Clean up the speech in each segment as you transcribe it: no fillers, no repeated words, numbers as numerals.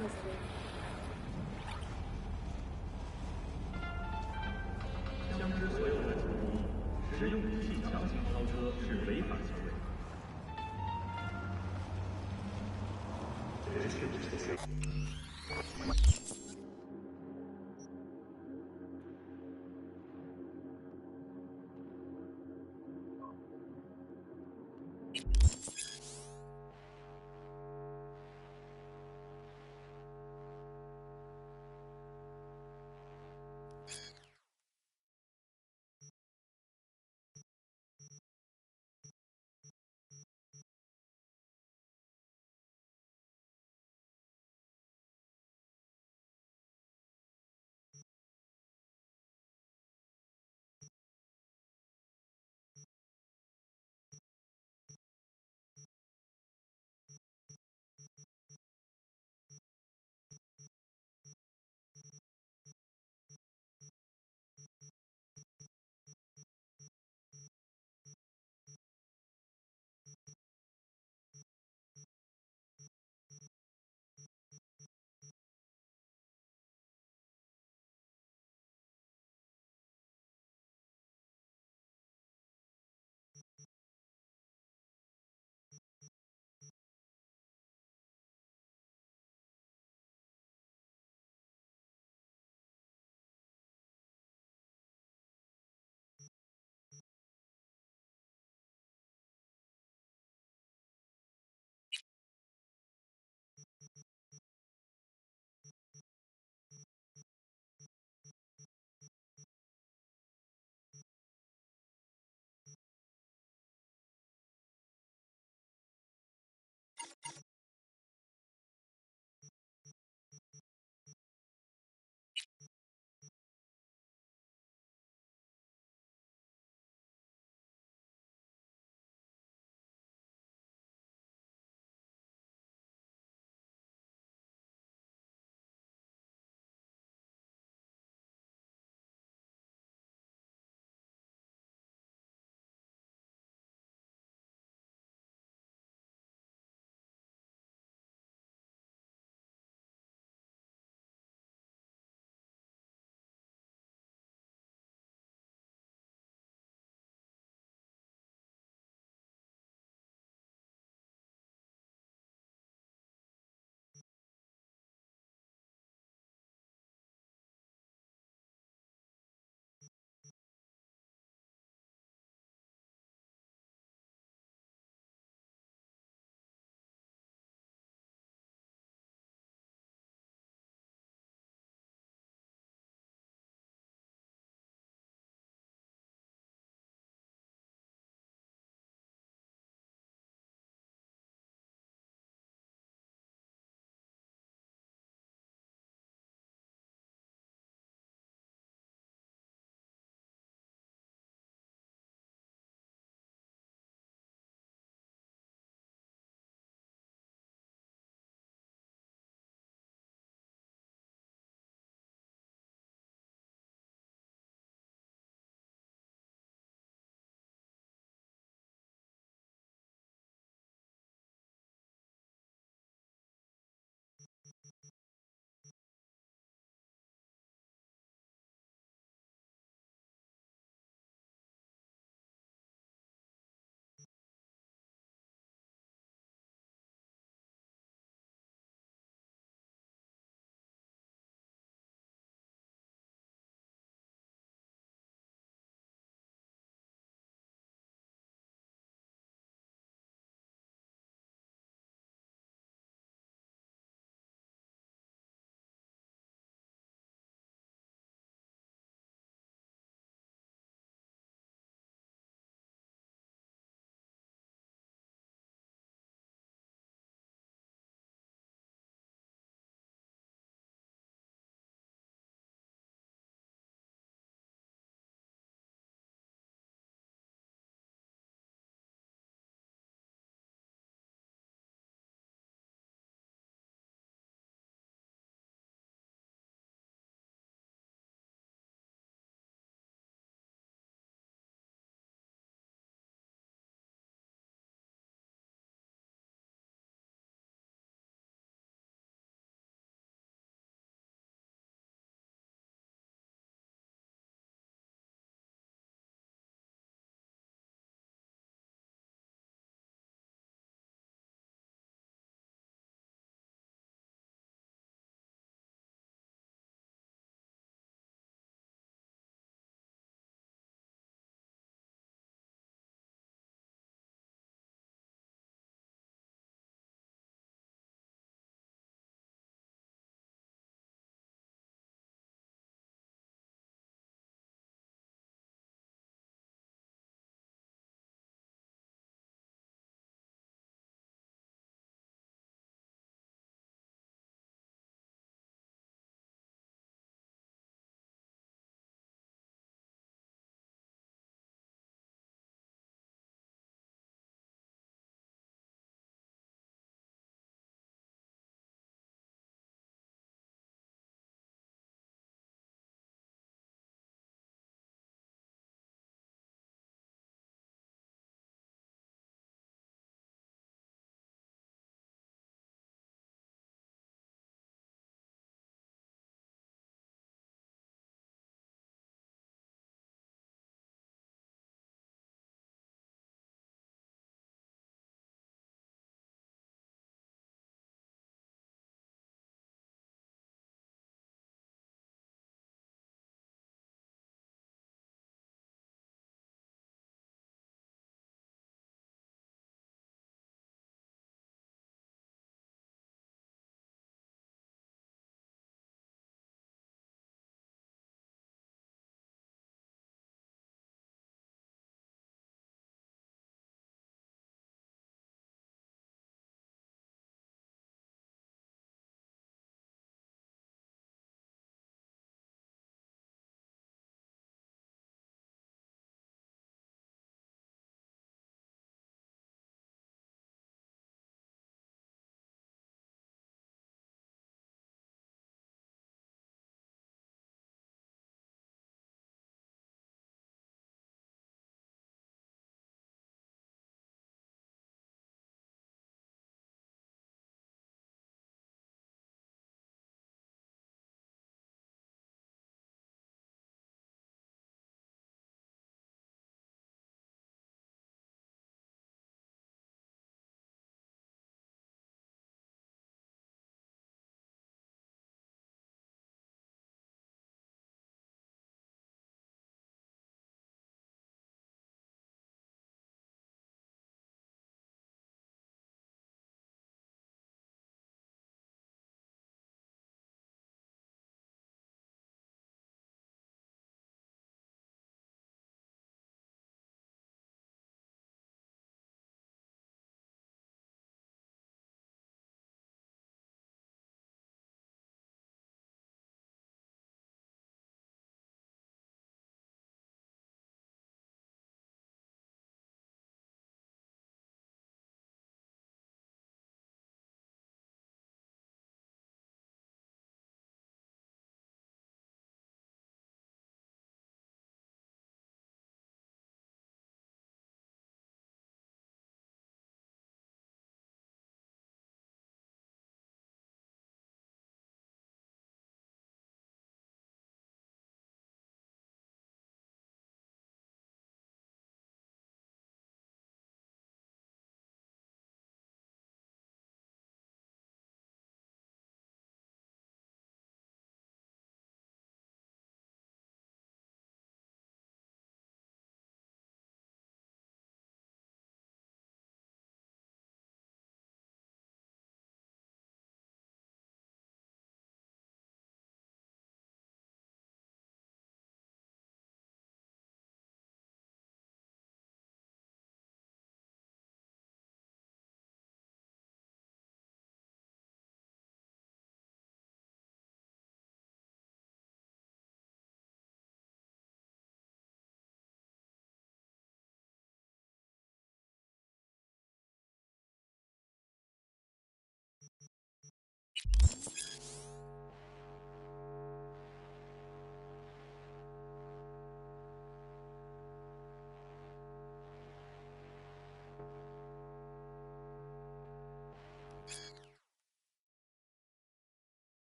honestly.枪支所有的主义，使用武器强行超车是违法行为。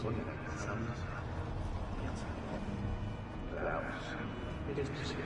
所以3年That was... it is proceeded.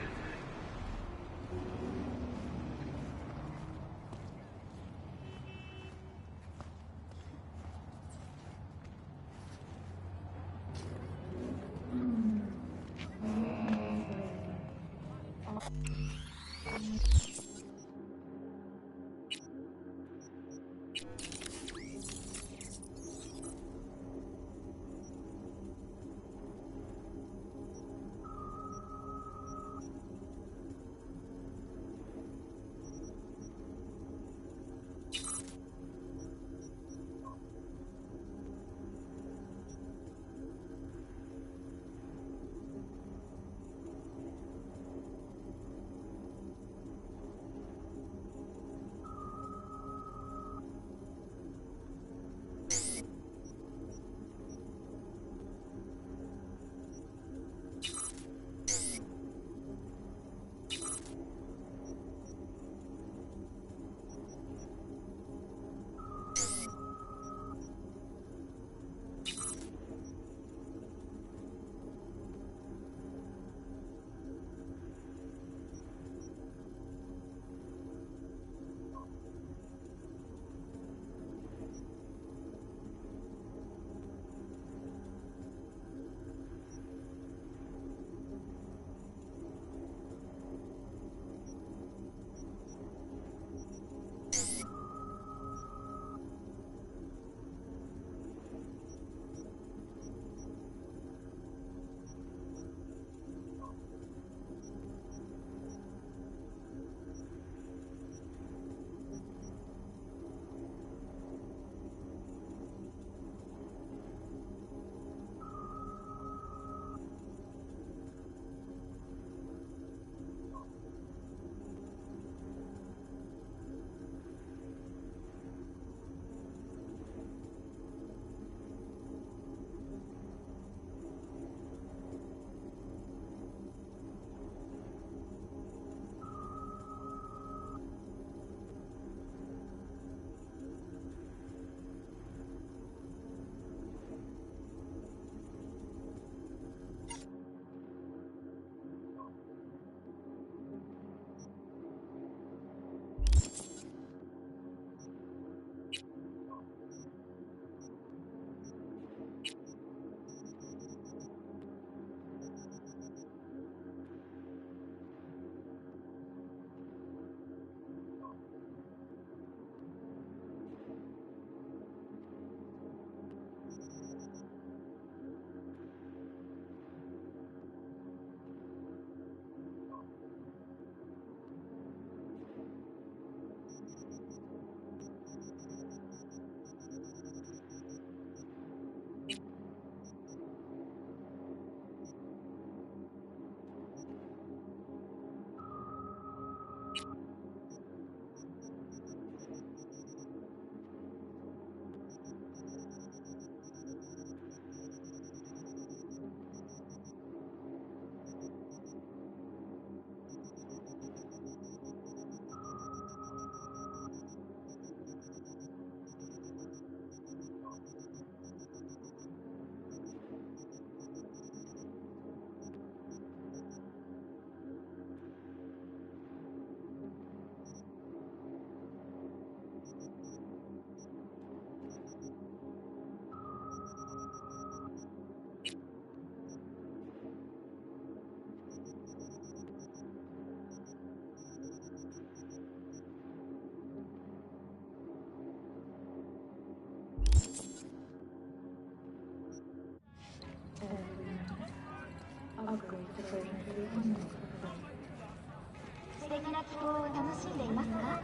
素敵な気候を楽しんでいますか？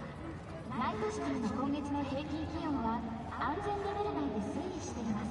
ナイトシティの今月の平均気温は安全レベル内で推移しています。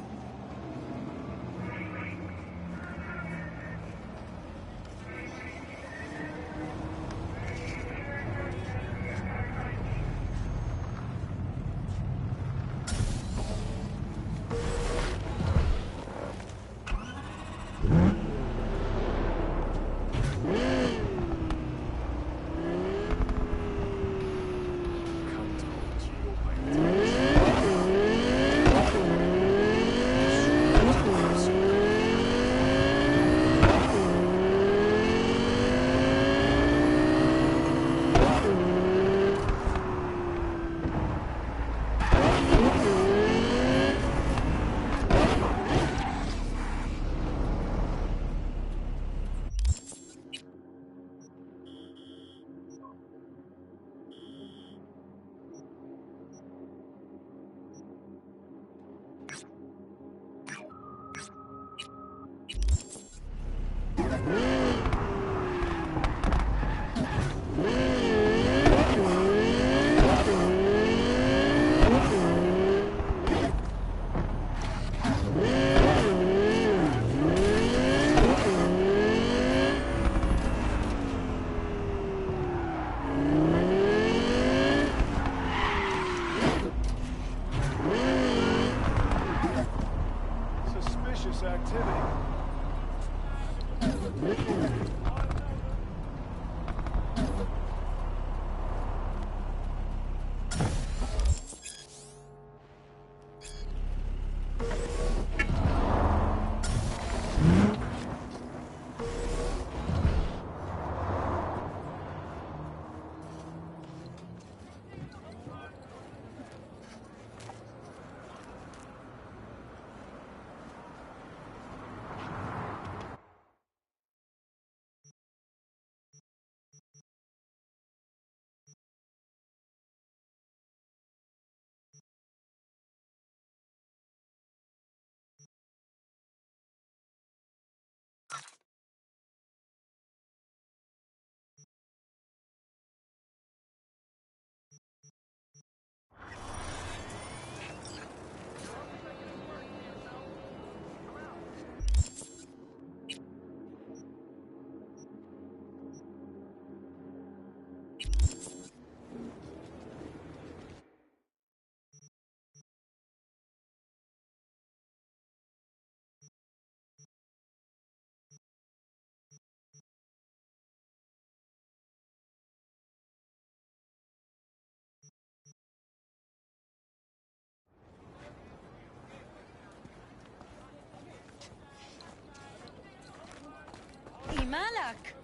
suspicious activity. مالك؟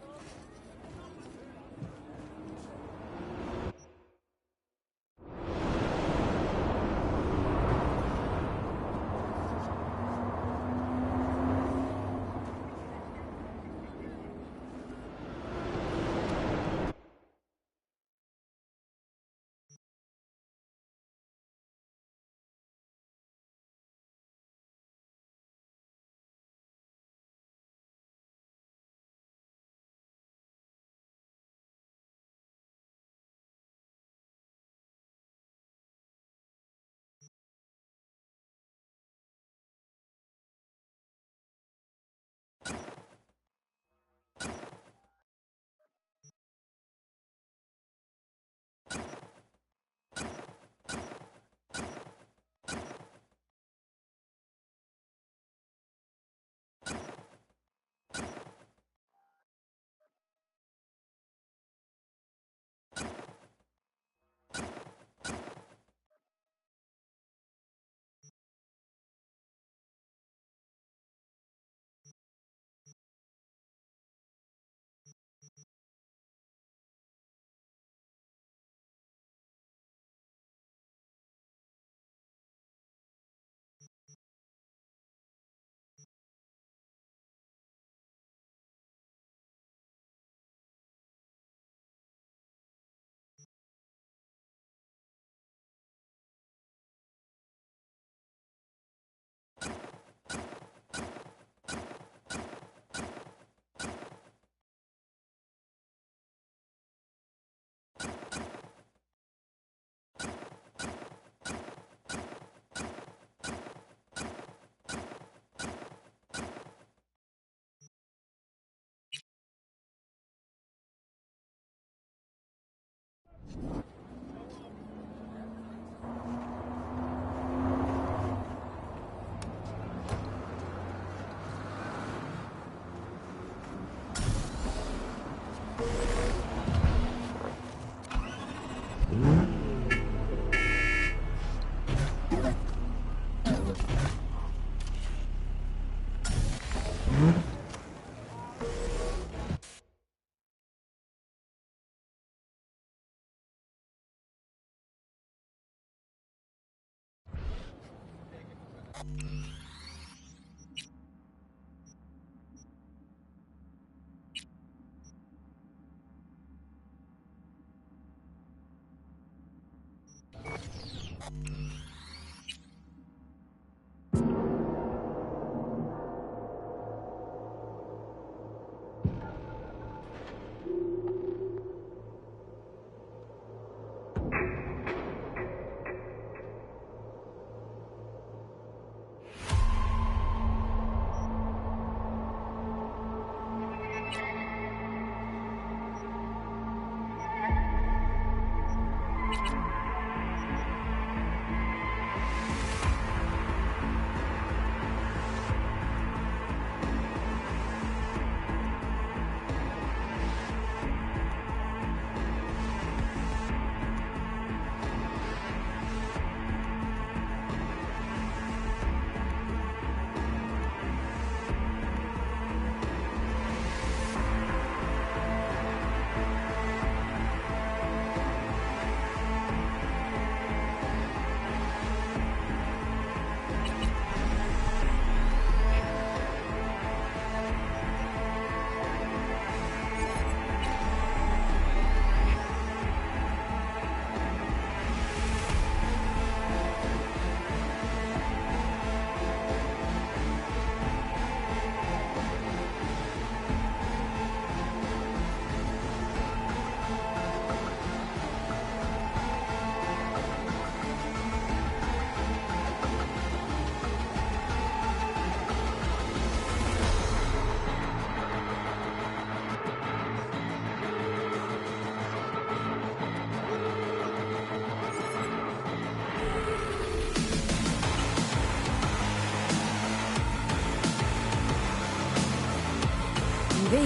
V.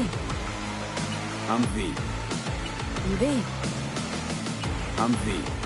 I'm V. V. I'm V.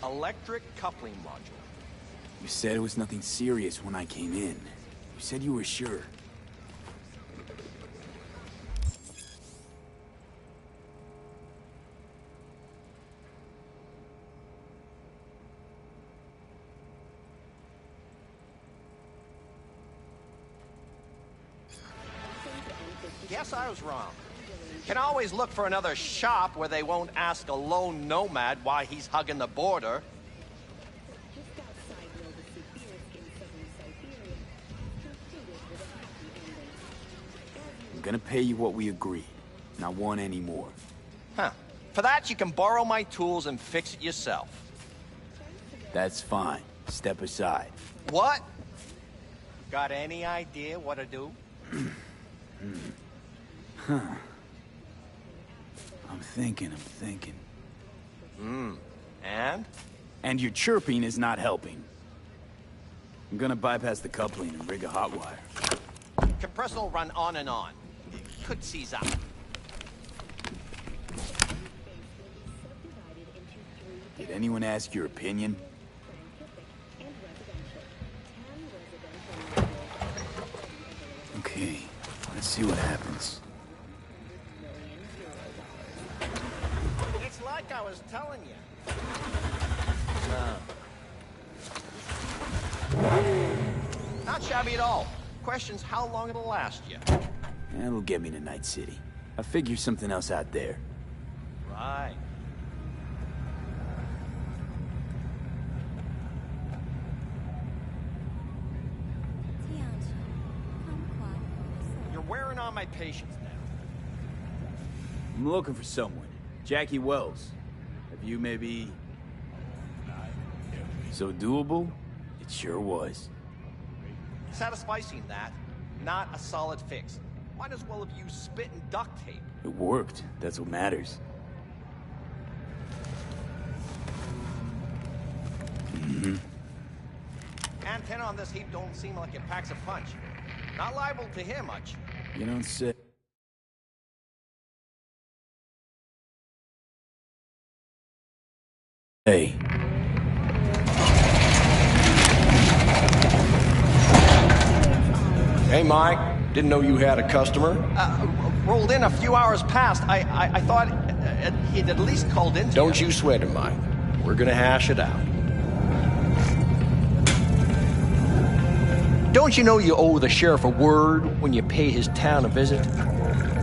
Electric coupling module. You said it was nothing serious when I came in. You said you were sure. Guess I was wrong. Can always look for another shop where they won't ask a lone nomad why he's hugging the border. I'm gonna pay you what we agreed. Not want any more. Huh. For that, you can borrow my tools and fix it yourself. That's fine. Step aside. What? Got any idea what to do? Huh. I'm thinking. And? And your chirping is not helping. I'm gonna bypass the coupling and rig a hot wire. Compressor will run on and on. It could seize up. Did anyone ask your opinion? Okay, let's see what happens. It's like I was telling you. Not shabby at all. Question's how long it'll last you. That'll get me to Night City. I'll figure something else out there. Right. You're wearing on my patience now. I'm looking for someone. Jackie Wells. Have you maybe... So doable? It sure was. Satisficing that, not a solid fix. Might as well have used spit and duct tape. It worked. That's what matters. Antenna on this heap don't seem like it packs a punch. Not liable to hear much. You don't say. Hey. Hey, Mike. Didn't know you had a customer. Rolled in a few hours past. I thought he'd at least called in. Don't you sweat it, Mike. We're gonna hash it out. Don't you know you owe the sheriff a word when you pay his town a visit?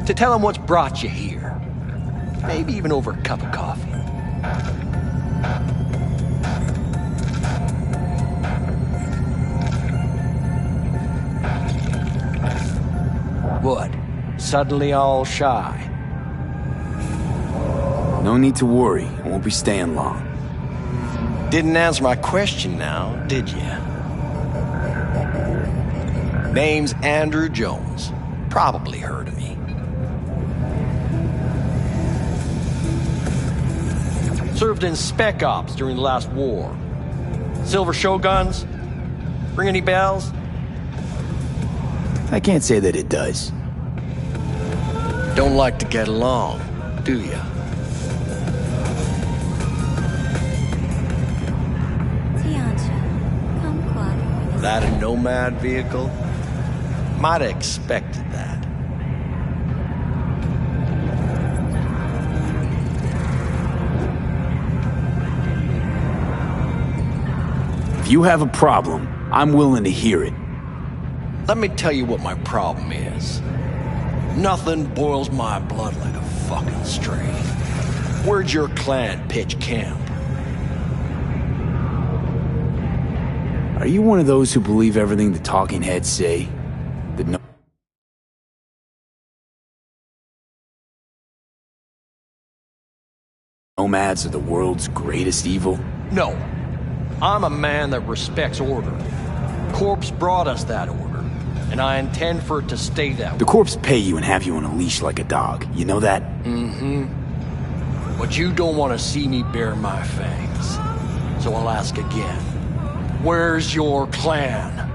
To tell him what's brought you here. Maybe even over a cup of coffee. What? Suddenly all shy? No need to worry. I won't be staying long. Didn't answer my question now, did you? Name's Andrew Jones. Probably heard of me. Served in Spec Ops during the last war. Silver Shoguns? Ring any bells? I can't say that it does. Don't like to get along, do you? That a nomad vehicle? Might have expected that. If you have a problem, I'm willing to hear it. Let me tell you what my problem is. Nothing boils my blood like a fucking strain. Where'd your clan pitch camp? Are you one of those who believe everything the talking heads say? That nomads are the world's greatest evil? No. I'm a man that respects order. Corpse brought us that order, and I intend for it to stay that way. The Corps pay you and have you on a leash like a dog. You know that? Mm-hmm. But you don't want to see me bare my fangs. So I'll ask again. Where's your clan?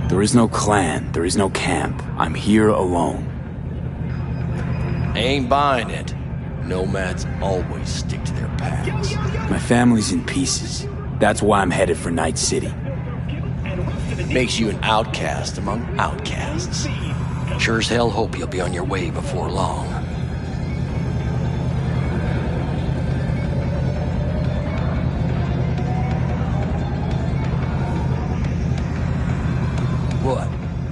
There is no clan. There is no camp. I'm here alone. I ain't buying it. Nomads always stick to their paths. My family's in pieces. That's why I'm headed for Night City. Makes you an outcast among outcasts. Sure as hell hope you'll be on your way before long. What?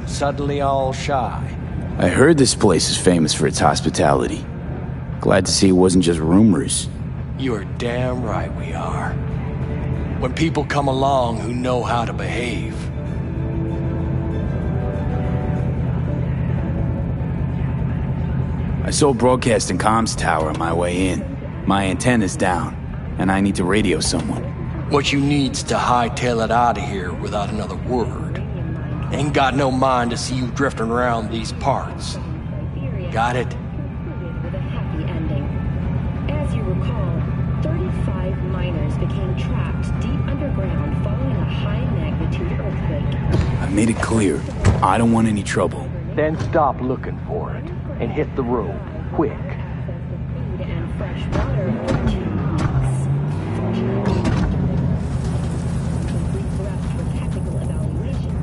Suddenly all shy? I heard this place is famous for its hospitality. Glad to see it wasn't just rumors. You're damn right we are. When people come along who know how to behave. I saw a broadcasting comms tower on my way in. My antenna's down, and I need to radio someone. What you need's to hightail it out of here without another word. Ain't got no mind to see you drifting around these parts. Got it? With a happy ending. As you recall, 35 miners became trapped deep underground following a high-magnitude earthquake. I've made it clear. I don't want any trouble. Then stop looking for it and hit the road, quick. Food and fresh water for 2 weeks. Fortunately, complete rest for technical evaluation.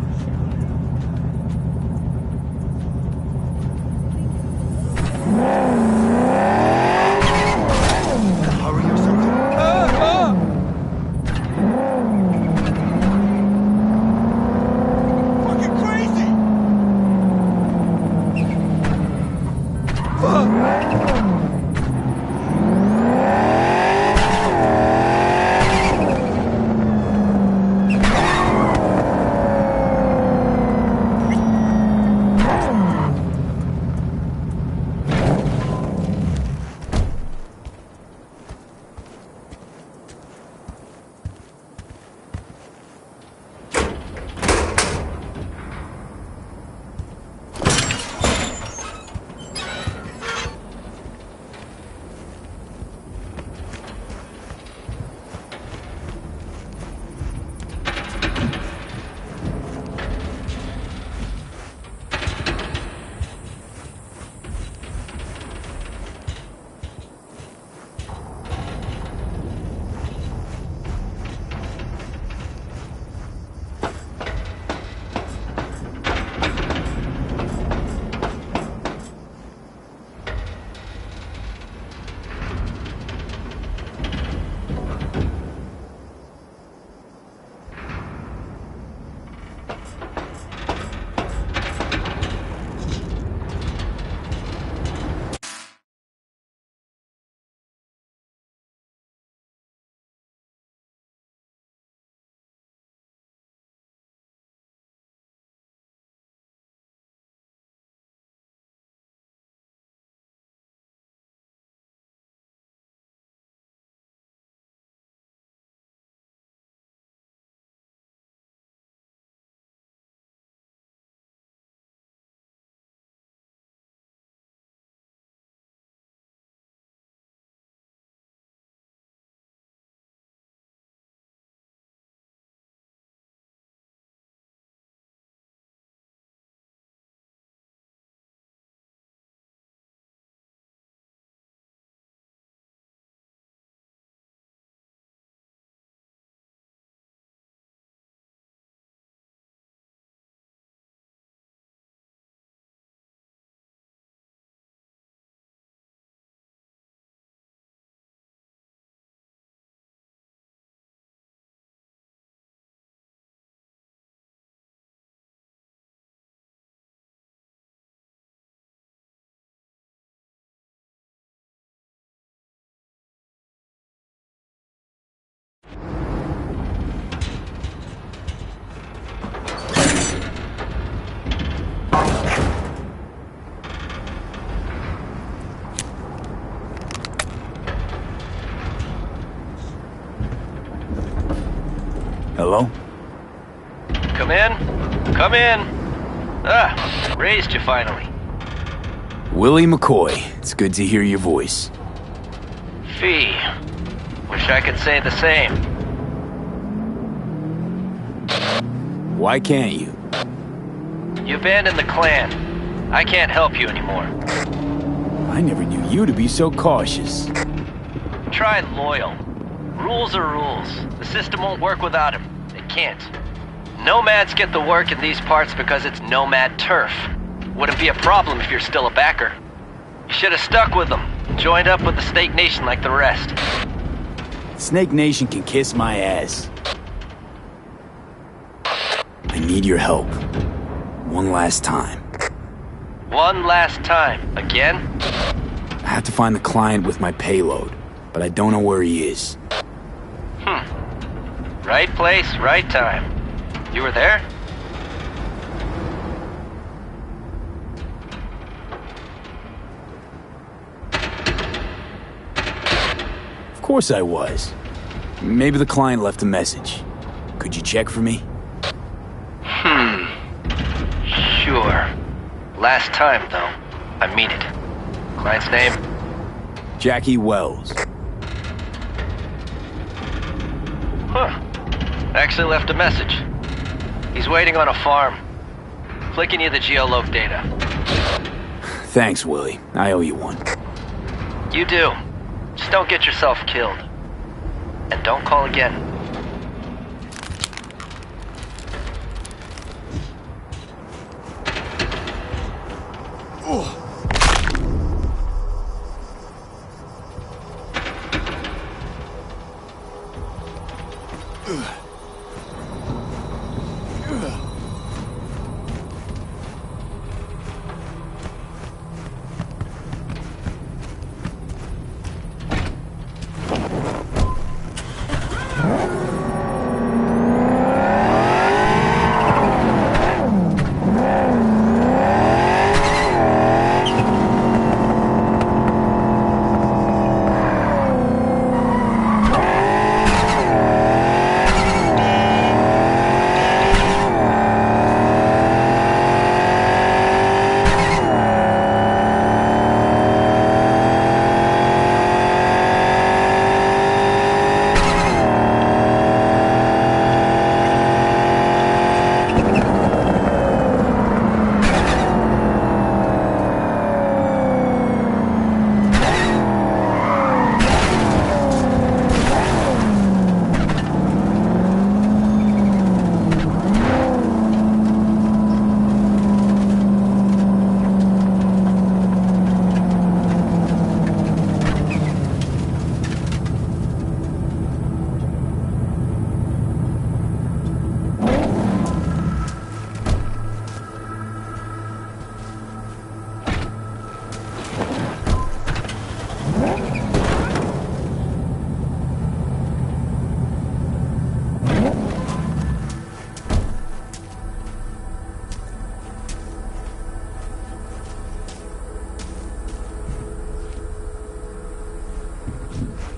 Hello? Come in. Come in. Ah, raised you finally. Willie McCoy. It's good to hear your voice. Fee. Wish I could say the same. Why can't you? You abandoned the clan. I can't help you anymore. I I never knew you to be so cautious. Try loyal. Rules are rules. The system won't work without him. It can't. Nomads get the work in these parts because it's nomad turf. Wouldn't be a problem if you're still a backer. You should have stuck with them, joined up with the Snake Nation like the rest. Snake Nation can kiss my ass. I need your help. One last time. One last time. Again? I have to find the client with my payload, but I don't know where he is. Right place, right time. You were there? Of course I was. Maybe the client left a message. Could you check for me? Sure. Last time, though. I mean it. Client's name? Jackie Wells. Huh. Actually left a message. He's waiting on a farm. Flicking you the geoloc data. Thanks, Willie. I owe you one. You do. Just don't get yourself killed. And don't call again.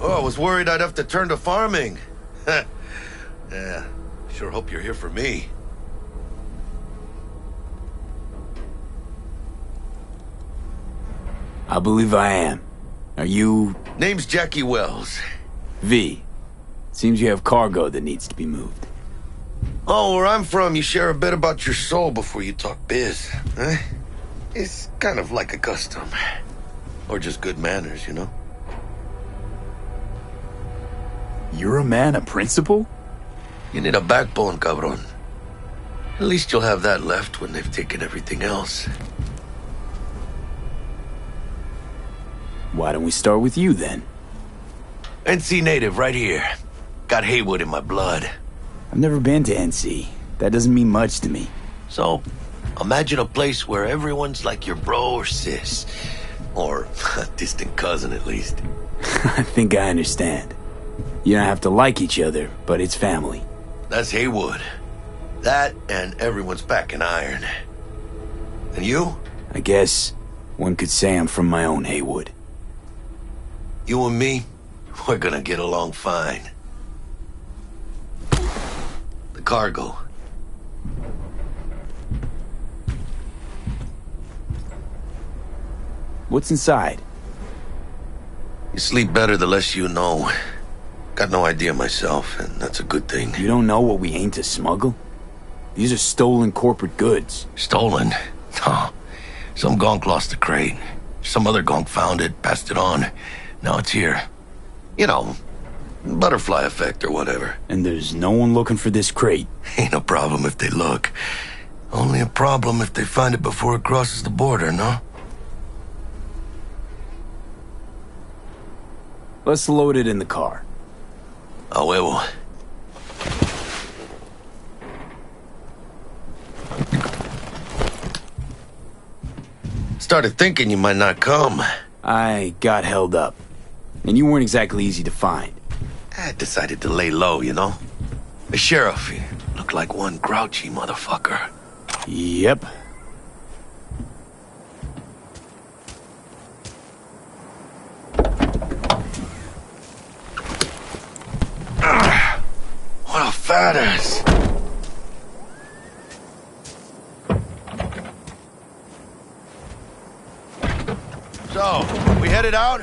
Oh, I was worried I'd have to turn to farming. Yeah, sure hope you're here for me. I believe I am. Are you... Name's Jackie Wells. V. Seems you have cargo that needs to be moved. Oh, where I'm from, you share a bit about your soul before you talk biz, huh? It's kind of like a custom. Or just good manners, you know? You're a man of principle? You need a backbone, cabron. At least you'll have that left when they've taken everything else. Why don't we start with you, then? NC native, right here. Got Haywood in my blood. I've never been to NC. That doesn't mean much to me. So, imagine a place where everyone's like your bro or sis. Or a distant cousin, at least. I think I understand. You don't have to like each other, but it's family. That's Haywood. That and everyone's back in iron. And you? I guess one could say I'm from my own Haywood. You and me, we're gonna get along fine. The cargo. What's inside? You sleep better the less you know. Got no idea myself, and that's a good thing. You don't know what we aim to smuggle? These are stolen corporate goods. Stolen? No. Some gonk lost the crate. Some other gunk found it, passed it on. Now it's here. You know, butterfly effect or whatever. And there's no one looking for this crate. Ain't no problem if they look. Only a problem if they find it before it crosses the border, no? Let's load it in the car. A huevo. Started thinking you might not come. I got held up. And you weren't exactly easy to find. I decided to lay low, you know? The sheriff, he looked like one grouchy motherfucker. Yep. What a fat ass. So, we headed out?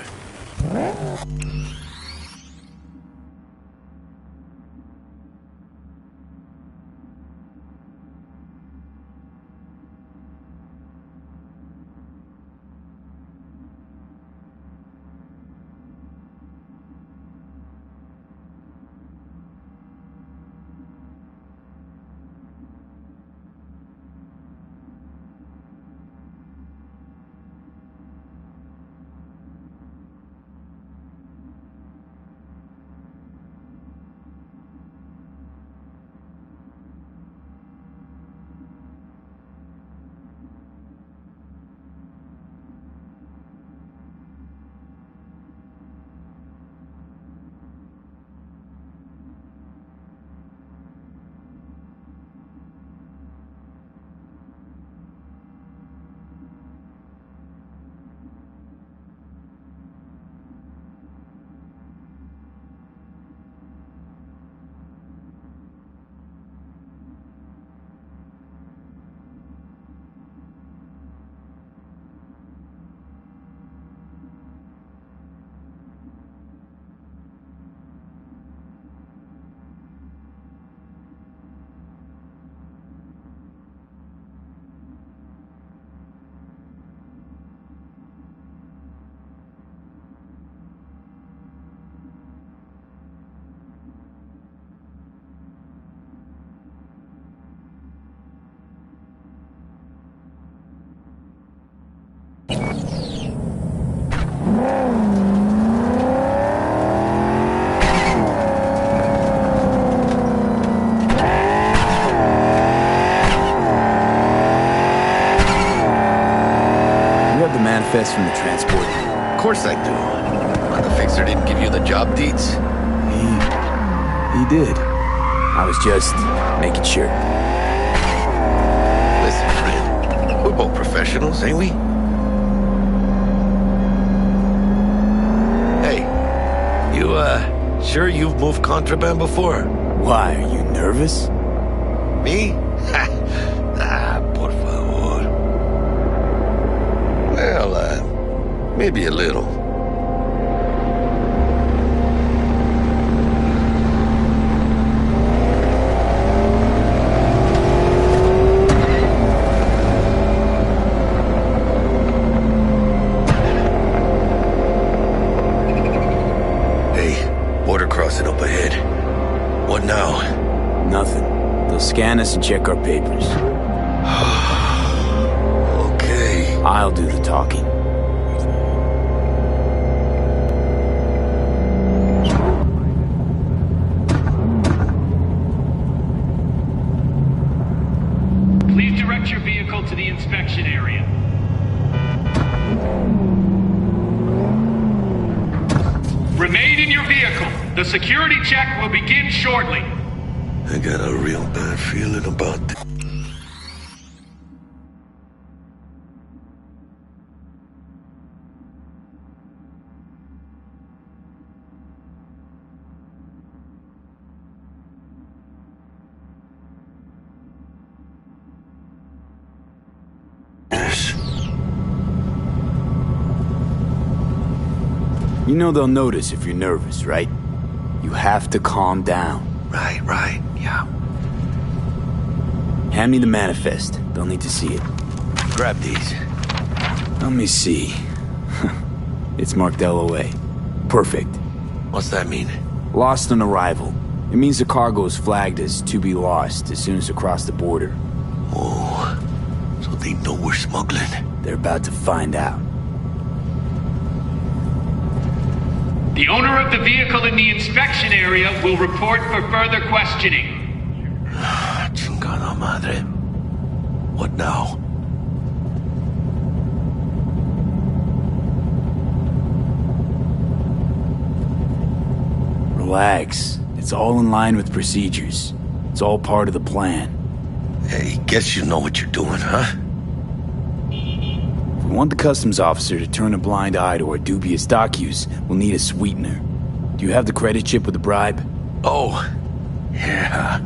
Manifest from the transport? Of course I do. The fixer didn't give you the job deeds? He did. I was just making sure. Listen, friend. We're both professionals, ain't we? Hey, you, sure you've moved contraband before? Why, are you nervous? Me? Por favor. Well, maybe a little. Hey, border crossing up ahead. What now? Nothing. They'll scan us and check our papers. Okay. I'll do the talking. Please direct your vehicle to the inspection area. Remain in your vehicle. The security check will begin shortly. I got a real bad feeling about this. You know they'll notice if you're nervous, right? You have to calm down. Right, yeah. Hand me the manifest. They'll need to see it. Grab these. Let me see. It's marked LOA. Perfect. What's that mean? Lost on arrival. It means the cargo is flagged as to be lost as soon as across the border. Oh, so they know we're smuggling. They're about to find out. The owner of the vehicle in the inspection area will report for further questioning. Chingada madre. What now? Relax. It's all in line with procedures. It's all part of the plan. Hey, guess you know what you're doing, huh? If we want the customs officer to turn a blind eye to our dubious dock use, we'll need a sweetener. Do you have the credit chip with the bribe? Oh, yeah.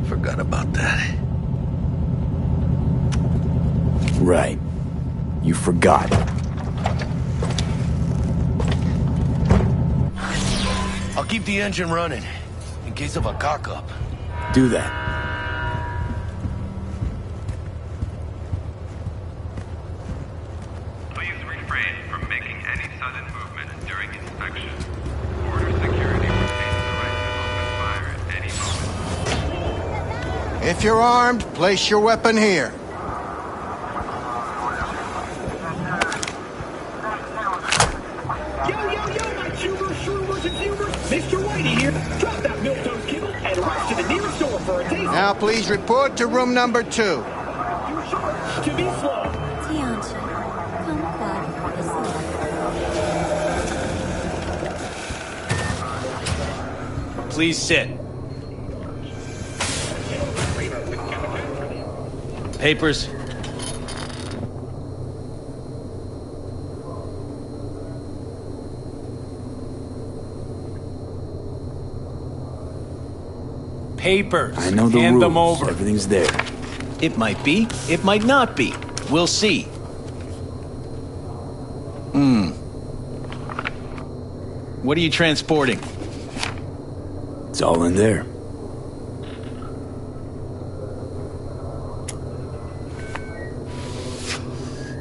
Forgot about that. Right. You forgot. I'll keep the engine running, in case of a cock-up. Do that. Please refrain from making any sudden movement during inspection. Border security retains the right to open fire at any moment. If you're armed, place your weapon here. Mr. Whitey here. Drop that milk-toast kibble and rush to the nearest door for a taste. Now please report to room number 2. To be slow. Please sit. Papers. Papers. I know the Hand rules. them over. Everything's there. It might be. It might not be. We'll see. What are you transporting? It's all in there.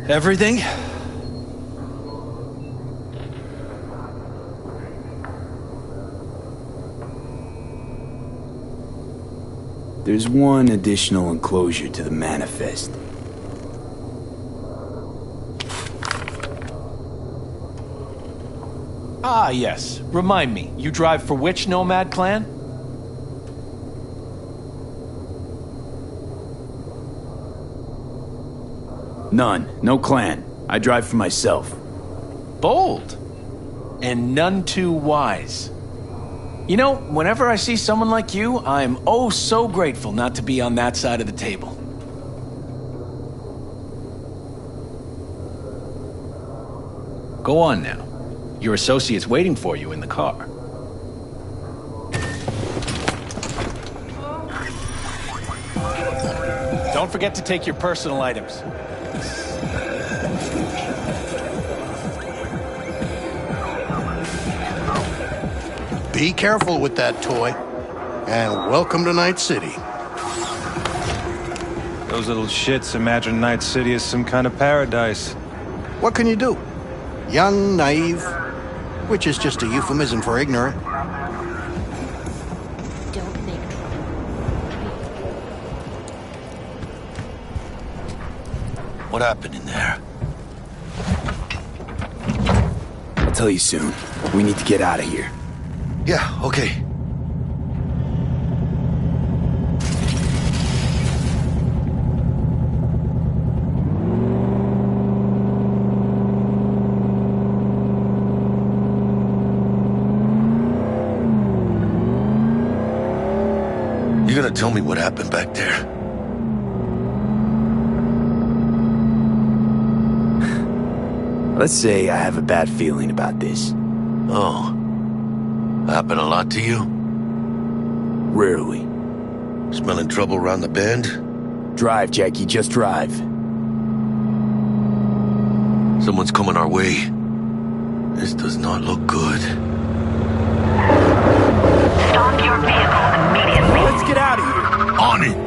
Everything? There's one additional enclosure to the manifest. Ah, yes. Remind me, you drive for which nomad clan? None. No clan. I drive for myself. Bold. And none too wise. You know, whenever I see someone like you, I'm oh so grateful not to be on that side of the table. Go on now. Your associate's waiting for you in the car. Don't forget to take your personal items. Be careful with that toy. And welcome to Night City. Those little shits imagine Night City is some kind of paradise. What can you do? Young, naive, which is just a euphemism for ignorant. Don't make What happened in there? I'll tell you soon. We need to get out of here. Yeah, okay. You gonna tell me what happened back there? Let's say I have a bad feeling about this. Oh. Happened a lot to you? Rarely. Smelling trouble around the bend? Drive, Jackie, just drive. Someone's coming our way. This does not look good. Stop your vehicle immediately. Let's get out of here. On it!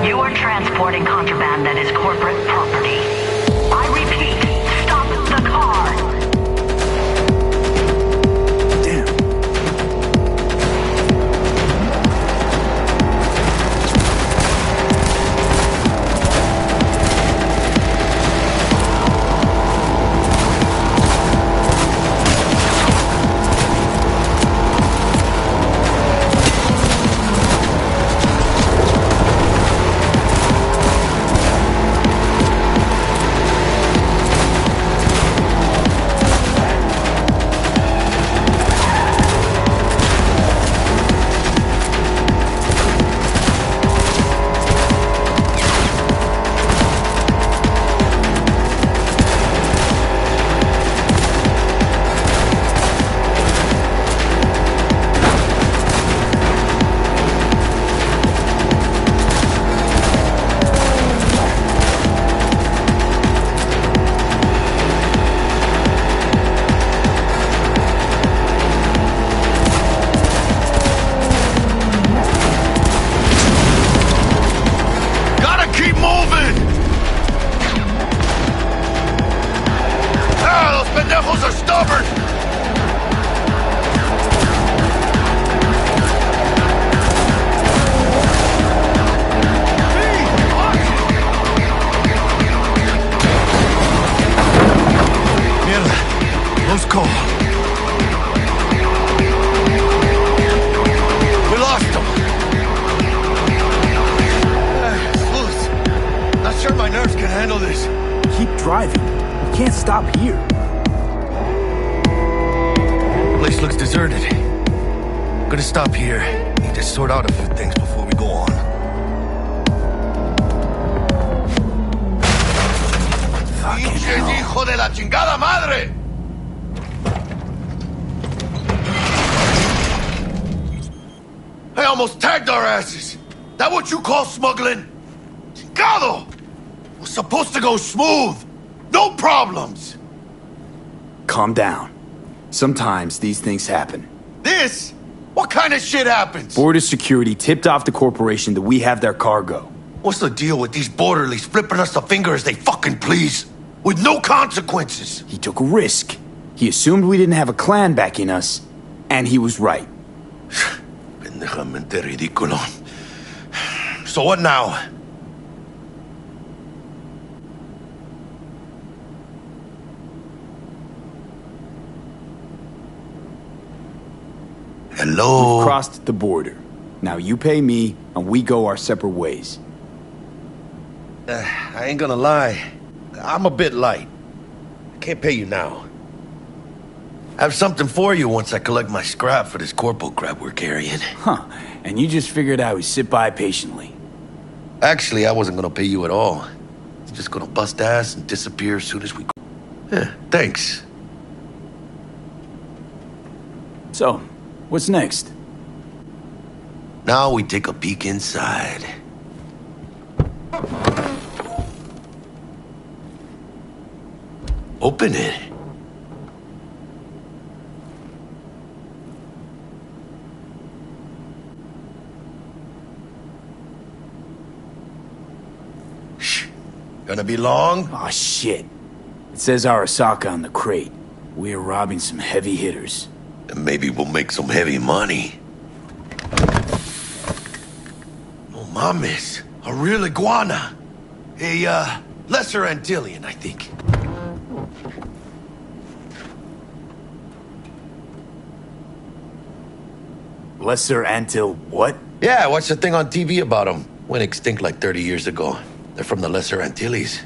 You are transporting contraband that is corporate property. covered! Mierda. Close call. We lost him. Loose. Not sure my nerves can handle this. Keep driving. We can't stop here. Place looks deserted. Gonna stop here. Need to sort out a few things before we go on. Fucking hell. ¡Hijo de la chingada madre! I almost tagged our asses. That what you call smuggling? Chingado! Was supposed to go smooth. No problems. Calm down. Sometimes these things happen. This? What kind of shit happens? Border security tipped off the corporation that we have their cargo. What's the deal with these borderlies flipping us the finger as they fucking please? With no consequences. He took a risk. He assumed we didn't have a clan backing us, and he was right. Pendejamente ridículo. So what now? Hello? We've crossed the border. Now you pay me, and we go our separate ways. I ain't gonna lie. I'm a bit light. I can't pay you now. I have something for you once I collect my scrap for this corpo crap we're carrying. Huh. And you just figured I would sit by patiently. Actually, I wasn't gonna pay you at all. I'm just gonna bust ass and disappear as soon as we... Yeah, thanks. So, what's next? Now we take a peek inside. Open it. Shh. Gonna be long? Aw, shit. It says Arasaka on the crate. We're robbing some heavy hitters. And maybe we'll make some heavy money. Oh, mames. A real iguana. A, lesser Antillean, I think. Lesser Antil what? Yeah, I watched a thing on TV about them. Went extinct like 30 years ago. They're from the Lesser Antilles.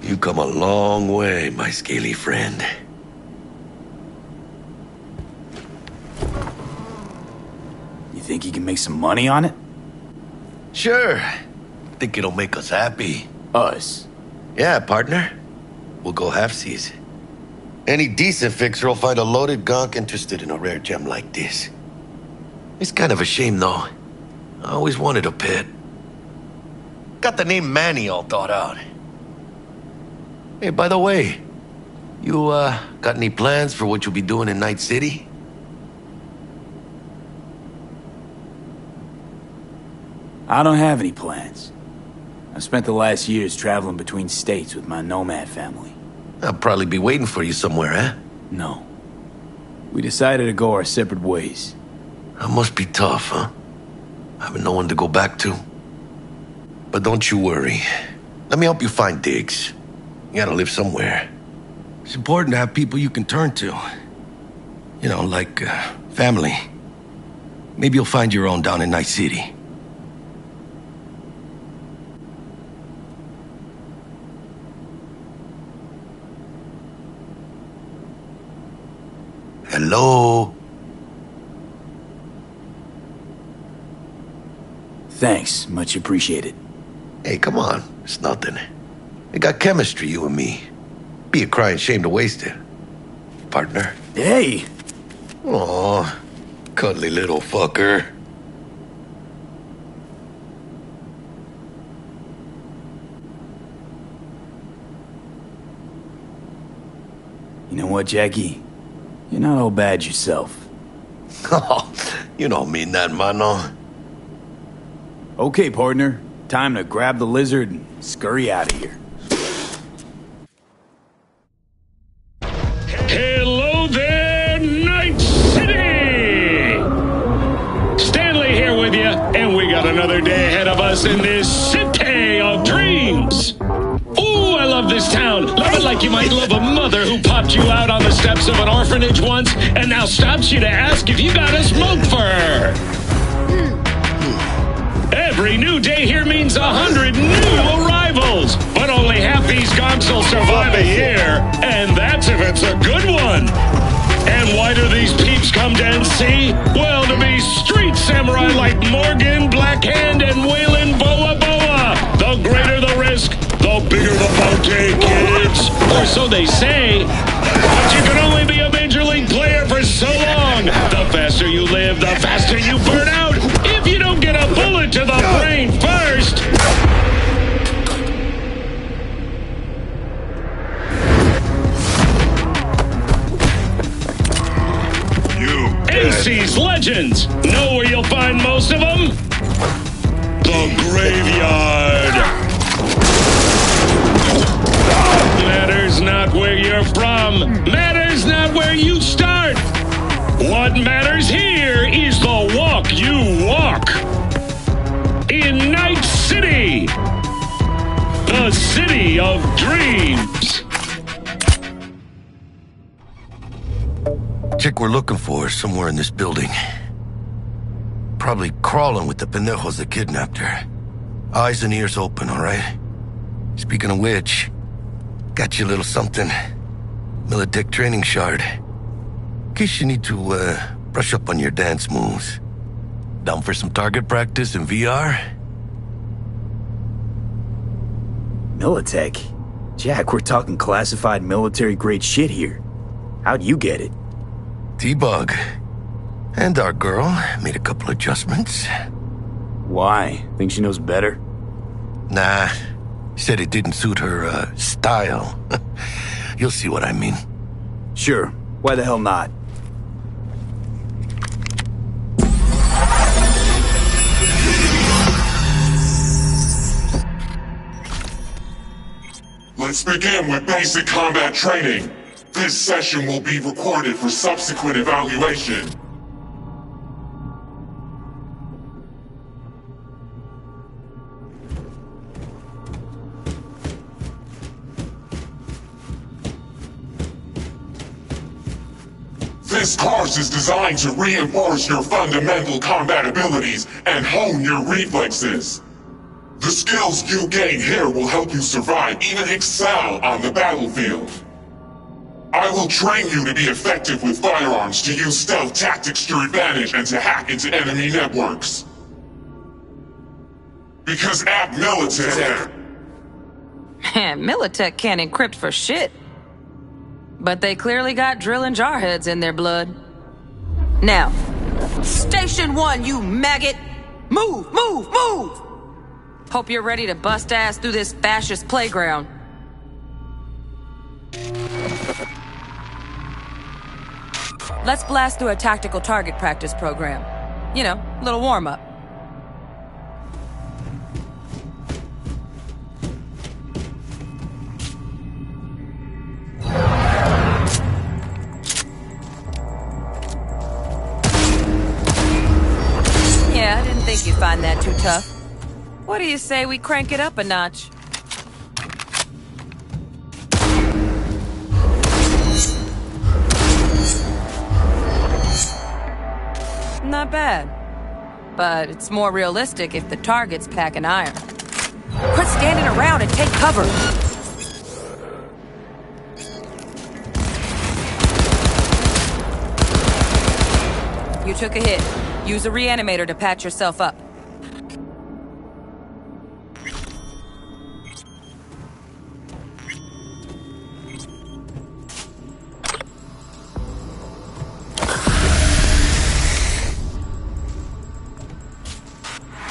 You come a long way, my scaly friend. You think you can make some money on it? Sure. Think it'll make us happy. Us? Yeah, partner. We'll go halfsies. Any decent fixer will find a loaded gonk interested in a rare gem like this. It's kind of a shame, though. I always wanted a pet. Got the name Manny all thought out. Hey, by the way, you, got any plans for what you'll be doing in Night City? I don't have any plans. I've spent the last years traveling between states with my nomad family. I'll probably be waiting for you somewhere, eh? No. We decided to go our separate ways. That must be tough, huh? Having no one to go back to. But don't you worry. Let me help you find digs. You gotta live somewhere. It's important to have people you can turn to. You know, like, family. Maybe you'll find your own down in Night City. Hello? Thanks, much appreciated. Hey, come on. It's nothing. We got chemistry, you and me. Be a crying shame to waste it. Partner? Hey! Aw, cuddly little fucker. You know what, Jackie? You're not all bad yourself. Oh, you don't mean that, mano. Okay, partner. Time to grab the lizard and scurry out of here. Hello another day ahead of us in this city of dreams. Ooh, I love this town. Love it like you might love a mother who popped you out on the steps of an orphanage once and now stops you to ask if you got a smoke for her. Every new day here means 100 new arrivals, but only half these gonks will survive a year, and that's if it's a good one. And why do these peeps come to NC? Well, to be street samurai like Morgan, Blackhand, and Waylon Boa Boa. The greater the risk, the bigger the bounty, kids. Or so they say. But you can only be a major league player for so long. The faster you live, the faster you burn out. If you don't get a bullet to the brain first. NC's legends. Know where you'll find most of them? The graveyard. Matters not where you're from. Matters not where you start. What matters here is the walk you walk. In Night City. The city of dreams. Chick we're looking for is somewhere in this building. Probably crawling with the pendejos that kidnapped her. Eyes and ears open, all right? Speaking of which, got you a little something. Militech training shard. In case you need to, brush up on your dance moves. Down for some target practice in VR? Militech? Jack, we're talking classified military-grade shit here. How'd you get it? T-Bug. And our girl made a couple adjustments. Why? Think she knows better? Nah. Said it didn't suit her, style. You'll see what I mean. Sure. Why the hell not? Let's begin with basic combat training. This session will be recorded for subsequent evaluation. This course is designed to reinforce your fundamental combat abilities and hone your reflexes. The skills you gain here will help you survive, even excel on the battlefield. I will train you to be effective with firearms, to use stealth tactics to your advantage, and to hack into enemy networks. Because at Militech... Man, Militech can't encrypt for shit. But they clearly got drill and jarheads in their blood. Now, Station 1, you maggot! Move, move, move! Hope you're ready to bust ass through this fascist playground. Let's blast through a tactical target practice program. You know, little warm-up. Yeah, I didn't think you'd find that too tough. What do you say we crank it up a notch? Not bad. But it's more realistic if the target's packing iron. Quit standing around and take cover! You took a hit. Use a reanimator to patch yourself up.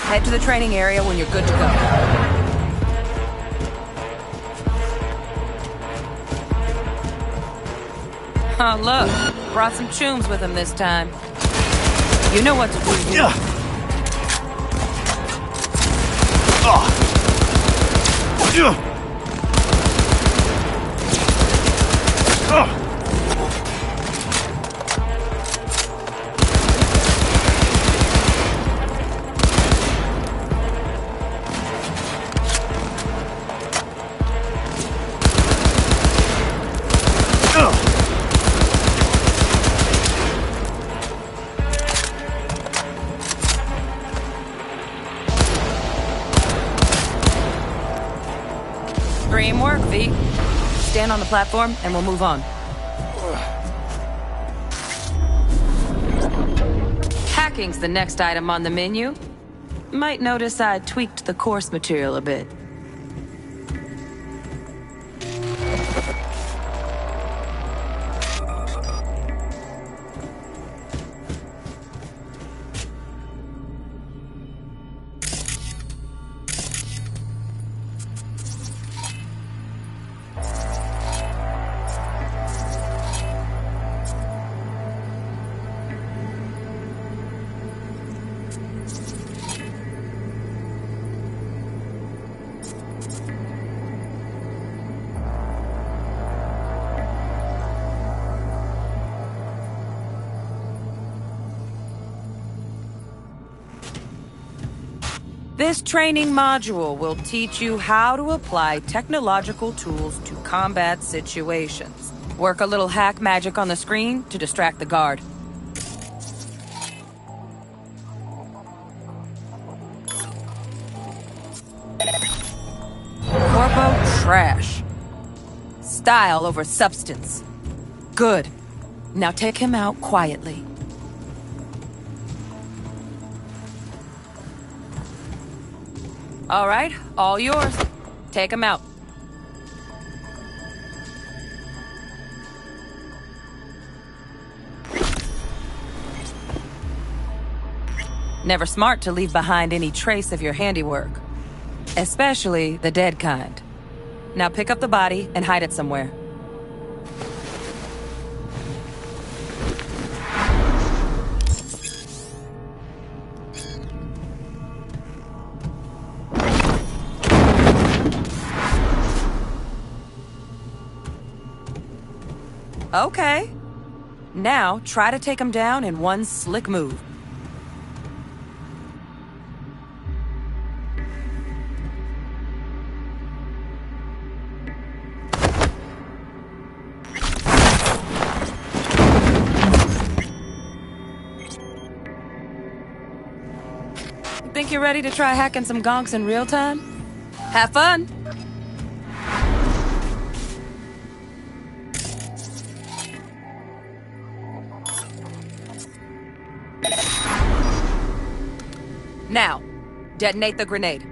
Head to the training area when you're good to go. Oh, look. Brought some chooms with him this time. You know what to do. Yeah. scan on the platform, and we'll move on. Hacking's the next item on the menu. Might notice I tweaked the course material a bit. This training module will teach you how to apply technological tools to combat situations. Work a little hack magic on the screen to distract the guard. Corpo trash. Style over substance. Good. Now take him out quietly. All right, all yours. Take him out. Never smart to leave behind any trace of your handiwork. Especially the dead kind. Now pick up the body and hide it somewhere. Okay. Now, try to take him down in one slick move. Think you're ready to try hacking some gonks in real time? Have fun! Now, detonate the grenade.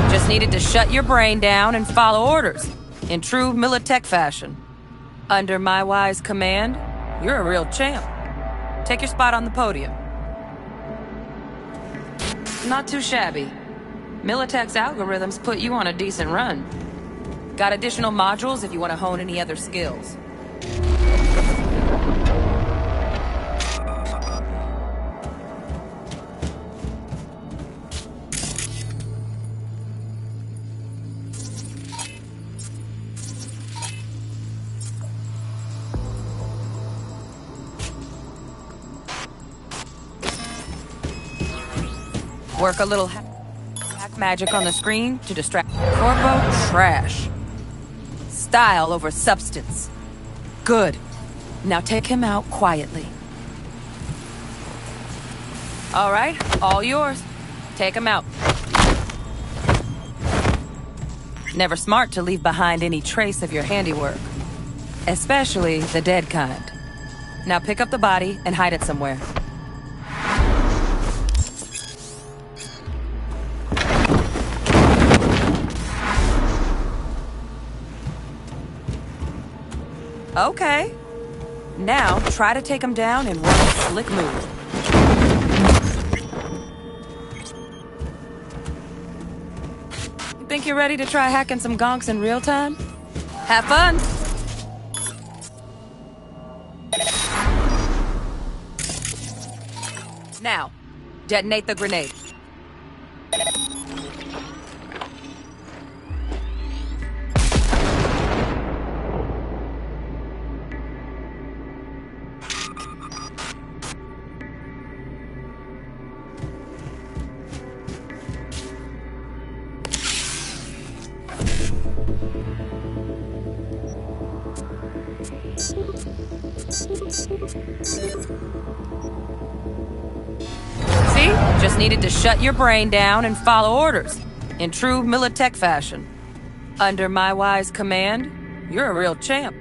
Just needed to shut your brain down and follow orders, in true Militech fashion. Under my wise command, you're a real champ. Take your spot on the podium. Not too shabby. Militech's algorithms put you on a decent run. Got additional modules if you want to hone any other skills. Work a little hack magic on the screen to distract. Corpo trash. Style over substance. Good. Now take him out quietly. All right, all yours. Take him out. Never smart to leave behind any trace of your handiwork. Especially the dead kind. Now pick up the body and hide it somewhere. Okay. Now try to take him down in one slick move. You think you're ready to try hacking some gonks in real time? Have fun! Now, detonate the grenade. Just needed to shut your brain down and follow orders, in true Militech fashion. Under my wise command, you're a real champ.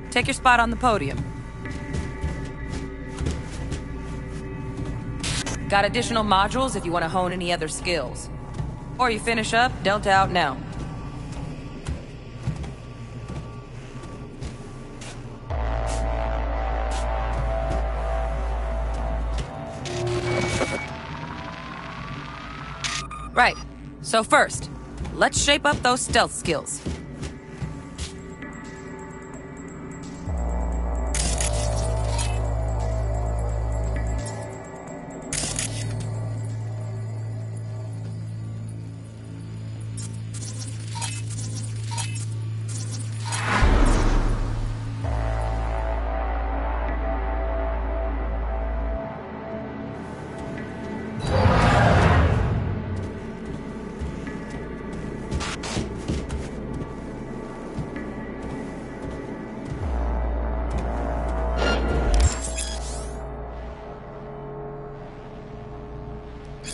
Take your spot on the podium. Got additional modules if you want to hone any other skills. Or you finish up, Delta out now. Right. So first, let's shape up those stealth skills.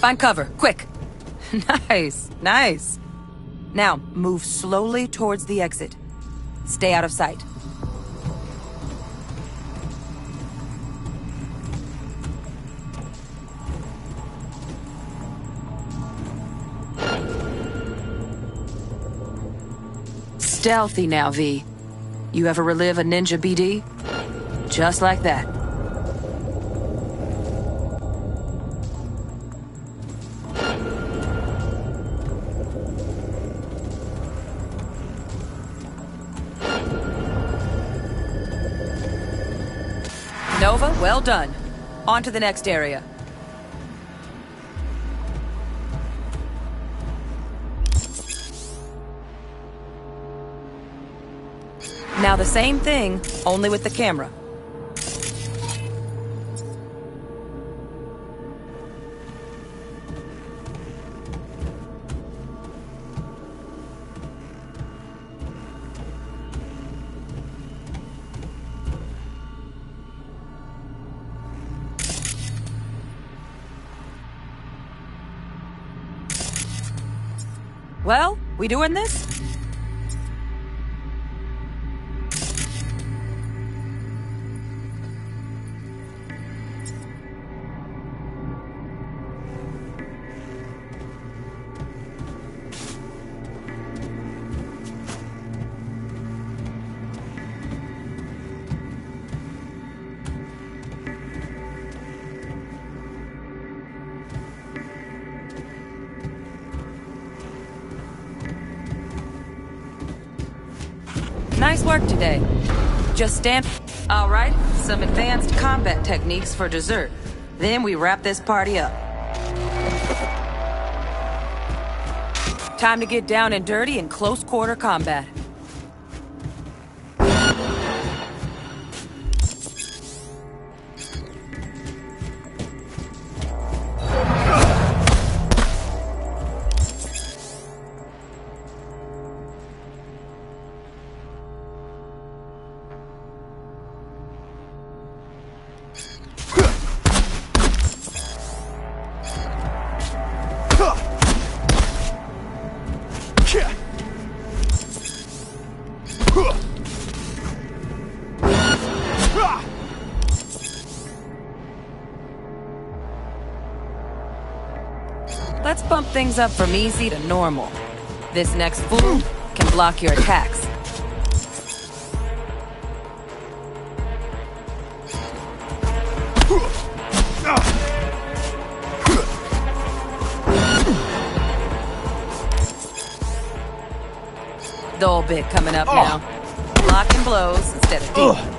Find cover, quick. Nice, nice. Now, move slowly towards the exit. Stay out of sight. Stealthy now, V. You ever relive a ninja BD? Just like that. Nova, well done. On to the next area. Now the same thing, only with the camera. Well, we doing this? Nice work today. Just stand... All right, some advanced combat techniques for dessert. Then we wrap this party up. Time to get down and dirty in close quarter combat. Let's bump things up from easy to normal. This next fool can block your attacks. Dull bit coming up now. Blocking blows instead of deep.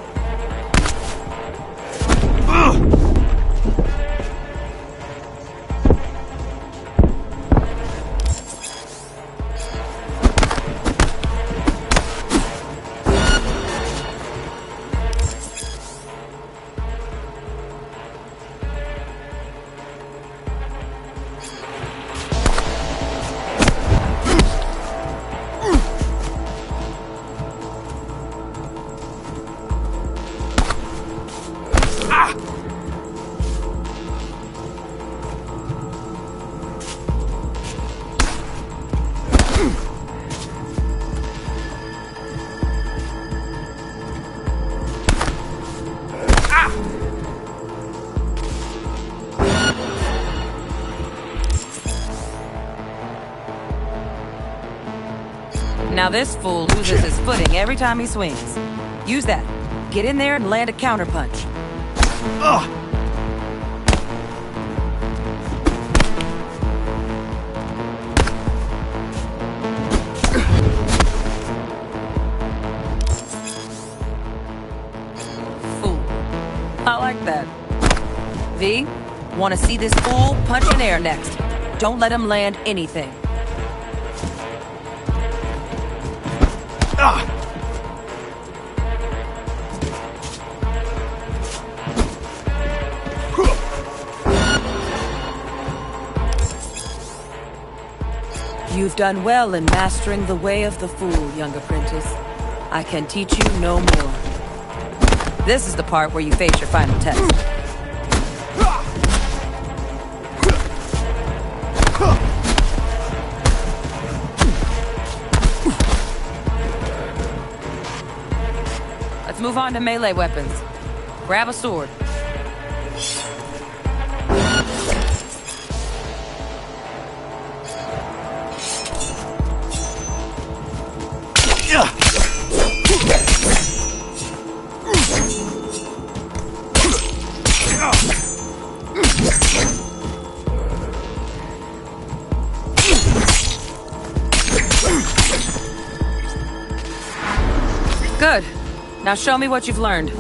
Now this fool loses his footing every time he swings. Use that. Get in there and land a counterpunch. Fool. I like that. V, want to see this fool punch in air next. Don't let him land anything. You've done well in mastering the way of the fool, young apprentice. I can teach you no more. This is the part where you face your final test. Let's move on to melee weapons. Grab a sword. Good. Now show me what you've learned.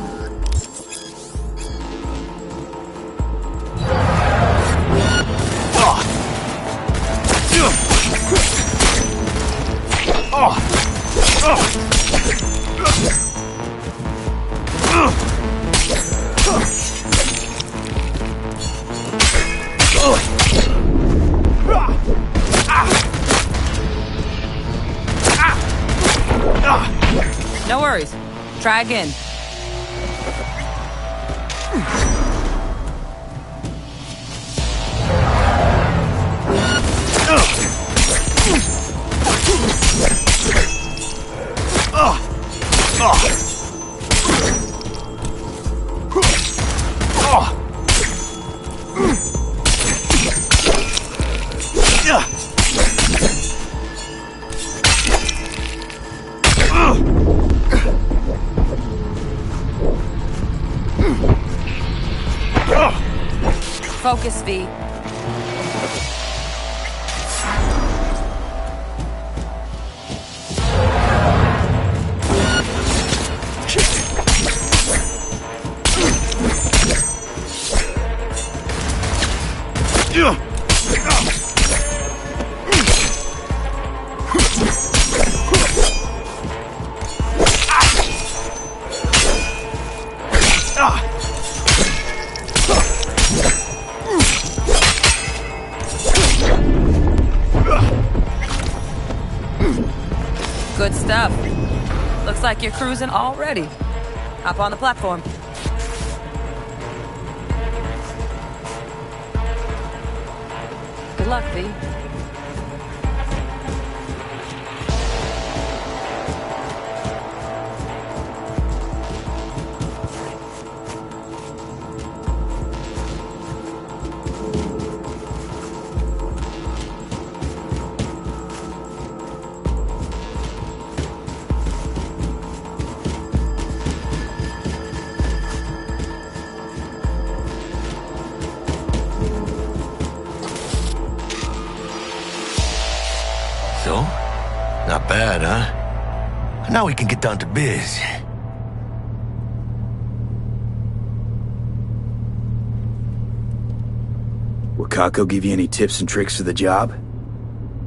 No worries. Try again. Focus, V. Good stuff. Looks like you're cruising already. Hop on the platform. Good luck, V. Now we can get down to biz. Wakako give you any tips and tricks for the job?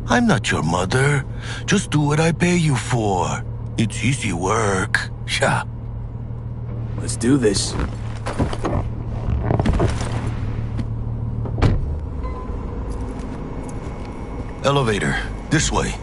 I'm not your mother. Just do what I pay you for. It's easy work. Sha. Let's do this. Elevator. This way.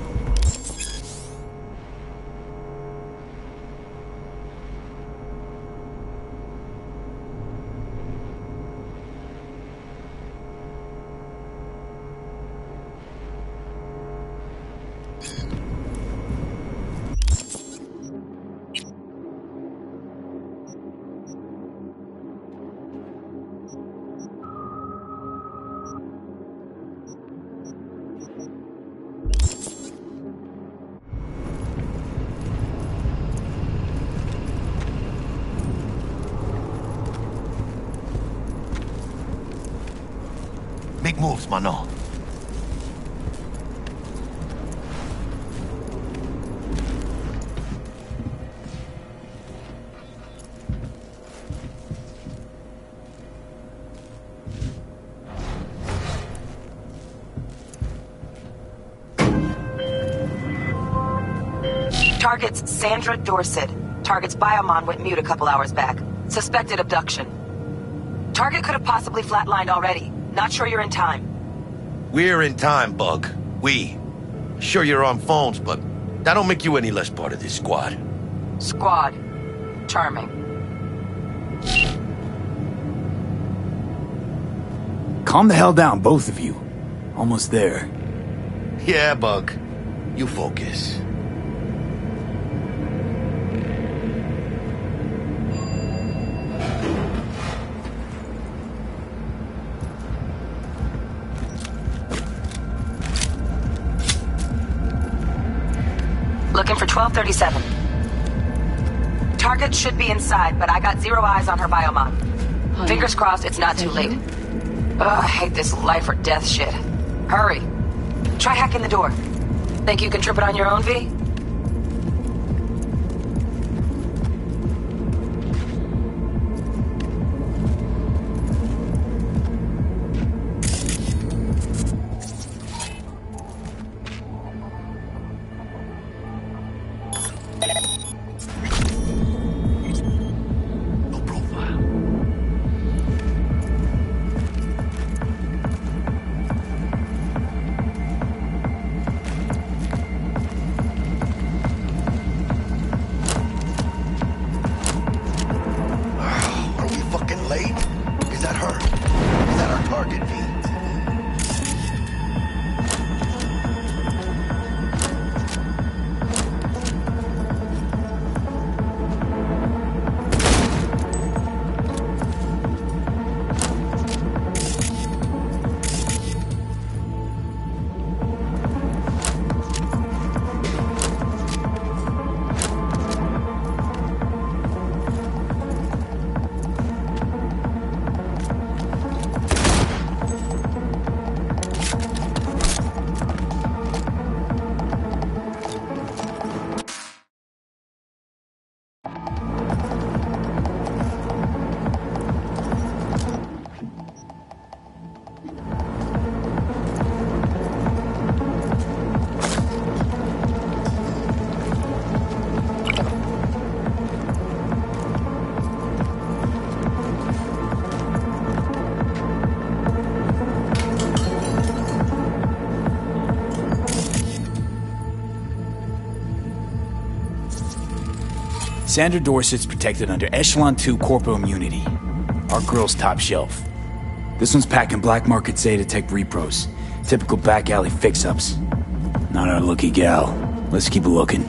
Make moves, mano. Target's Sandra Dorset. Target's biomon went mute a couple hours back. Suspected abduction. Target could have possibly flatlined already. Not sure you're in time. We're in time, Bug. We. Sure you're on phones, but that don't make you any less part of this squad. Squad. Charming. Calm the hell down, both of you. Almost there. Yeah, Bug. You focus. Looking for 1237. Target should be inside, but I got zero eyes on her biomon. Fingers crossed it's not too late. Ugh, I hate this life or death shit. Hurry. Try hacking the door. Think you can trip it on your own, V? Sandra Dorset's protected under Echelon 2 Corpo Immunity. Our girl's top shelf. This one's packing black market Zeta Tech repros. Typical back alley fix-ups. Not our lucky gal. Let's keep looking.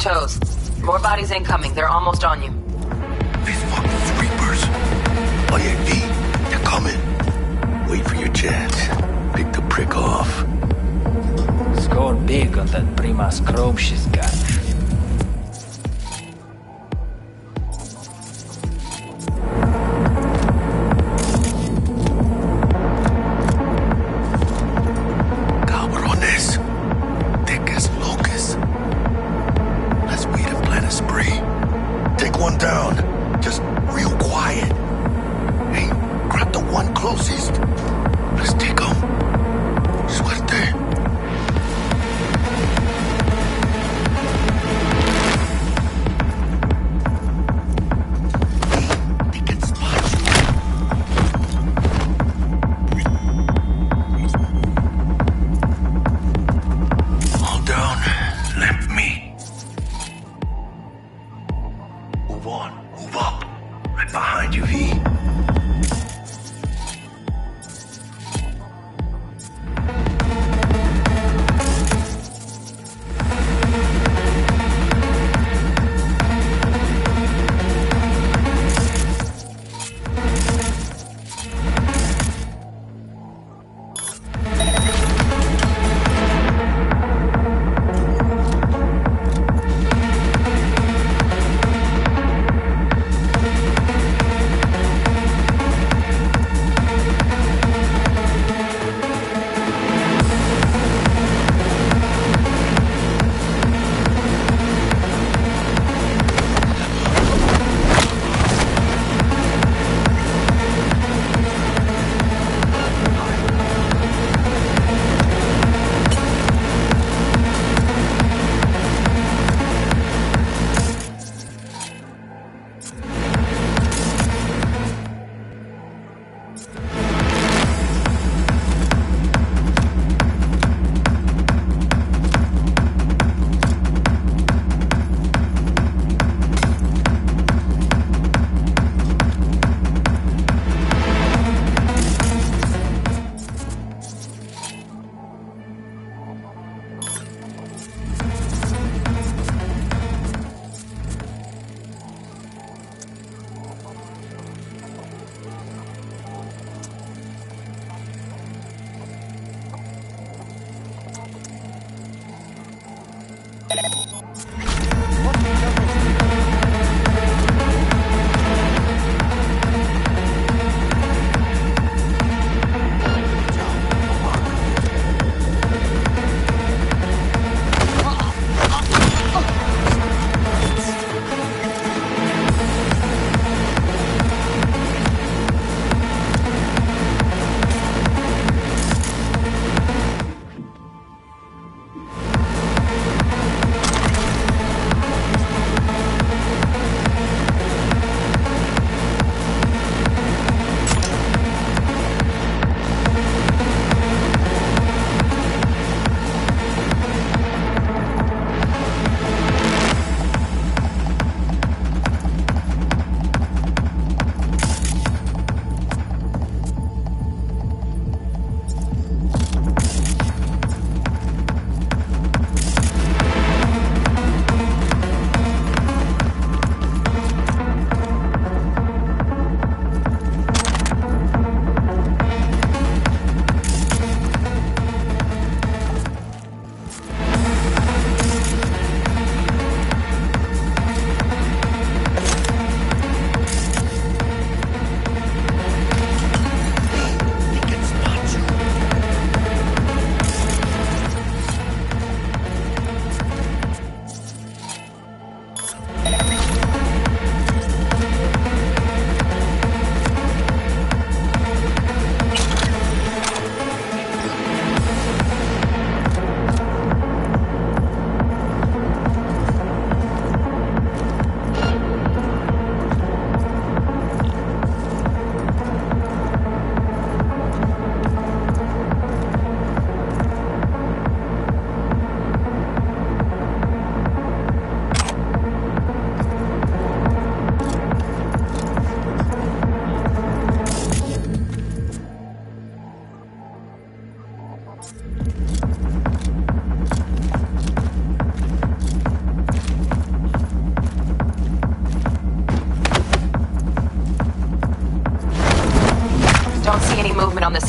your toes. More bodies incoming. They're almost on you. These fucking Reapers. Oh yeah, V, they're coming. Wait for your chance. Pick the prick off. Score big on that Primas Chrome she's got. Cabrones. Thick as locusts. Let's wait and plan a spree. Take one down. Just real quiet. Hey, grab the one closest. Let's take him. Suerte. All down. Left me. Move on. Move up. Right behind you, V.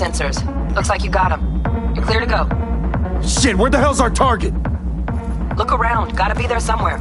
sensors. Looks like you got them. You're clear to go. Shit, where the hell's our target? Look around. Gotta be there somewhere.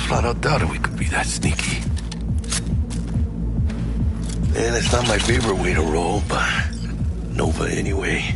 Flat out doubted we could be that sneaky. And it's not my favorite way to roll, but Nova anyway.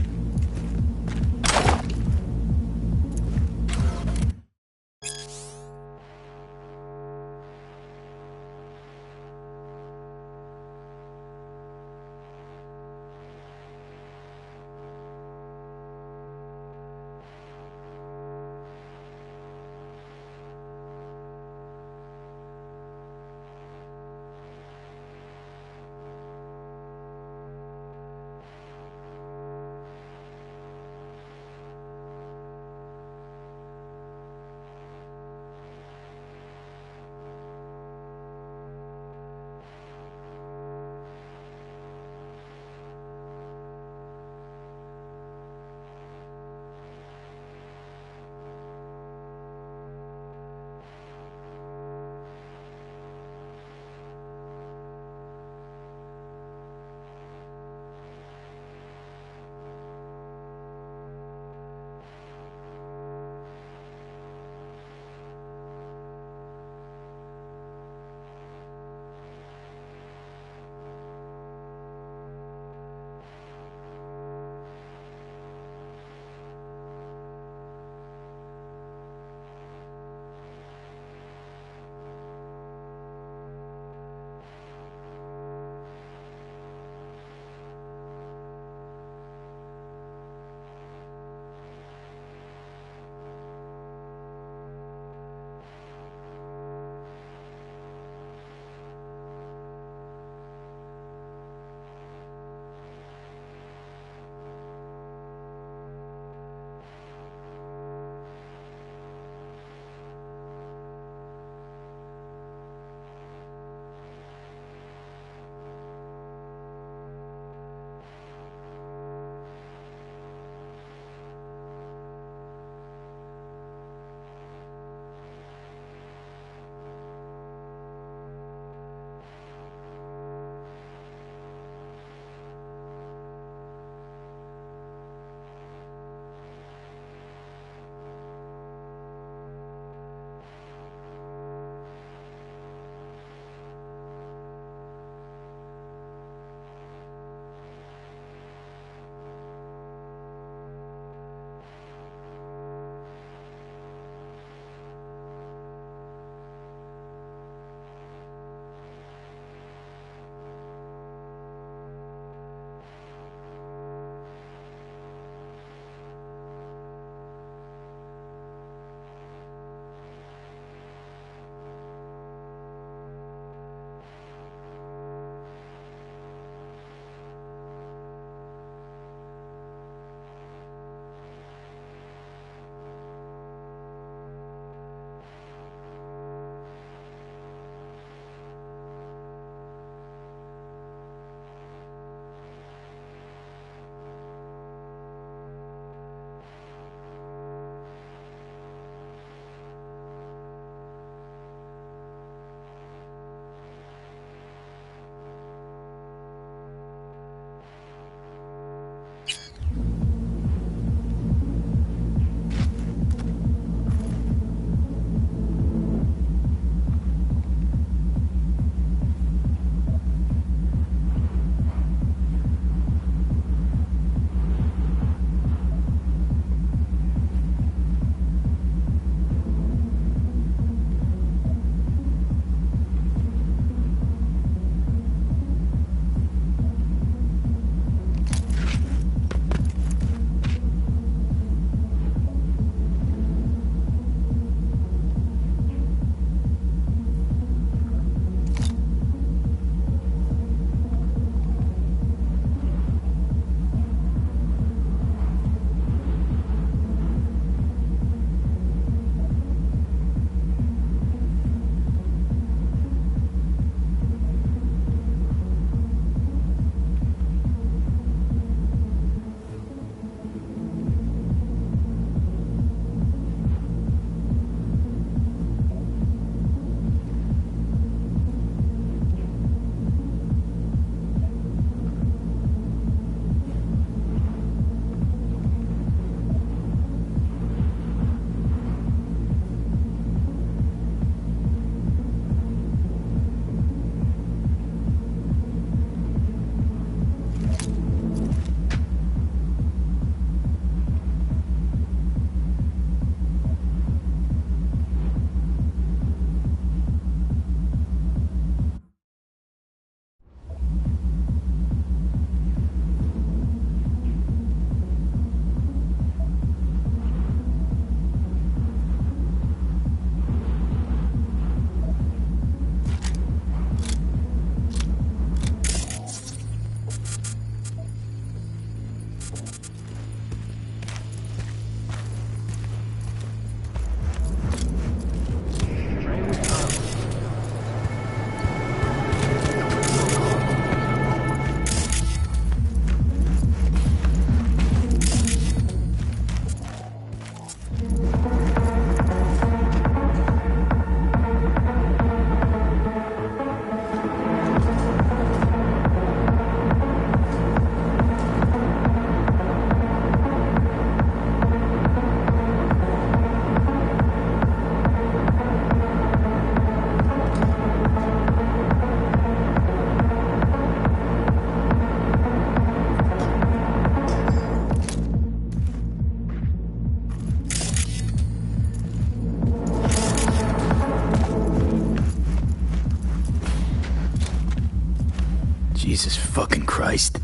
fucking Christ.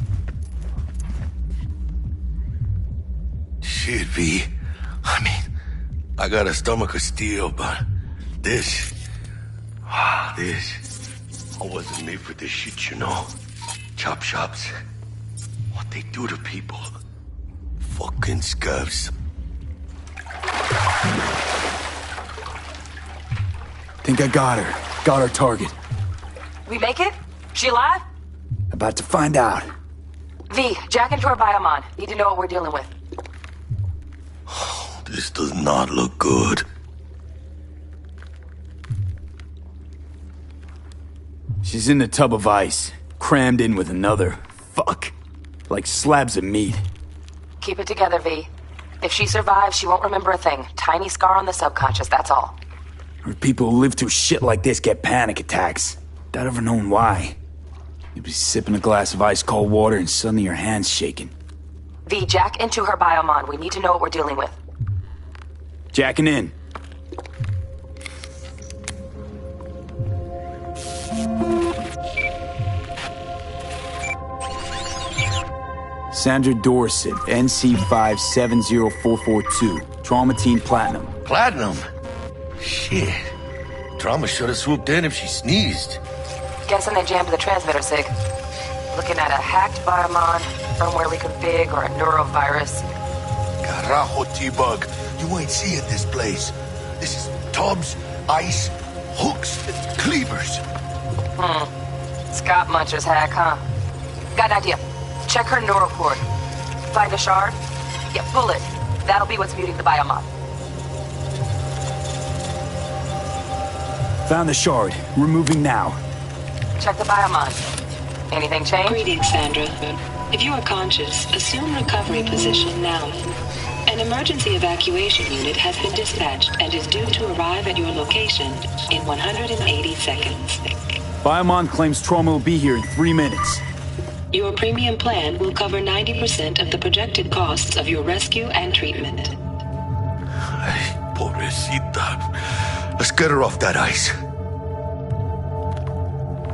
Shit, V. I mean, I got a stomach of steel, but this... I wasn't made for this shit, you know? Chop shops. What they do to people. Fucking scabs. Think I got her. Got our target. We make it? She alive? About to find out. V, jack into her biomon. Need to know what we're dealing with. This does not look good. She's in the tub of ice, crammed in with another. Fuck. Like slabs of meat. Keep it together, V. If she survives, she won't remember a thing. Tiny scar on the subconscious, that's all. Or people who live through shit like this get panic attacks. Without ever knowing why. You'd be sipping a glass of ice-cold water and suddenly your hand's shaking. V, jack into her biomon. We need to know what we're dealing with. Jacking in. Sandra Dorsett, NC570442. Traumatine Platinum. Platinum? Shit. Trauma should have swooped in if she sneezed. Guessing they jammed the transmitter, Sig. Looking at a hacked biomon, firmware reconfig, or a neurovirus. Carajo, T-Bug. You ain't seeing this place. This is tubs, ice, hooks, and cleavers. Scott Muncher's hack, huh? Got an idea. Check her neural cord. Find a shard? Yeah, pull it. That'll be what's muting the biomon. Found the shard. We're moving now. Check the biomon. Anything change? Greetings, Sandra. If you are conscious, assume recovery position now. An emergency evacuation unit has been dispatched and is due to arrive at your location in 180 seconds. Biomon claims trauma will be here in 3 minutes. Your premium plan will cover 90% of the projected costs of your rescue and treatment. Ay, pobrecita. Let's get her off that ice.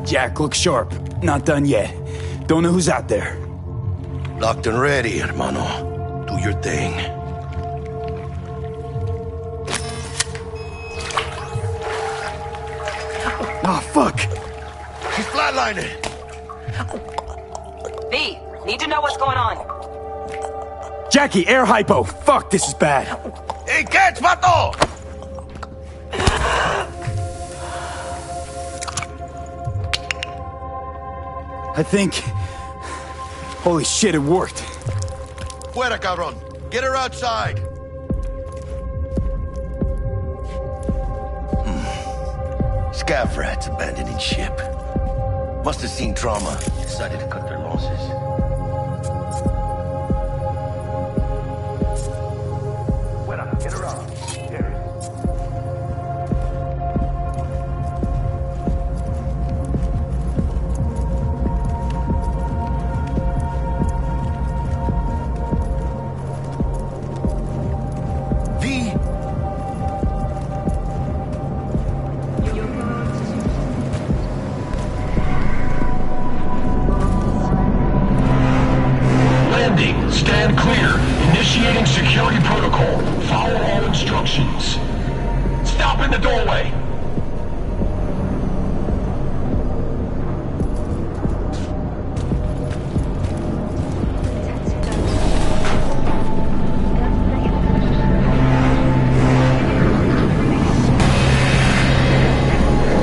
Jack, look sharp. Not done yet. Don't know who's out there. Locked and ready, hermano. Do your thing. Oh, fuck. She's flatlining. V, need to know what's going on. Jackie, air hypo. Fuck, this is bad. Hey, catch, vato! I think... Holy shit, it worked. Fuera, cabrón. Get her outside. Scav rats abandoning ship. Must have seen trauma. Decided to cut their losses. Fuera, get her out. Here. Stand clear. Initiating security protocol. Follow all instructions. Stop in the doorway.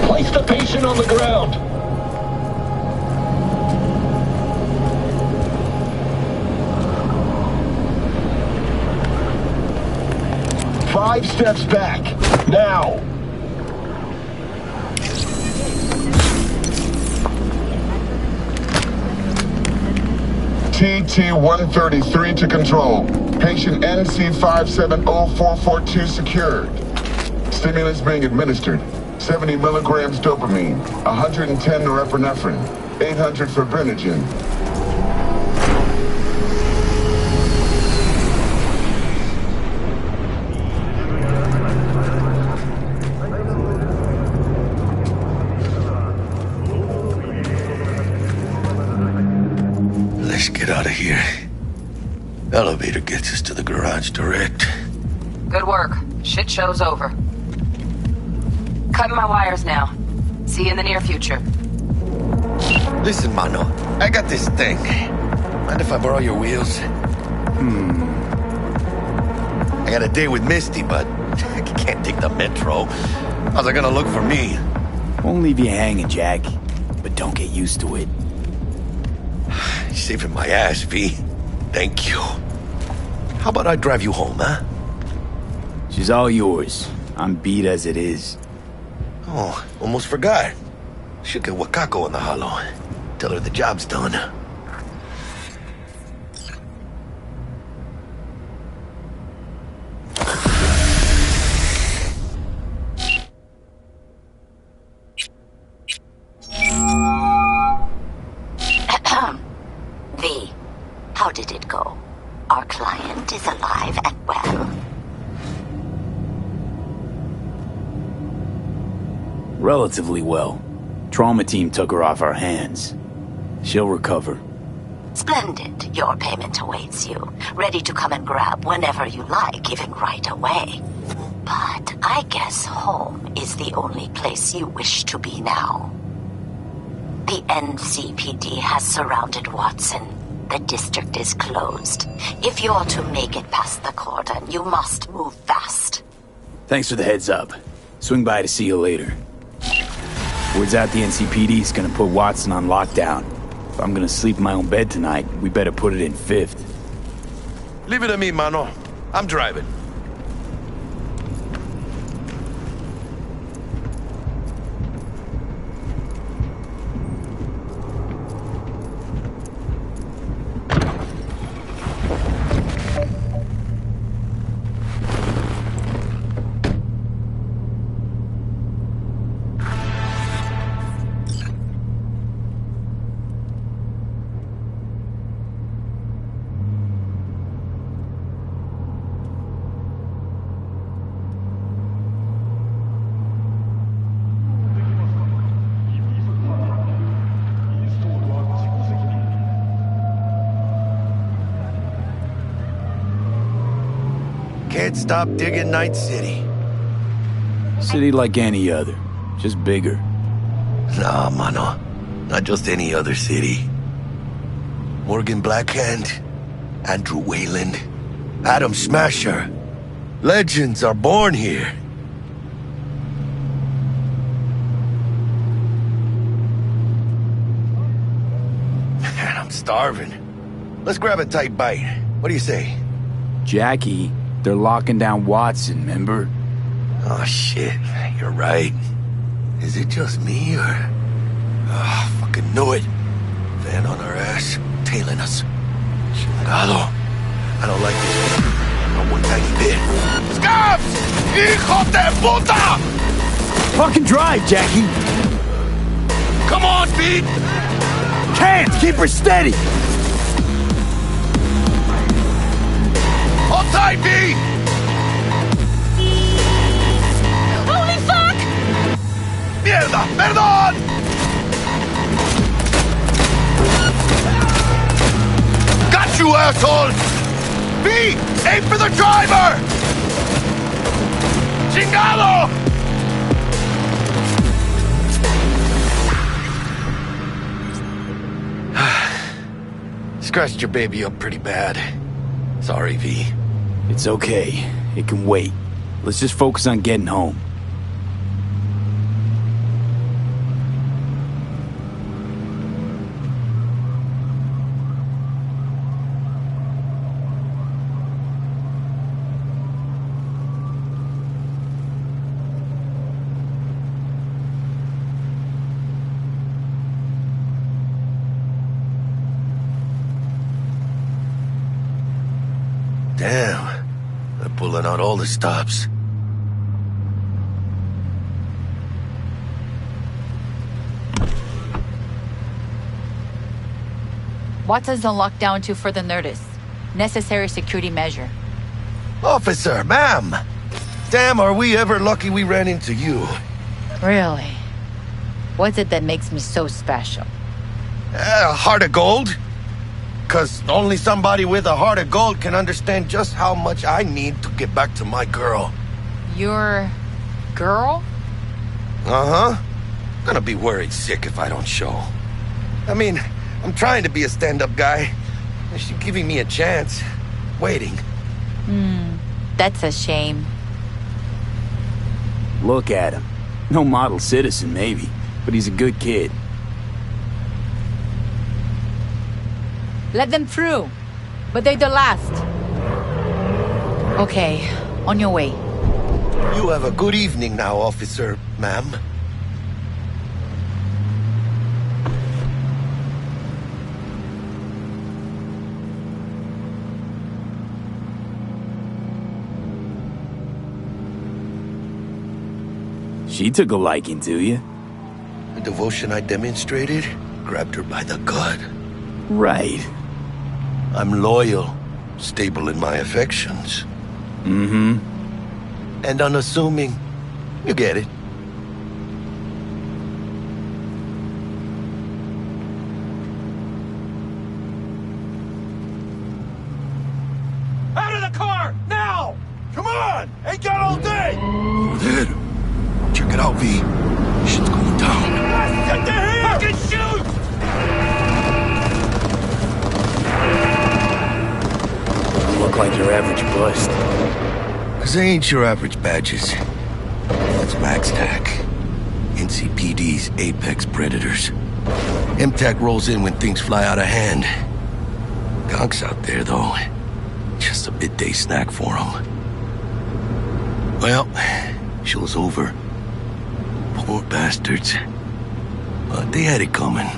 Place the patient on the ground. 5 steps back. Now. TT-133 to control. Patient NC570442 secured. Stimulants being administered. 70 milligrams dopamine, 110 norepinephrine, 800 fibrinogen. should get out of here. Elevator gets us to the garage direct. Good work. Shit show's over. Cutting my wires now. See you in the near future. Listen, mano. I got this thing. Mind if I borrow your wheels? I got a date with Misty, but I can't take the metro. How's it gonna look for me? Won't leave you hanging, Jack. But don't get used to it. You're saving my ass, V. Thank you. How about I drive you home, huh? She's all yours. I'm beat as it is. Oh, almost forgot. Should get Wakako in the hollow. Tell her the job's done. V, how did it go? Our client is alive and well. Relatively well. Trauma team took her off our hands. She'll recover. Splendid. Your payment awaits you. Ready to come and grab whenever you like, even right away. But I guess home is the only place you wish to be now. The NCPD has surrounded Watson. The district is closed. If you're to make it past the cordon, you must move fast. Thanks for the heads up. Swing by to see you later. Word's out the NCPD's gonna put Watson on lockdown. If I'm gonna sleep in my own bed tonight, we better put it in 5th. Leave it to me, mano. I'm driving. Can't stop digging Night City. City like any other, just bigger. Nah, mano. Not just any other city. Morgan Blackhand, Andrew Wayland, Adam Smasher. Legends are born here. Man, I'm starving. Let's grab a tight bite. What do you say? Jackie, they're locking down Watson, remember? Oh, shit. You're right. Is it just me, or... Oh, fucking knew it. Van on our ass, tailing us. Chingado. I don't like this one. Not one tiny bit. Scabs! Hijo de puta! Fucking drive, Jackie! Come on, Pete! Can't! Keep her steady! Hold tight, V! Holy fuck! Mierda! Perdón! Got you, asshole! V! Aim for the driver! Chingado! Scratched your baby up pretty bad. Sorry, V. It's okay. It can wait. Let's just focus on getting home. Damn. They're pulling out all the stops. Watson's on lockdown to further notice. Necessary security measure. Officer, ma'am! Damn, are we ever lucky we ran into you. Really? What's it that makes me so special? Heart of gold? Because only somebody with a heart of gold can understand just how much I need to get back to my girl. Your girl? Uh-huh. Gonna be worried sick if I don't show. I mean, I'm trying to be a stand-up guy. And she's giving me a chance. Waiting. That's a shame. Look at him. No model citizen, maybe, but he's a good kid. Let them through. But they're the last. Okay, on your way. You have a good evening now, officer, ma'am. She took a liking to you. The devotion I demonstrated grabbed her by the gut. Right. I'm loyal, stable in my affections. Mm-hmm. And unassuming. You get it. Out of the car! Now! Come on! Ain't got all day! Over there. Check it out, V. Shit's going down. Get to here! Fucking shoot! You look like your average bust. Cause they ain't your average badges. That's MaxTac. NCPD's apex predators. MTAC rolls in when things fly out of hand. Gonks out there, though. Just a midday snack for them. Well, show's over. Poor bastards. But they had it coming.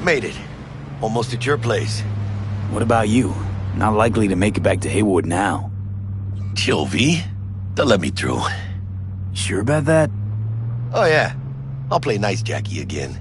Made it. Almost at your place. What about you? Not likely to make it back to Haywood now. Chill, V. They'll let me through. Sure about that? Oh, yeah. I'll play nice Jackie again.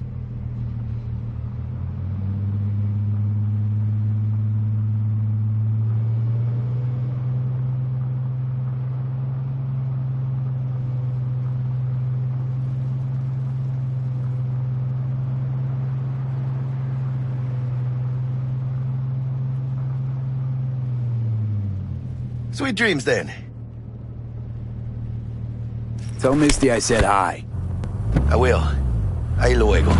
Sweet dreams, then. Tell Misty I said hi. I will. Ahí luego.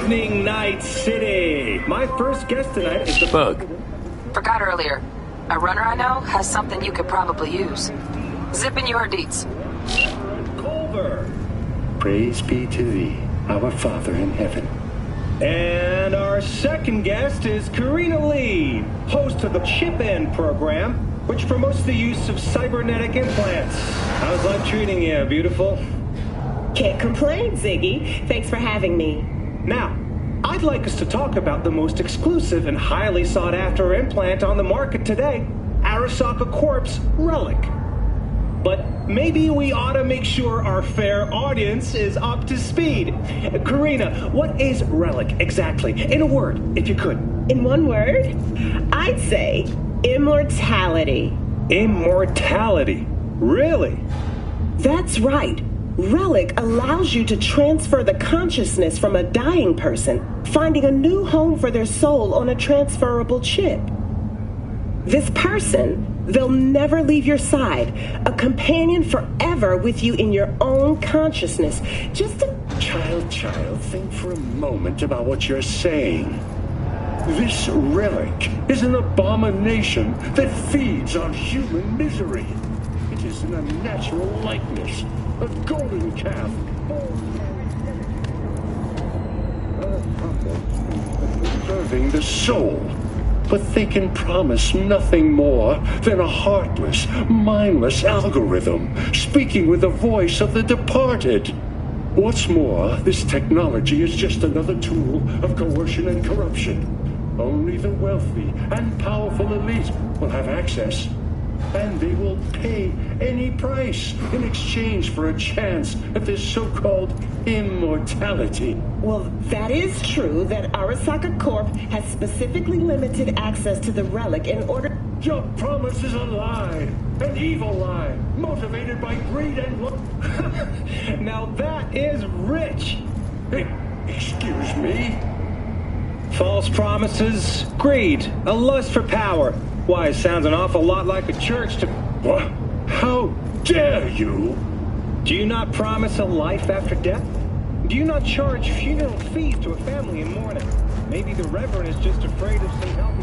Night City. My first guest tonight is the Bug. Forgot earlier. A runner I know has something you could probably use. Zip in your deets. Culver. Praise be to thee, our Father in heaven. And our second guest is Karina Lee, host of the Chip In program, which promotes the use of cybernetic implants. How's life treating you, beautiful? Can't complain, Ziggy. Thanks for having me. Now, I'd like us to talk about the most exclusive and highly sought-after implant on the market today, Arasaka Corp's Relic. But maybe we ought to make sure our fair audience is up to speed. Karina, what is Relic exactly? In a word, if you could. In one word, I'd say immortality. Immortality? Really? That's right. Relic allows you to transfer the consciousness from a dying person, finding a new home for their soul on a transferable chip. This person, they'll never leave your side, a companion forever with you in your own consciousness. Just a... Child, think for a moment about what you're saying. This relic is an abomination that feeds on human misery. It is an unnatural likeness. A golden calf. Preserving the soul. but they can promise nothing more than a heartless, mindless algorithm speaking with the voice of the departed. What's more, this technology is just another tool of coercion and corruption. Only the wealthy and powerful elite will have access, and they will pay any price in exchange for a chance at this so-called immortality. Well, that is true that Arasaka Corp has specifically limited access to the relic in order... Your promise is a lie, an evil lie, motivated by greed and love. Now that is rich. Excuse me? False promises, greed, a lust for power. Why, it sounds an awful lot like a church to... What? How dare you? Do you not promise a life after death? Do you not charge funeral fees to a family in mourning? Maybe the Reverend is just afraid of some help.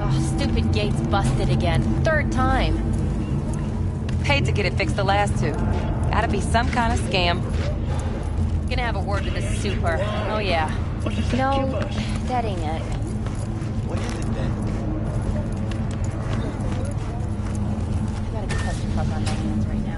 Oh, stupid gate's busted again. Third time. Paid to get it fixed the last two. Gotta be some kind of scam. Gonna have a word with this super. Oh yeah. No, that ain't it. What is it then? I gotta go touch the fuck on my hands right now.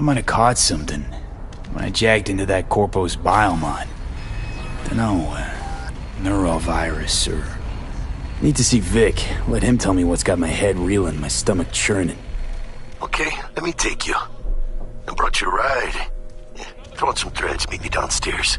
might have caught something when I jacked into that Corpo's biomon. Dunno, neurovirus or... Need to see Vic. Let him tell me what's got my head reeling, my stomach churning. Okay, let me take you. I brought you a ride. Yeah, throw on some threads, meet me downstairs.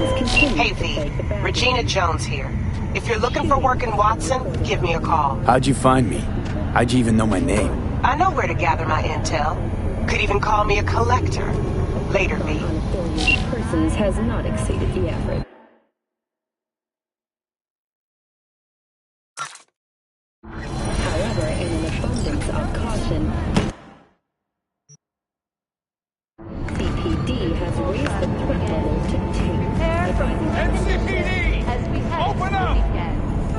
Hey V, Regina Jones here. If you're looking for work in Watson, give me a call. How'd you find me? How'd you even know my name? I know where to gather my intel. Could even call me a collector. Later, V. Persons has not exceeded the average. However, in an abundance of caution, CPD has raised the threat level to 2. NCPD! Open up!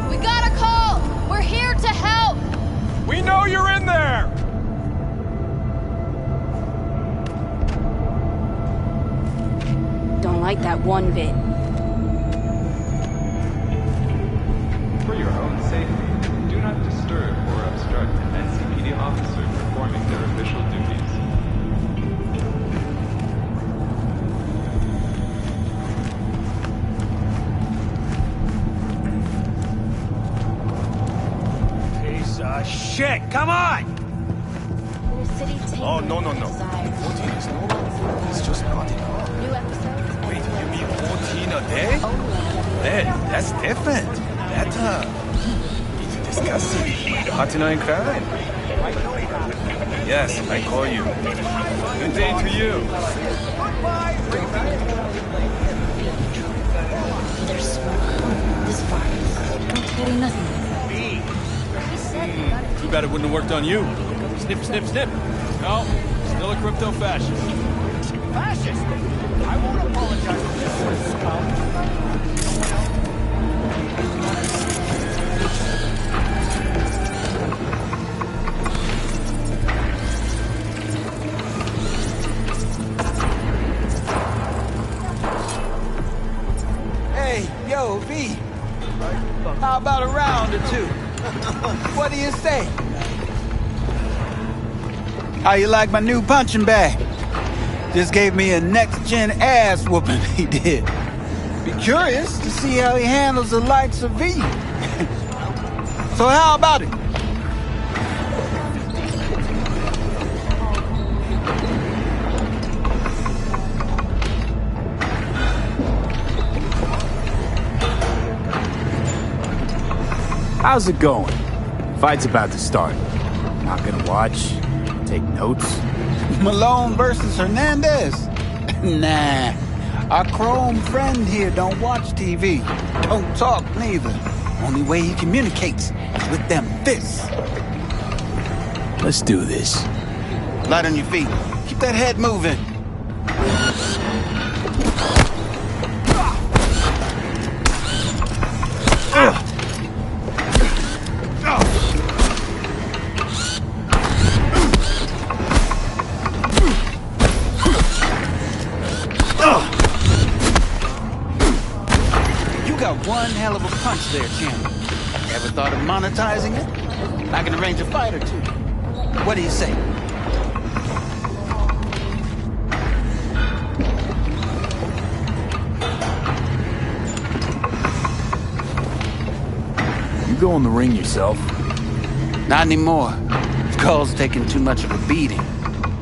We got a call! We're here to help! We know you're in there! Don't like that one bit. For your own safety, do not disturb or obstruct an NCPD officer performing their official duties. Piece of shit! Come on! Oh, no. 14 is no longer. It's just not enough. New episodes. Wait, you mean 14 a day? That's different. It's disgusting. Partner in crime. Yes, I call you. Good day to you. There's smoke. This far. Don't carry nothing. Too bad it wouldn't have worked on you. Snip. No, still a crypto fascist. Fascist? I won't apologize for this, Hey, yo, V. How about a round or two? What do you say? How you like my new punching bag? Just gave me a next-gen ass whooping, he did. Be curious to see how he handles the likes of V. So how about it? How's it going? Fight's about to start. Not gonna watch? Take notes? Malone versus Hernandez? Nah. Our chrome friend here don't watch TV. Don't talk neither. Only way he communicates is with them fists. Let's do this. Light on your feet. Keep that head moving. One hell of a punch there, champ. Ever thought of monetizing it? I can arrange a fight or two. What do you say? You go in the ring yourself? Not anymore. Skull's taking too much of a beating.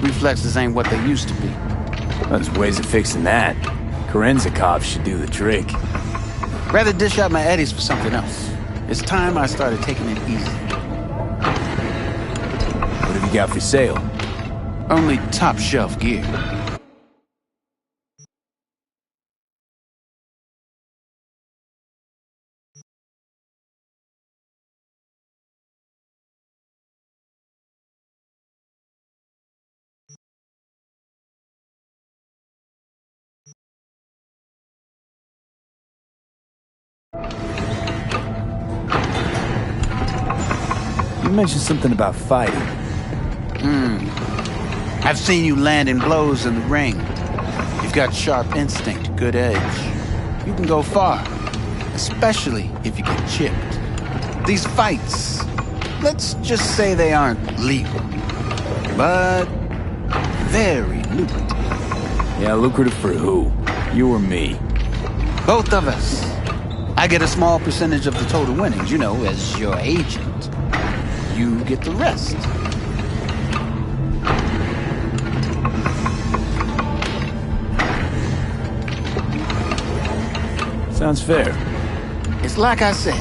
Reflexes ain't what they used to be. There's ways of fixing that. Korenzakov should do the trick. Rather dish out my eddies for something else. It's time I started taking it easy. What have you got for sale? Only top shelf gear. You mentioned something about fighting. I've seen you landing blows in the ring. You've got sharp instinct, good edge. You can go far, especially if you get chipped. These fights, let's just say they aren't legal, but very lucrative. Yeah, lucrative for who? You or me? Both of us. I get a small percentage of the total winnings, you know, as your agent. You get the rest. Sounds fair. It's like I said.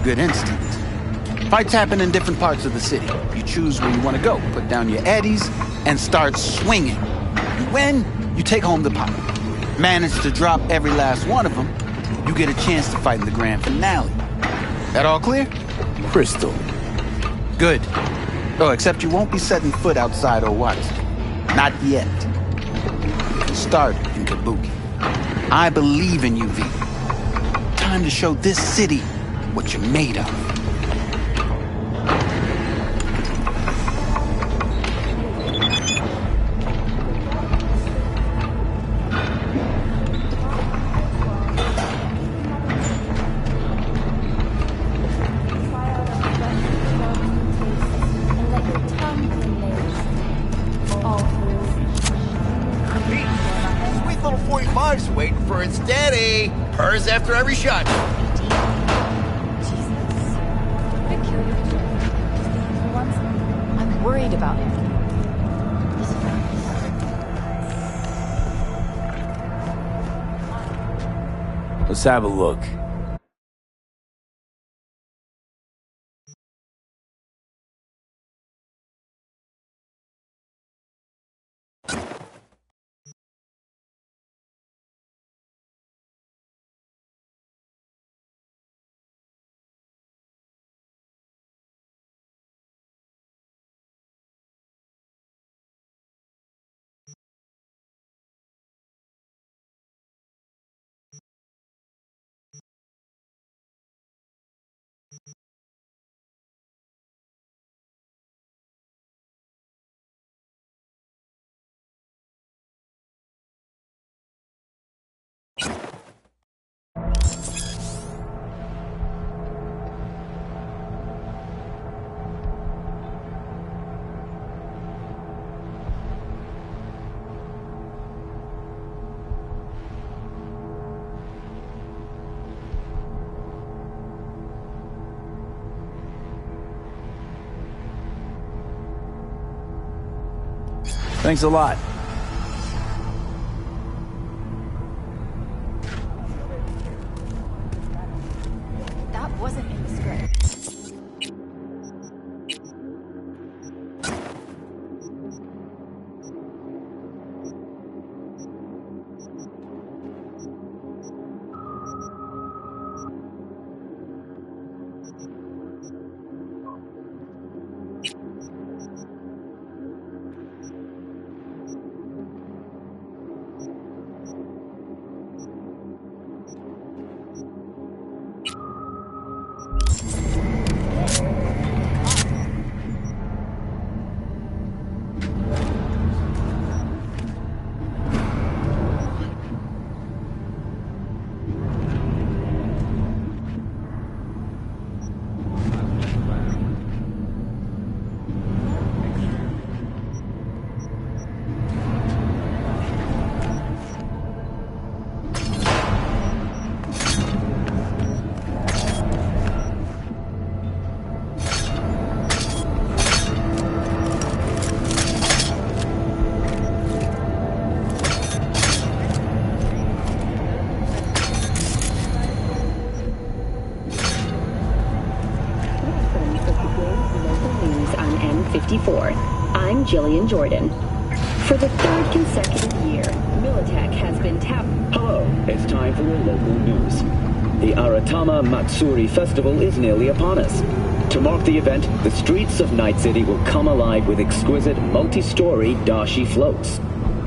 Good instinct. Fights happen in different parts of the city. You choose where you want to go, put down your eddies, and start swinging. You win, you take home the pot. Manage to drop every last one of them, you get a chance to fight in the grand finale. That all clear? Crystal. Good. Oh, except you won't be setting foot outside Owatsu. Not yet. You can start in Kabuki. I believe in you, V. Time to show this city what you're made of. Sweet little 45's waiting for its daddy. Purrs after every shot. I'm worried about him. Let's have a look. Thanks a lot. That wasn't in the script. I'm Jillian Jordan. For the third consecutive year, Militech has been tapped. Hello, it's time for your local news. The Aratama Matsuri Festival is nearly upon us. To mark the event, the streets of Night City will come alive with exquisite multi-story dashi floats.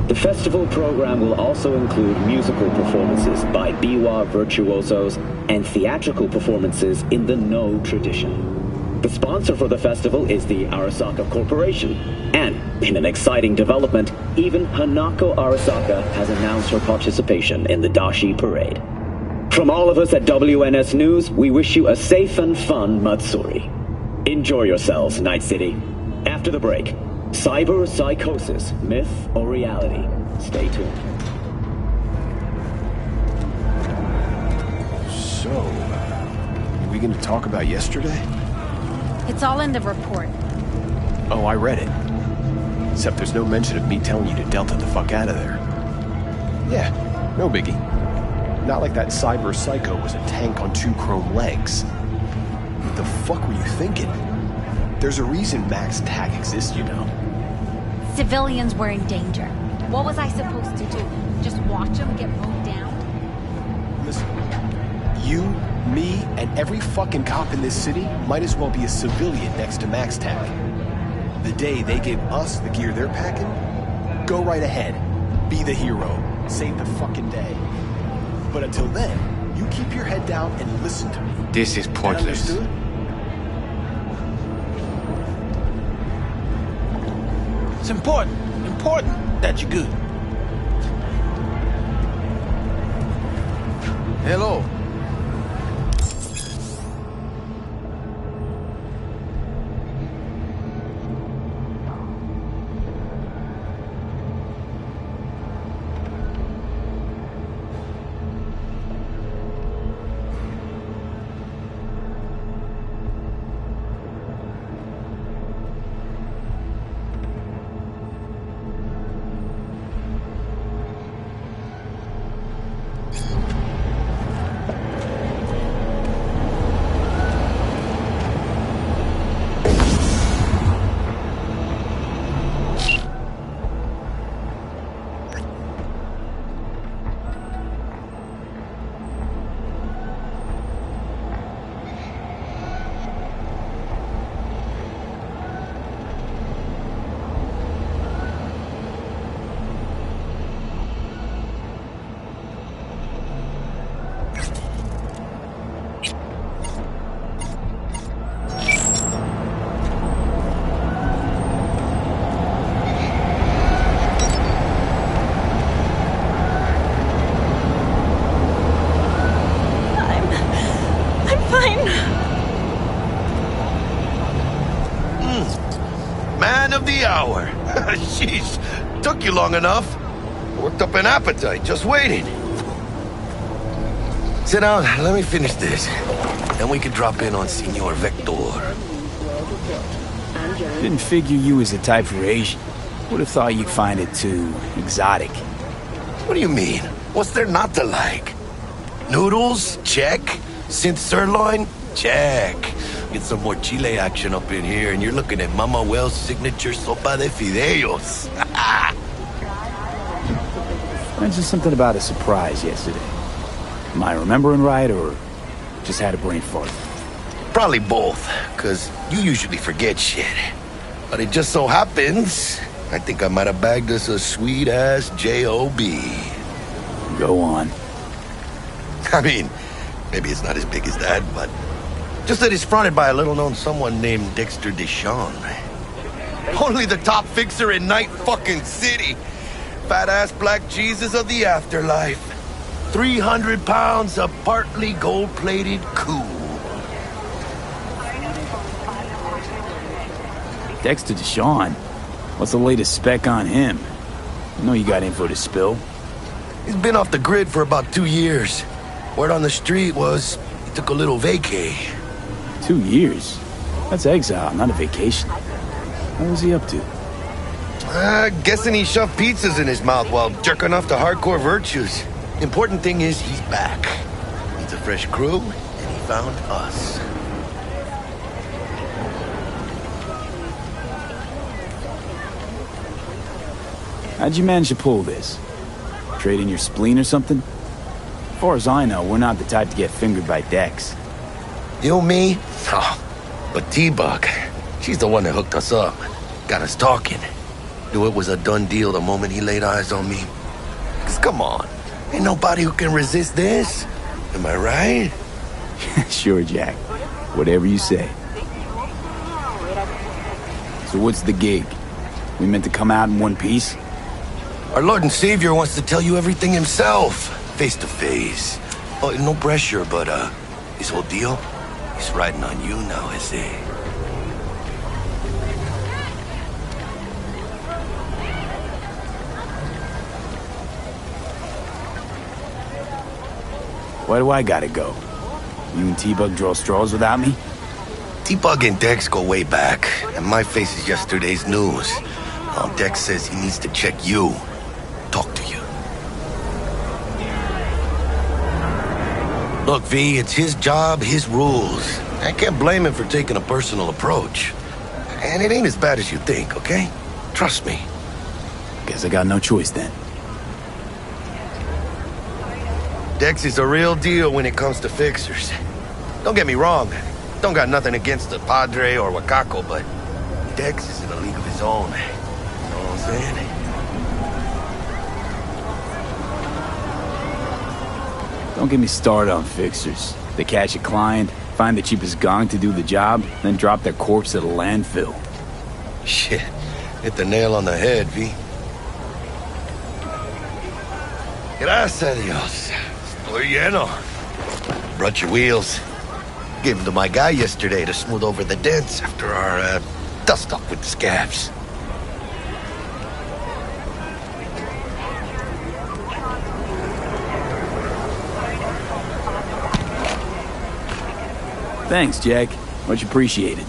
The festival program will also include musical performances by biwa virtuosos and theatrical performances in the No tradition. The sponsor for the festival is the Arasaka Corporation, and in an exciting development, even Hanako Arasaka has announced her participation in the Dashi Parade. From all of us at WNS News, we wish you a safe and fun Matsuri. Enjoy yourselves, Night City. After the break, cyber psychosis, myth or reality? Stay tuned. So, are we going to talk about yesterday? It's all in the report. Oh, I read it. Except there's no mention of me telling you to Delta the fuck out of there. Yeah, no biggie. Not like that cyber psycho was a tank on 2 chrome legs. What the fuck were you thinking? There's a reason Max Tac exists, you know. Civilians were in danger. What was I supposed to do? Just watch them get mowed down? Listen, you, me, and every fucking cop in this city might as well be a civilian next to Max Tac. The day they give us the gear they're packing, go right ahead. Be the hero. Save the fucking day. But until then, you keep your head down and listen to me. This is pointless. Understood? It's important that you're good. Hello. Man of the hour. Sheesh. Took you long enough. Worked up an appetite, just waiting. Sit down, let me finish this. Then we can drop in on Senor Vector. Didn't figure you was the type for Asian. Would have thought you'd find it too exotic. What do you mean? What's there not to like? Noodles? Check. Synth sirloin? Check. Get some more Chile action up in here, and you're looking at Mama Wells' signature sopa de fideos. Mentioned something about a surprise yesterday. Am I remembering right, or just had a brain fart? Probably both, because you usually forget shit. But it just so happens, I think I might have bagged us a sweet-ass J.O.B. Go on. I mean, maybe it's not as big as that, but just that it's fronted by a little-known someone named Dexter Deshawn. Only the top fixer in Night fucking City. Fat-ass black Jesus of the afterlife. 300 pounds of partly gold-plated cool. Dexter Deshawn? What's the latest spec on him? I know you got info to spill. He's been off the grid for about 2 years. Word on the street was he took a little vacay. 2 years? That's exile, not a vacation. What was he up to? Guessing he shoved pizzas in his mouth while jerking off to hardcore virtues. Important thing is he's back. Needs a fresh crew, and he found us. How'd you manage to pull this? Trade in your spleen or something? As far as I know, we're not the type to get fingered by Dex. You, me? Oh, but T-Bug, she's the one that hooked us up. Got us talking. Knew it was a done deal the moment he laid eyes on me. 'Cause come on, ain't nobody who can resist this. Am I right? Sure, Jack. Whatever you say. So what's the gig? We meant to come out in one piece? Our Lord and Savior wants to tell you everything himself, face to face. Oh, no pressure, but this whole deal is riding on you now, I say. Why do I gotta go? You and T-Bug draw straws without me? T-Bug and Dex go way back, and my face is yesterday's news. Dex says he needs to check you. Talk to you. Look, V, it's his job, his rules. I can't blame him for taking a personal approach. And it ain't as bad as you think, okay? Trust me. Guess I got no choice then. Dex is a real deal when it comes to fixers. Don't get me wrong. Don't got nothing against the Padre or Wakako, but Dex is in a league of his own. You know what I'm saying? Don't get me started on fixers. They catch a client, find the cheapest gong to do the job, then drop their corpse at a landfill. Shit. Hit the nail on the head, V. Gracias a Dios. Estoy lleno. Brought your wheels. Gave them to my guy yesterday to smooth over the dents after our dust-up with the scabs. Thanks, Jack. Much appreciated.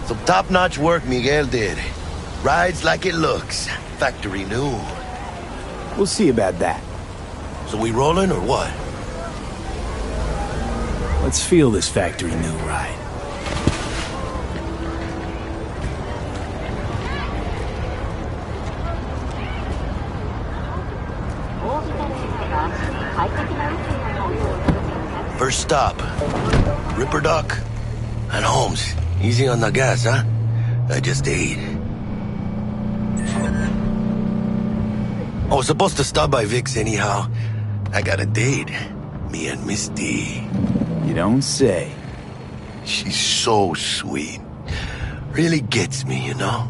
Some top-notch work Miguel did. Rides like it looks. Factory new. We'll see about that. So we rolling or what? Let's feel this factory new ride. First stop, Ripperdoc and Holmes. Easy on the gas, huh? I just ate. I was supposed to stop by Vic's anyhow. I got a date. Me and Misty. You don't say. She's so sweet. Really gets me, you know?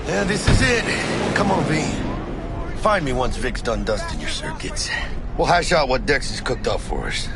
Yeah, this is it. Come on, V. Find me once Vic's done dusting your circuits. We'll hash out what Dex has cooked up for us.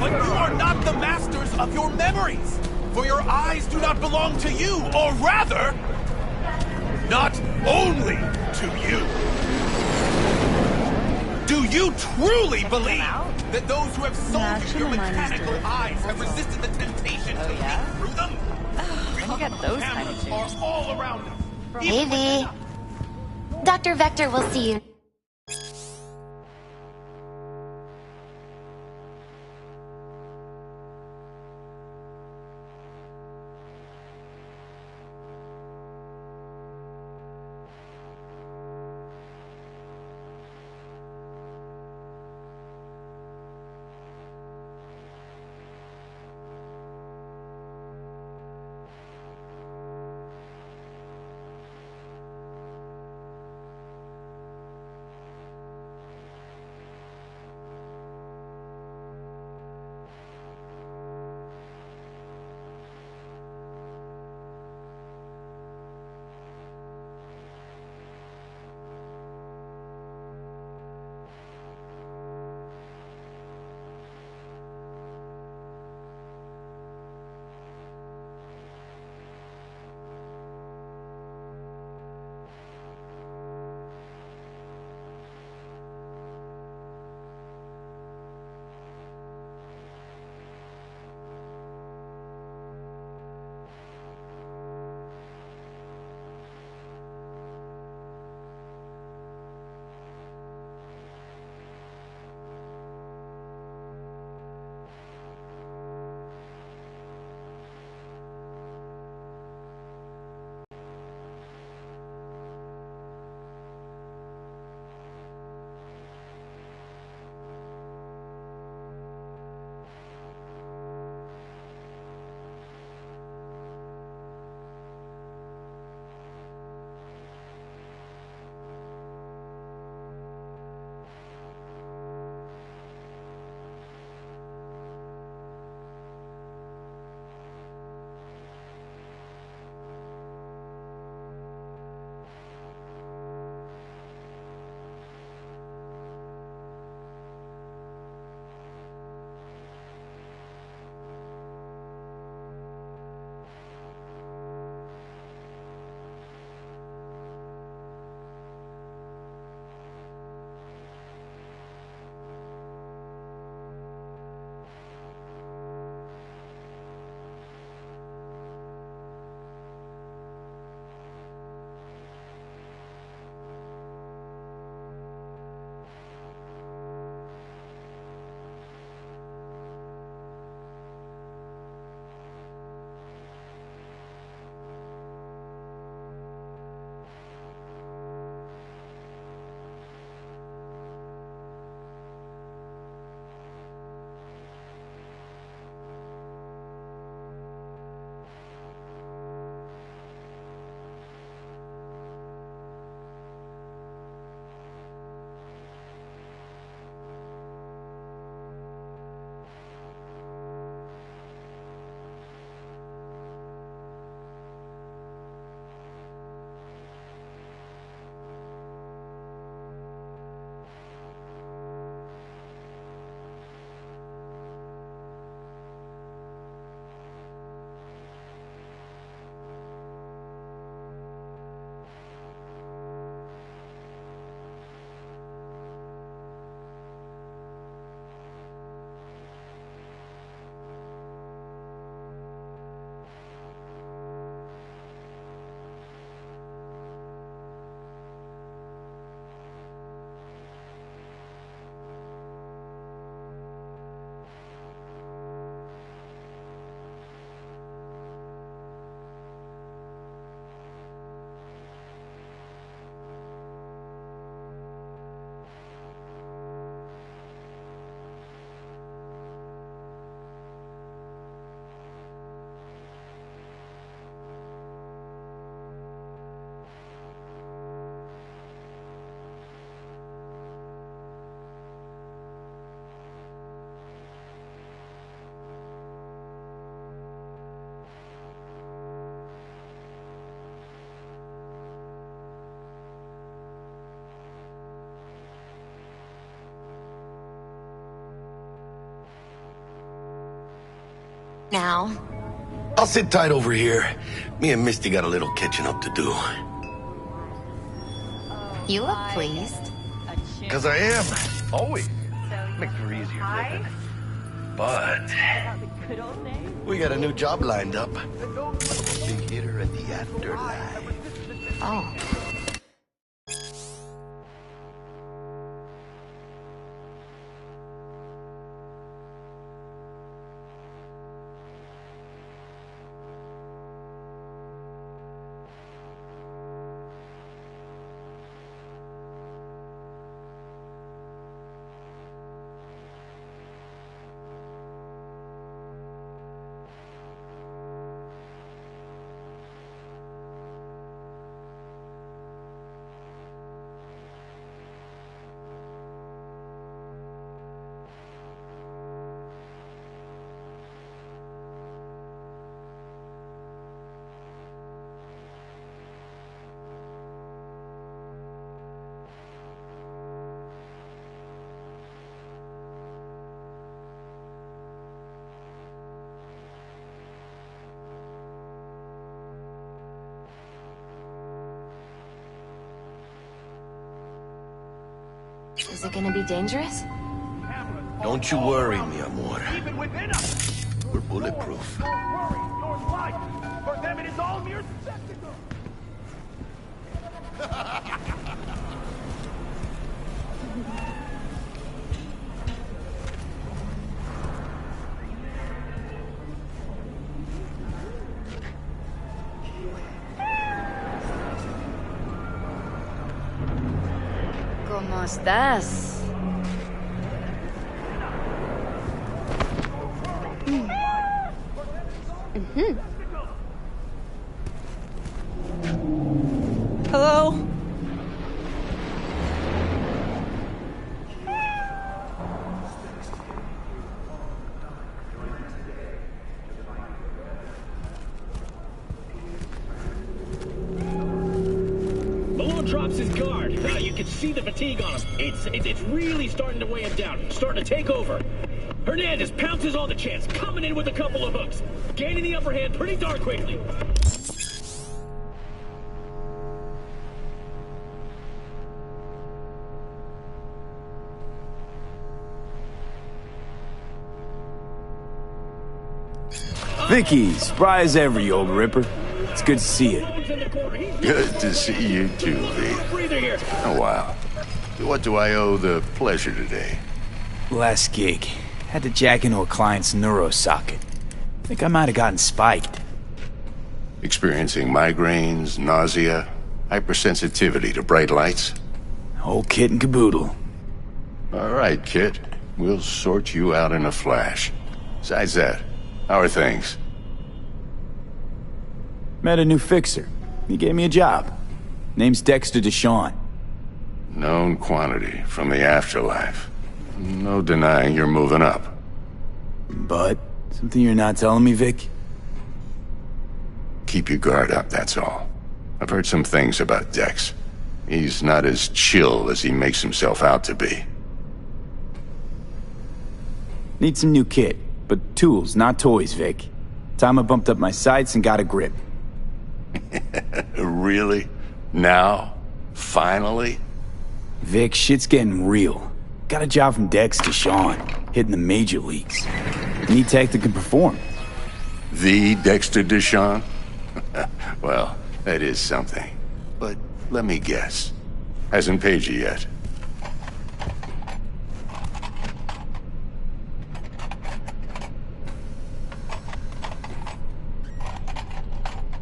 But you are not the masters of your memories, for your eyes do not belong to you, or rather, not only to you. Do you truly believe that those who have sold you your mechanical eyes have resisted the temptation to peek through them? I got those kind of Cameras are all around us. Hey, V. Dr. Vector will see you. now. I'll sit tight over here. Me and Misty got a little catching up to do. You look pleased. Because I am. Always. Makes for easier living. But we got a new job lined up. Big hitter at the afterlife. Oh. Is it gonna be dangerous? Don't you worry, mi amor. We're bulletproof. For them it is all mere spectacle. ¿Cómo estás? Hello? Malone drops his guard. You can see the fatigue on him. It's really starting to weigh him down. Starting to take over. Hernandez pounces on the chance, coming in with a couple of hooks. Gaining the upper hand pretty darn quickly. Vicky, spry as ever, you old ripper. It's good to see you. Good to see you too, V. Oh, wow. What do I owe the pleasure today? Last gig. Had to jack into a client's neuro socket. Think I might have gotten spiked. Experiencing migraines, nausea, hypersensitivity to bright lights? Whole kit and caboodle. All right, kid. We'll sort you out in a flash. Besides that, how are things? Met a new fixer. He gave me a job. Name's Dexter Deshawn. Known quantity from the afterlife. No denying you're moving up. But something you're not telling me, Vic? Keep your guard up, that's all. I've heard some things about Dex. He's not as chill as he makes himself out to be. Need some new kit, but tools, not toys, Vic. Time I bumped up my sights and got a grip. Really? Now? Finally? Vic, shit's getting real. Got a job from Dex Deshawn, hitting the major leagues. Need tech that can perform. The Dexter Deshawn? Well, that is something. But let me guess. Hasn't paid you yet.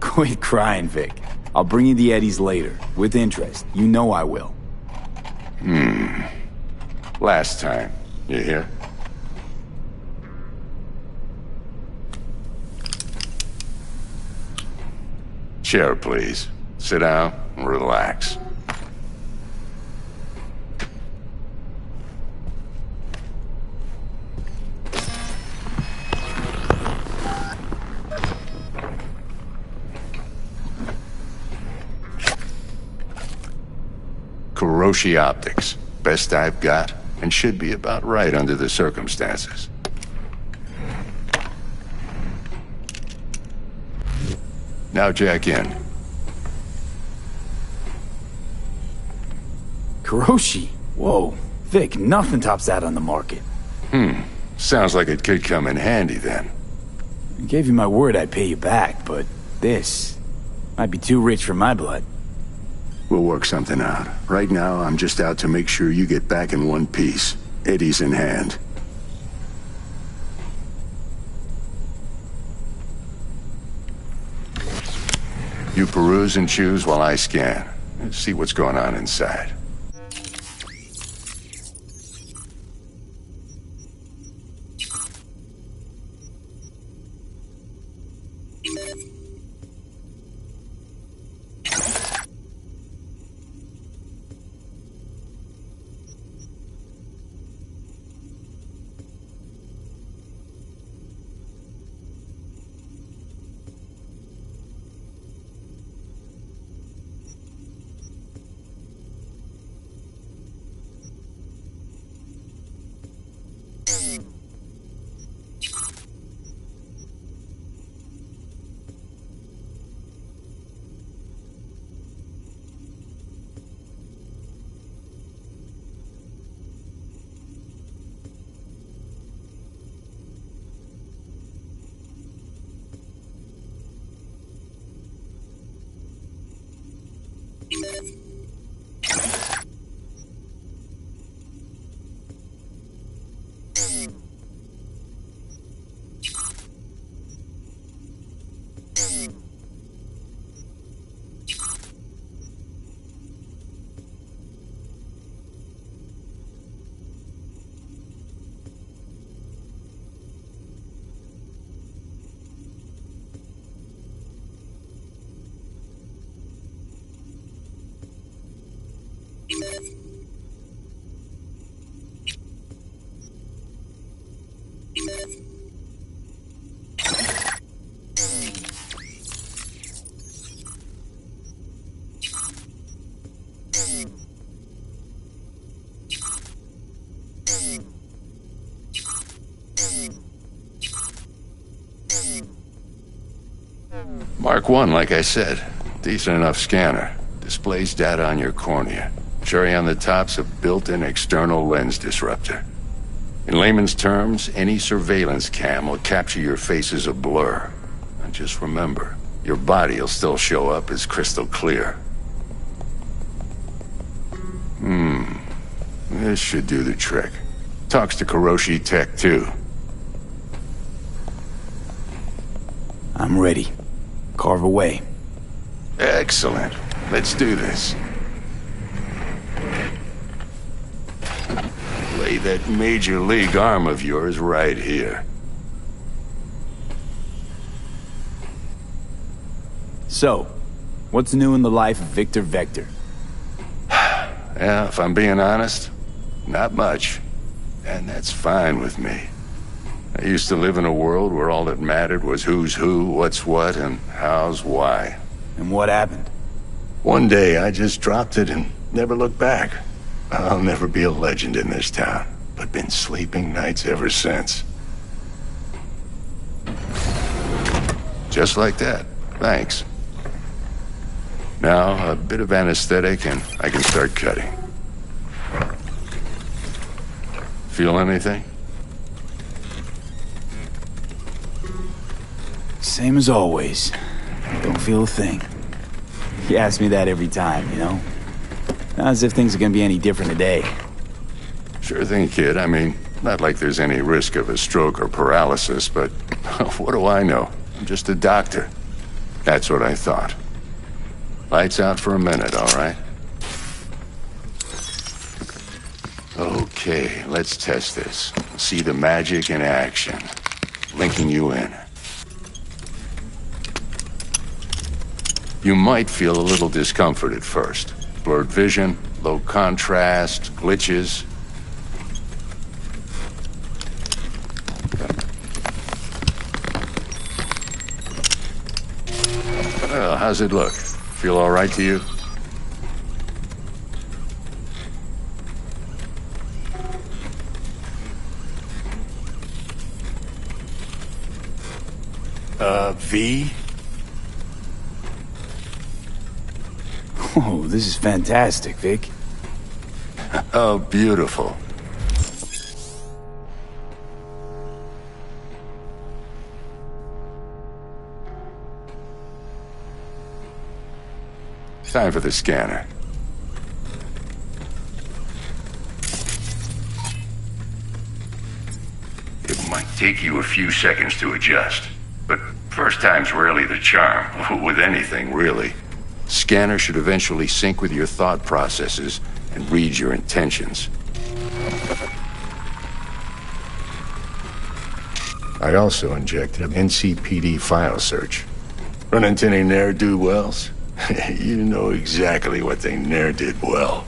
Quit crying, Vic. I'll bring you the eddies later, with interest. You know I will. Last time. You hear? Chair, please. Sit down and relax. Kiroshi Optics. Best I've got, and should be about right under the circumstances. Now jack in. Kiroshi? Whoa. Vic, nothing tops that on the market. Sounds like it could come in handy then. I gave you my word I'd pay you back, but this might be too rich for my blood. We'll work something out. Right now, I'm just out to make sure you get back in one piece. Eddie's in hand. You peruse and choose while I scan. See what's going on inside. Mark 1, like I said. Decent enough scanner. Displays data on your cornea. Cherry on the top's a built-in external lens disruptor. In layman's terms, any surveillance cam will capture your face as a blur. And just remember, your body will still show up as crystal clear. This should do the trick. Talks to Kiroshi Tech, too. I'm ready. Carve away. Excellent. Let's do this. Lay that major league arm of yours right here. So, what's new in the life of Victor Vector? Yeah, if I'm being honest, not much. And that's fine with me. I used to live in a world where all that mattered was who's who, what's what, and how's why. And what happened? One day, I just dropped it and never looked back. I'll never be a legend in this town, but been sleeping nights ever since. Just like that. Thanks. Now, a bit of anesthetic and I can start cutting. Feel anything? Same as always. Don't feel a thing. You ask me that every time, you know? Not as if things are gonna be any different today. Sure thing, kid. I mean, not like there's any risk of a stroke or paralysis, but what do I know? I'm just a doctor. That's what I thought. Lights out for a minute, all right? Okay, let's test this. See the magic in action. Linking you in. You might feel a little discomfort at first. Blurred vision, low contrast, glitches. Well, how's it look? Feel all right to you? V? Oh, this is fantastic, Vic. Oh, beautiful. Time for the scanner. It might take you a few seconds to adjust, but first time's rarely the charm, with anything, really. Scanner should eventually sync with your thought processes and read your intentions. I also injected an NCPD file search. Run into any ne'er-do-wells? You know exactly what they ne'er did well.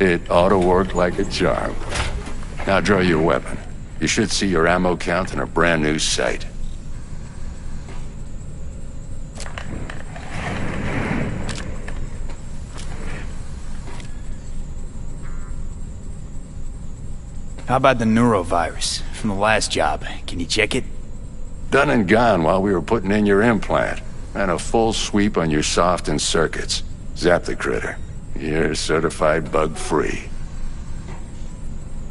It auto-worked like a charm. Now draw your weapon. You should see your ammo count in a brand new sight. How about the neurovirus from the last job? Can you check it? Done and gone while we were putting in your implant. And a full sweep on your soft and circuits. Zap the critter. You're certified bug-free.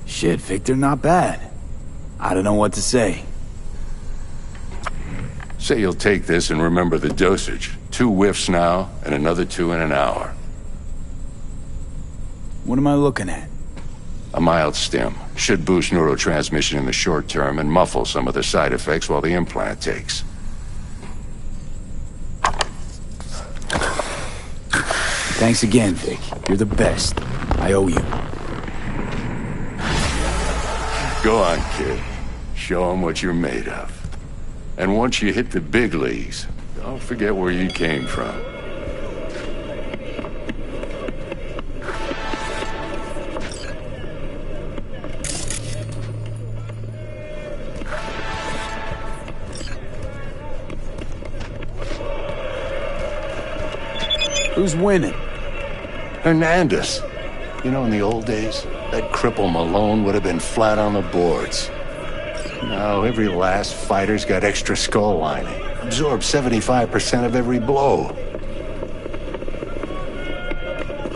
Shit, Victor, not bad. I don't know what to say. Say you'll take this and remember the dosage. 2 whiffs now, and another 2 in an hour. What am I looking at? A mild stim. Should boost neurotransmission in the short term and muffle some of the side effects while the implant takes. Thanks again, Vic. You're the best. I owe you. Go on, kid. Show them what you're made of. And once you hit the big leagues, don't forget where you came from. Who's winning? Hernandez. You know, in the old days, that cripple Malone would have been flat on the boards. Now, every last fighter's got extra skull lining. Absorbs 75% of every blow.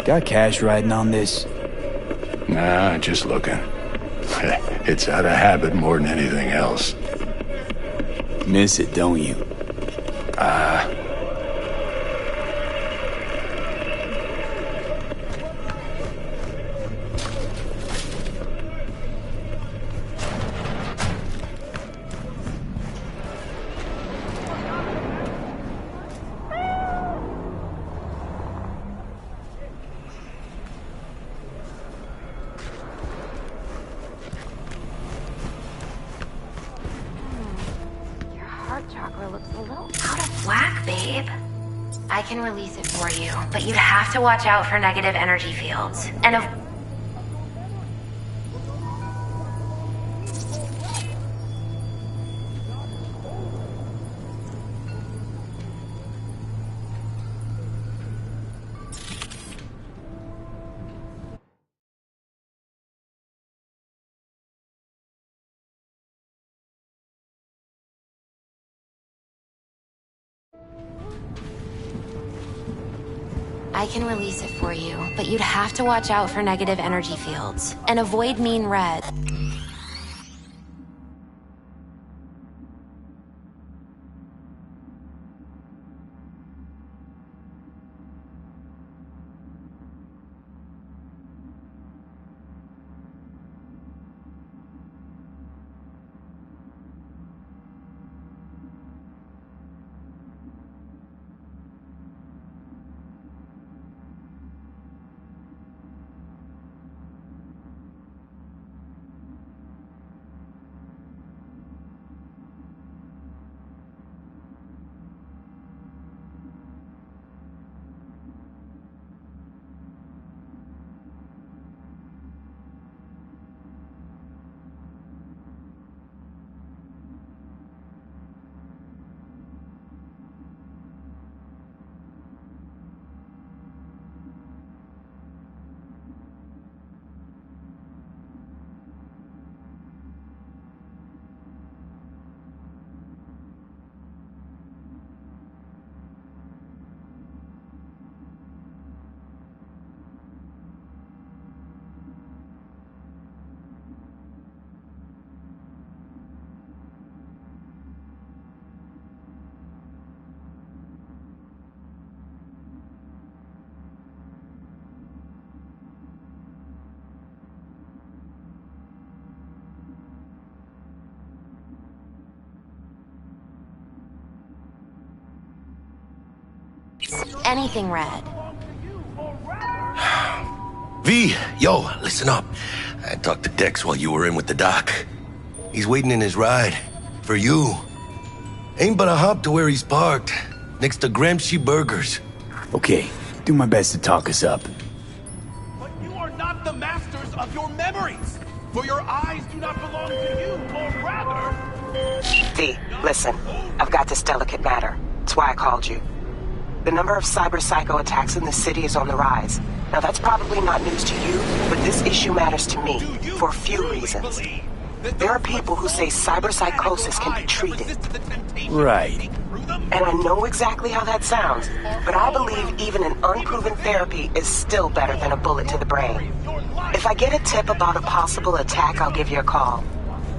Got cash riding on this? Nah, just looking. It's out of habit more than anything else. Miss it, don't you? Chakra looks a little out of whack, babe. I can release it for you, but you'd have to watch out for negative energy fields. And I can release it for you, but you'd have to watch out for negative energy fields. And avoid mean red. anything red. V, yo, listen up. I talked to Dex while you were in with the doc. He's waiting in his ride. For you. Ain't but a hop to where he's parked. Next to Gramsci Burgers. Okay, do my best to talk us up. But you are not the masters of your memories. For your eyes do not belong to you, or rather... V, listen. I've got this delicate matter. That's why I called you. The number of cyber-psycho attacks in the city is on the rise. Now that's probably not news to you, but this issue matters to me for a few reasons. There are people who say cyberpsychosis can be treated. Right. And I know exactly how that sounds, but I believe even an unproven therapy is still better than a bullet to the brain. If I get a tip about a possible attack, I'll give you a call.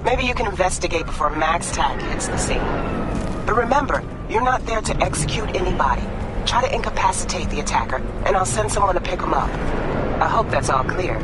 Maybe you can investigate before MaxTac hits the scene. But remember, you're not there to execute anybody. Try to incapacitate the attacker, and I'll send someone to pick him up. I hope that's all clear.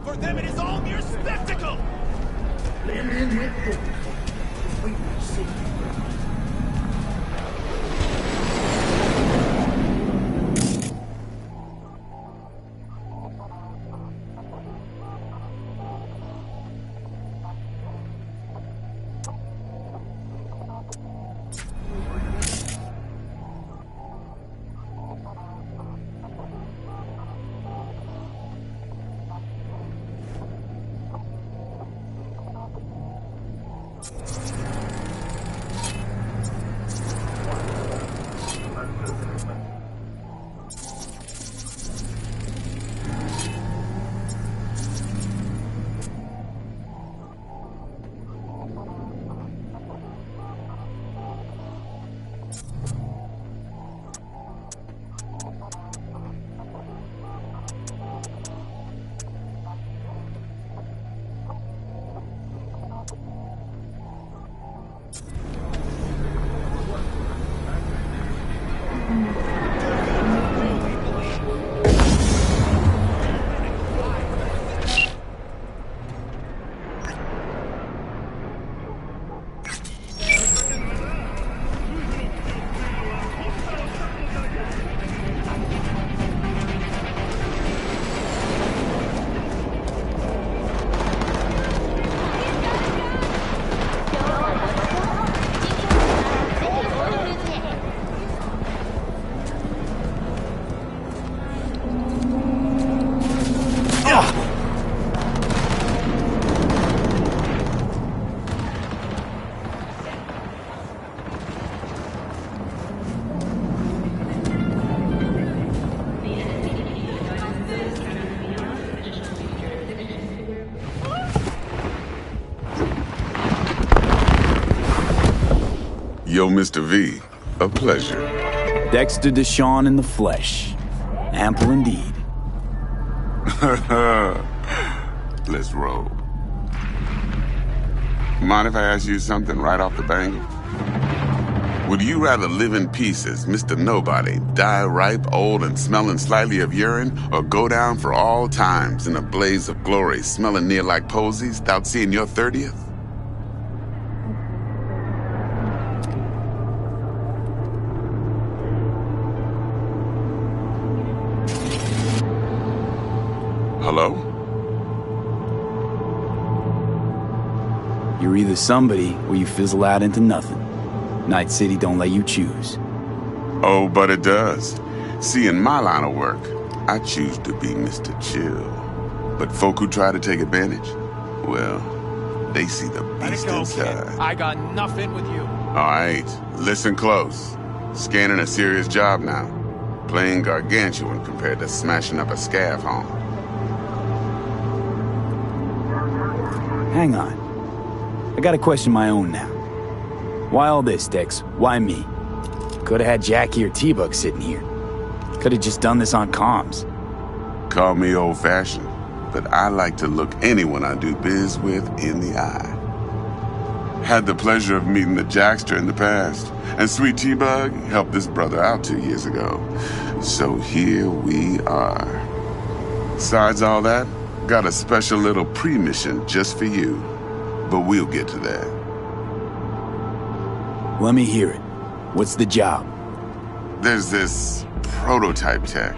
For them it is all mere spectacle! Blend in with them. Just wait and see. Yo, Mr. V, a pleasure. Dexter Deshawn in the flesh. Ample indeed. Let's roll. Mind if I ask you something right off the bangle? Would you rather live in pieces, Mr. Nobody, die ripe, old, and smelling slightly of urine, or go down for all times in a blaze of glory, smelling near like posies, without seeing your 30th? Hello? You're either somebody or you fizzle out into nothing. Night City don't let you choose. Oh, but it does. See, in my line of work, I choose to be Mr. Chill. But folk who try to take advantage, well, they see the beast inside. I got nothing with you. Alright, listen close. Scanning a serious job now. Playing gargantuan compared to smashing up a scav home. Hang on. I got a question of my own now. Why all this, Dex? Why me? Could've had Jackie or T-Bug sitting here. Could've just done this on comms. Call me old-fashioned, but I like to look anyone I do biz with in the eye. Had the pleasure of meeting the Jackster in the past, and Sweet T-Bug helped this brother out 2 years ago. So here we are. Besides all that, got a special little pre-mission just for you. But we'll get to that. Let me hear it. What's the job? There's this prototype tech.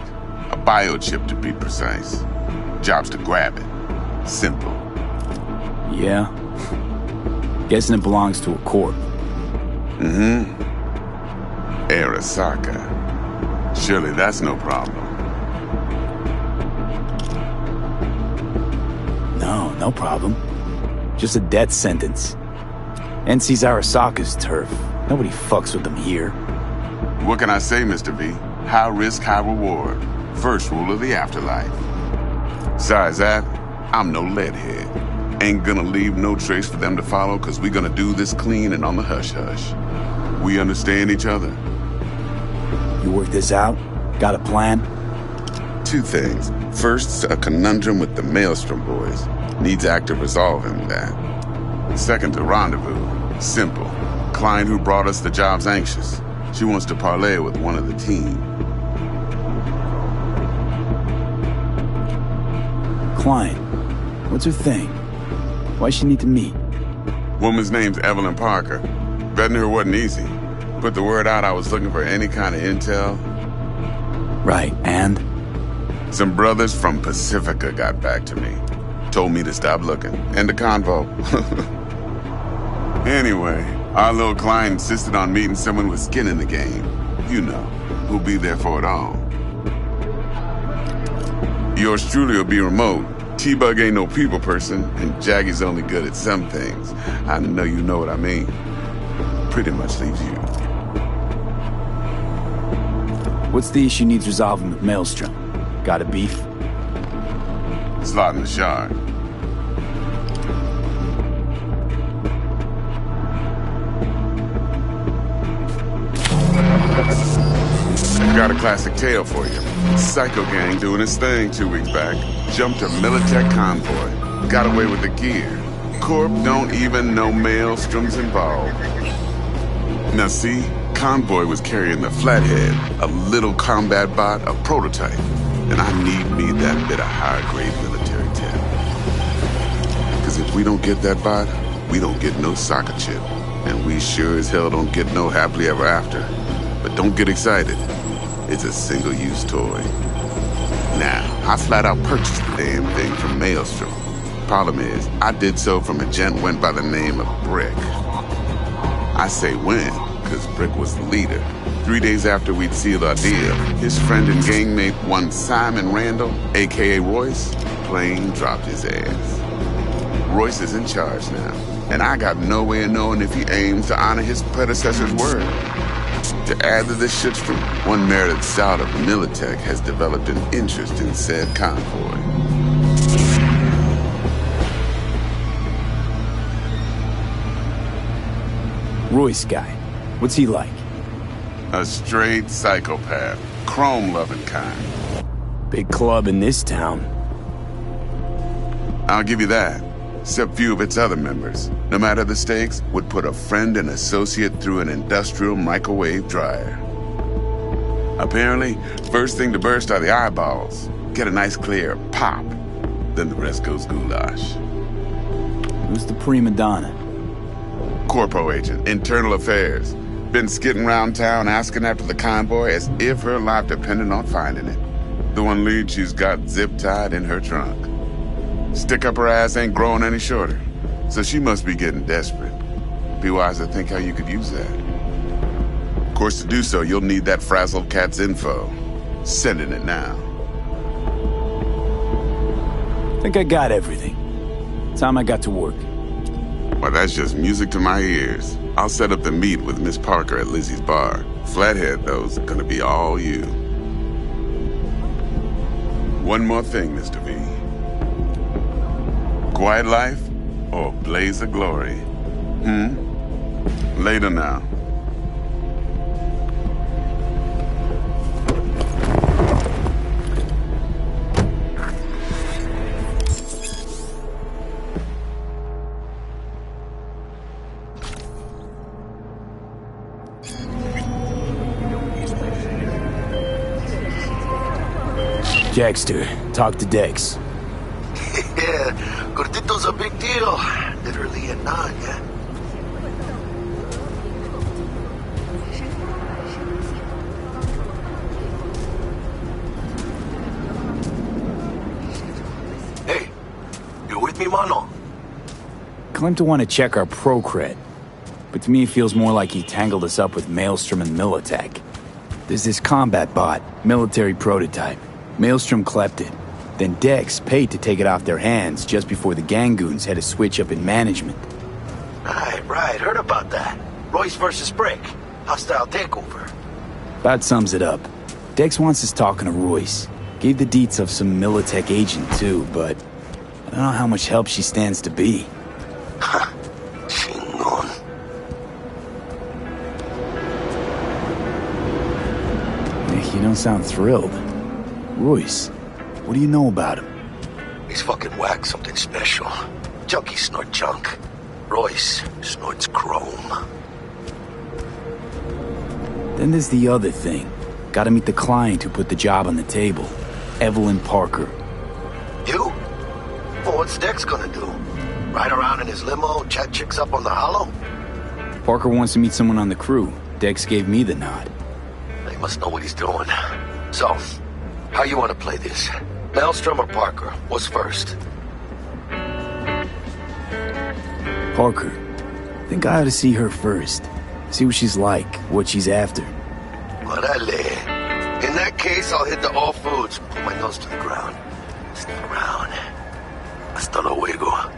A biochip to be precise. Job's to grab it. Simple. Yeah? Guessing it belongs to a corp. Mm-hmm. Arasaka. Surely that's no problem. No problem. Just a death sentence. NC's Arasaka's turf. Nobody fucks with them here. What can I say, Mr. V? High risk, high reward. First rule of the afterlife. Besides that, I'm no leadhead. Ain't gonna leave no trace for them to follow, cause we gonna do this clean and on the hush-hush. We understand each other. You work this out? Got a plan? 2 things. First, a conundrum with the Maelstrom boys. Needs active resolving that. Second, a rendezvous. Simple. Client who brought us the job's anxious. She wants to parlay with one of the team. Client? What's her thing? Why she need to meet? Woman's name's Evelyn Parker. Betting her wasn't easy. Put the word out I was looking for any kind of intel. Right, and? Some brothers from Pacifica got back to me. Told me to stop looking. End the convo. Anyway, our little client insisted on meeting someone with skin in the game. You know, who'll be there for it all. Yours truly will be remote. T-Bug ain't no people person, and Jaggy's only good at some things. I know you know what I mean. Pretty much leaves you. What's the issue needs resolving with Maelstrom? Got a beef? Slot in the shard. Got a classic tale for you. Psycho Gang doing his thing 2 weeks back. Jumped a Militech convoy. Got away with the gear. Corp don't even know Maelstrom's involved. Now see, convoy was carrying the Flathead, a little combat bot, a prototype. And I need me that bit of high-grade military tech. Because if we don't get that bot, we don't get no soccer chip. And we sure as hell don't get no happily ever after. But don't get excited. It's a single-use toy. Now, I flat out purchased the damn thing from Maelstrom. Problem is, I did so from a gent went by the name of Brick. I say when, because Brick was the leader. 3 days after we'd sealed our deal, his friend and gangmate, one Simon Randall, a.k.a. Royce, plain dropped his ass. Royce is in charge now, and I got no way of knowing if he aims to honor his predecessor's word. To add to this shitstorm, one merited scout of Militech has developed an interest in said convoy. Royce guy. What's he like? A straight psychopath. Chrome-loving kind. Big club in this town. I'll give you that. Except few of its other members, no matter the stakes, would put a friend and associate through an industrial microwave dryer. Apparently, first thing to burst are the eyeballs. Get a nice clear pop. Then the rest goes goulash. Who's the prima donna? Corpo agent, internal affairs. Been skidding around town asking after the convoy as if her life depended on finding it. The one lead she's got zip-tied in her trunk. Stick up her ass ain't growing any shorter, so she must be getting desperate. Be wise to think how you could use that. Of course, to do so, you'll need that frazzled cat's info. Sending it now. Think I got everything. Time I got to work. Well, that's just music to my ears. I'll set up the meet with Miss Parker at Lizzie's bar. Flathead, though's gonna be all you. One more thing, Mr. V. Quiet life or blaze of glory? Later now. Dexter, talk to Dex. Yeah, Gordito's a big deal. Literally a nine, yeah? Hey, you with me, mano? Claimed to want to check our pro-cred, but to me it feels more like he tangled us up with Maelstrom and Militech. There's this combat bot, military prototype. Maelstrom clept it. Then Dex paid to take it off their hands just before the Gangoons had a switch up in management. Right. Heard about that. Royce versus Brick. Hostile takeover. About sums it up. Dex wants us talking to Royce. Gave the deets of some Militech agent too, but I don't know how much help she stands to be. Chingon. Nick, you don't sound thrilled. Royce, what do you know about him? He's fucking whack, something special. Junkies snort junk. Royce snorts chrome. Then there's the other thing. Gotta meet the client who put the job on the table. Evelyn Parker. You? Well, what's Dex gonna do? Ride around in his limo, chat chicks up on the hollow? Parker wants to meet someone on the crew. Dex gave me the nod. He must know what he's doing. So, how you want to play this? Maelstrom or Parker? What's first? Parker. Think I ought to see her first. See what she's like, what she's after. Orale. In that case, I'll hit the all foods. Put my nose to the ground. Sneak around. Hasta luego.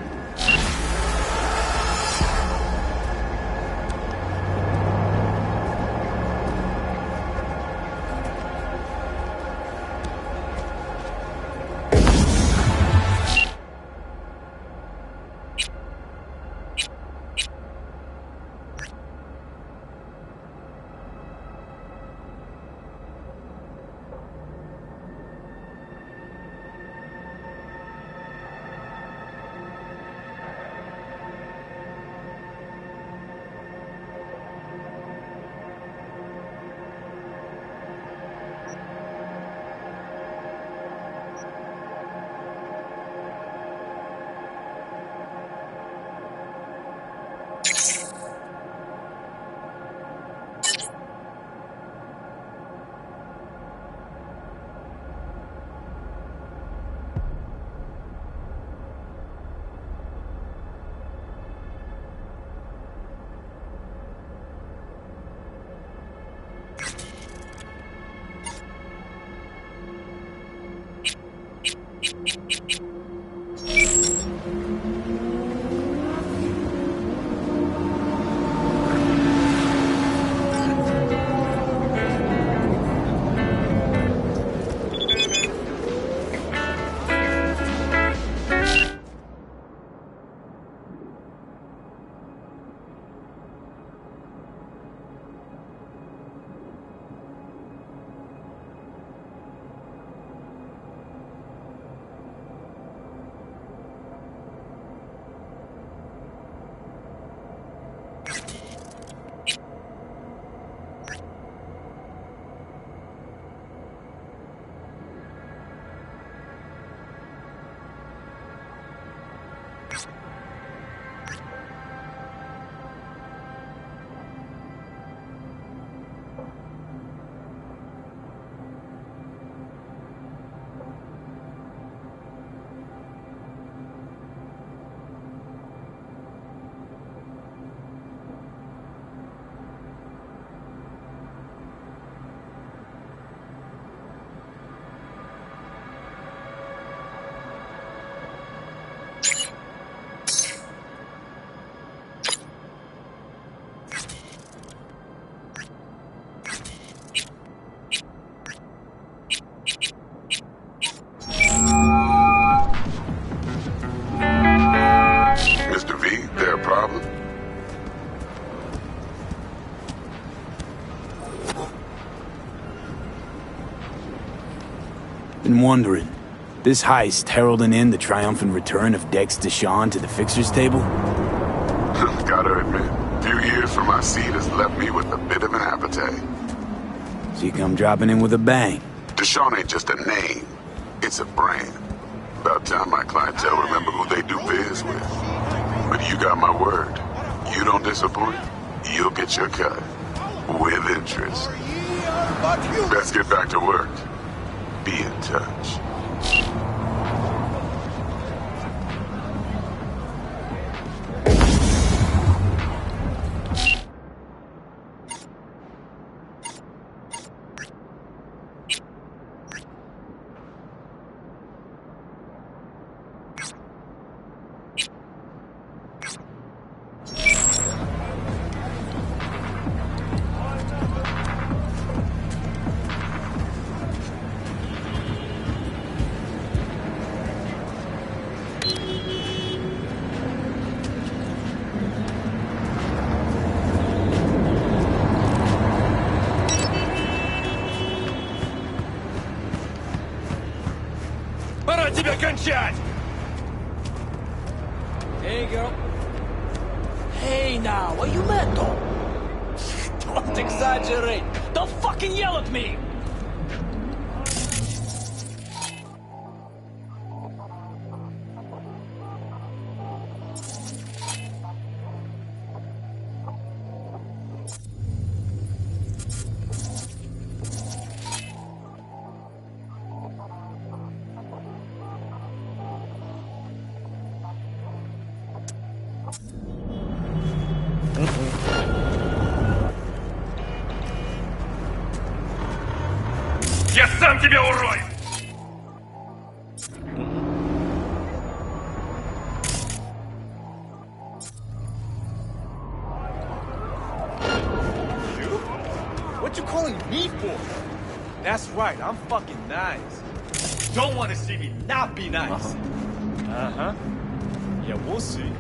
Been wondering, this heist heralding in the triumphant return of Dex Deshawn to the fixers table? Gotta admit, a few years from my seat has left me with a bit of an appetite. So you come dropping in with a bang. Deshawn ain't just a name, it's a brand. About time my clientele remember who they do biz with. But you got my word. You don't disappoint, you'll get your cut. With interest. Let's get back to work. Be in touch. Пора тебя кончать! Hey, girl. Hey, now, are you mad, though? Don't exaggerate. Don't fucking yell at me! Я сам тебя урою! What you calling me for? That's right, I'm fucking nice. Don't want to see me not be nice. Uh-huh. Yeah, we'll see.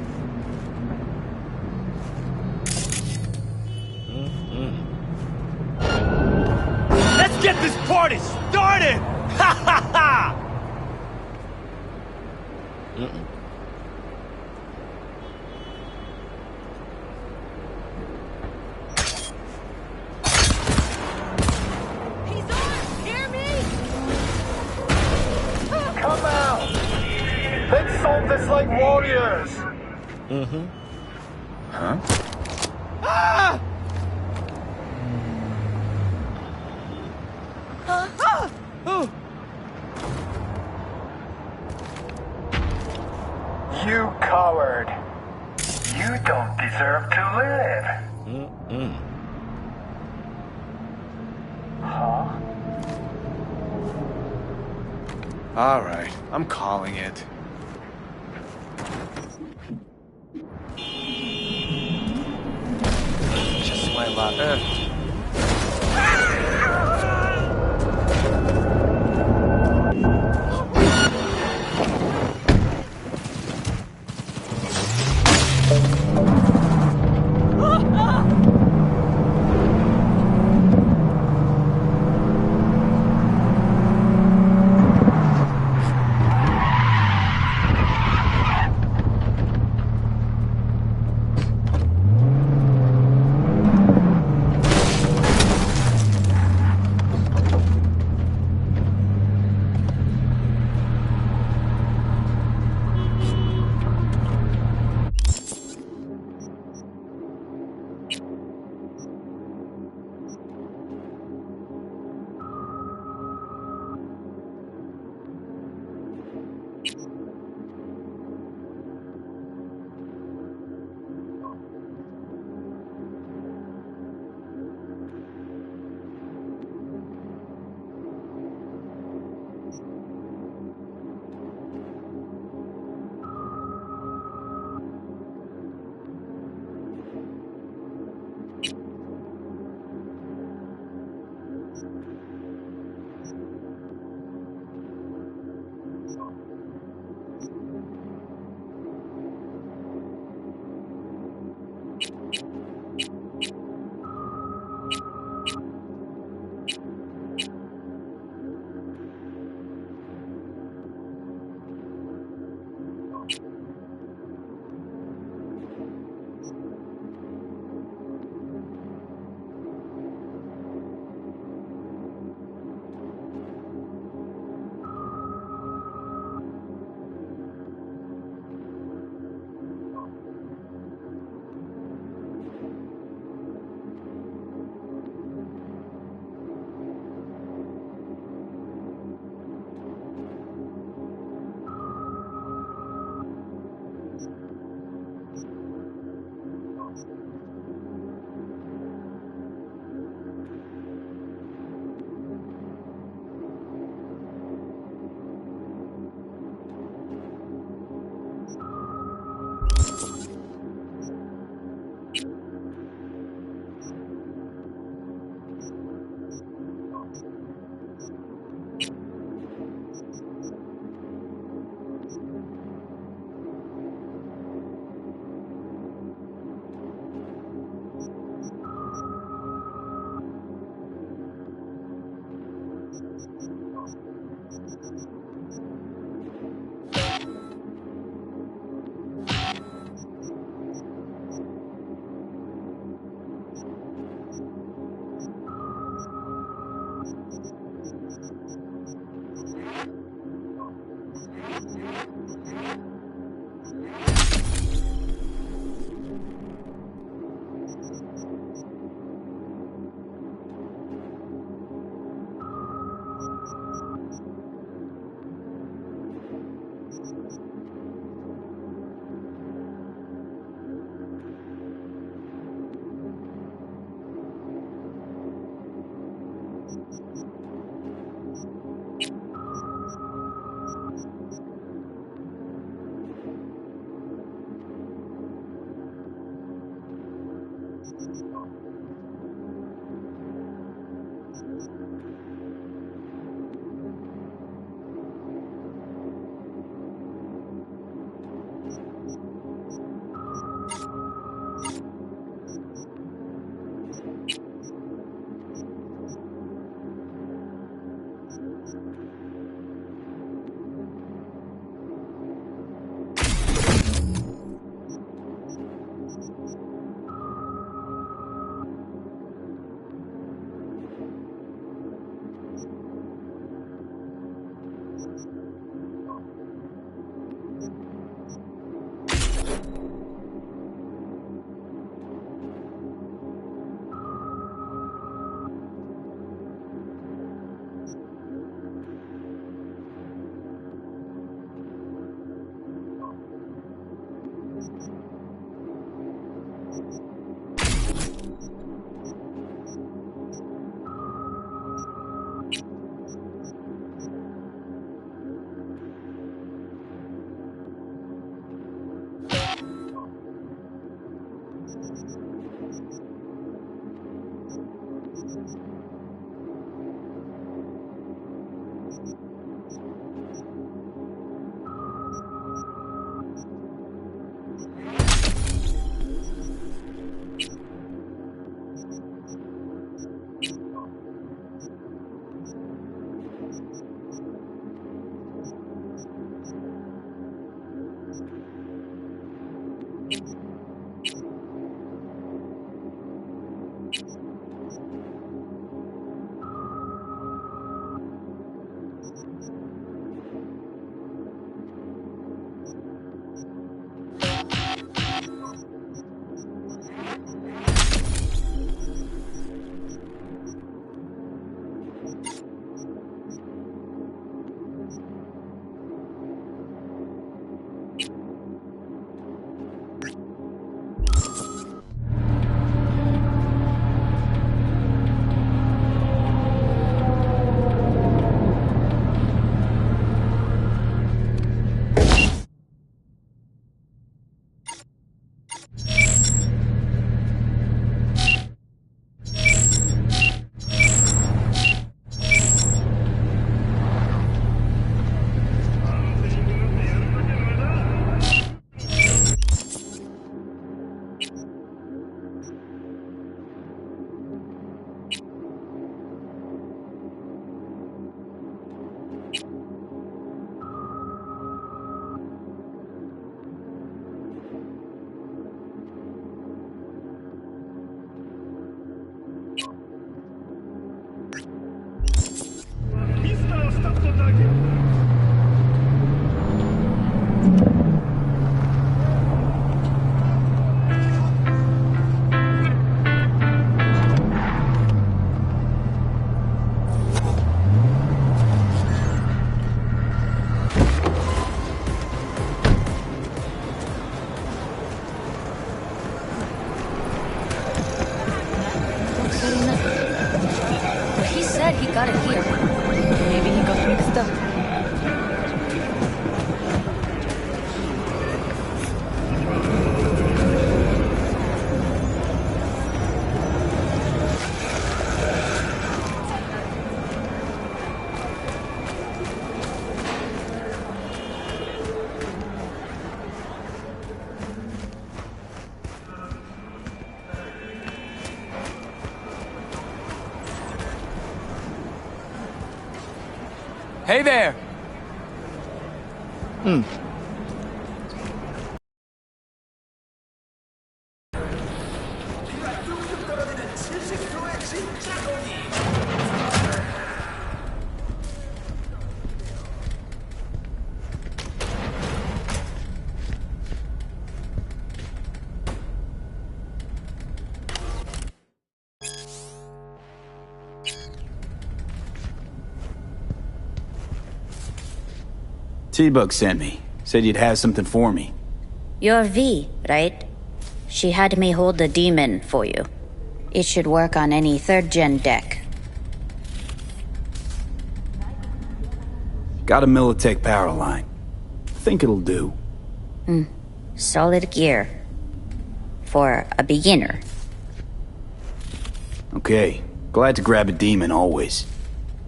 Let's get this party started! Ha ha ha! Come out! Let's solve this like warriors! Mm-hmm. Huh? Ah! You coward! You don't deserve to live! Huh? Alright, I'm calling it. Just my luck. Hey there! T-Bug sent me. Said you'd have something for me. You're V, right? She had me hold the demon for you. It should work on any 3rd-gen deck. Got a Militech power line. Think it'll do. Solid gear. For a beginner. Okay. Glad to grab a demon always.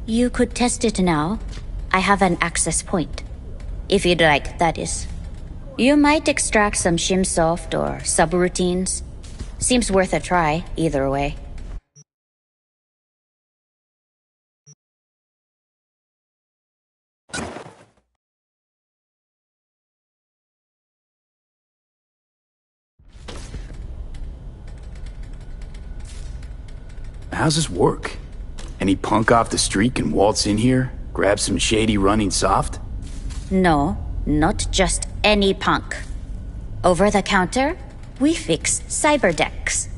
You could test it now. I have an access point. If you'd like, that is. You might extract some shimsoft or subroutines. Seems worth a try, either way. How's this work? Any punk off the street can waltz in here, grab some shady running soft? No, not just any punk. Over the counter, we fix cyberdecks.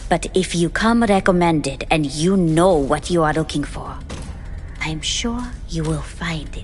But if you come recommended and you know what you are looking for, I'm sure you will find it.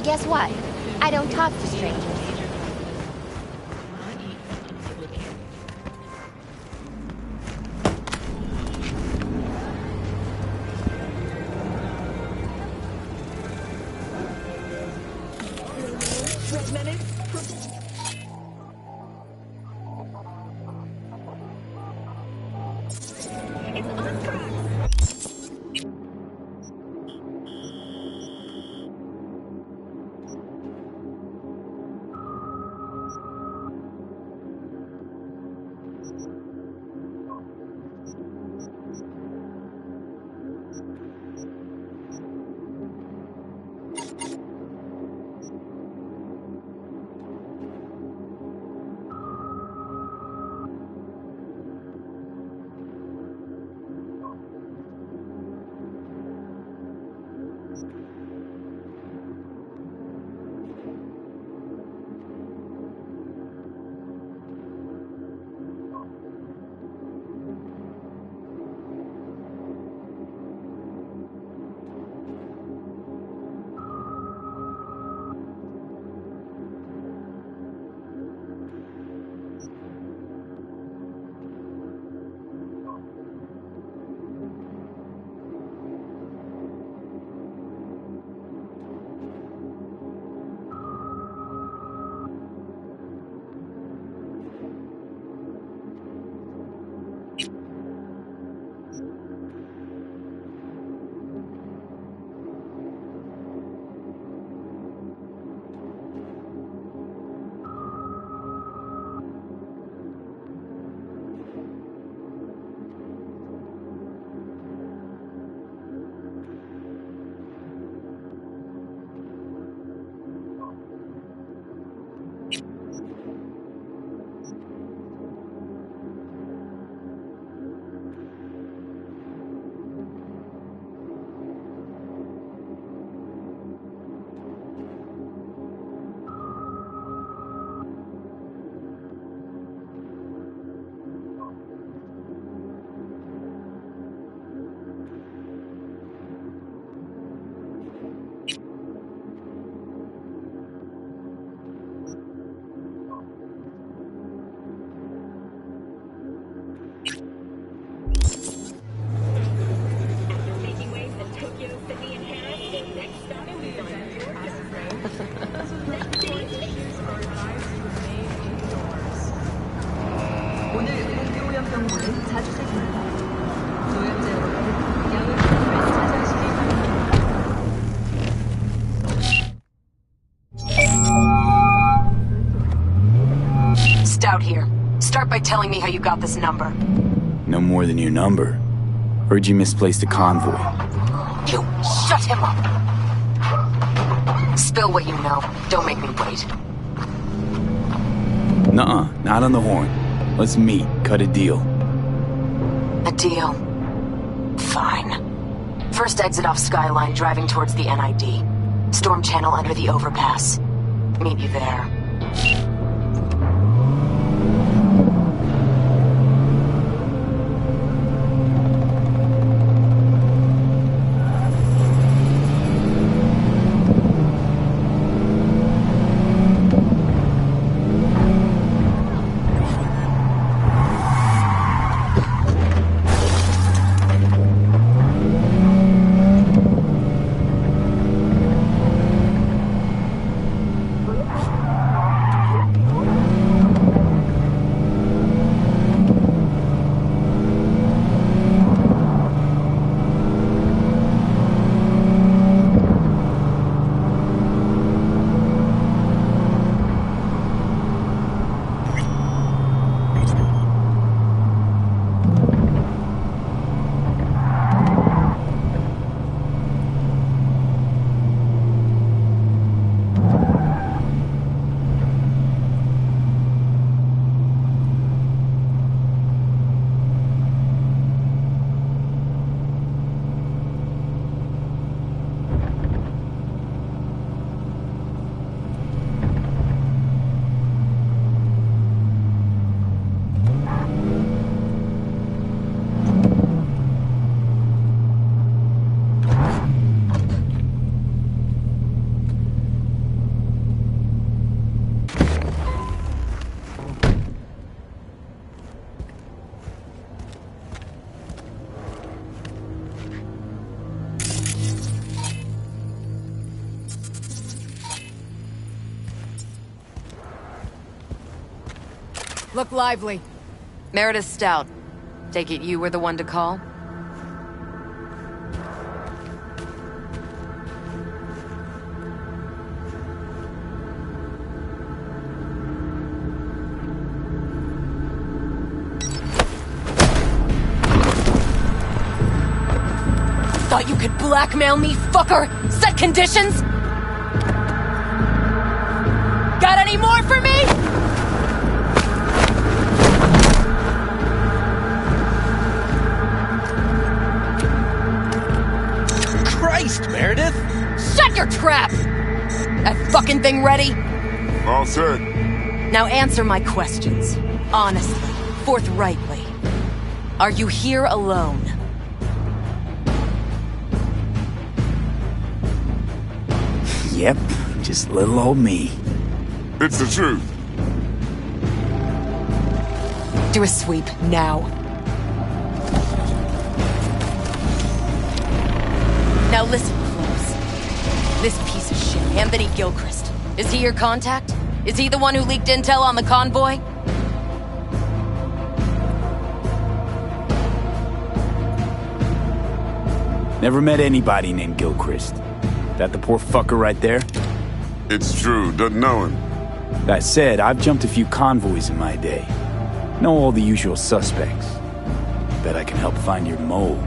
Hey, guess what? I don't talk to strangers. Stout here. Start by telling me how you got this number. No more than your number. Heard you misplaced a convoy. You shut him up! Spill what you know. Don't make me wait. Nuh-uh, not on the horn. Let's meet, cut a deal. A deal? Fine. First exit off Skyline, driving towards the NID. Storm channel under the overpass. Meet you there. Look lively. Meredith Stout. Take it you were the one to call? Thought you could blackmail me, fucker? Set conditions? Got any more for me? Christ, Meredith! Shut your trap! That fucking thing ready? All set. Now answer my questions. Honestly, forthrightly. Are you here alone? Yep, just little old me. It's the truth. Do a sweep, now. Now listen close. This piece of shit, Anthony Gilchrist. Is he your contact? Is he the one who leaked intel on the convoy? Never met anybody named Gilchrist. That the poor fucker right there? It's true, doesn't know him. That said, I've jumped a few convoys in my day. Know all the usual suspects. Bet I can help find your mole.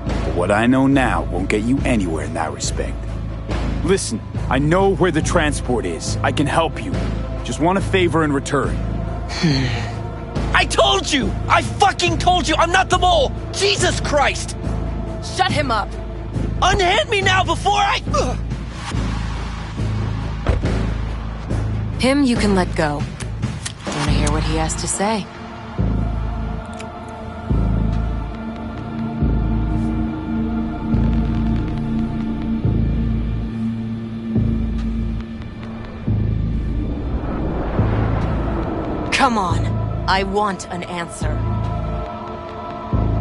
But what I know now won't get you anywhere in that respect. Listen, I know where the transport is. I can help you. Just want a favor in return. I told you! I fucking told you I'm not the mole! Jesus Christ! Shut him up! Unhand me now before I... Him you can let go. Wanna hear what he has to say? Come on. I want an answer.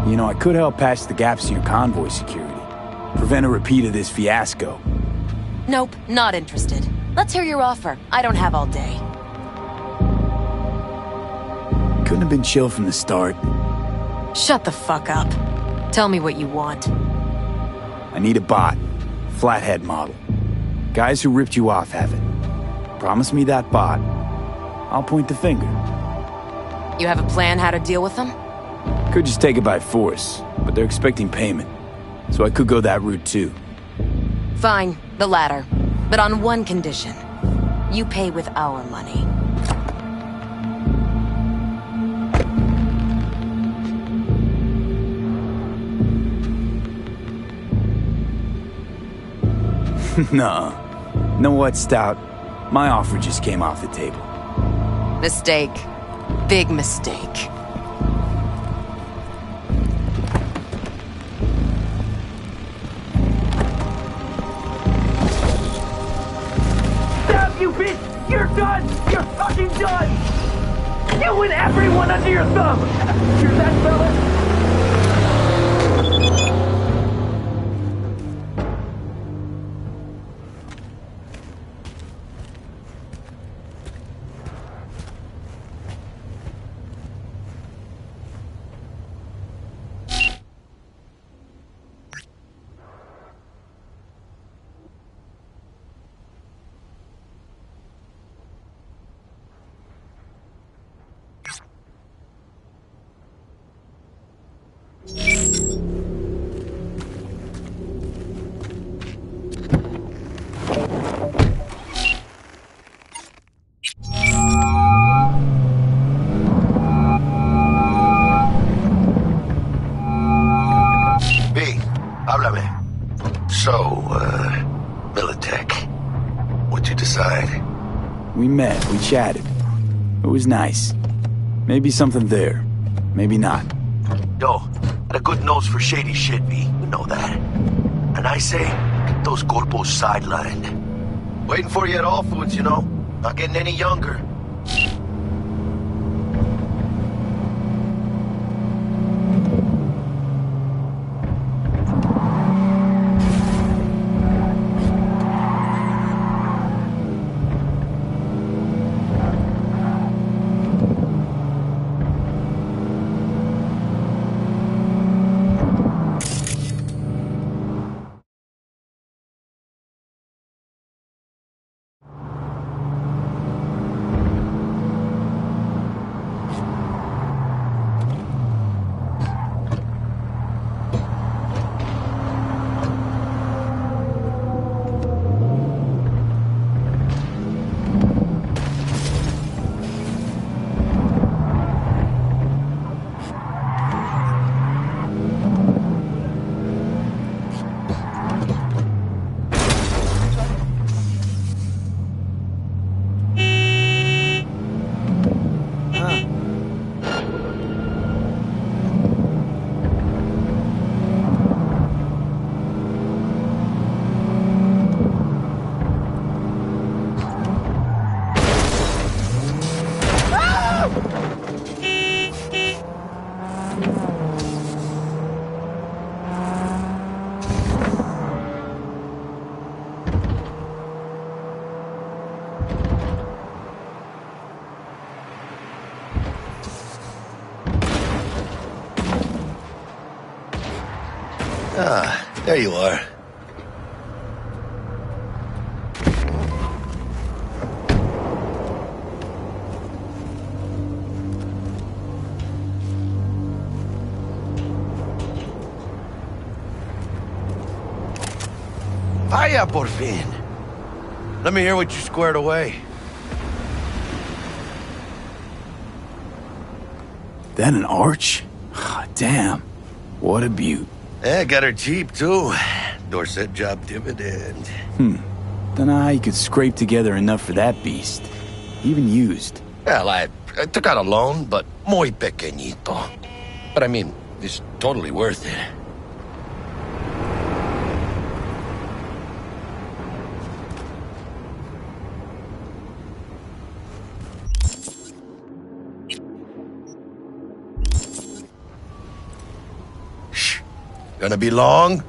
You know, I could help patch the gaps in your convoy security. Prevent a repeat of this fiasco. Nope, not interested. Let's hear your offer. I don't have all day. Couldn't have been chill from the start. Shut the fuck up. Tell me what you want. I need a bot. Flathead model. Guys who ripped you off have it. Promise me that bot. I'll point the finger. You have a plan how to deal with them? Could just take it by force, but they're expecting payment. So I could go that route too. Fine, the latter. But on one condition. You pay with our money. Nuh-uh. Know what, Stout? My offer just came off the table. Mistake. Big mistake. Stop, you bitch! You're done! You're fucking done! You and everyone under your thumb! Hear that, fella? We met, we chatted. It was nice. Maybe something there. Maybe not. Yo, got a good nose for shady shit, V. You know that. And I say, get those corpos sidelined. Waiting for you at All Foods, you know. Not getting any younger. Ah, there you are. Vaya, por fin. Let me hear what you squared away. That an arch? Damn. What a beaut. Yeah, got her cheap, too. Dorset job dividend. Dunno how you could scrape together enough for that beast. Even used. Well, I took out a loan, but muy pequeñito. But I mean, it's totally worth it. Gonna be long?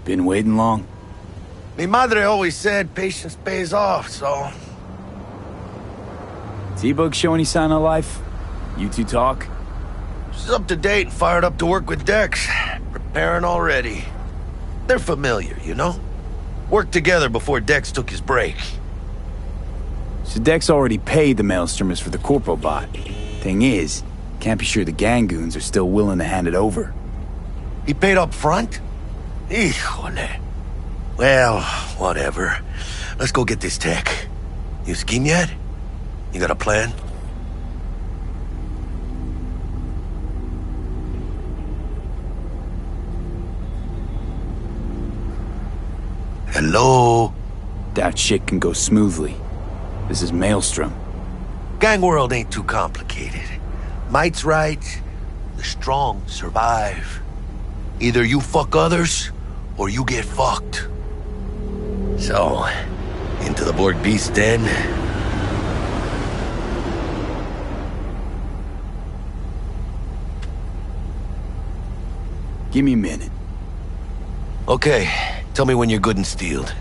Been waiting long? Mi madre always said patience pays off, so... T-Bug show any sign of life? You two talk? She's up to date and fired up to work with Dex. Preparing already. They're familiar, you know? Worked together before Dex took his break. So Dex already paid the Maelstromers for the Corporal bot. Thing is, can't be sure the Gangoons are still willing to hand it over. He paid up front? Híjole. Well, whatever. Let's go get this tech. You scheme yet? You got a plan? Hello? Doubt shit can go smoothly. This is Maelstrom. Gang world ain't too complicated. Might's right, the strong survive. Either you fuck others, or you get fucked. So, into the Borg Beast Den? Give me a minute. Okay, tell me when you're good and steeled.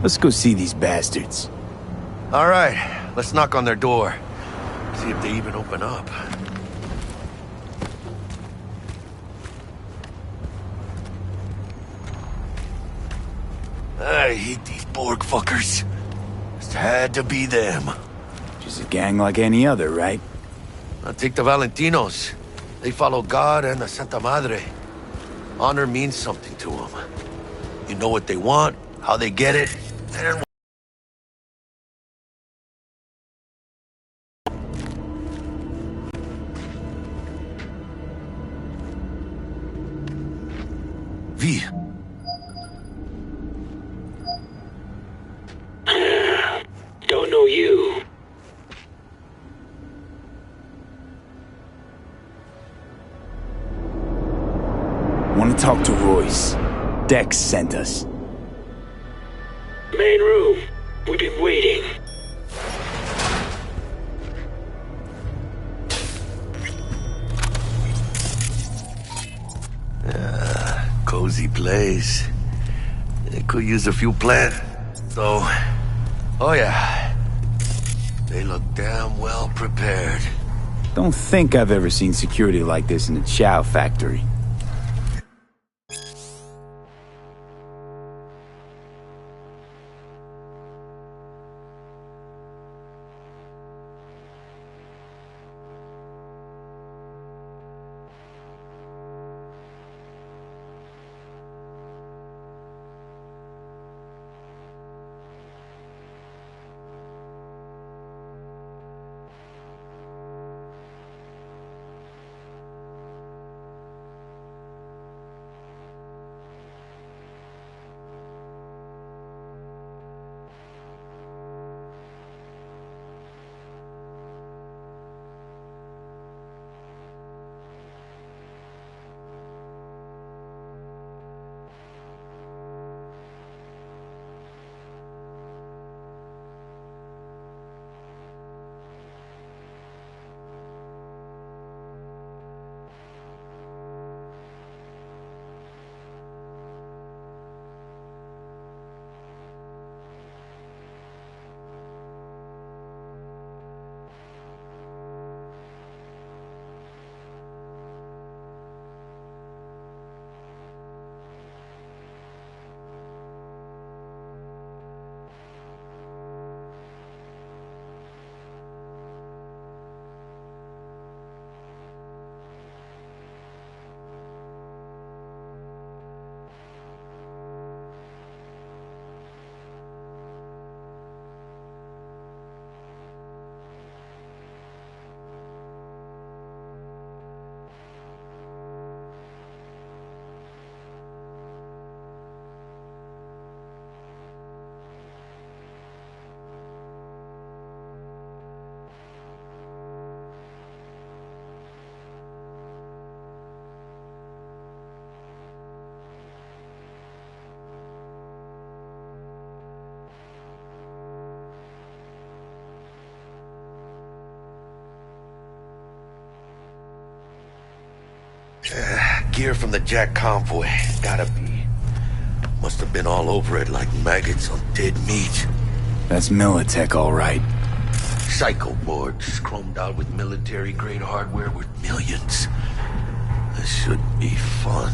Let's go see these bastards. All right, let's knock on their door. See if they even open up. I hate these Borg fuckers. Just had to be them. Just a gang like any other, right? I'll take the Valentinos. They follow God and the Santa Madre. Honor means something to them. You know what they want, how they get it, and... V. Don't know you. Want to talk to Royce. Dex sent us. Main room. We've been waiting. Cozy place. They could use a few plants, so... Oh yeah. They look damn well prepared. Don't think I've ever seen security like this in a chow factory. Gear from the Jack convoy. Gotta be. Must have been all over it like maggots on dead meat. That's Militech, all right. Psycho boards, chromed out with military-grade hardware worth millions. This should be fun.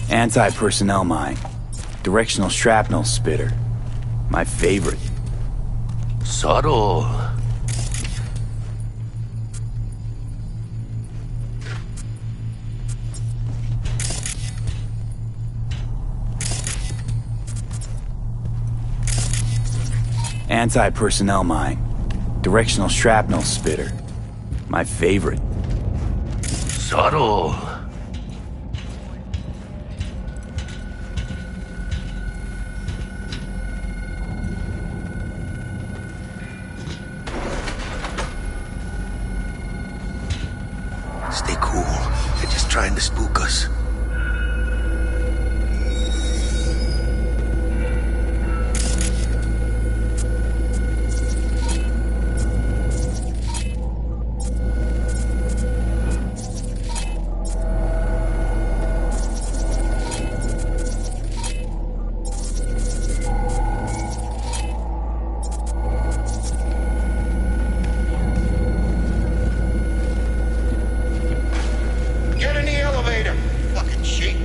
Anti-personnel mine. Directional shrapnel spitter. My favorite. Subtle. Anti-personnel mine. Directional shrapnel spitter. My favorite. Subtle. Stay cool. They're just trying to spook us. Get in the elevator! Fucking shit.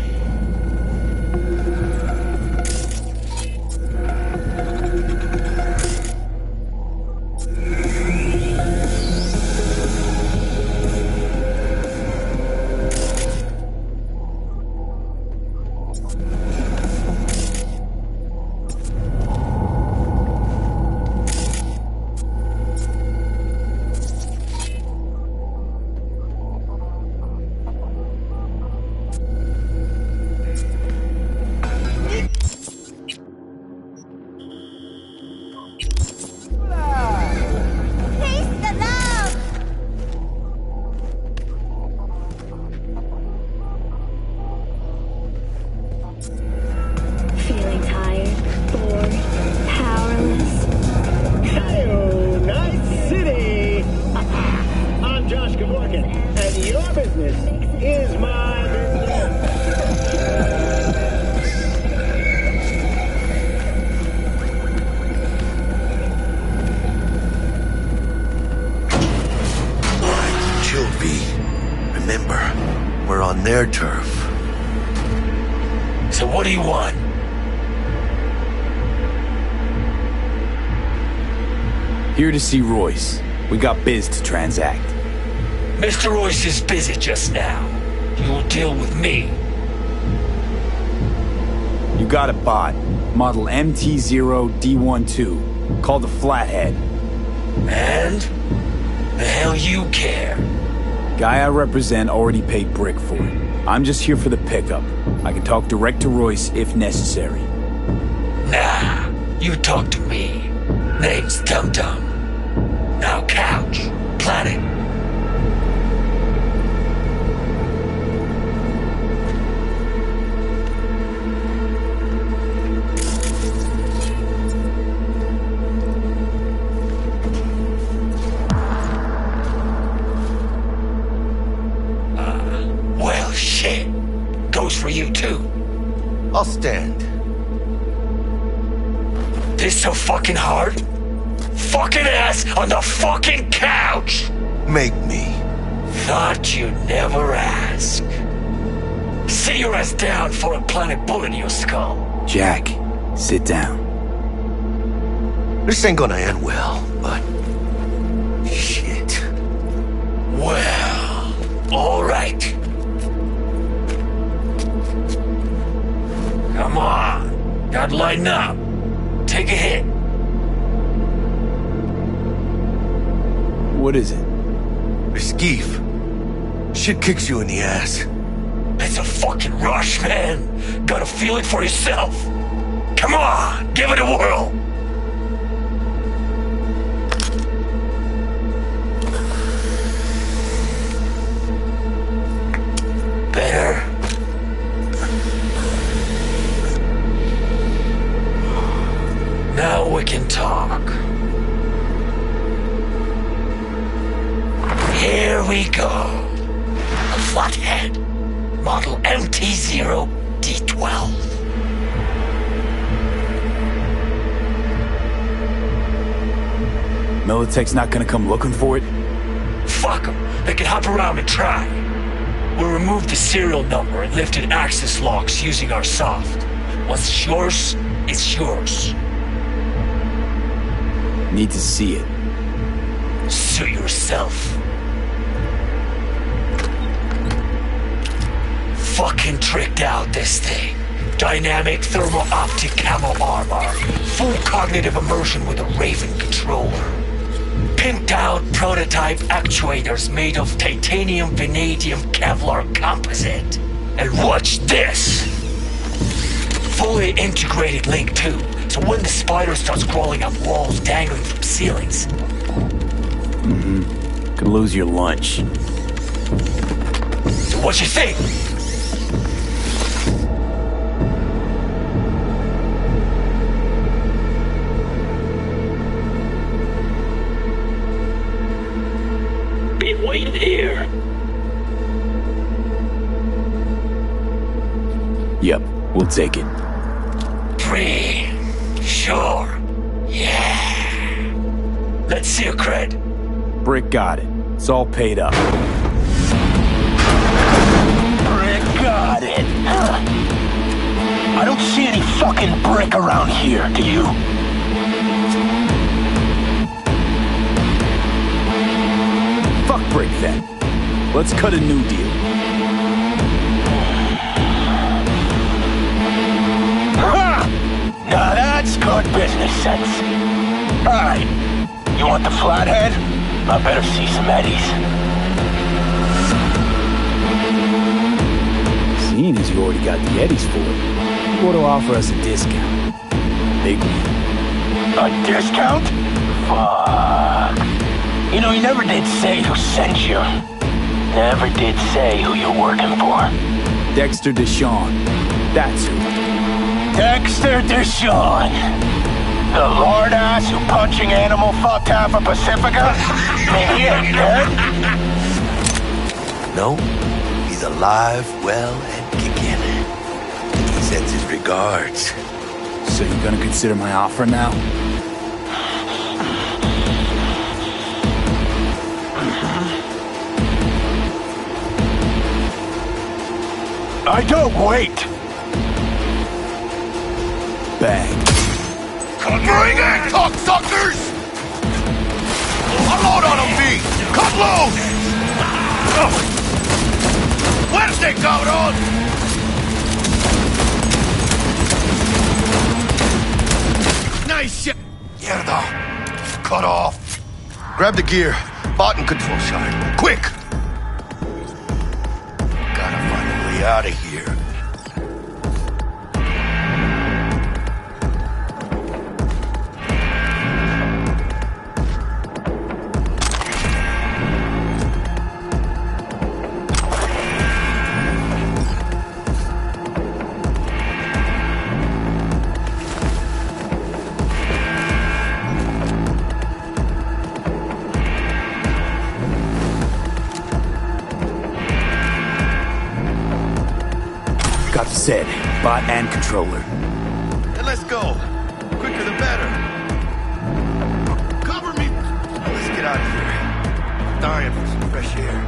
Feeling tired, bored, powerless. Hey-o, nice city! I'm Josh Kevorkian, and your business is my business. Chill, B. Remember, we're on their turf. So what do you want? Here to see Royce. We got biz to transact. Mr. Royce is busy just now. You'll deal with me. You got a bot. Model MT0D12. Called the Flathead. And? The hell you care? Guy I represent already paid Brick for it. I'm just here for the pickup. I can talk direct to Royce if necessary. Nah, you talk to me. Name's Dum Dum. Now couch, planet. Well, shit. Goes for you too. I'll stand. This so fucking hard? Fucking ass on the fucking couch! Make me. Thought you'd never ask. Sit your ass down for a planet bullet in your skull. Jack, sit down. This ain't gonna end well, but... shit. Well, alright. Come on. Gotta lighten up. Take a hit. What is it? A skeef. Shit kicks you in the ass. It's a fucking rush, man. Gotta feel it for yourself. Come on, give it a whirl. Better. Now we can talk. Here we go. A Flathead. Model MT0D12. Militech's not gonna come looking for it? Fuck them. They can hop around and try. We'll remove the serial number and lifted access locks using our soft. What's yours is yours. Need to see it. Suit yourself. Fucking tricked out this thing. Dynamic thermal optic camo armor. Full cognitive immersion with a Raven controller. Pimped out prototype actuators made of titanium, vanadium, Kevlar composite. And watch this! Fully integrated link too, so when the spider starts crawling up walls dangling from ceilings. Could lose your lunch. So what you think? Be waiting here. Yep, we'll take it. Free. Sure. Yeah. Let's see your cred. Brick got it. It's all paid up. Brick got it. I don't see any fucking brick around here, do you? Fuck Brick then. Let's cut a new deal. Now that's good business sense. Alright, you want the flathead? I better see some eddies. Seeing as you already got the eddies for it, you ought to offer us a discount. Big one. A discount? Fuck. You know, you never did say who sent you. Never did say who you're working for. Dexter Deshawn. That's who. Dexter Deshawn. The lord ass who punching animal fucked half of Pacifica? He ain't dead. No, he's alive, well, and kicking. He sends his regards. So you gonna consider my offer now? I don't wait. Bang. Bring it, cocksuckers! Unload on them, V! Cut loose! Wednesday, cabrón! Nice shit! Mierda! Cut off! Grab the gear. Bot and control shard. Quick! Gotta find a way out of here. Said, bot and controller. Then let's go. Quicker the better. Cover me. Let's get out of here. Dying for some fresh air.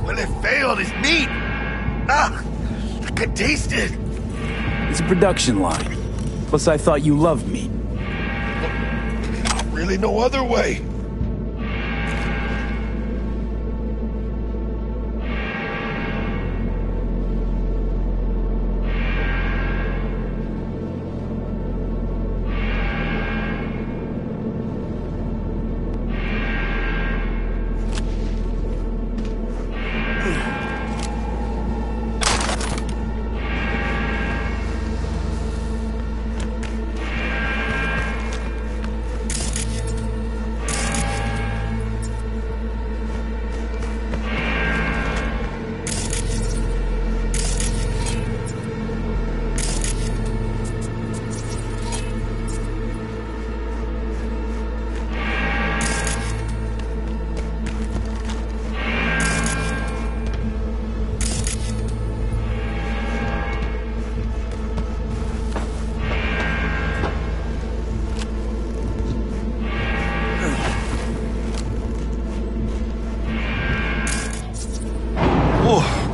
Well, it failed. It's meat. Ah, I could taste it. It's a production line. Plus, I thought you loved meat. Really no other way.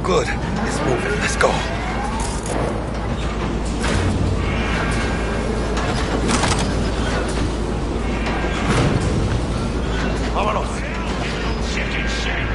Good. It's moving. Let's go. Vámonos. Chicken shit.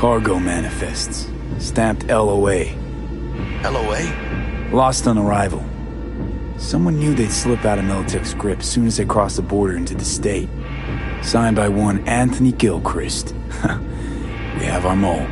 Cargo manifests. Stamped LOA. LOA? Lost on arrival. Someone knew they'd slip out of Militech's grip as soon as they crossed the border into the state. Signed by one Anthony Gilchrist. We have our mole.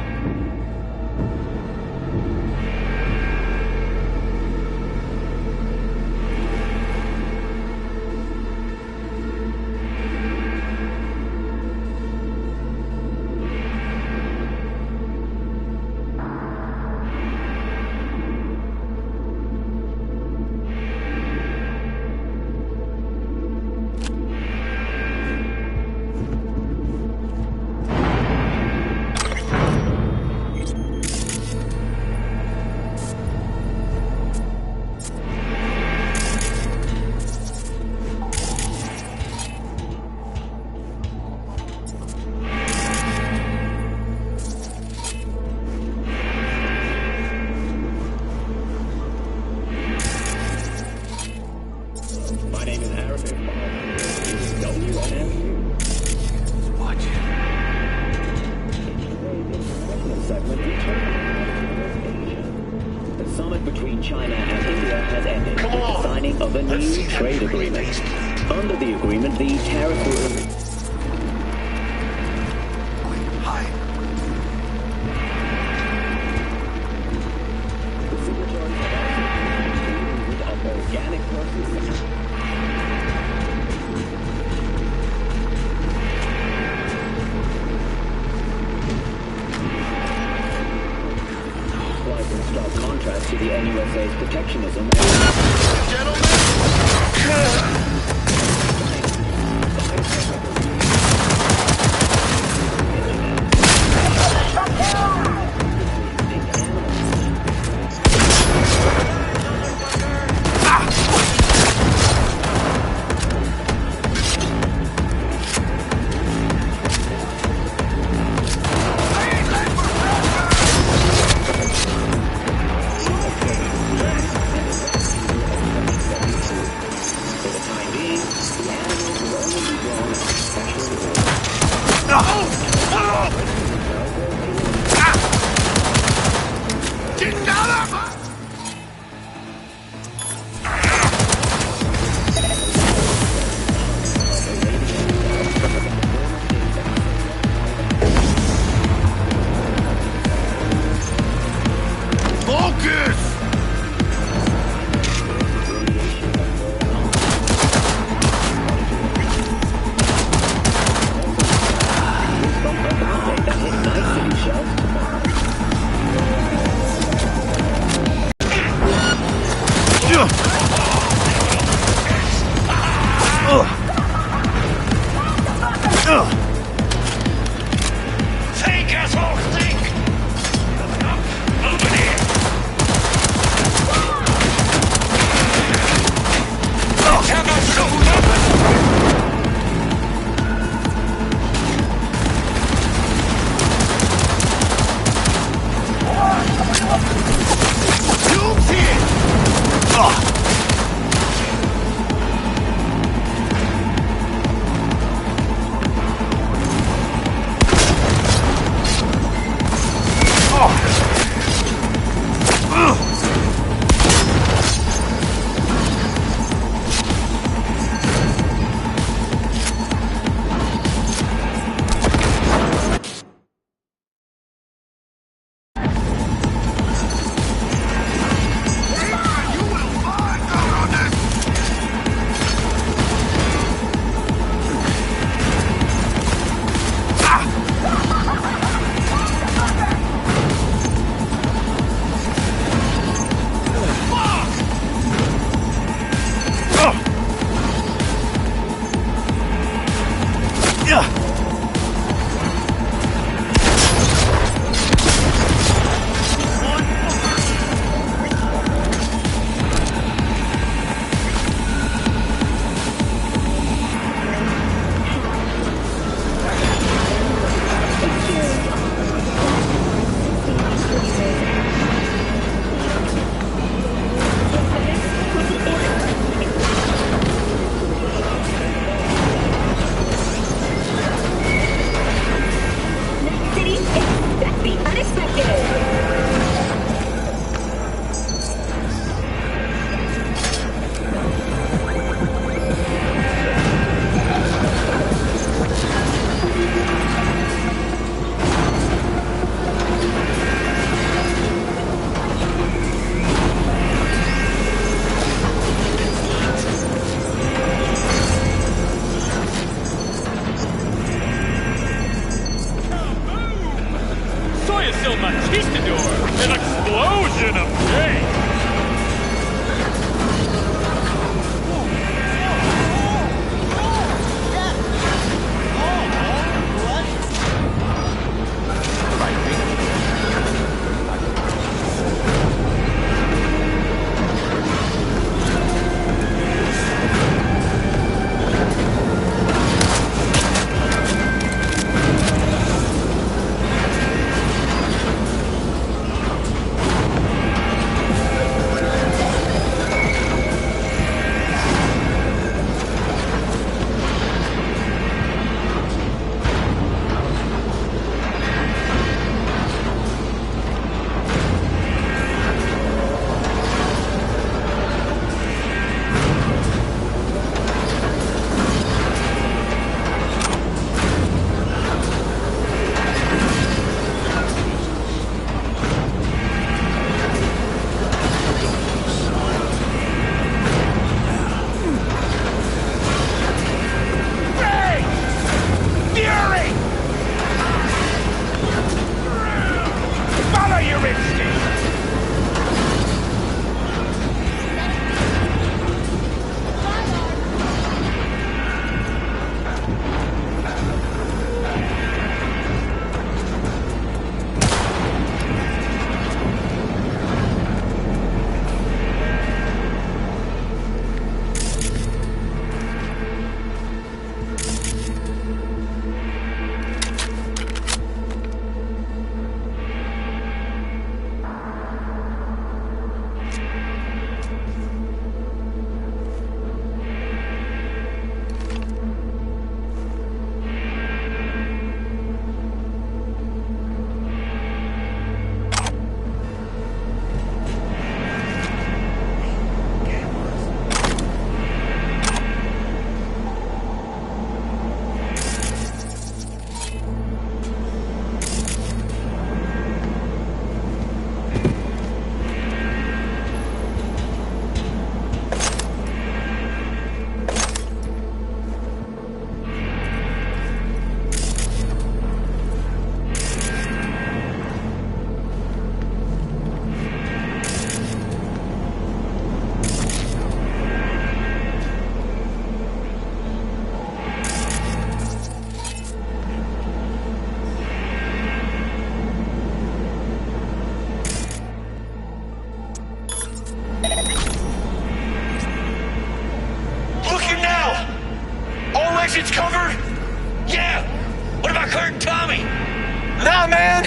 Nah, man!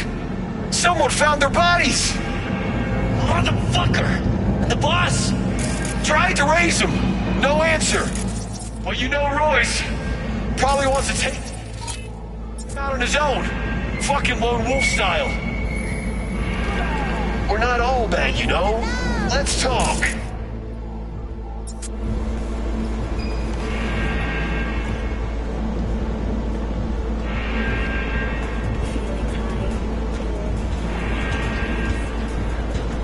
Someone found their bodies! Motherfucker! And the boss? Tried to raise them. No answer. Well, you know Royce. Probably wants to take him out on his own. Fucking lone wolf style. We're not all bad, you know? Let's talk.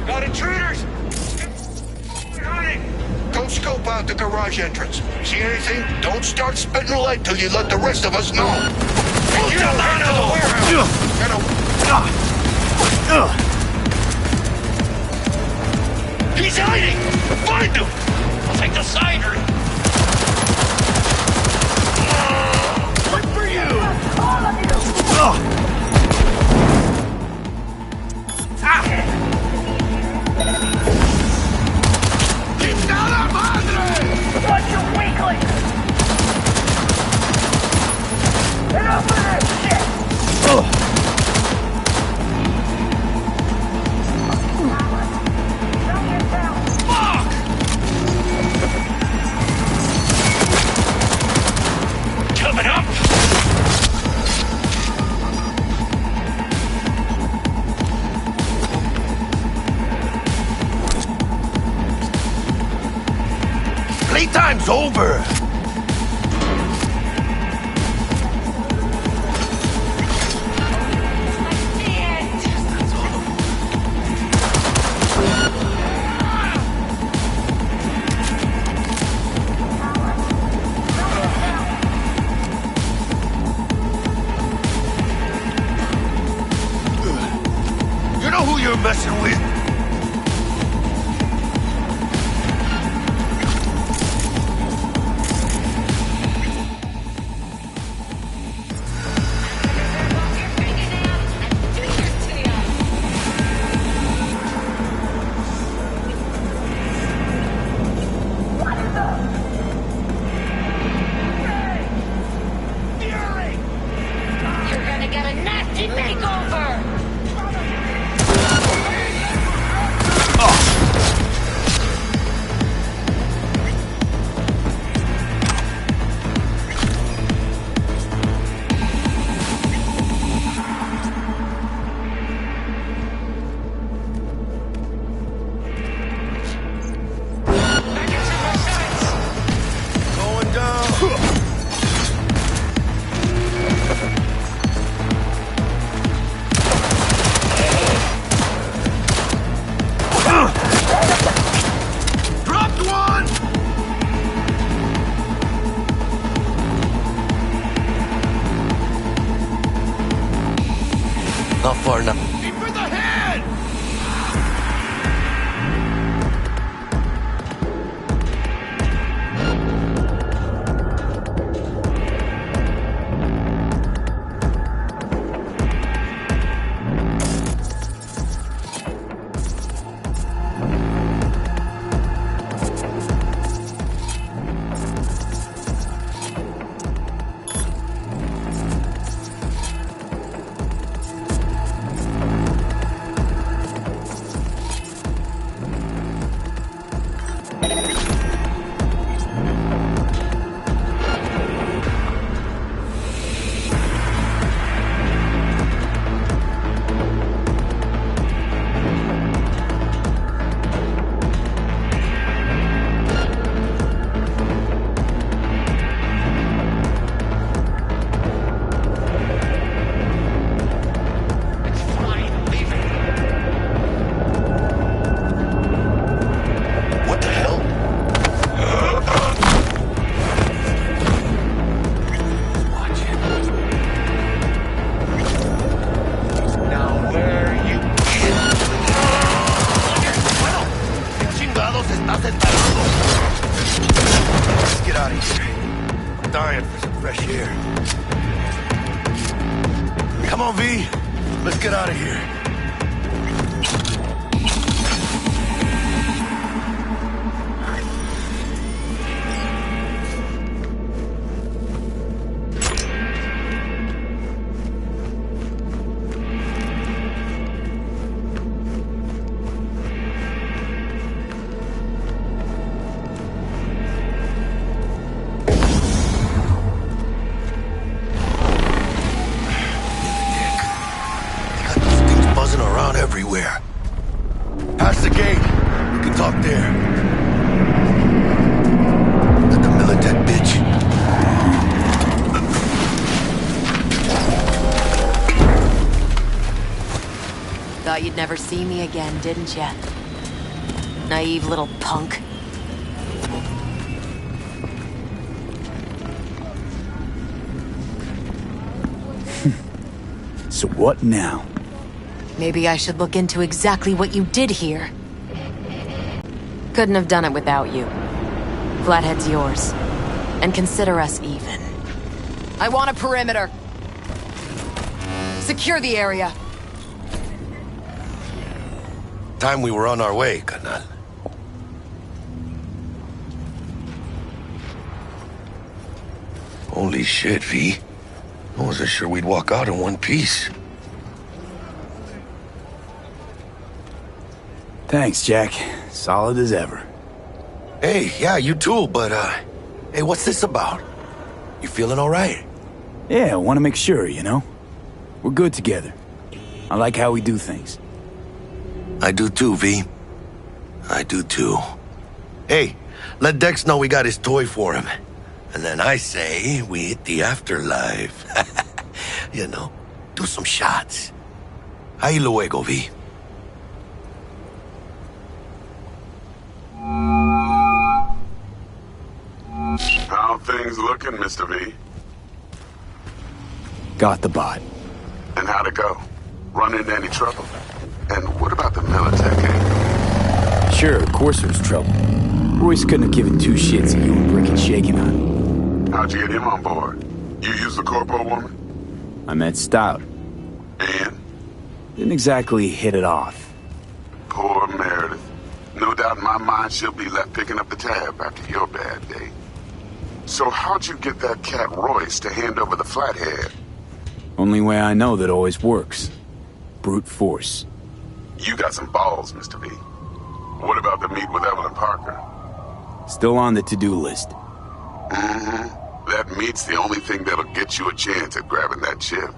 Got intruders! Go scope out the garage entrance. See anything? Don't start spitting light till you let the rest of us know. And you don't handle the warehouse! He's hiding! Find him! I'll take the siren! One for you! All of you! Watch your weakling! Enough of this shit! Fuck! Coming up! Playtime's over! You know who you're messing with? You're gonna get a nasty makeover! Going down! Dropped one! Not far enough. Aim for the head! dying for some fresh air. Come on, V. Let's get out of here. see me again, didn't ya? Naive little punk. So what now? Maybe I should look into exactly what you did here. Couldn't have done it without you. Flathead's yours. And consider us even. I want a perimeter. Secure the area. Time we were on our way, carnal. Holy shit, V. I wasn't sure we'd walk out in one piece. Thanks, Jack. Solid as ever. Hey, yeah, you too, but, hey, what's this about? You feeling all right? Yeah, I want to make sure, you know? We're good together. I like how we do things. I do too, V. I do too. Hey, let Dex know we got his toy for him. And then I say we hit the afterlife. You know, do some shots. Ahí luego, V. How things looking, Mr. V? Got the bot. And how'd it go? Run into any trouble? And what about the Militech angle? Sure, of course there's trouble. Royce couldn't have given two shits at you and Brick and shaking on him. How'd you get him on board? You used the corporal woman? I met Stout. And? Didn't exactly hit it off. Poor Meredith. No doubt in my mind she'll be left picking up the tab after your bad day. So how'd you get that cat Royce to hand over the Flathead? Only way I know that always works. Brute force. You got some balls, Mr. V. What about the meet with Evelyn Parker? Still on the to-do list. Mm-hmm. That meet's the only thing that'll get you a chance at grabbing that chip.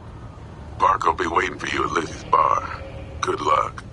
Parker'll be waiting for you at Lizzie's bar. Good luck.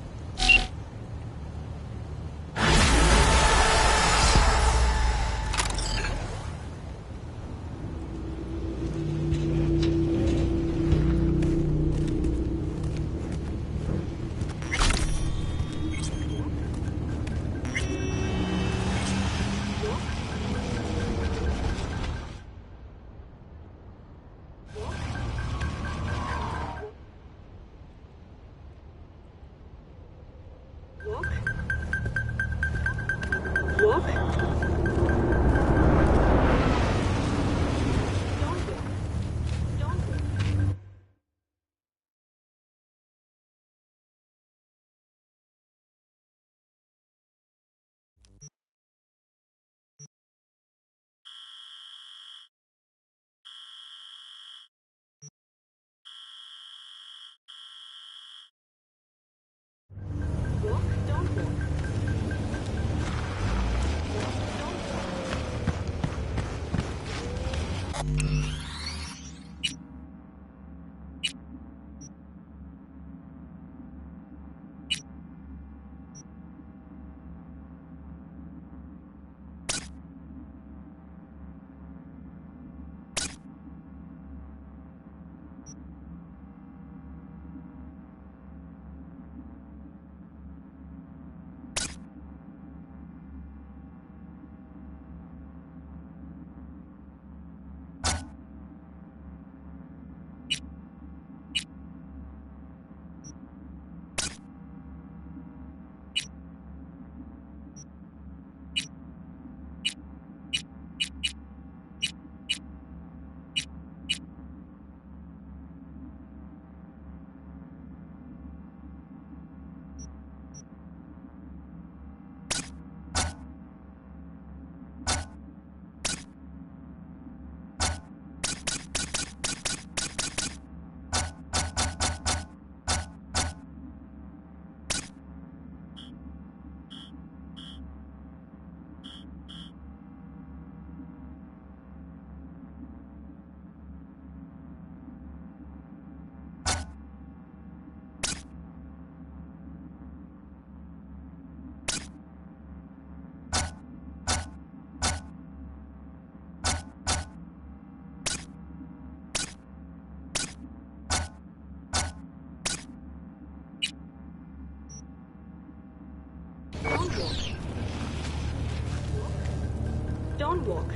Don't walk.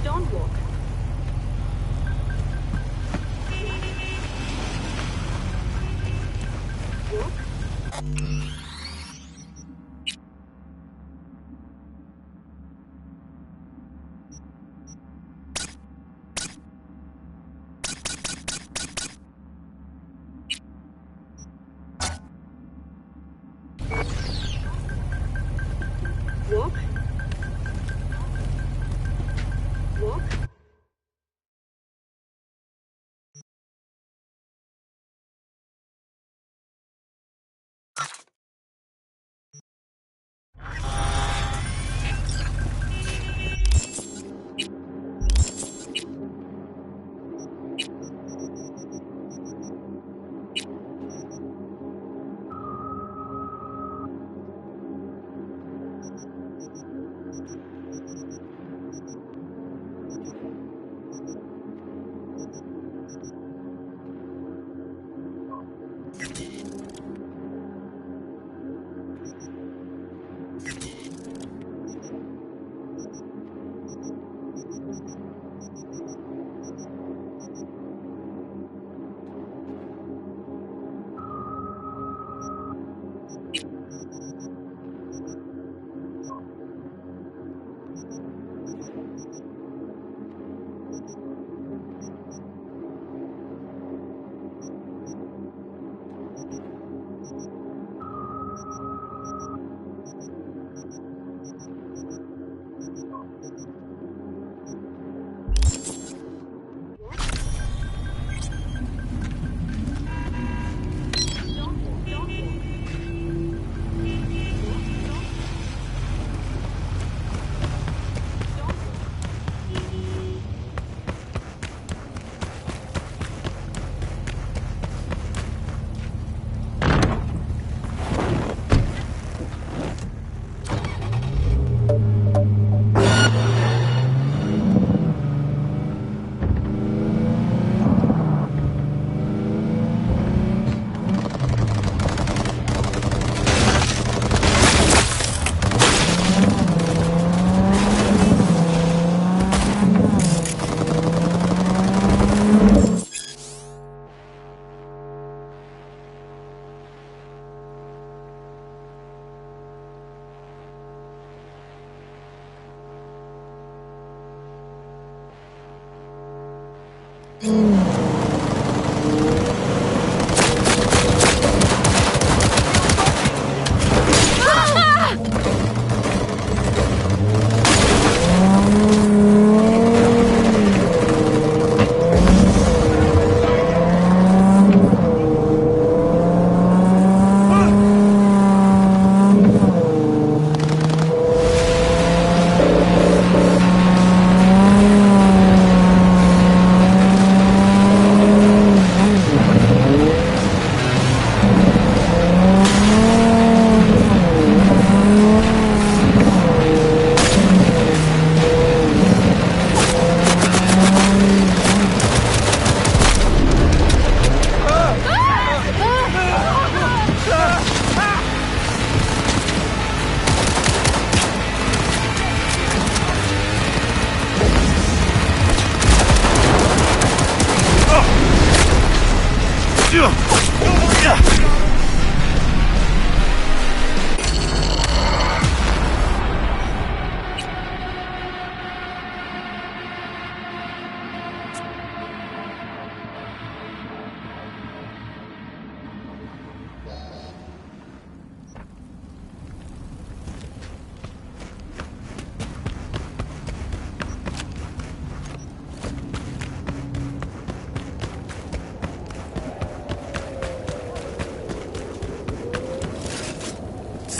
Don't walk. Walk. Walk.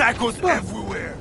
Psychos everywhere!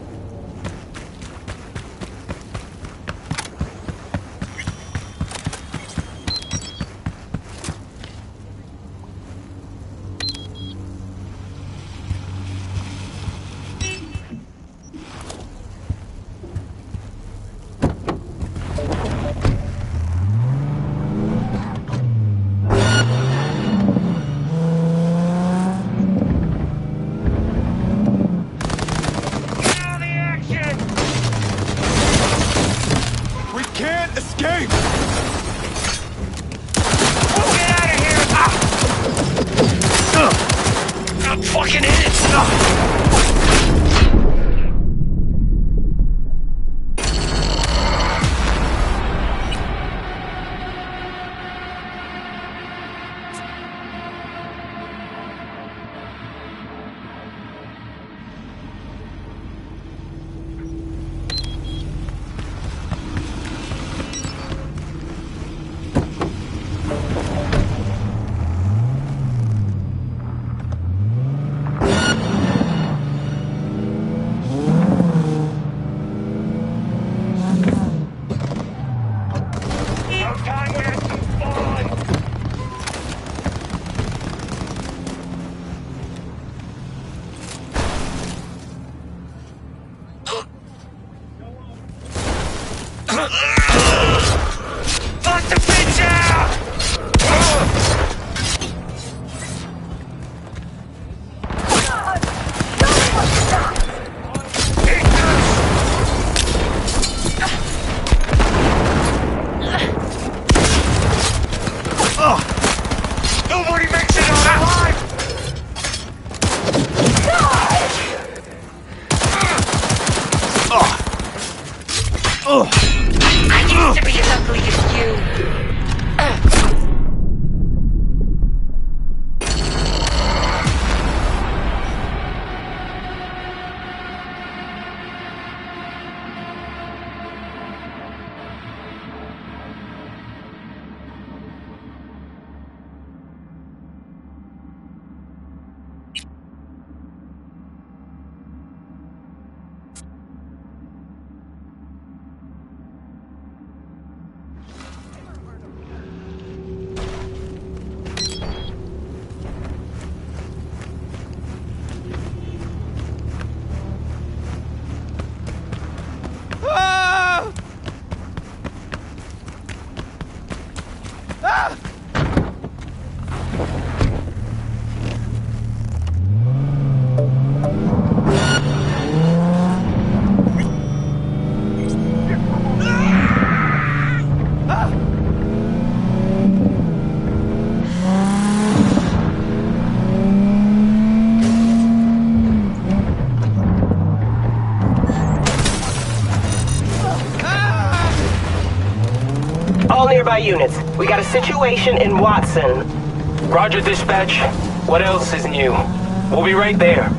fucking hit! Fuck the bitch out! Nobody makes it out alive! I used to be as ugly as you. All nearby units, we got a situation in Watson. Roger, dispatch. What else is new? We'll be right there.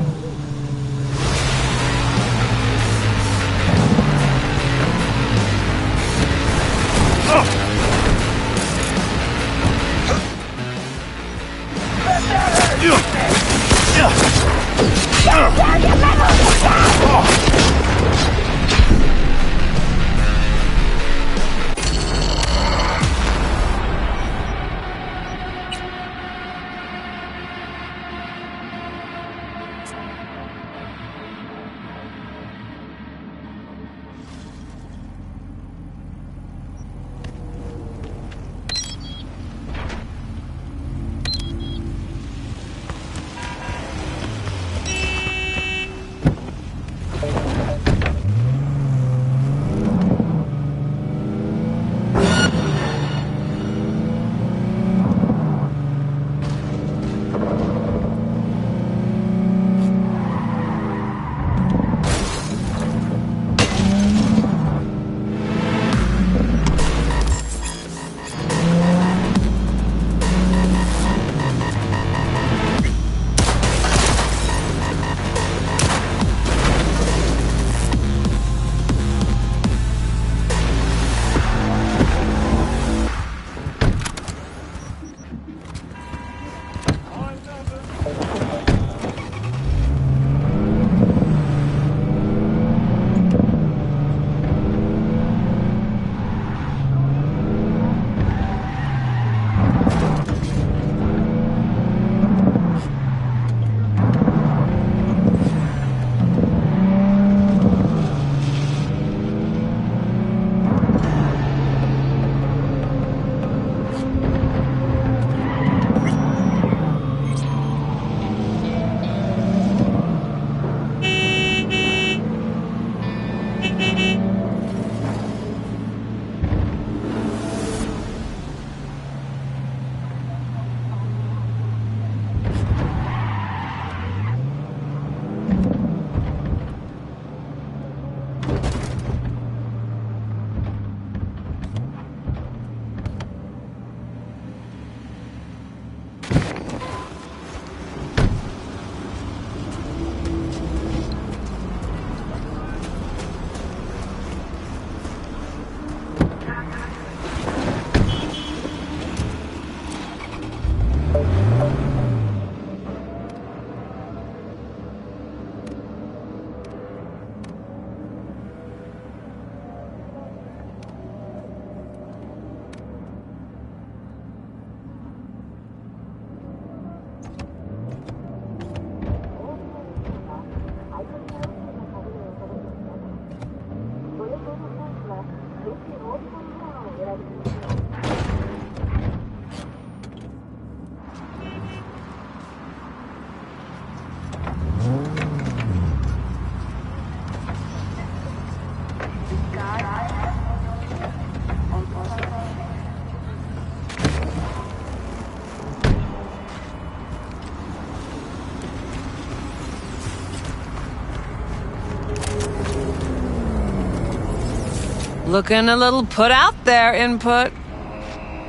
Looking a little put out there, Input.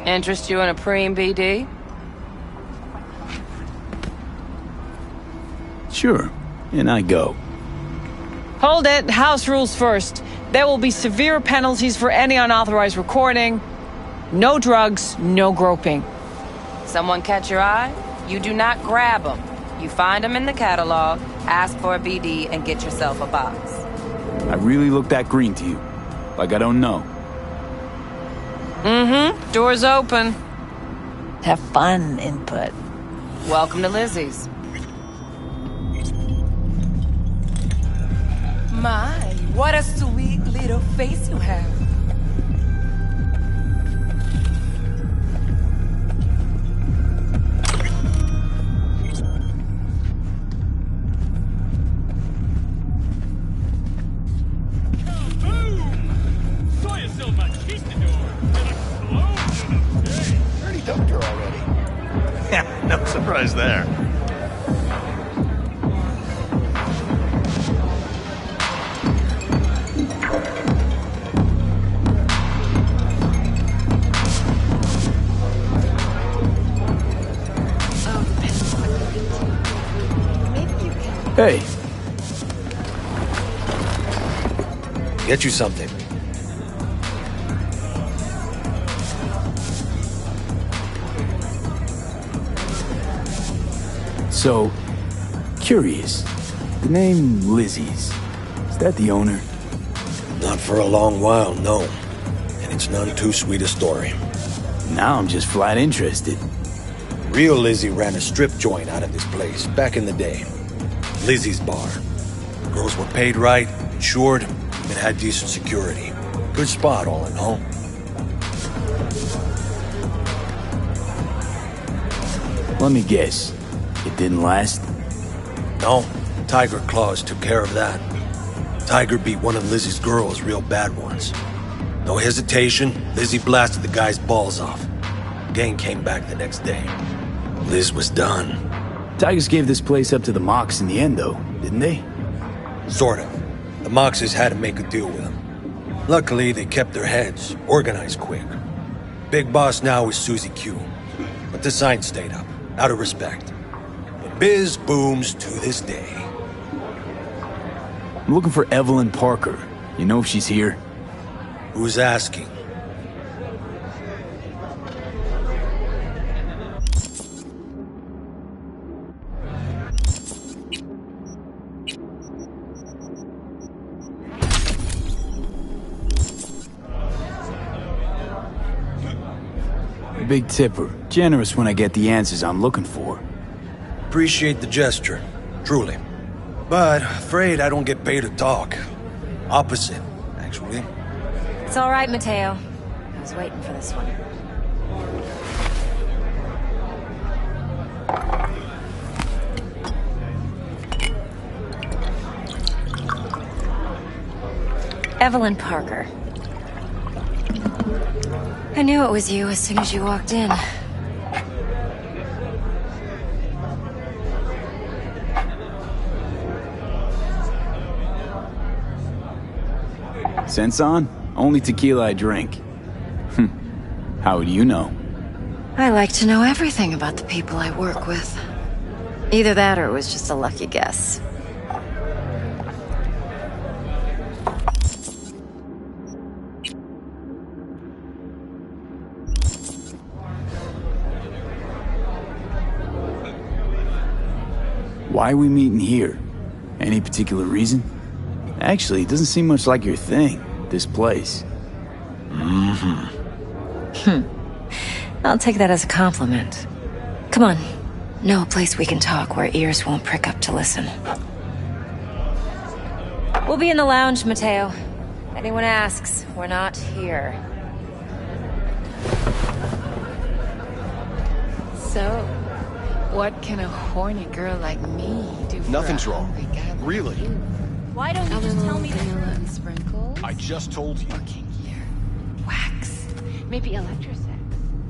Interest you in a preem, BD? Sure, and I go. Hold it. House rules first. There will be severe penalties for any unauthorized recording. No drugs, no groping. Someone catch your eye? You do not grab them. You find them in the catalog, ask for a BD, and get yourself a box. I really look that green to you. Like I don't know. Mm-hmm. Door's open. Have fun, Input. Welcome to Lizzie's. My, what a sweet little face you have. Already dumped her already. Yeah, no surprise there. Hey. Get you something. So, curious. The name Lizzie's. Is that the owner? Not for a long while, no. And it's none too sweet a story. Now I'm just flat interested. Real Lizzie ran a strip joint out of this place back in the day. Lizzie's Bar. Girls were paid right, insured, and had decent security. Good spot, all in all. Let me guess. It didn't last? No. Tiger Claws took care of that. Tiger beat one of Lizzie's girls real bad once. No hesitation, Lizzie blasted the guy's balls off. Gang came back the next day. Liz was done. Tigers gave this place up to the Mox in the end, though, didn't they? Sort of. The Moxes had to make a deal with them. Luckily, they kept their heads, organized quick. Big boss now is Susie Q. But the sign stayed up, out of respect. And biz booms to this day. I'm looking for Evelyn Parker. You know if she's here? Who's asking? Big tipper. Generous when I get the answers I'm looking for. Appreciate the gesture, truly. But afraid I don't get paid to talk. Opposite, actually. It's all right, Mateo. I was waiting for this one. Evelyn Parker. I knew it was you as soon as you walked in. Sense on? Only tequila I drink. How would you know? I like to know everything about the people I work with. Either that or it was just a lucky guess. Why are we meeting here? Any particular reason? Actually, it doesn't seem much like your thing, this place. I'll take that as a compliment. Come on. Know a place we can talk where ears won't prick up to listen. We'll be in the lounge, Mateo. Anyone asks, we're not here. So, what can a horny girl like me do? Nothing's wrong. Really? Why don't you just tell me vanilla and sprinkles? I just told you. Okay, here. Wax. Maybe electrosex.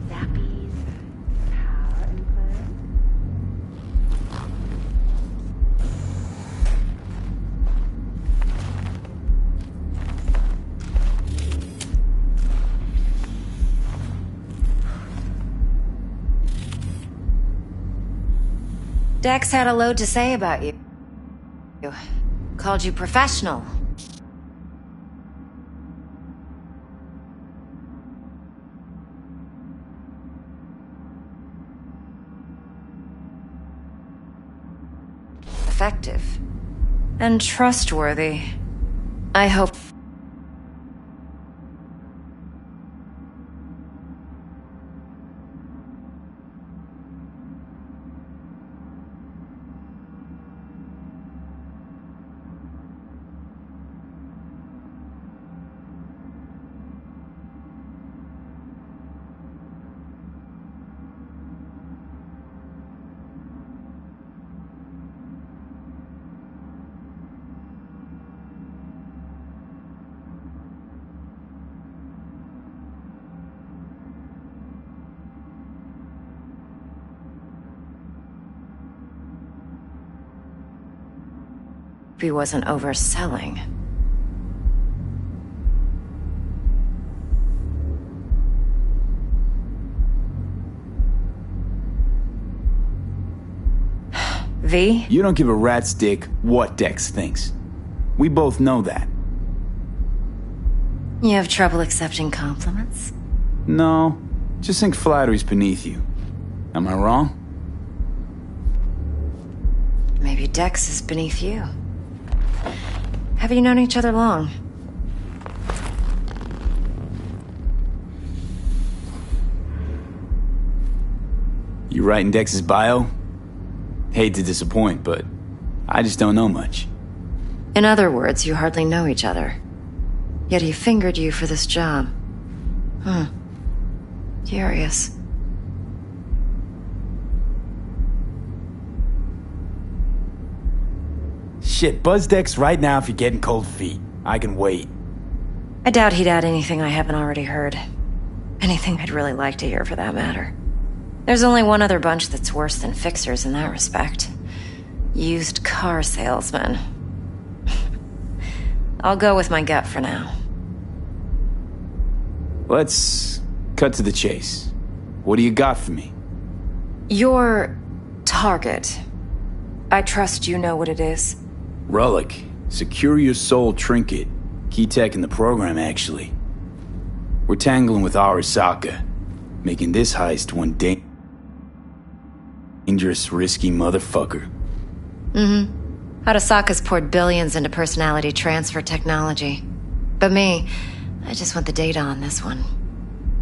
Zappies. Power implant. Dex had a load to say about you. Called you professional. Effective. And trustworthy. I hope... he wasn't overselling. V? You don't give a rat's dick what Dex thinks. We both know that. You have trouble accepting compliments? No, just think flattery's beneath you. Am I wrong? Maybe Dex is beneath you. Have you known each other long? You writing Dex's bio? Hate to disappoint, but I just don't know much. In other words, you hardly know each other. Yet he fingered you for this job. Curious. Shit, buzz Dex right now if you're getting cold feet. I can wait. I doubt he'd add anything I haven't already heard. Anything I'd really like to hear, for that matter. There's only one other bunch that's worse than fixers in that respect. Used car salesmen. I'll go with my gut for now. Let's cut to the chase. What do you got for me? Your target. I trust you know what it is. Relic. Secure your soul trinket. Key tech in the program, actually. We're tangling with Arasaka, making this heist one dangerous, risky motherfucker. Arasaka's poured billions into personality transfer technology. But me, I just want the data on this one.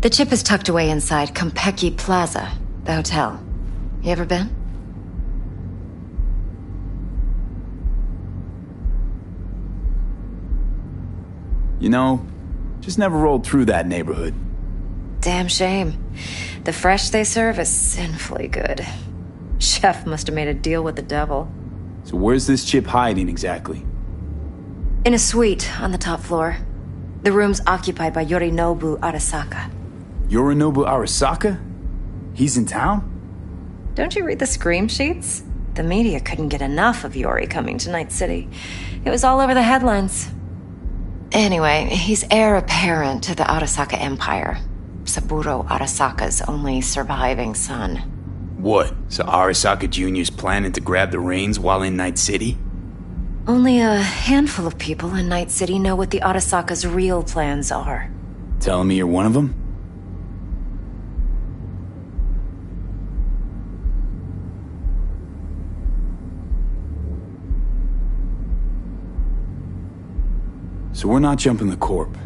The chip is tucked away inside Konpeki Plaza, the hotel. You ever been? You know, just never rolled through that neighborhood. Damn shame. The fresh they serve is sinfully good. Chef must have made a deal with the devil. So where's this chip hiding exactly? In a suite on the top floor. The room's occupied by Yorinobu Arasaka. Yorinobu Arasaka? He's in town? Don't you read the scream sheets? The media couldn't get enough of Yori coming to Night City. It was all over the headlines. Anyway, he's heir apparent to the Arasaka Empire. Saburo Arasaka's only surviving son. What? So Arasaka Jr.'s planning to grab the reins while in Night City? Only a handful of people in Night City know what the Arasaka's real plans are. Telling me you're one of them? So we're not jumping the Corp.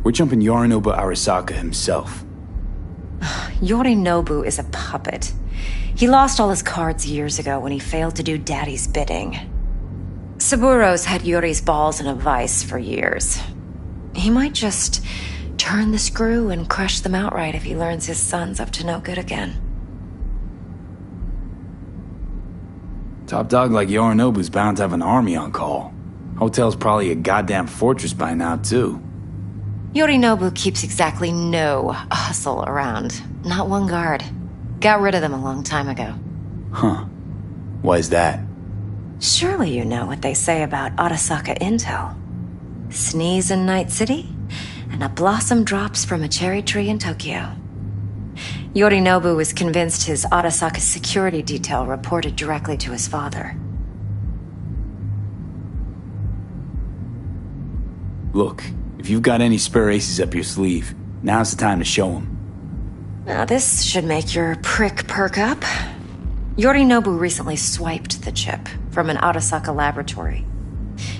We're jumping Yorinobu Arasaka himself. Yorinobu is a puppet. He lost all his cards years ago when he failed to do Daddy's bidding. Saburo's had Yori's balls in a vice for years. He might just turn the screw and crush them outright if he learns his son's up to no good again. Top dog like Yorinobu's bound to have an army on call. Hotel's probably a goddamn fortress by now, too. Yorinobu keeps exactly no hustle around. Not one guard. Got rid of them a long time ago. Huh. Why is that? Surely you know what they say about Arasaka intel. Sneeze in Night City, and a blossom drops from a cherry tree in Tokyo. Yorinobu was convinced his Arasaka security detail reported directly to his father. Look, if you've got any spare aces up your sleeve, now's the time to show them. Now this should make your prick perk up. Yorinobu recently swiped the chip from an Arasaka laboratory.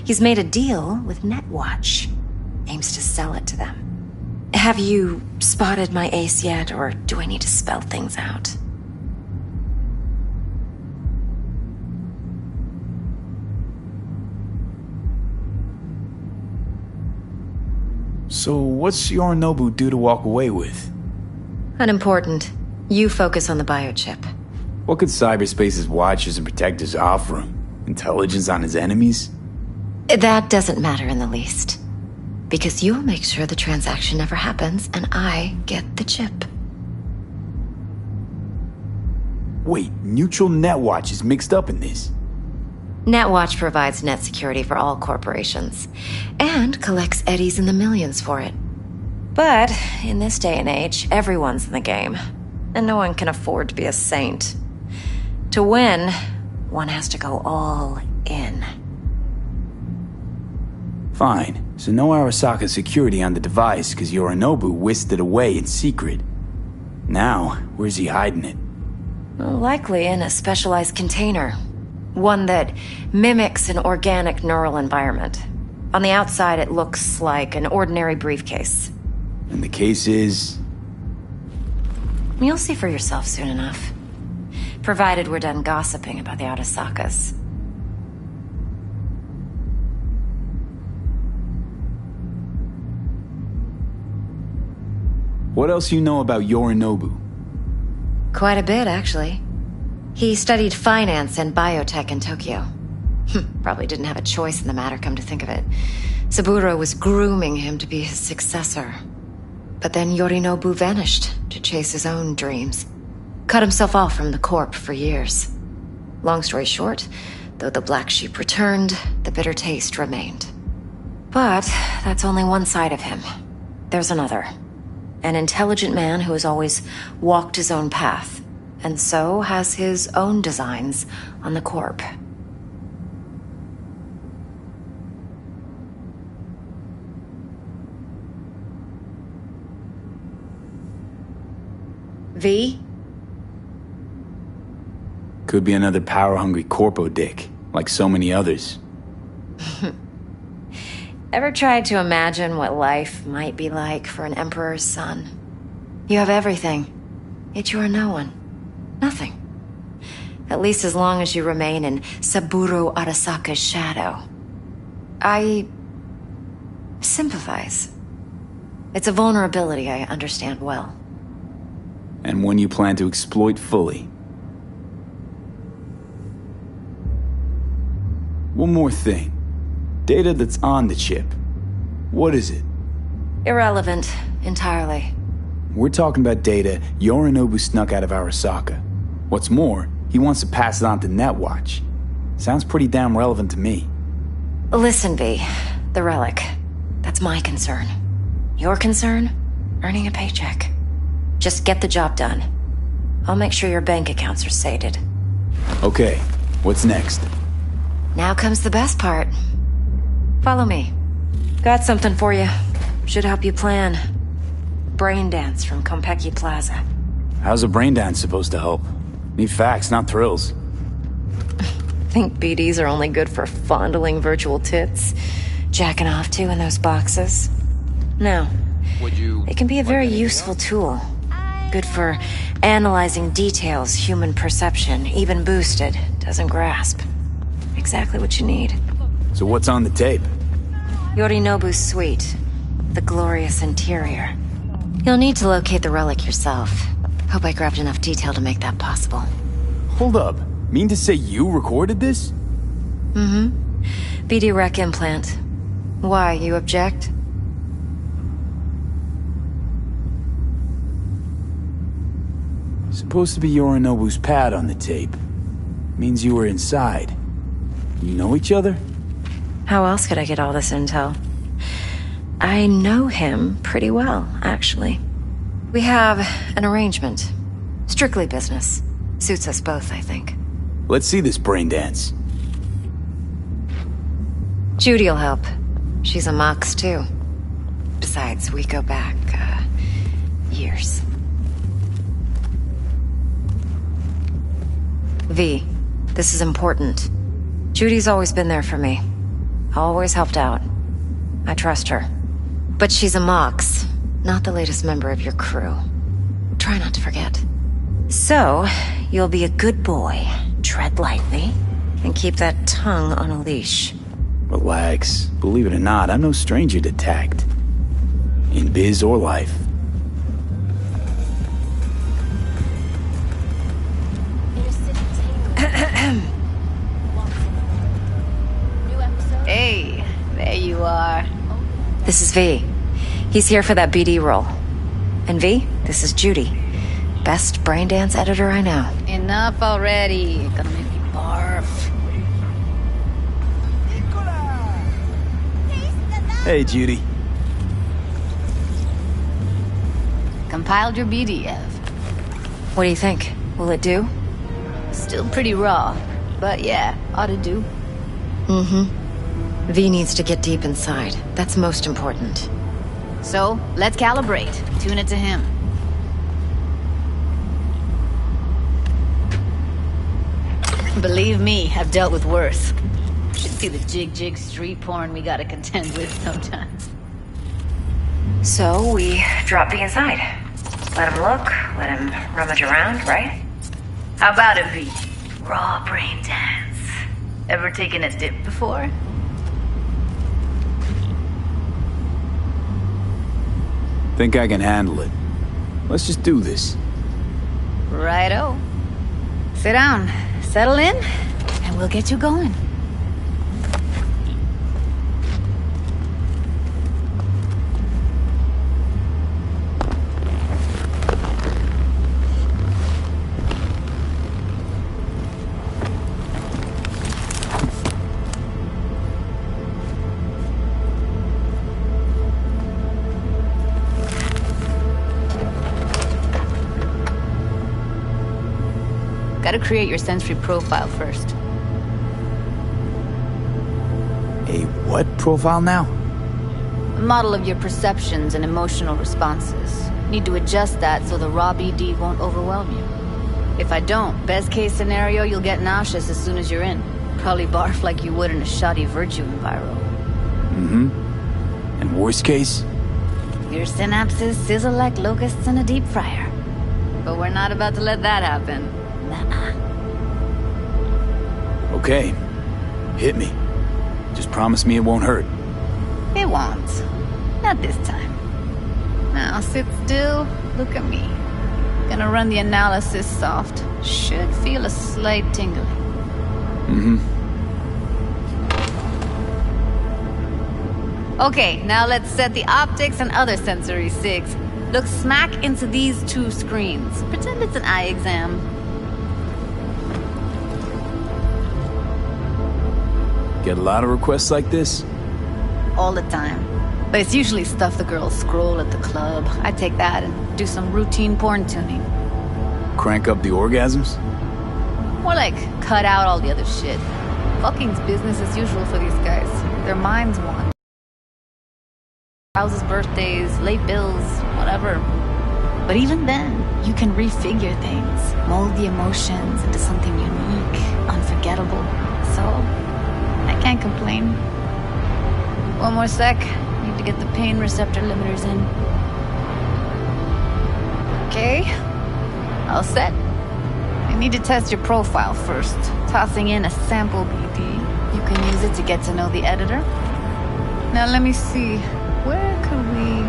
He's made a deal with Netwatch. Aims to sell it to them. Have you spotted my ace yet, or do I need to spell things out? So what's Yorinobu due to walk away with? Unimportant. You focus on the biochip. What could cyberspace's watchers and protectors offer him? Intelligence on his enemies? That doesn't matter in the least. Because you'll make sure the transaction never happens, and I get the chip. Wait, Neutral Netwatch is mixed up in this. Netwatch provides net security for all corporations, and collects eddies in the millions for it. But in this day and age, everyone's in the game, and no one can afford to be a saint. To win, one has to go all in. Fine, so no Arasaka security on the device because Yorinobu whisked it away in secret. Now, where's he hiding it? Likely in a specialized container. One that mimics an organic neural environment. On the outside, it looks like an ordinary briefcase. And the case is? You'll see for yourself soon enough. Provided we're done gossiping about the Arasakas. What else you know about Yorinobu? Quite a bit, actually. He studied finance and biotech in Tokyo. Probably didn't have a choice in the matter, come to think of it. Saburo was grooming him to be his successor. But then Yorinobu vanished to chase his own dreams. Cut himself off from the Corp for years. Long story short, though the black sheep returned, the bitter taste remained. But that's only one side of him. There's another. An intelligent man who has always walked his own path, and so has his own designs on the Corp. V? Could be another power-hungry corpo dick, like so many others. Ever tried to imagine what life might be like for an emperor's son? You have everything, yet you are no one. Nothing. At least as long as you remain in Saburo Arasaka's shadow. I sympathize. It's a vulnerability I understand well. And one you plan to exploit fully. One more thing. Data that's on the chip. What is it? Irrelevant, entirely. We're talking about data Yorinobu snuck out of Arasaka. What's more, he wants to pass it on to Netwatch. Sounds pretty damn relevant to me. Listen, V. The relic. That's my concern. Your concern? Earning a paycheck. Just get the job done. I'll make sure your bank accounts are sated. Okay, what's next? Now comes the best part. Follow me. Got something for you. Should help you plan. Brain dance from Konpeki Plaza. How's a brain dance supposed to help? Need facts, not thrills. Think BDs are only good for fondling virtual tits? Jacking off to in those boxes? No. It can be a very useful tool. Good for analyzing details human perception, even boosted, doesn't grasp. Exactly what you need. So what's on the tape? Yorinobu's suite. The glorious interior. You'll need to locate the relic yourself. Hope I grabbed enough detail to make that possible. Hold up. Mean to say you recorded this? Mm-hmm. BD Rec implant. Why, you object? Supposed to be Yorinobu's pad on the tape. Means you were inside. You know each other? How else could I get all this intel? I know him pretty well, actually. We have an arrangement. Strictly business. Suits us both, I think. Let's see this brain dance. Judy'll help. She's a Mox, too. Besides, we go back, years. V, this is important. Judy's always been there for me. Always helped out. I trust her. But she's a Mox, not the latest member of your crew. Try not to forget. So, you'll be a good boy, tread lightly, and keep that tongue on a leash. Relax. Believe it or not, I'm no stranger to tact. In biz or life. Hey, there you are. This is V. He's here for that BD role. And V, this is Judy. Best brain dance editor I know. Enough already. Gonna make me barf. Hey, Judy. Compiled your BDF. What do you think? Will it do? Still pretty raw, but yeah, ought to do. Mm-hmm. V needs to get deep inside. That's most important. So, let's calibrate. Tune it to him. Believe me, I've dealt with worse. Should see the jig street porn we gotta contend with sometimes. So, we drop V inside. Let him look, let him rummage around, right? How about it, V? Raw brain dance. Ever taken a dip before? Think I can handle it. Let's just do this. Righto. Sit down, settle in, and we'll get you going. Gotta create your sensory profile first. A what profile now? A model of your perceptions and emotional responses. Need to adjust that so the raw BD won't overwhelm you. If I don't, best case scenario, you'll get nauseous as soon as you're in. Probably barf like you would in a shoddy Virtue enviro. Mm-hmm. And worst case? Your synapses sizzle like locusts in a deep fryer. But we're not about to let that happen. Okay. Hit me. Just promise me it won't hurt. It won't. Not this time. Now sit still, look at me. Gonna run the analysis soft. Should feel a slight tingling. Mm-hmm. Okay, now let's set the optics and other sensory sigs. Look smack into these two screens. Pretend it's an eye exam. Get a lot of requests like this? All the time. But it's usually stuff the girls scroll at the club. I take that and do some routine porn tuning. Crank up the orgasms? More like cut out all the other shit. Fucking's business as usual for these guys. Their minds wander. Houses, birthdays, late bills, whatever. But even then, you can refigure things. Mold the emotions into something unique, unforgettable. So, I can't complain. One more sec. Need to get the pain receptor limiters in. Okay. All set. I need to test your profile first. Tossing in a sample BD. You can use it to get to know the editor. Now let me see. Where could we...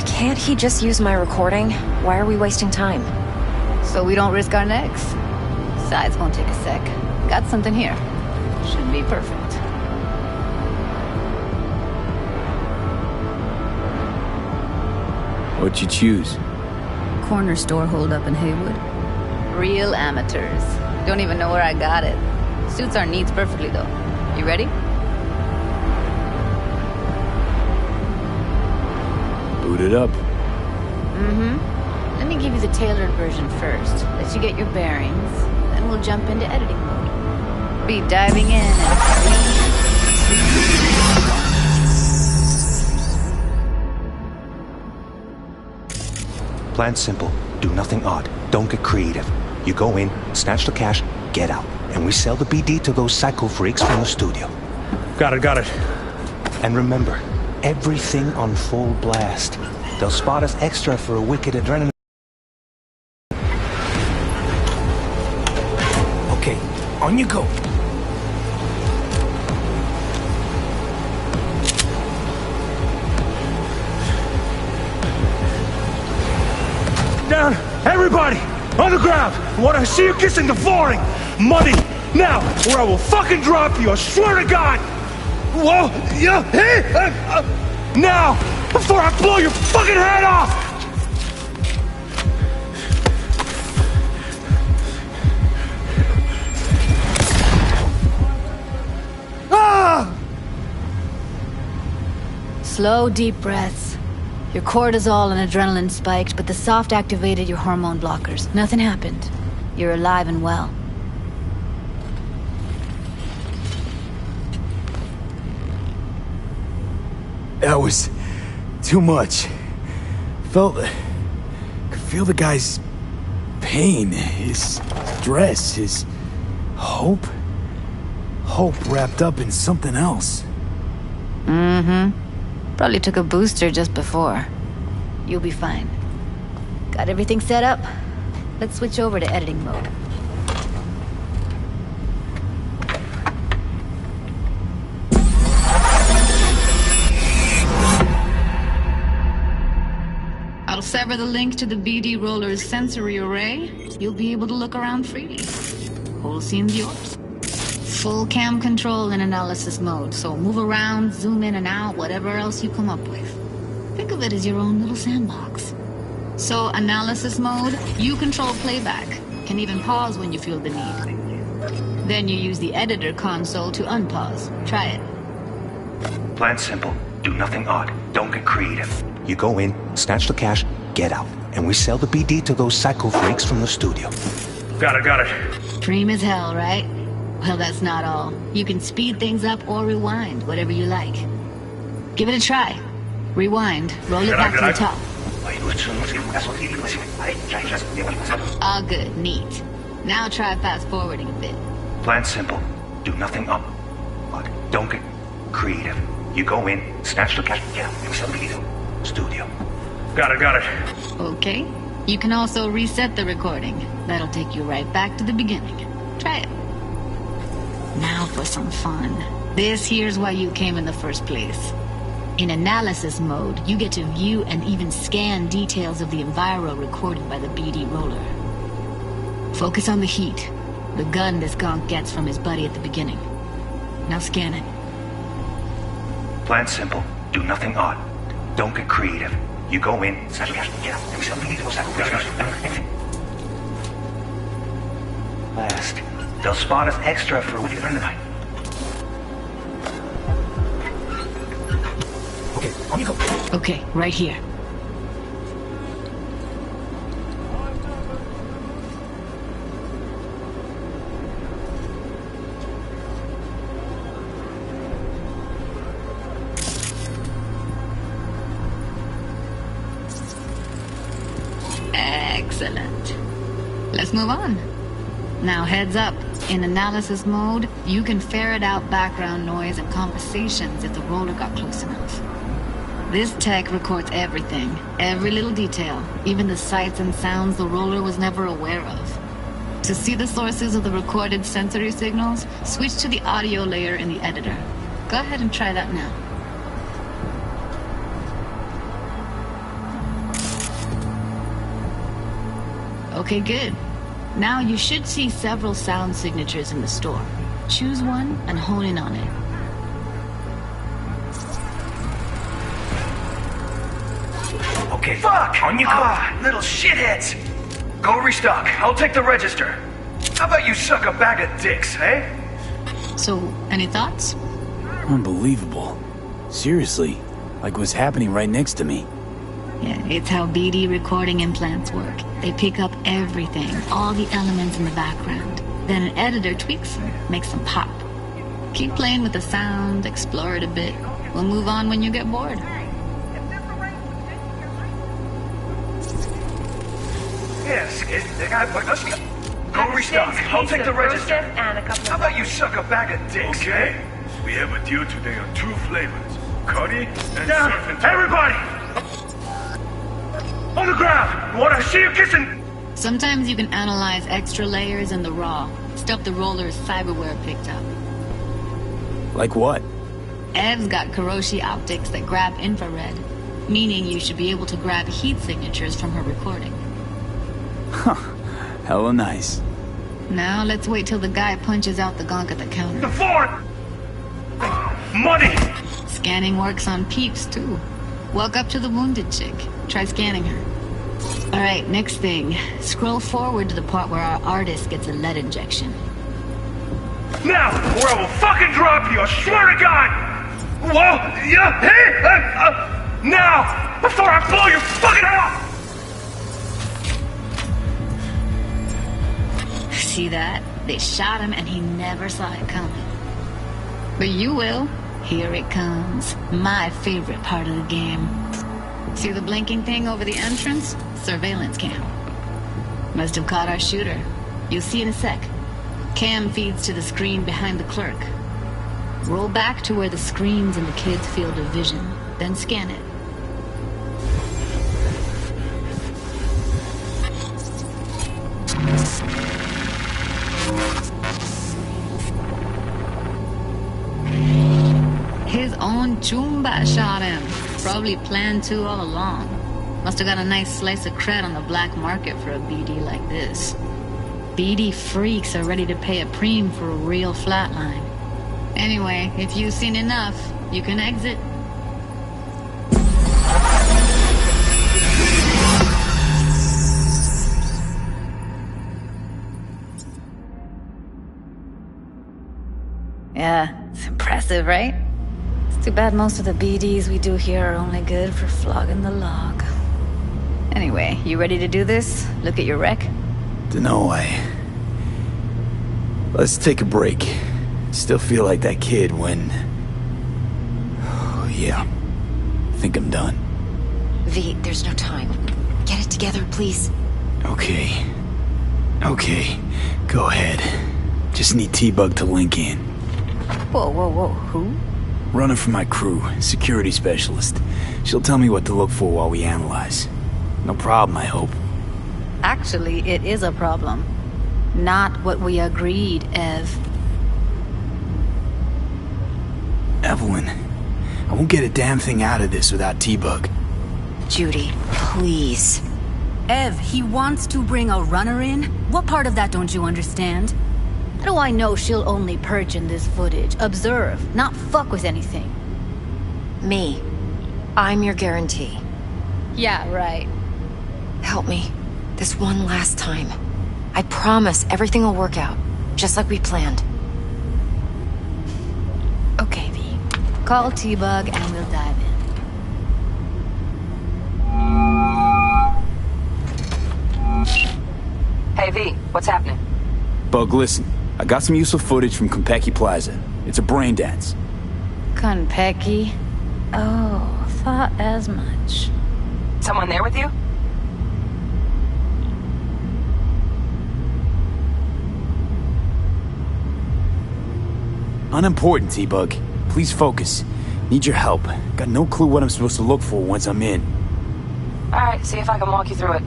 Can't he just use my recording? Why are we wasting time? So we don't risk our necks. Besides, won't take a sec. Got something here. Should be perfect. What'd you choose? Corner store holdup in Haywood. Real amateurs. Don't even know where I got it. Suits our needs perfectly, though. You ready? Boot it up. Mm-hmm. Let me give you the tailored version first. Let you get your bearings. Then we'll jump into editing mode. Be diving in and... Plan simple. Do nothing odd. Don't get creative. You go in, snatch the cash, get out. And we sell the BD to those psycho freaks from the studio. Got it. And remember, everything on full blast. They'll spot us extra for a wicked adrenaline. Okay, on you go. Down! Everybody! On the ground! I want to see you kissing the flooring! Money! Now! Or I will fucking drop you! I swear to God! Whoa! Yeah! Hey! Now! Before I blow your fucking head off! Ah! Slow, deep breaths. Your cortisol and adrenaline spiked, but the soft activated your hormone blockers. Nothing happened. You're alive and well. That was too much. Could feel the guy's pain, his stress, his hope. Hope wrapped up in something else. Mm-hmm. Probably took a booster just before. You'll be fine. Got everything set up? Let's switch over to editing mode. I'll sever the link to the BD Roller's sensory array. You'll be able to look around freely. Whole scene's yours. Full cam control in analysis mode, so move around, zoom in and out, whatever else you come up with. Think of it as your own little sandbox. So, analysis mode, you control playback. Can even pause when you feel the need. Then you use the editor console to unpause. Try it. Plan simple. Do nothing odd. Don't get creative. You go in, snatch the cash, get out. And we sell the BD to those psycho freaks from the studio. Got it. Dream as hell, right? Well, that's not all. You can speed things up or rewind, whatever you like. Give it a try. Rewind. Roll it back to the top. All good. Neat. Now try fast forwarding a bit. Plan simple. Do nothing odd. Don't get creative. You go in, snatch the cash, get out. And we sell the BD to studio. Got it. Okay. You can also reset the recording. That'll take you right back to the beginning. Try it. Now for some fun. This here's why you came in the first place. In analysis mode, you get to view and even scan details of the enviro recorded by the BD Roller. Focus on the heat, the gun this gonk gets from his buddy at the beginning. Now scan it. Plan simple. Do nothing odd. Don't get creative. You go in, snatch the cash, get out. And we sell the BD to those psycho freaks. Last. They'll spot us extra for a wicked adrenaline. Okay, on you go. Okay, right here. Excellent. Let's move on. Now heads up. In analysis mode, you can ferret out background noise and conversations if the roller got close enough. This tech records everything, every little detail, even the sights and sounds the roller was never aware of. To see the sources of the recorded sensory signals, switch to the audio layer in the editor. Go ahead and try that now. Okay, good. Now you should see several sound signatures in the store. Choose one and hone in on it. Okay. Fuck! On you go. Little shitheads! Go restock. I'll take the register. How about you suck a bag of dicks, eh? So, any thoughts? Unbelievable. Seriously, like what's happening right next to me. Yeah, it's how BD recording implants work. They pick up everything, all the elements in the background. Then an editor tweaks them, makes them pop. Keep playing with the sound, explore it a bit. We'll move on when you get bored. Yes, kid. Go restock. I'll take the register. How about you suck a bag of dicks? Okay. We have a deal today on 2 flavors. Cuddy and down. Everybody! On the ground! What I see you kissing! Sometimes you can analyze extra layers in the raw. Stuff the roller's cyberware picked up. Like what? Ev's got Kiroshi optics that grab infrared, meaning you should be able to grab heat signatures from her recording. Huh. Hella nice. Now let's wait till the guy punches out the gonk at the counter. The fort! Money! Scanning works on peeps, too. Walk up to the wounded chick. Try scanning her. Alright, next thing. Scroll forward to the part where our artist gets a lead injection. Now, or I will fucking drop you, I swear to God! Whoa! Yeah! Hey! Now! Before I blow your fucking head off! See that? They shot him and he never saw it coming. But you will. Here it comes. My favorite part of the game. See the blinking thing over the entrance? Surveillance cam. Must have caught our shooter. You'll see in a sec. Cam feeds to the screen behind the clerk. Roll back to where the screen's in the kid's field of vision. Then scan it. His own Chumba shot him. Probably planned to all along. Must have got a nice slice of cred on the black market for a BD like this. BD freaks are ready to pay a preem for a real flatline. Anyway, if you've seen enough, you can exit. Yeah, it's impressive, right? It's too bad most of the BDs we do here are only good for flogging the log. Anyway, you ready to do this? Look at your wreck? Dunno, let's take a break. Still feel like that kid when... Oh, yeah. Think I'm done. V, there's no time. Get it together, please. Okay. Go ahead. Just need T-Bug to link in. Whoa, who? Running for my crew, security specialist. She'll tell me what to look for while we analyze. No problem, I hope. Actually, it is a problem. Not what we agreed, Ev. Evelyn, I won't get a damn thing out of this without T-Bug. Judy, please. Ev, he wants to bring a runner in? What part of that don't you understand? How do I know she'll only perch in this footage? Observe, not fuck with anything. Me. I'm your guarantee. Yeah, right. Help me. This one last time. I promise everything will work out, just like we planned. Okay, V. Call T-Bug and we'll dive in. Hey, V, what's happening? Bug, listen. I got some useful footage from Konpeki Plaza. It's a brain dance. Konpeki? Oh, thought as much. Someone there with you? Unimportant, T-Bug. Please focus. Need your help. Got no clue what I'm supposed to look for once I'm in. Alright, see if I can walk you through it.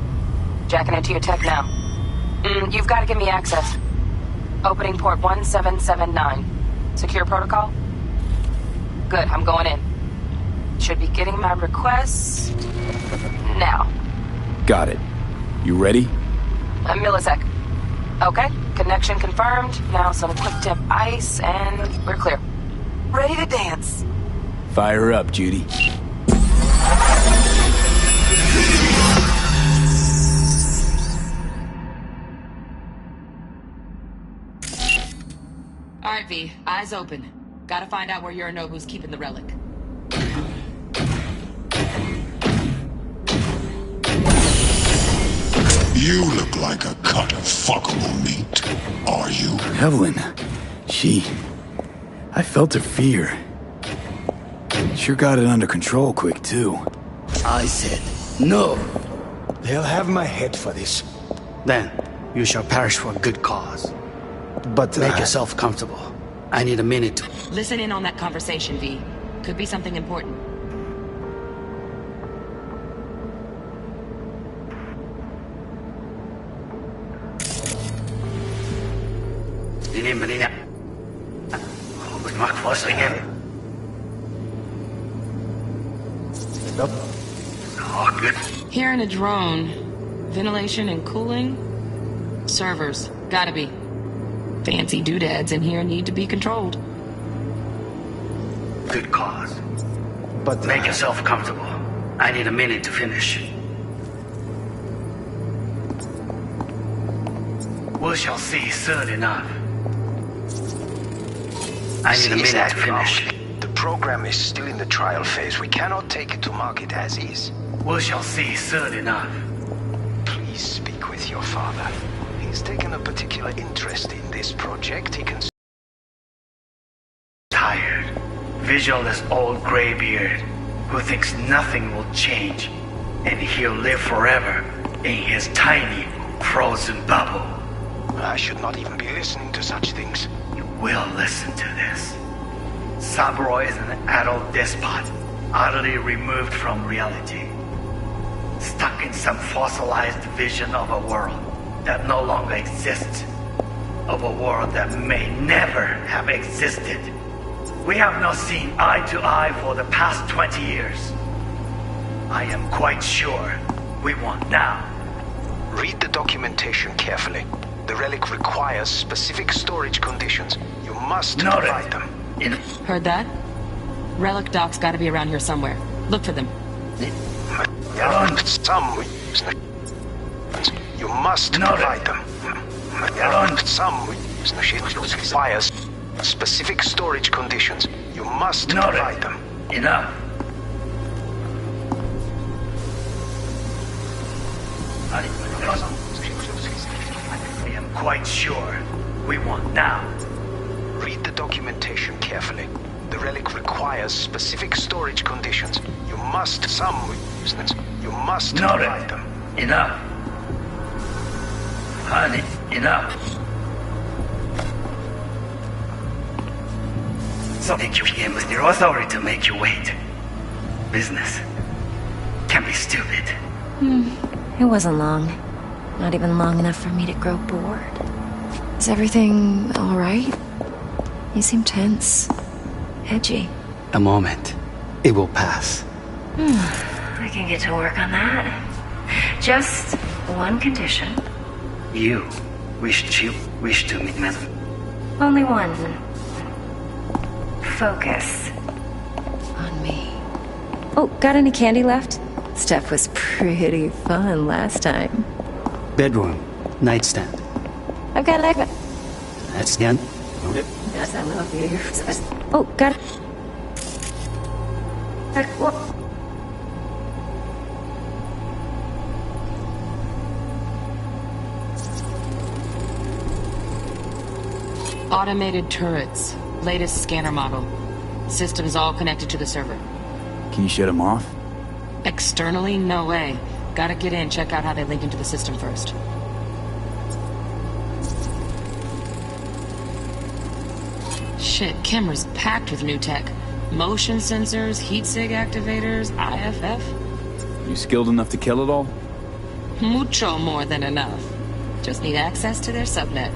Jacking into your tech now. You've got to give me access. Opening port 1779. Secure protocol? Good, I'm going in. Should be getting my requests... now. Got it. You ready? A millisec. Okay, connection confirmed. Now some quick tip ice, and we're clear. Ready to dance. Fire up, Judy. Alright, V, eyes open. Gotta find out where Yorinobu's keeping the relic. You look like a cut of fuckable meat. Are you? Evelyn, I felt her fear. Sure got it under control quick, too. I said, no. They'll have my head for this. Then, you shall perish for a good cause. But make yourself comfortable. I need a minute to... Listen in on that conversation, V. Could be something important. Hearing a drone. Ventilation and cooling? Servers. Gotta be. Fancy doodads in here need to be controlled. Good cause. But make yourself comfortable. I need a minute to finish. We shall see soon enough. I need a minute to finish. The program is still in the trial phase. We cannot take it to market as is. We shall see soon enough. Please speak with your father. He's taken a particular interest in this project. He can... Tired, visionless old graybeard who thinks nothing will change, and he'll live forever in his tiny, frozen bubble. I should not even be listening to such things. You will listen to this. Saburo is an adult despot, utterly removed from reality. Stuck in some fossilized vision of a world that no longer exists. Of a world that may never have existed. We have not seen eye to eye for the past 20 years. I am quite sure we want now. Read the documentation carefully. The relic requires specific storage conditions. You must provide them. Heard that? Relic docs gotta be around here somewhere. Look for them. You must provide them. Some requires specific storage conditions. You must provide them. Enough. I am quite sure we want now. Read the documentation carefully. The relic requires specific storage conditions. You must provide them. Enough. Honey, enough. Something you came with your authority to make you wait. Business can be stupid. It wasn't long. Not even long enough for me to grow bored. Is everything all right? You seem tense. Edgy. A moment. It will pass. I can get to work on that. Just one condition. You wish to meet me. Only one. Focus on me. Oh, got any candy left? Stuff was pretty fun last time. Bedroom. Nightstand. I've got it. That's the end. Yes, I love you. Oh, got it. What? Automated turrets. Latest scanner model. Systems all connected to the server. Can you shut them off? Externally, no way. Gotta get in, check out how they link into the system first. Shit, camera's packed with new tech. Motion sensors, heat sig activators, IFF. You skilled enough to kill it all? Mucho more than enough. Just need access to their subnet.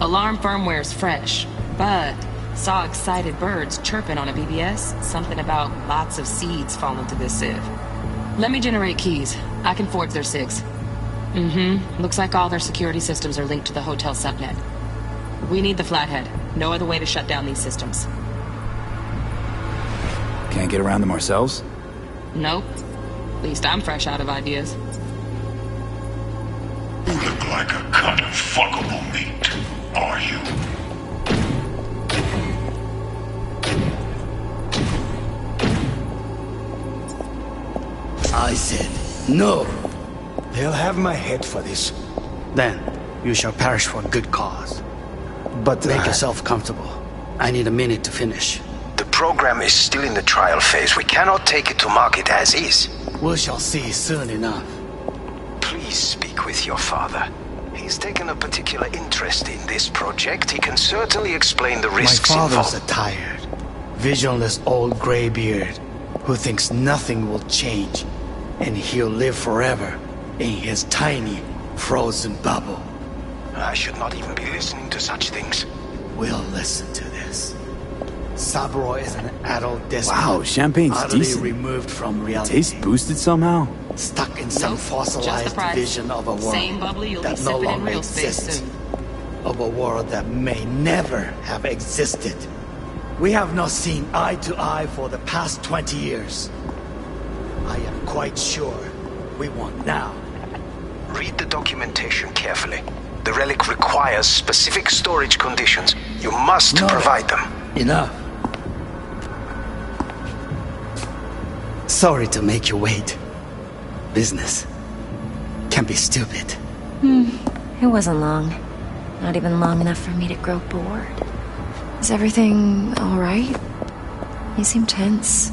Alarm firmware's fresh, but Saw excited birds chirping on a BBS. Something about lots of seeds falling to this sieve. Let me generate keys. I can forge their SIGs. Looks like all their security systems are linked to the hotel subnet. We need the Flathead. No other way to shut down these systems. Can't get around them ourselves? Nope. At least I'm fresh out of ideas. You look like a cut of fuckable meat, are you? I said no. They'll have my head for this. Then you shall perish for a good cause. But make yourself comfortable. I need a minute to finish. The program is still in the trial phase. We cannot take it to market as is. We shall see soon enough. Please speak with your father. He's taken a particular interest in this project. He can certainly explain the risks involved. My father's a tired, visionless old graybeard who thinks nothing will change, and he'll live forever in his tiny, frozen bubble. I should not even be listening to such things. We'll listen to this. Saburo is an adult despot. Wow, champagne's utterly decent. removed from reality. Taste boosted somehow? Stuck in some fossilized vision of a world that no longer exists. Of a world that may never have existed. We have not seen eye to eye for the past 20 years. I am quite sure we want now. Read the documentation carefully. The relic requires specific storage conditions. You must provide them. Enough. Sorry to make you wait. Business can be stupid. It wasn't long. Not even long enough for me to grow bored. Is everything all right? You seem tense.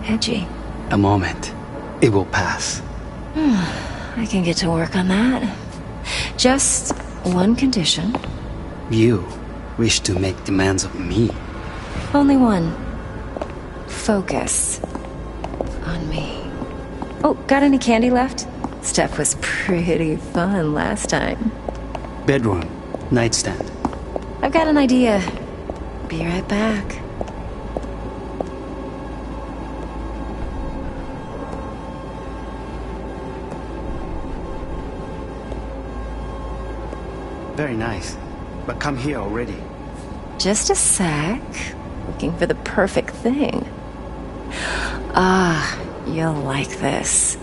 Edgy. A moment. It will pass. I can get to work on that. Just one condition. You wish to make demands of me. Only one. Focus on me. Oh, got any candy left? Stuff was pretty fun last time. Bedroom. Nightstand. I've got an idea. Be right back. Very nice. But come here already. Just a sec. Looking for the perfect thing. Ah, you'll like this.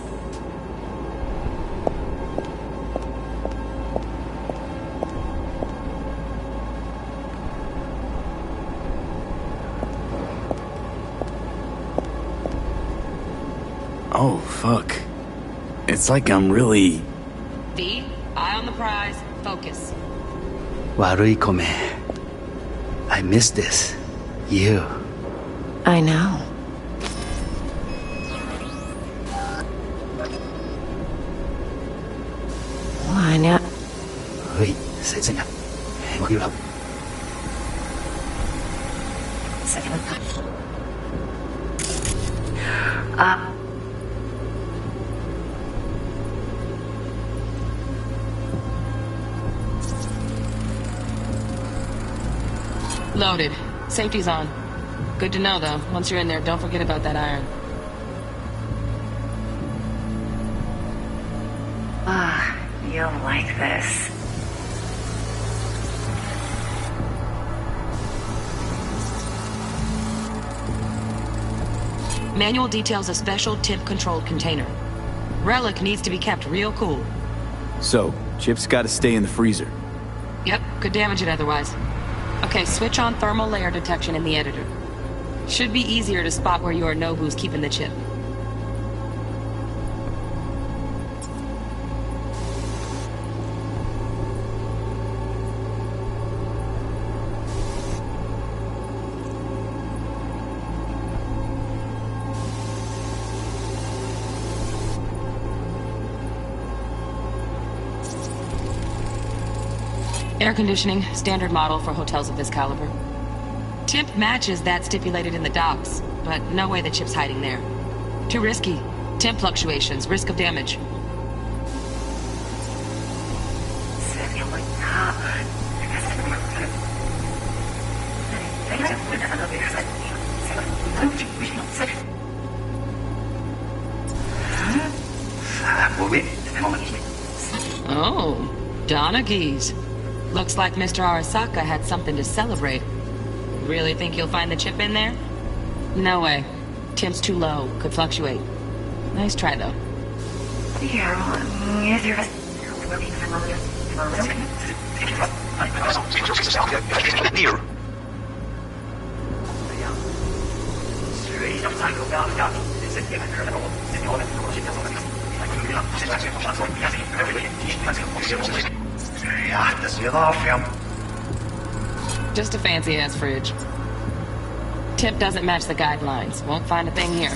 Oh, fuck. It's like I'm really... V, eye on the prize. Focus. Warui Kome. I miss this. You. I know. Why not? Wait, sitting up. Hang you up. Loaded. Safety's on. Good to know, though. Once you're in there, don't forget about that iron. Ah, you'll like this. Manual details a special temp-controlled container. Relic needs to be kept real cool. So, Chip's gotta stay in the freezer. Yep, could damage it otherwise. Okay, switch on thermal layer detection in the editor. Should be easier to spot where you or know who's keeping the chip. Air conditioning, standard model for hotels of this caliber. Temp matches that stipulated in the docs, but no way the chip's hiding there. Too risky. Temp fluctuations, risk of damage. ton of keys. Looks like Mr. Arasaka had something to celebrate. Really think you'll find the chip in there? No way. Temp's too low. Could fluctuate. Nice try, though. Here. Just a fancy-ass fridge. Tip doesn't match the guidelines. Won't find a thing here.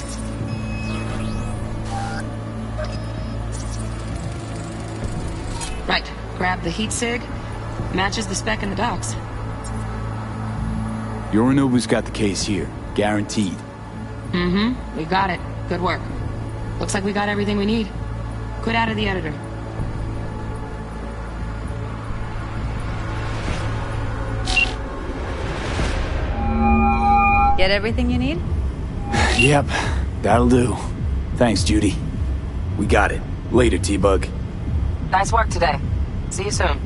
Right. Grab the heat sig. Matches the spec in the docs. Yorinobu's got the case here. Guaranteed. Mm-hmm. We got it. Good work. Looks like we got everything we need. Quit out of the editor. Get everything you need? Yep, that'll do. Thanks, Judy. We got it. Later, T-Bug. Nice work today. See you soon.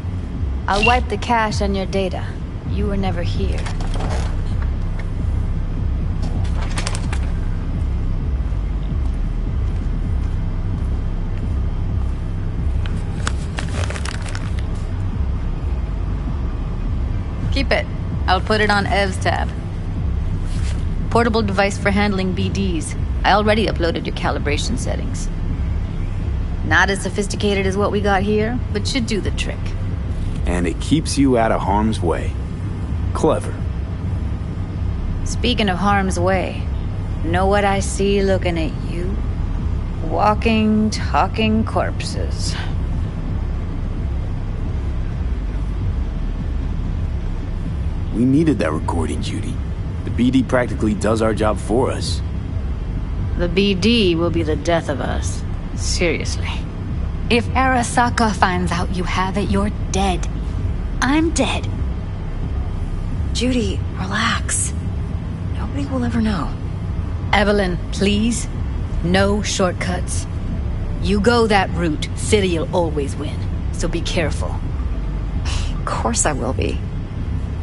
I'll wipe the cache on your data. You were never here. Keep it. I'll put it on Ev's tab. Portable device for handling BDs. I already uploaded your calibration settings. Not as sophisticated as what we got here, but should do the trick. And it keeps you out of harm's way. Clever. Speaking of harm's way, know what I see looking at you? Walking, talking corpses. We needed that recording, Judy. The BD practically does our job for us. The BD will be the death of us. Seriously. If Arasaka finds out you have it, you're dead. I'm dead. Judy, relax. Nobody will ever know. Evelyn, please. No shortcuts. You go that route, City'll always win. So be careful. Of course I will be.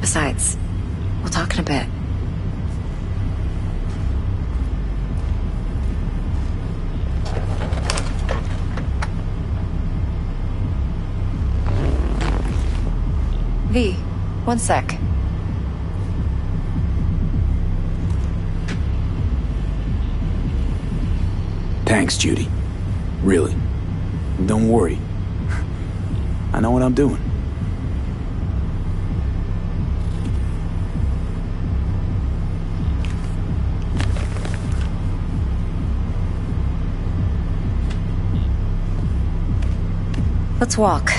Besides, we'll talk in a bit. V, one sec. Thanks, Judy. Really. Don't worry. I know what I'm doing. Let's walk.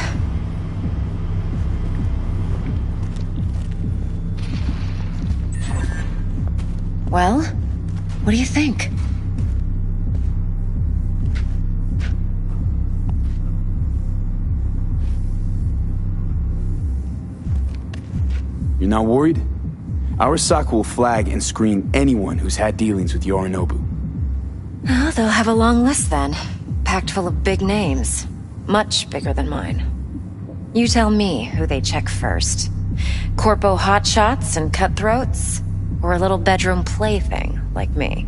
Well, what do you think? You're not worried? Arasaka will flag and screen anyone who's had dealings with Yorinobu. Oh, they'll have a long list then. Packed full of big names. Much bigger than mine. You tell me who they check first. Corpo hotshots and cutthroats? Or a little bedroom plaything like me?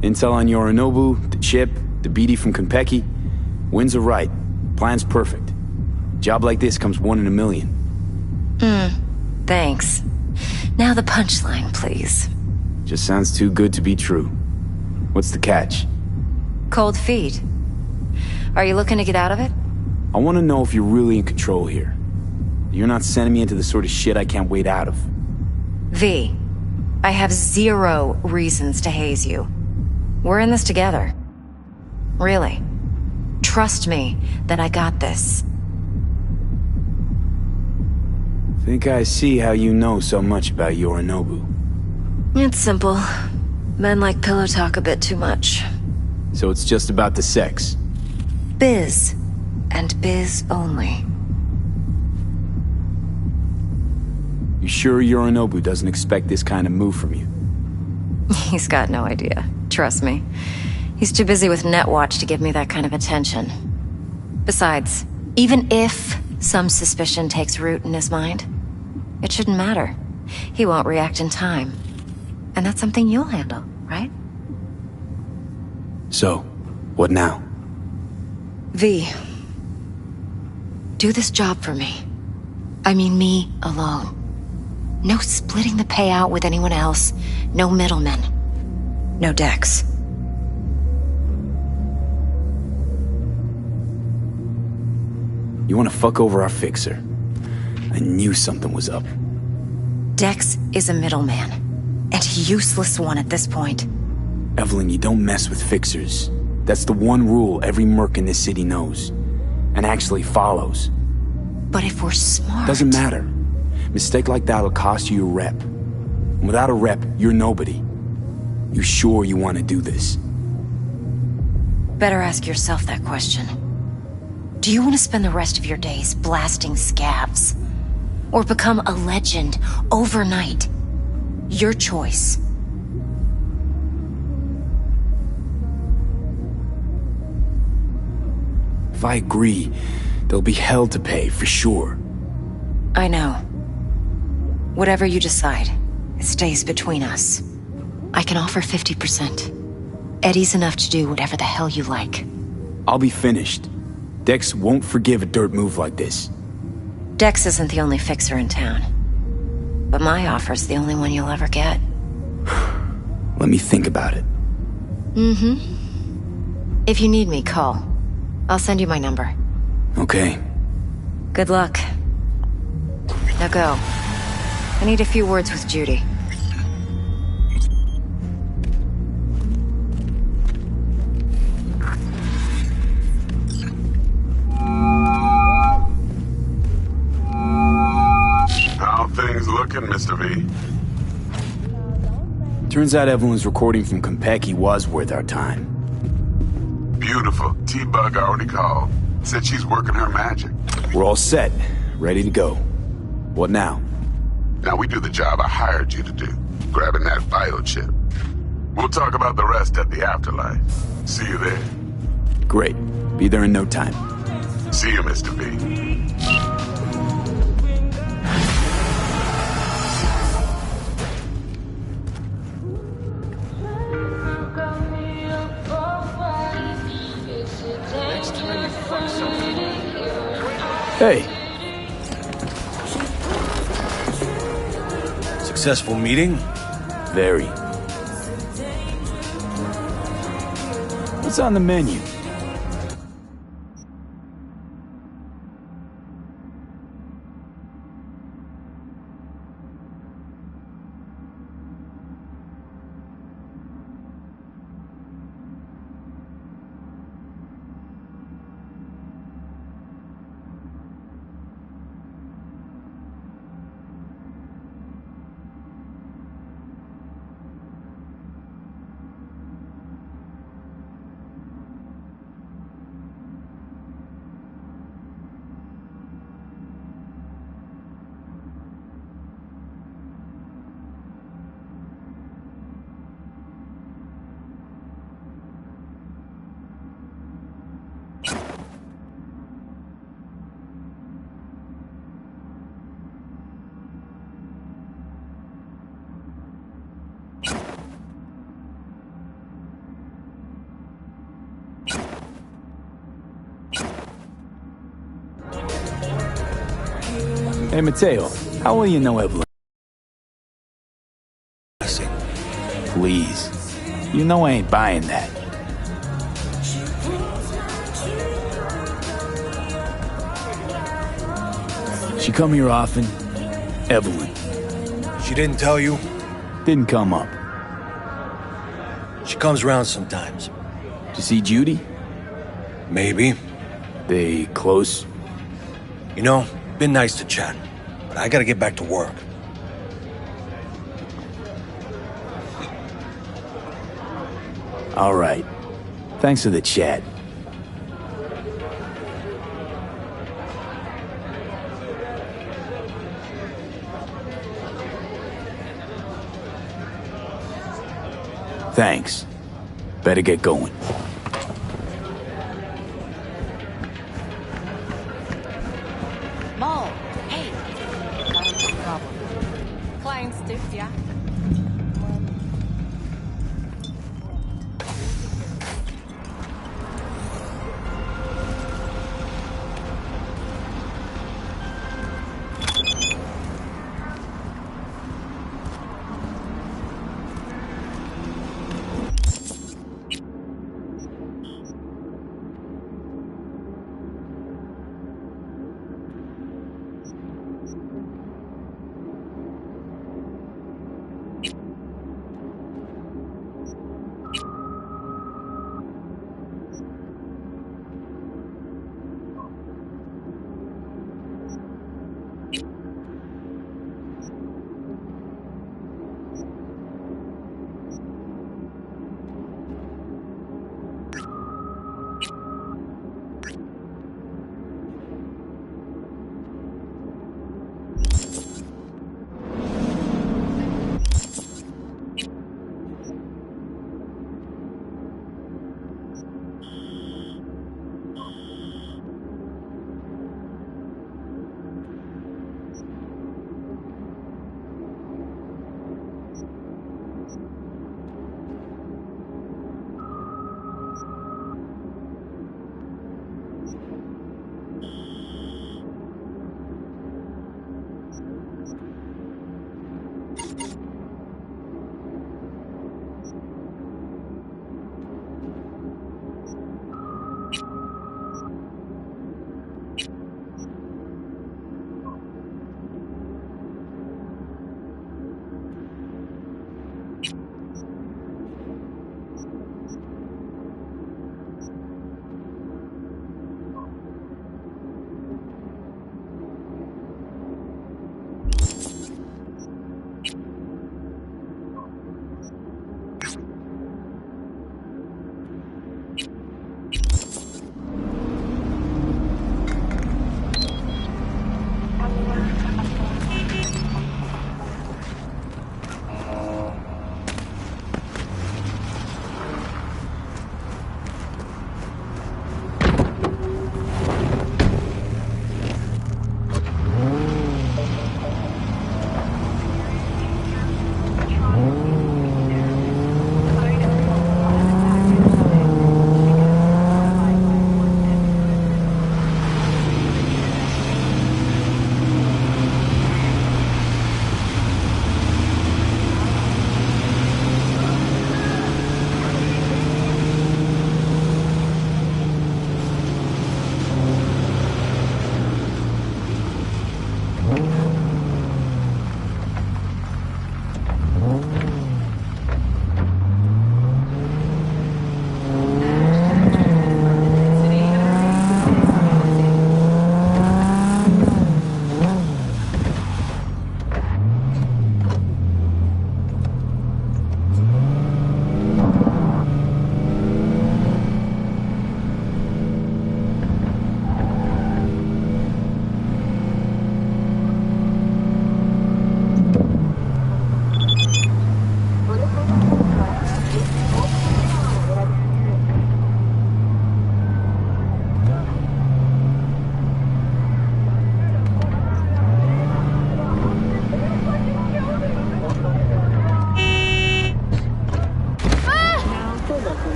Intel on Yorinobu, the chip, the BD from Konpeki. Winds are right. Plan's perfect. Job like this comes 1 in a million. Thanks. Now the punchline, please. Just sounds too good to be true. What's the catch? Cold feet. Are you looking to get out of it? I want to know if you're really in control here. You're not sending me into the sort of shit I can't wait out of. V, I have 0 reasons to haze you. We're in this together. Really. Trust me that I got this. Think I see how you know so much about Yorinobu. It's simple. Men like pillow talk a bit too much. So it's just about the sex? Biz. And biz only. You sure Yorinobu doesn't expect this kind of move from you? He's got no idea. Trust me. He's too busy with Netwatch to give me that kind of attention. Besides, even if some suspicion takes root in his mind, it shouldn't matter. He won't react in time. And that's something you'll handle, right? So, what now? V. Do this job for me. I mean me alone. No splitting the payout with anyone else. No middlemen. No Dex. You want to fuck over our fixer? I knew something was up. Dex is a middleman. And a useless one at this point. Evelyn, you don't mess with fixers. That's the one rule every merc in this city knows. And actually follows. But if we're smart... Doesn't matter. Mistake like that'll cost you your rep. And without a rep, you're nobody. You sure you want to do this? Better ask yourself that question. Do you want to spend the rest of your days blasting scabs? Or become a legend overnight? Your choice. If I agree, there'll be hell to pay, for sure. I know. Whatever you decide, it stays between us. I can offer 50%. Eddie's enough to do whatever the hell you like. I'll be finished. Dex won't forgive a dirt move like this. Dex isn't the only fixer in town. But my offer's the only one you'll ever get. Let me think about it. Mm-hmm. If you need me, call. I'll send you my number. Okay. Good luck. Now go. I need a few words with Judy. How things looking, Mr. V? Turns out Evelyn's recording from Konpeki was worth our time. Beautiful. T-Bug already called. Said she's working her magic. We're all set. Ready to go. What now? Now we do the job I hired you to do. Grabbing that biochip. We'll talk about the rest at the afterlife. See you there. Great. Be there in no time. See you, Mr. V. Hey. Successful meeting? Very. What's on the menu? Hey, Mateo, how well you know Evelyn? Please. You know I ain't buying that. She come here often? Evelyn. She didn't tell you? Didn't come up. She comes around sometimes. To see Judy? Maybe. They close? You know, been nice to chat, but I gotta get back to work. All right. Thanks for the chat. Thanks. Better get going. Maul, hey. No problem. Client stiff, yeah?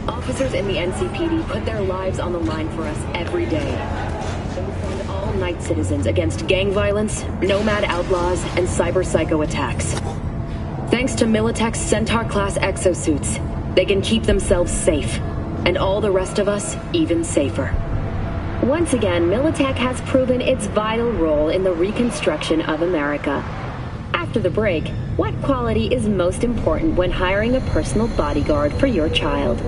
Officers in the NCPD put their lives on the line for us every day. Night citizens against gang violence, nomad outlaws, and cyber psycho attacks. Thanks to Militech's Centaur-class exosuits, they can keep themselves safe, and all the rest of us even safer. Once again, Militech has proven its vital role in the reconstruction of America. After the break, what quality is most important when hiring a personal bodyguard for your child?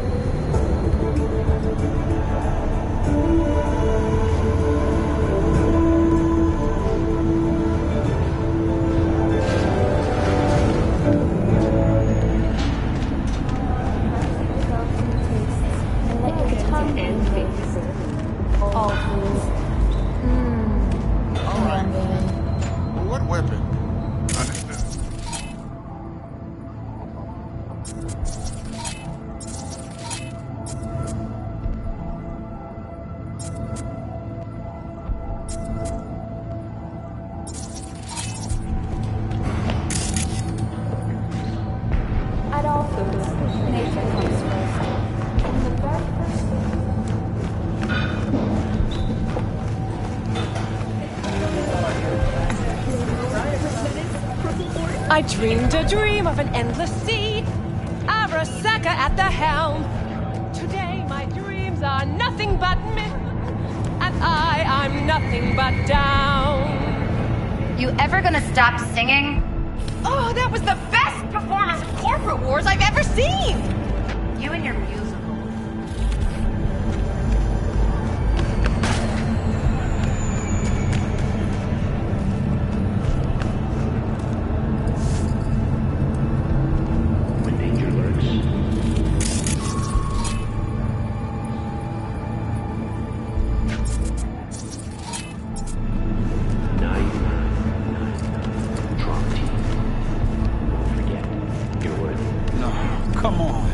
What weapon? At all foods, nature comes first. From the very first I dreamed a dream of an endless sea, Arasaka at the helm. Today my dreams are nothing but myth, and I'm nothing but down. You ever gonna stop singing? Oh, that was the best performance of Corporate Wars I've ever seen! You and your musical. When danger lurks, No, come on.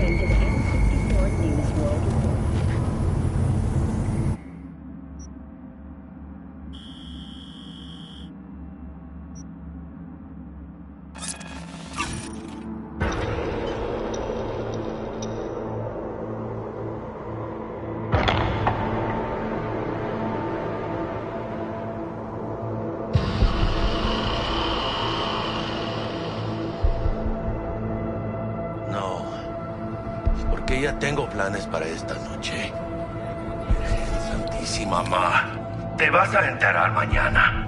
According to the N54 News World Report. Que ya tengo planes para esta noche. Santísima ma. Te vas a enterar mañana.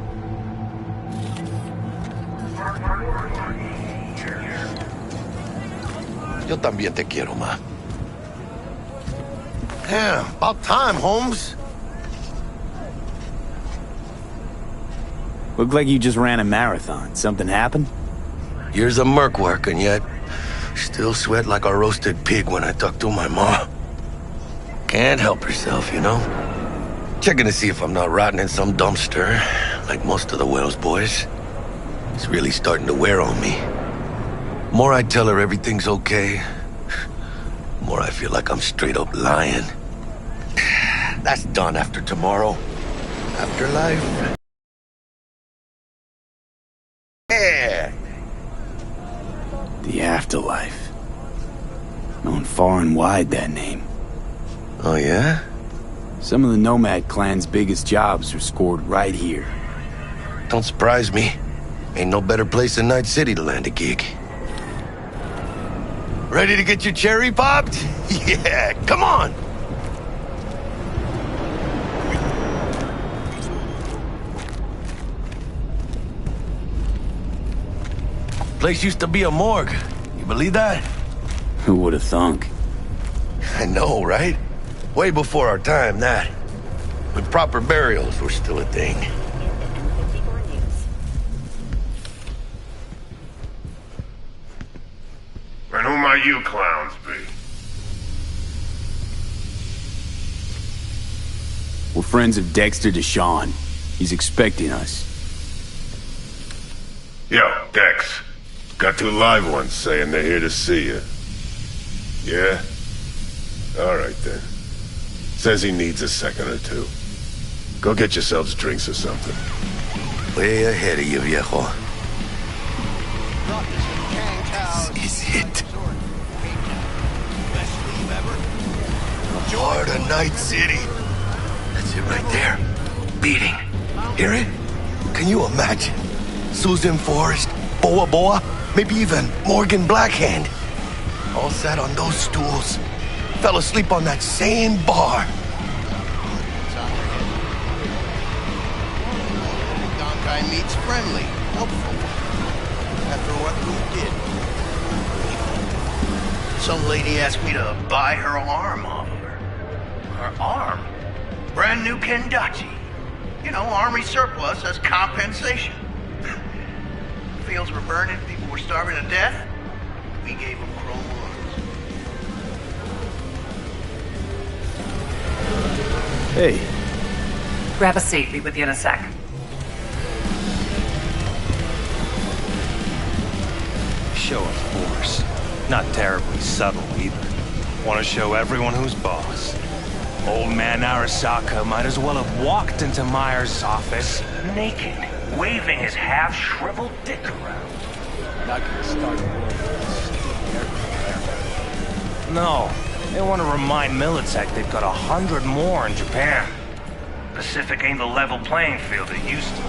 Yo también te quiero, ma. Yeah, about time, Holmes. Looked like you just ran a marathon. Something happened? Years of merc work, and yet still sweat like a roasted pig when I talk to my ma. Can't help herself, you know? Checking to see if I'm not rotting in some dumpster, like most of the Wells boys. It's really starting to wear on me. More I tell her everything's okay, more I feel like I'm straight up lying. That's done after tomorrow. Afterlife. Yeah. The afterlife. Known far and wide, that name. Oh, yeah? Some of the Nomad clan's biggest jobs are scored right here. Don't surprise me. Ain't no better place than Night City to land a gig. Ready to get your cherry popped? Yeah, come on! Place used to be a morgue. You believe that? Who would have thunk? I know, right? Way before our time, that. When proper burials were still a thing. And who might you clowns be? We're friends of Dexter Deshawn. He's expecting us. Yo, Dex. Got two live ones saying they're here to see you. Yeah? Alright then. Says he needs a second or two. Go get yourselves drinks or something. Way ahead of you, viejo. This is it. Heart of Night City. That's it right there. Beating. Hear it? Can you imagine? Susan Forrest, Boa Boa, maybe even Morgan Blackhand. All sat on those stools. Fell asleep on that same bar. Don guy meets friendly, helpful. After what we did. Some lady asked me to buy her arm off of her. Her arm? Brand new Kendachi. You know, army surplus as compensation. Fields were burning, people were starving to death. We gave them chrome arms. Hey. Grab a seat, be with you in a sec. Show of force. Not terribly subtle either. Want to show everyone who's boss. Old man Arasaka might as well have walked into Myers' office naked, waving his half-shriveled dick around. Not gonna start No, they want to remind Militech they've got 100 more in Japan. Pacific ain't the level playing field it used to be.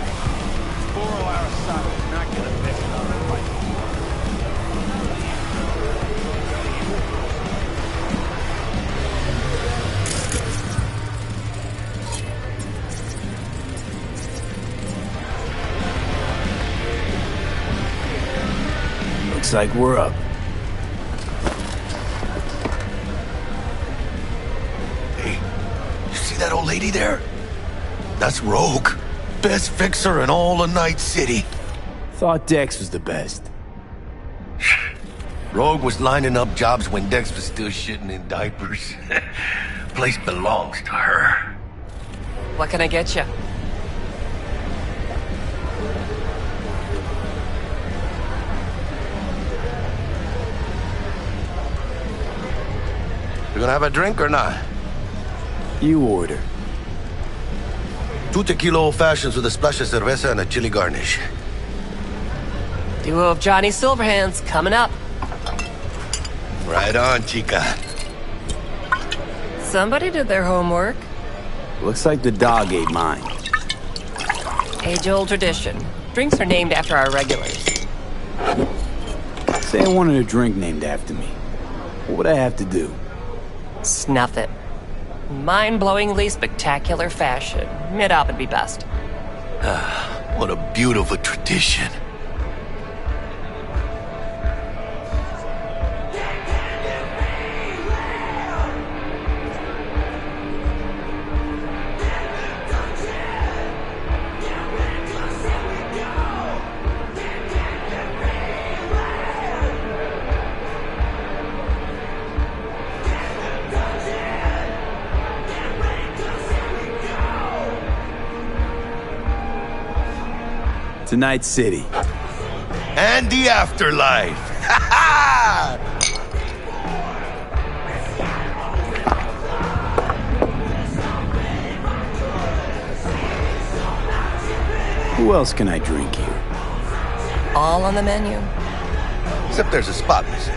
Boro Arasaka not gonna pick it up. Looks like we're up. Hey, you see that old lady there? That's Rogue. Best fixer in all of Night City. Thought Dex was the best. Rogue was lining up jobs when Dex was still shitting in diapers. Place belongs to her. What can I get you? You gonna have a drink or not? You order. 2 tequila old-fashions with a splash of cerveza and a chili garnish. Duo of Johnny Silverhands coming up. Right on, chica. Somebody did their homework. Looks like the dog ate mine. Age-old tradition. Drinks are named after our regulars. Say I wanted a drink named after me. What would I have to do? Snuff it. Mind-blowingly spectacular fashion. Mid-op would be best. What a beautiful tradition. Tonight's city. And the afterlife. Ha ha! Who else can I drink here? All on the menu. Except there's a spot missing.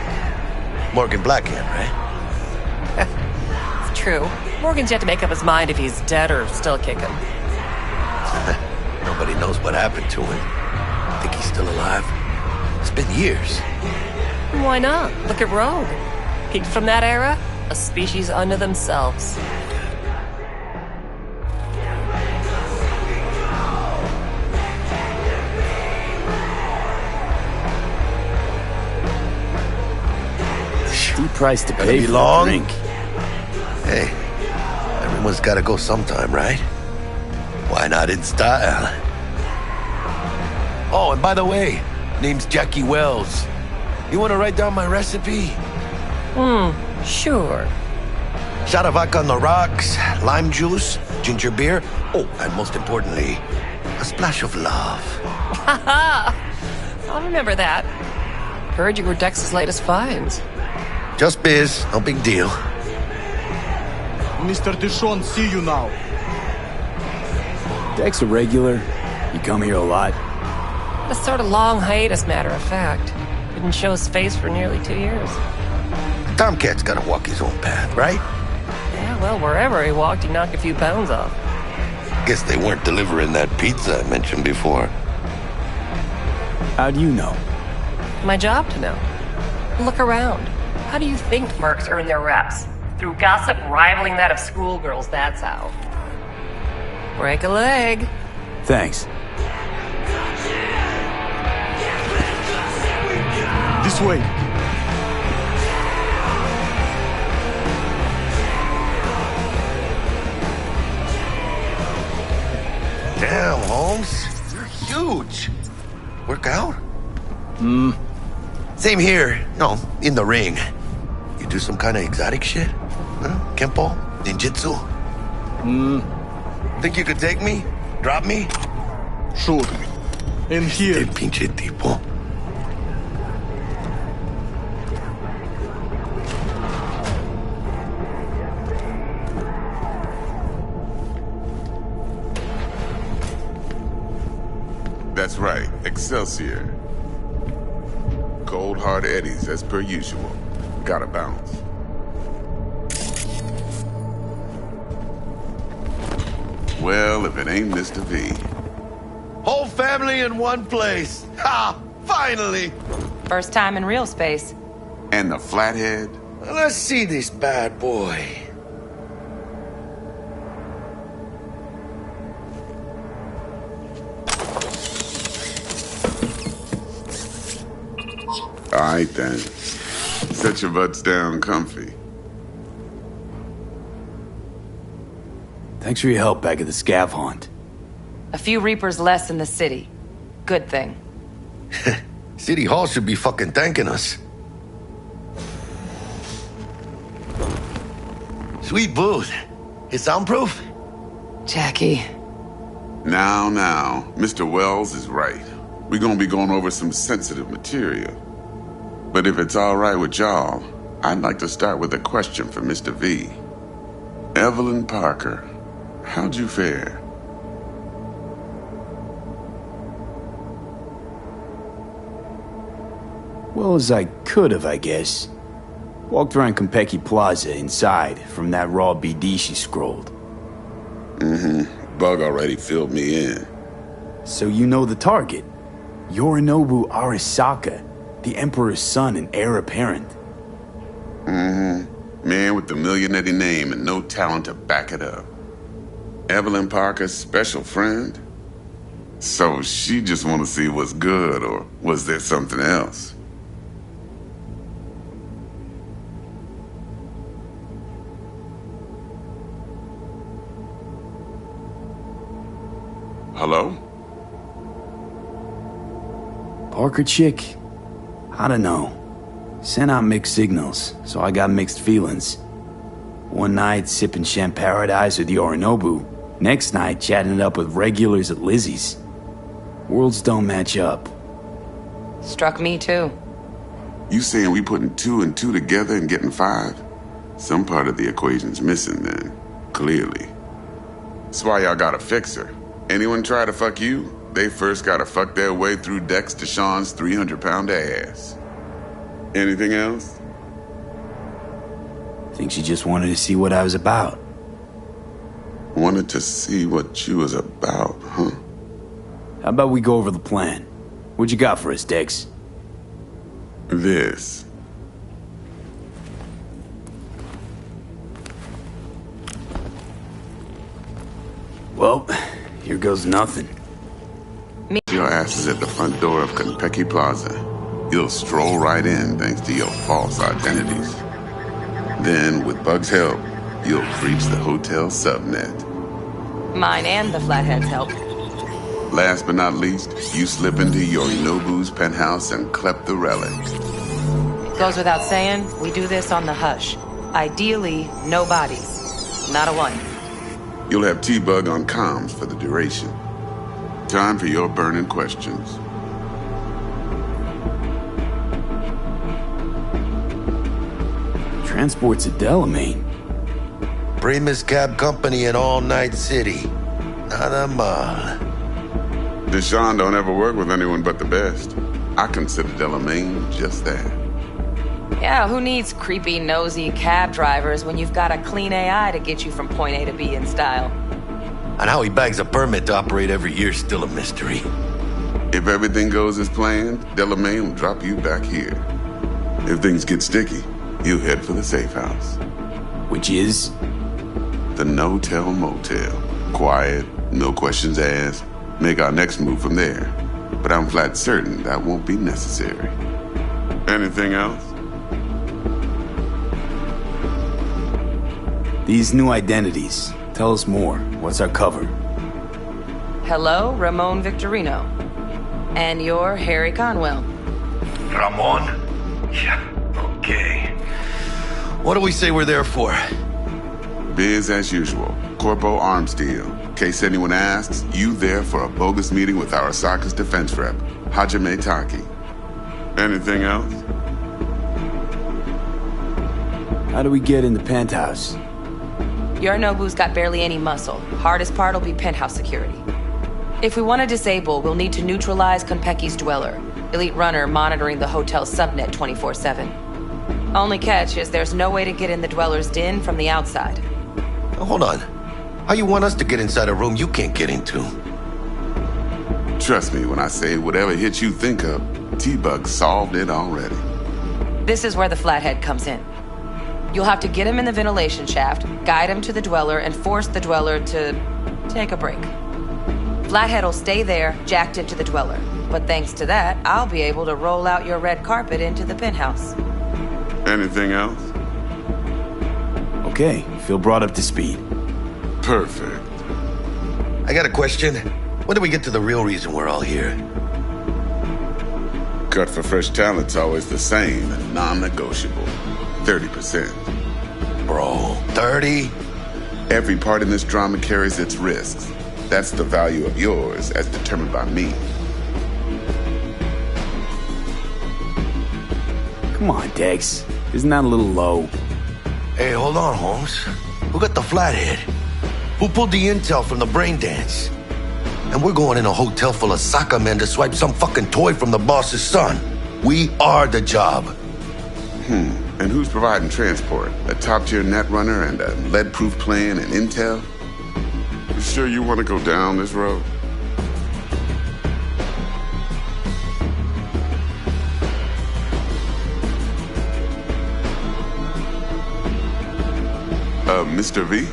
Morgan Blackhand, right? It's true. Morgan's yet to make up his mind if he's dead or still kicking. Nobody knows what happened to him. Think he's still alive? It's been years. Why not? Look at Rogue. Peaked from that era, a species unto themselves. Steep price to pay for a drink. Hey, everyone's gotta go sometime, right? Why not in style? Oh, and by the way, name's Jackie Wells. You wanna write down my recipe? Sure. Shot of vodka on the rocks, lime juice, ginger beer. Oh, and most importantly, a splash of love. Haha! I'll remember that. Heard you were Dex's latest finds. Just biz, no big deal. Mr. Dishon, see you now. Dex a regular? You come here a lot? A sort of long hiatus, matter of fact. Didn't show his face for nearly 2 years. Tomcat's gotta walk his own path, right? Yeah, well, wherever he walked, he knocked a few pounds off. Guess they weren't delivering that pizza I mentioned before. How do you know? My job to know. Look around. How do you think mercs earn their reps? Through gossip rivaling that of schoolgirls, that's how. Break a leg. Thanks. This way. Damn, Holmes. You're huge. Work out? Same here. No, in the ring. You do some kind of exotic shit? Huh? Kempo? Ninjutsu? Think you could take me? Drop me? Sure. In here. Pinche tipo. That's right, Excelsior. Cold hard eddies as per usual. Gotta bounce. Well, if it ain't Mr. V. Whole family in one place. Ha! Finally! First time in real space. And the flathead? Well, let's see this bad boy. All right, then. Set your butts down comfy. Thanks for your help back at the scav haunt. A few Reapers less in the city. Good thing. City Hall should be fucking thanking us. Sweet booth. It's soundproof? Jackie. Now, Mr. Wells is right. We're gonna be going over some sensitive material. But if it's all right with y'all, I'd like to start with a question for Mr. V. Evelyn Parker, how'd you fare? Well as I could have, I guess. Walked around Konpeki Plaza inside from that raw BD she scrolled. Bug already filled me in. So you know the target. Yorinobu Arasaka, the Emperor's son and heir apparent. Man with the millionaire name and no talent to back it up. Evelyn Parker's special friend? So she just want to see what's good, or was there something else? Hello? Parker chick? I don't know. Sent out mixed signals, so I got mixed feelings. One night sipping Champaradise with Yorinobu, next night chatting it up with regulars at Lizzie's. Worlds don't match up. Struck me too. You saying we putting 2 and 2 together and getting 5? Some part of the equation's missing then, clearly. That's why y'all gotta fix her. Anyone try to fuck you, they first gotta fuck their way through Dex Deshawn's 300-pound ass. Anything else? Think she just wanted to see what I was about. Wanted to see what you was about, huh? How about we go over the plan? What you got for us, Dex? This. Well, here goes nothing. Your ass is at the front door of Konpeki Plaza. You'll stroll right in thanks to your false identities. Then, with Bug's help, you'll breach the hotel subnet. Mine and the Flathead's help. Last but not least, you slip into Yorinobu's penthouse and clep the relic. Goes without saying, we do this on the hush. Ideally, no bodies. Not a one. You'll have T-Bug on comms for the duration. Time for your burning questions. Transports at Delamain. Primus Cab Company in All Night City. Not a mile. Deshawn don't ever work with anyone but the best. I consider Delamain just that. Yeah, who needs creepy, nosy cab drivers when you've got a clean AI to get you from point A to B in style? And how he bags a permit to operate every year is still a mystery. If everything goes as planned, Delamain will drop you back here. If things get sticky, you head for the safe house. Which is? The no-tell motel. Quiet, no questions asked. Make our next move from there. But I'm flat certain that won't be necessary. Anything else? These new identities. Tell us more. What's our cover? Hello, Ramon Victorino. And you're Harry Conwell. Ramon? Yeah, okay. What do we say we're there for? Biz as usual. Corpo arms deal. In case anyone asks, you there for a bogus meeting with Arasaka's defense rep, Hajime Taki. Anything else? How do we get in the penthouse? Yorinobu's got barely any muscle. Hardest part will be penthouse security. If we want to disable, we'll need to neutralize Konpeki's dweller. Elite runner monitoring the hotel's subnet 24/7. Only catch is there's no way to get in the dweller's den from the outside. Hold on. How you want us to get inside a room you can't get into? Trust me when I say whatever hit you think of, T-Bug solved it already. This is where the Flathead comes in. You'll have to get him in the ventilation shaft, guide him to the dweller, and force the dweller to take a break. Flathead will stay there, jacked into the dweller. But thanks to that, I'll be able to roll out your red carpet into the penthouse. Anything else? Okay, feel brought up to speed. Perfect. I got a question. When do we get to the real reason we're all here? Cut for fresh talent's always the same and non-negotiable. 30%. Bro, 30? Every part in this drama carries its risks. That's the value of yours as determined by me. Come on, Dex. Isn't that a little low? Hey, hold on, Holmes. Who got the flathead? Who pulled the intel from the brain dance? And we're going in a hotel full of soccer men to swipe some fucking toy from the boss's son. We are the job. And who's providing transport? A top-tier netrunner and a lead-proof plan and intel? You sure you want to go down this road? Mr. V?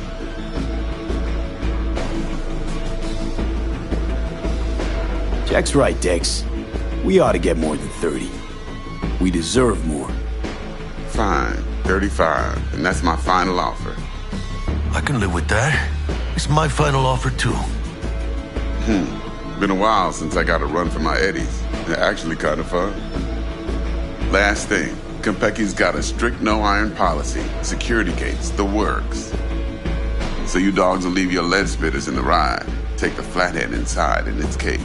Jack's right, Dex. We ought to get more than 30. We deserve more. Fine, 35, and that's my final offer. I can live with that. It's my final offer, too. Been a while since I got a run for my eddies. They're actually kind of fun. Last thing, Konpeki's got a strict no-iron policy. Security gates, the works. So you dogs will leave your lead spitters in the ride. Take the flathead inside in its case.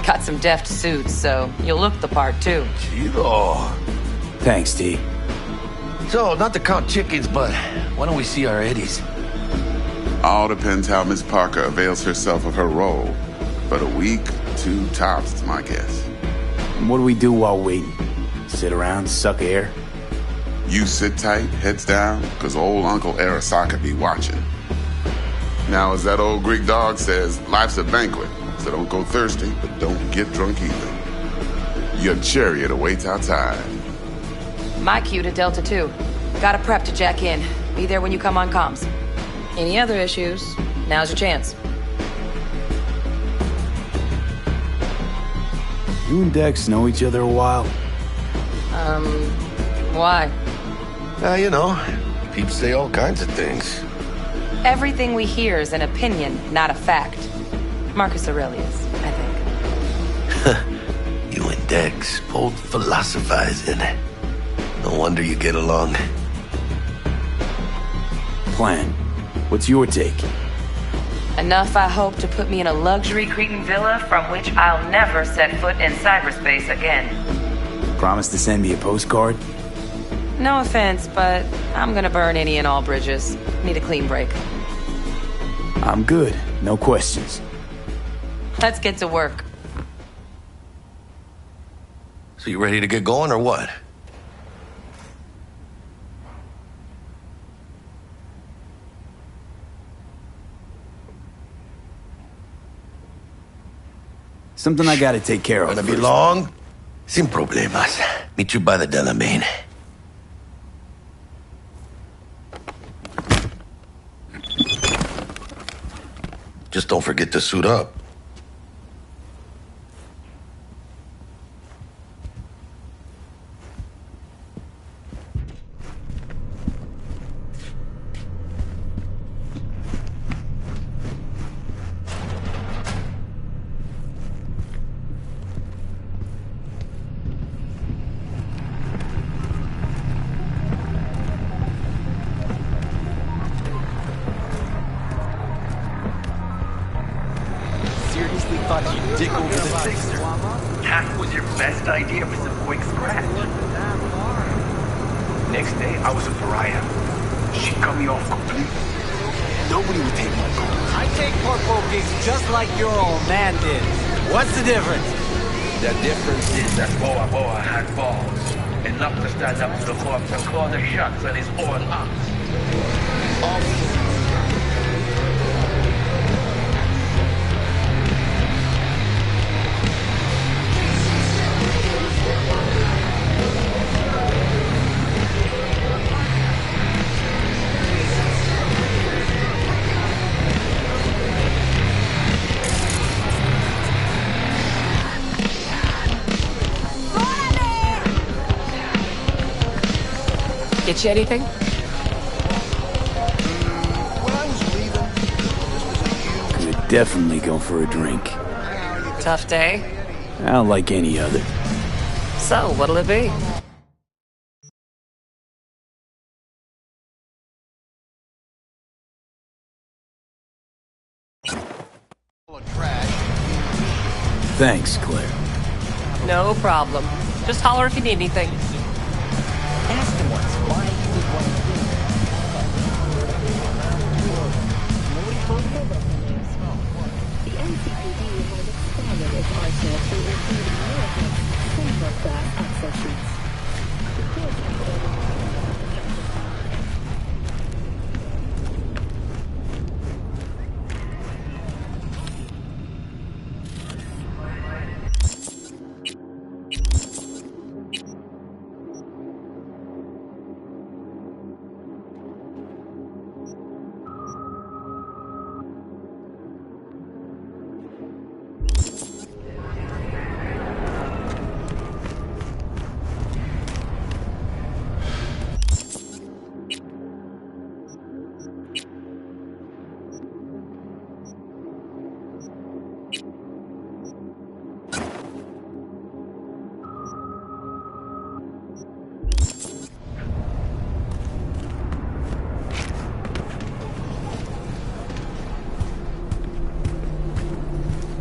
Got some deft suits, so you'll look the part, too. Chido. Thanks, T. So, not to count chickens, but why don't we see our eddies? All depends how Miss Parker avails herself of her role. But a week, 2 tops is my guess. And what do we do while waiting? Sit around, suck air? You sit tight, heads down, because old Uncle Arasaka be watching. Now, as that old Greek dog says, life's a banquet, so don't go thirsty, but don't get drunk either. Your chariot awaits outside. My cue to Delta 2. Gotta prep to jack in. Be there when you come on comms. Any other issues, now's your chance. You and Dex know each other a while? Why? You know, people say all kinds of things. Everything we hear is an opinion, not a fact. Marcus Aurelius, I think. You and Dex, both philosophizing. No wonder you get along. Plan. What's your take? Enough, I hope, to put me in a luxury Cretan villa from which I'll never set foot in cyberspace again. Promise to send me a postcard? No offense, but I'm gonna burn any and all bridges. Need a clean break. I'm good. No questions. Let's get to work. So you ready to get going or what? Something I gotta take care of. Gonna be long? Sin problemas. Meet you by the Delamain. Just don't forget to suit up. That was your best idea for some quick scratch. Next day, I was a pariah. She cut me off completely. Nobody would take my call. I take corpo gigs just like your old man did. What's the difference? The difference is that Boa Boa had balls. Enough to stand up to the corpse and call the shots on his own ops. Get you anything? Could definitely go for a drink. Tough day? Well, like any other. So, what'll it be? Thanks, Claire. No problem. Just holler if you need anything.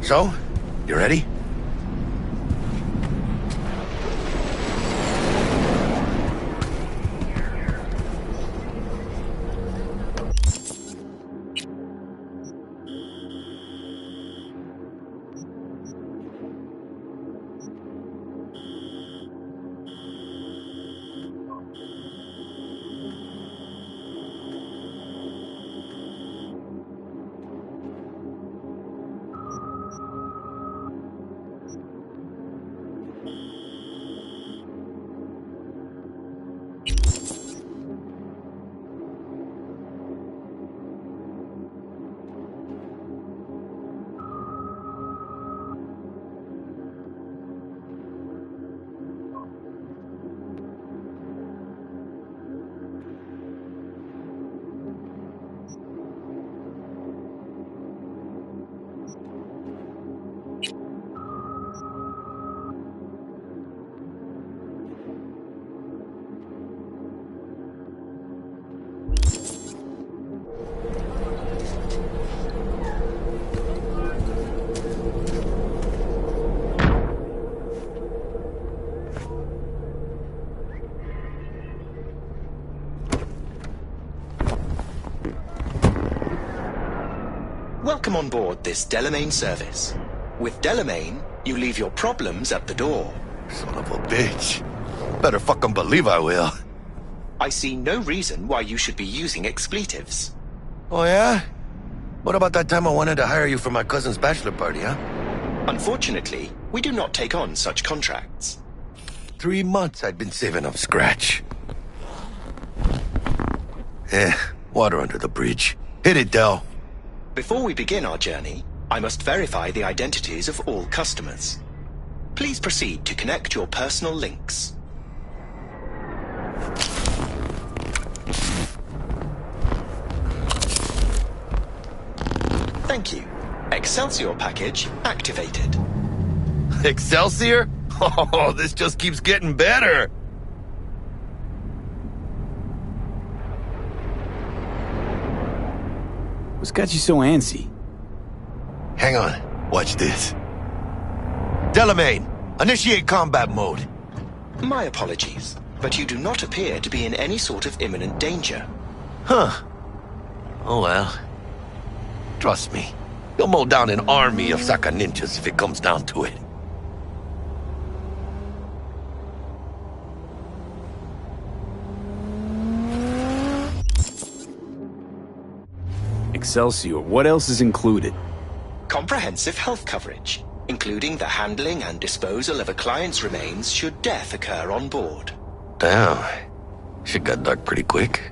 So, you ready? Welcome on board this Delamain service. With Delamain, you leave your problems at the door. Son of a bitch. Better fucking believe I will. I see no reason why you should be using expletives. Oh, yeah? What about that time I wanted to hire you for my cousin's bachelor party, huh? Unfortunately, we do not take on such contracts. 3 months I'd been saving up scratch. Water under the bridge. Hit it, Del. Before we begin our journey, I must verify the identities of all customers. Please proceed to connect your personal links. Thank you. Excelsior package activated. Excelsior? Oh, this just keeps getting better. What's got you so antsy? Hang on. Watch this. Delamain, initiate combat mode. My apologies, but you do not appear to be in any sort of imminent danger. Huh. Oh well. Trust me, you'll mow down an army of Saka ninjas if it comes down to it. Excelsior, what else is included? Comprehensive health coverage, including the handling and disposal of a client's remains should death occur on board. Damn. Shit got dark pretty quick.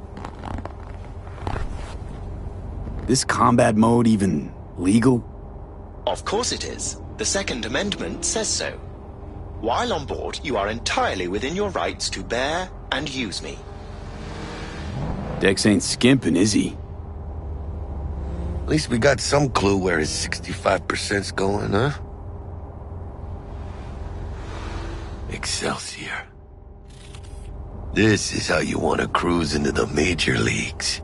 This combat mode even legal? Of course it is. The Second Amendment says so. While on board, you are entirely within your rights to bear and use me. Dex ain't skimping, is he? At least we got some clue where his 65%'s going, huh? Excelsior. This is how you want to cruise into the major leagues.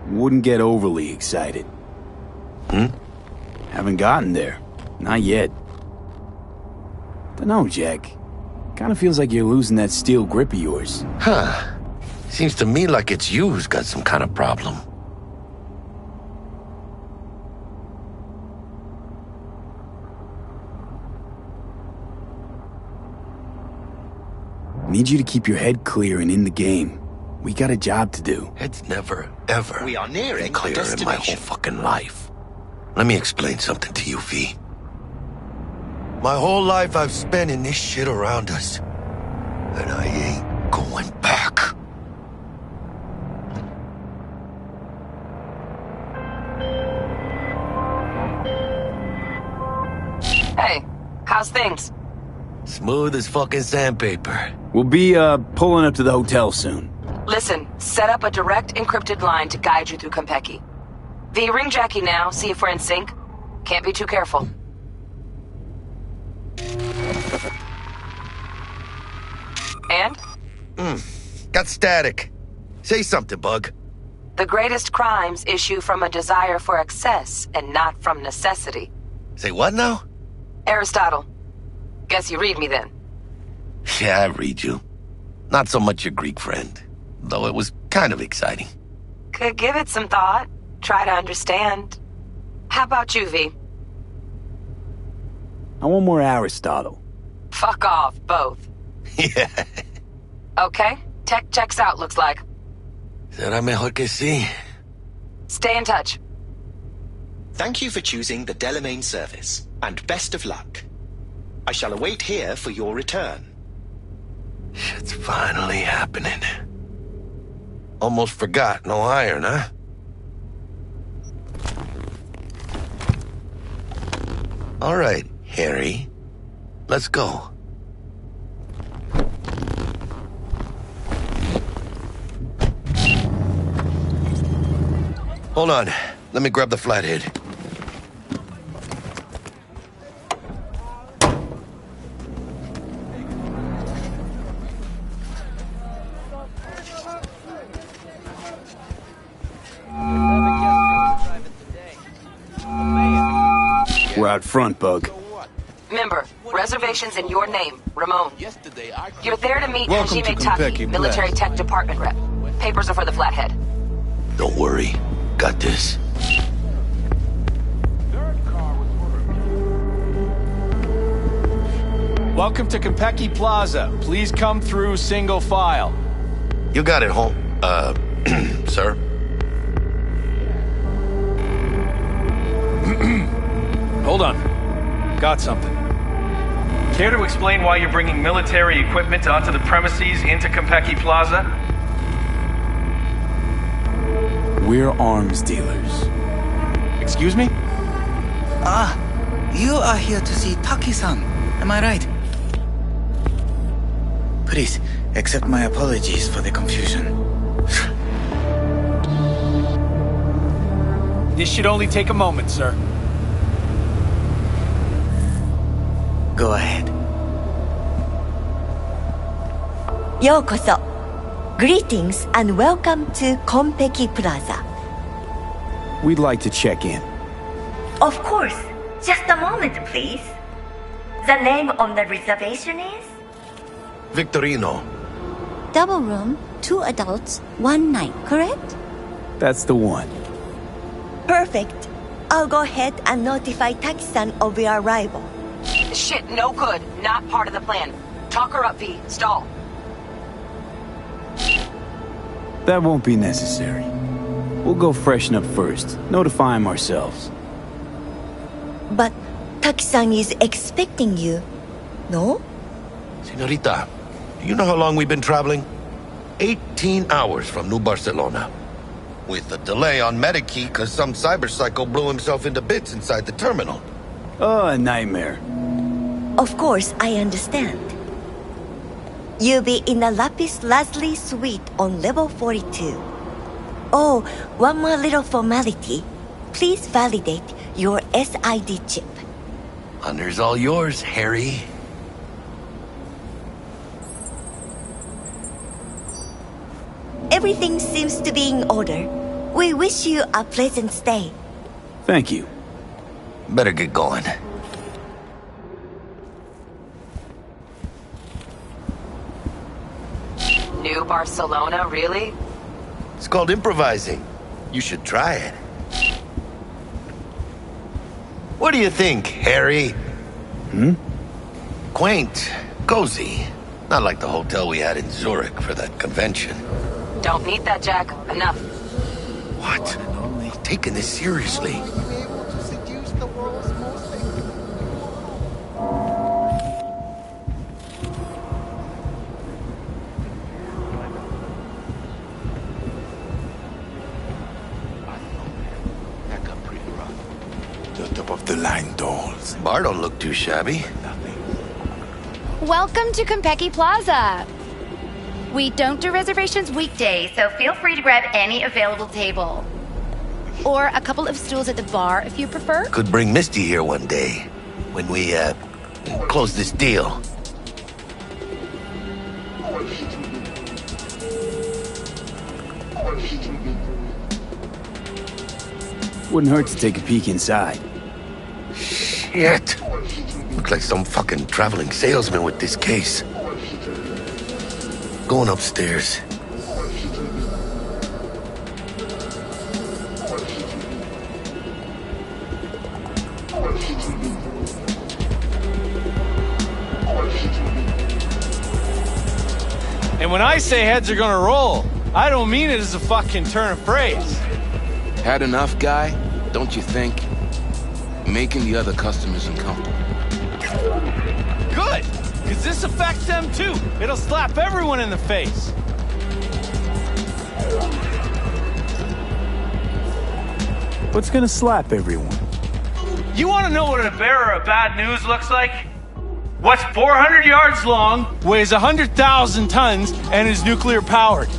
Wouldn't get overly excited. Haven't gotten there. Not yet. Dunno, Jack. Kinda feels like you're losing that steel grip of yours. Huh. Seems to me like it's you who's got some kind of problem. Need you to keep your head clear and in the game. We got a job to do. It's never, ever We are nearing been clearer our in my whole destination. fucking life. Let me explain something to you, V. My whole life I've spent in this shit around us. And I ain't going back. Hey, how's things? Smooth as fucking sandpaper. We'll be, pulling up to the hotel soon. Listen, set up a direct encrypted line to guide you through Konpeki. V, ring Jackie now, see if we're in sync. Can't be too careful. And? Got static. Say something, Bug. The greatest crimes issue from a desire for excess and not from necessity. Say what now? Aristotle. Guess you read me then. Yeah, I read you. Not so much your Greek friend, though it was kind of exciting. Could give it some thought. Try to understand. How about you, V? I want more Aristotle. Fuck off, both. Yeah. Okay, tech checks out, looks like. Será mejor que sí. Stay in touch. Thank you for choosing the Delamain service, and best of luck. I shall await here for your return. Shit's finally happening. Almost forgot, no iron, huh? All right, Harry. Let's go. Hold on. Let me grab the flathead. We're out front, Bug. Remember, reservations in your name, Ramon. You're there to meet Welcome to Hajime Taki, Konpeki military Plaza. tech department rep. Papers are for the Flathead. Don't worry. Got this. Welcome to Konpeki Plaza. Please come through single file. You got it, home. Sir? Hold on. Got something. Care to explain why you're bringing military equipment onto the premises into Konpeki Plaza? We're arms dealers. Excuse me? Ah, you are here to see Taki-san. Am I right? Please, accept my apologies for the confusion. This should only take a moment, sir. Go ahead. Yokoso. Greetings and welcome to Konpeki Plaza. We'd like to check in. Of course. Just a moment, please. The name on the reservation is? Victorino. Double room, 2 adults, 1 night, correct? That's the one. Perfect. I'll go ahead and notify Taki-san of your arrival. Shit, no good. Not part of the plan. Talk her up, V. Stall. That won't be necessary. We'll go freshen up first, notify him ourselves. But Taki-san is expecting you, no? Senorita, do you know how long we've been traveling? 18 hours from New Barcelona. With a delay on Medikey because some cyber-psycho blew himself into bits inside the terminal. Oh, a nightmare. Of course, I understand. You'll be in the Lapis Lazuli suite on level 42. Oh, one more little formality. Please validate your SID chip. Honor's all yours, Harry. Everything seems to be in order. We wish you a pleasant stay. Thank you. Better get going. New Barcelona, really? It's called improvising. You should try it. What do you think, Harry? Quaint, cozy. Not like the hotel we had in Zurich for that convention. Don't need that, Jack. Enough. What? Taking this seriously. Top-of-the-line dolls. Bar don't look too shabby. Welcome to Konpeki Plaza. We don't do reservations weekdays, so feel free to grab any available table. Or a couple of stools at the bar if you prefer. Could bring Misty here one day when we, close this deal. Wouldn't hurt to take a peek inside. Shit. Looks like some fucking traveling salesman with this case. Going upstairs. And when I say heads are gonna roll, I don't mean it as a fucking turn of phrase. Had enough, guy? Don't you think? Making the other customers uncomfortable. Good! Because this affects them too. It'll slap everyone in the face. What's gonna slap everyone? You want to know what a bearer of bad news looks like? What's 400 yards long, weighs 100,000 tons, and is nuclear powered?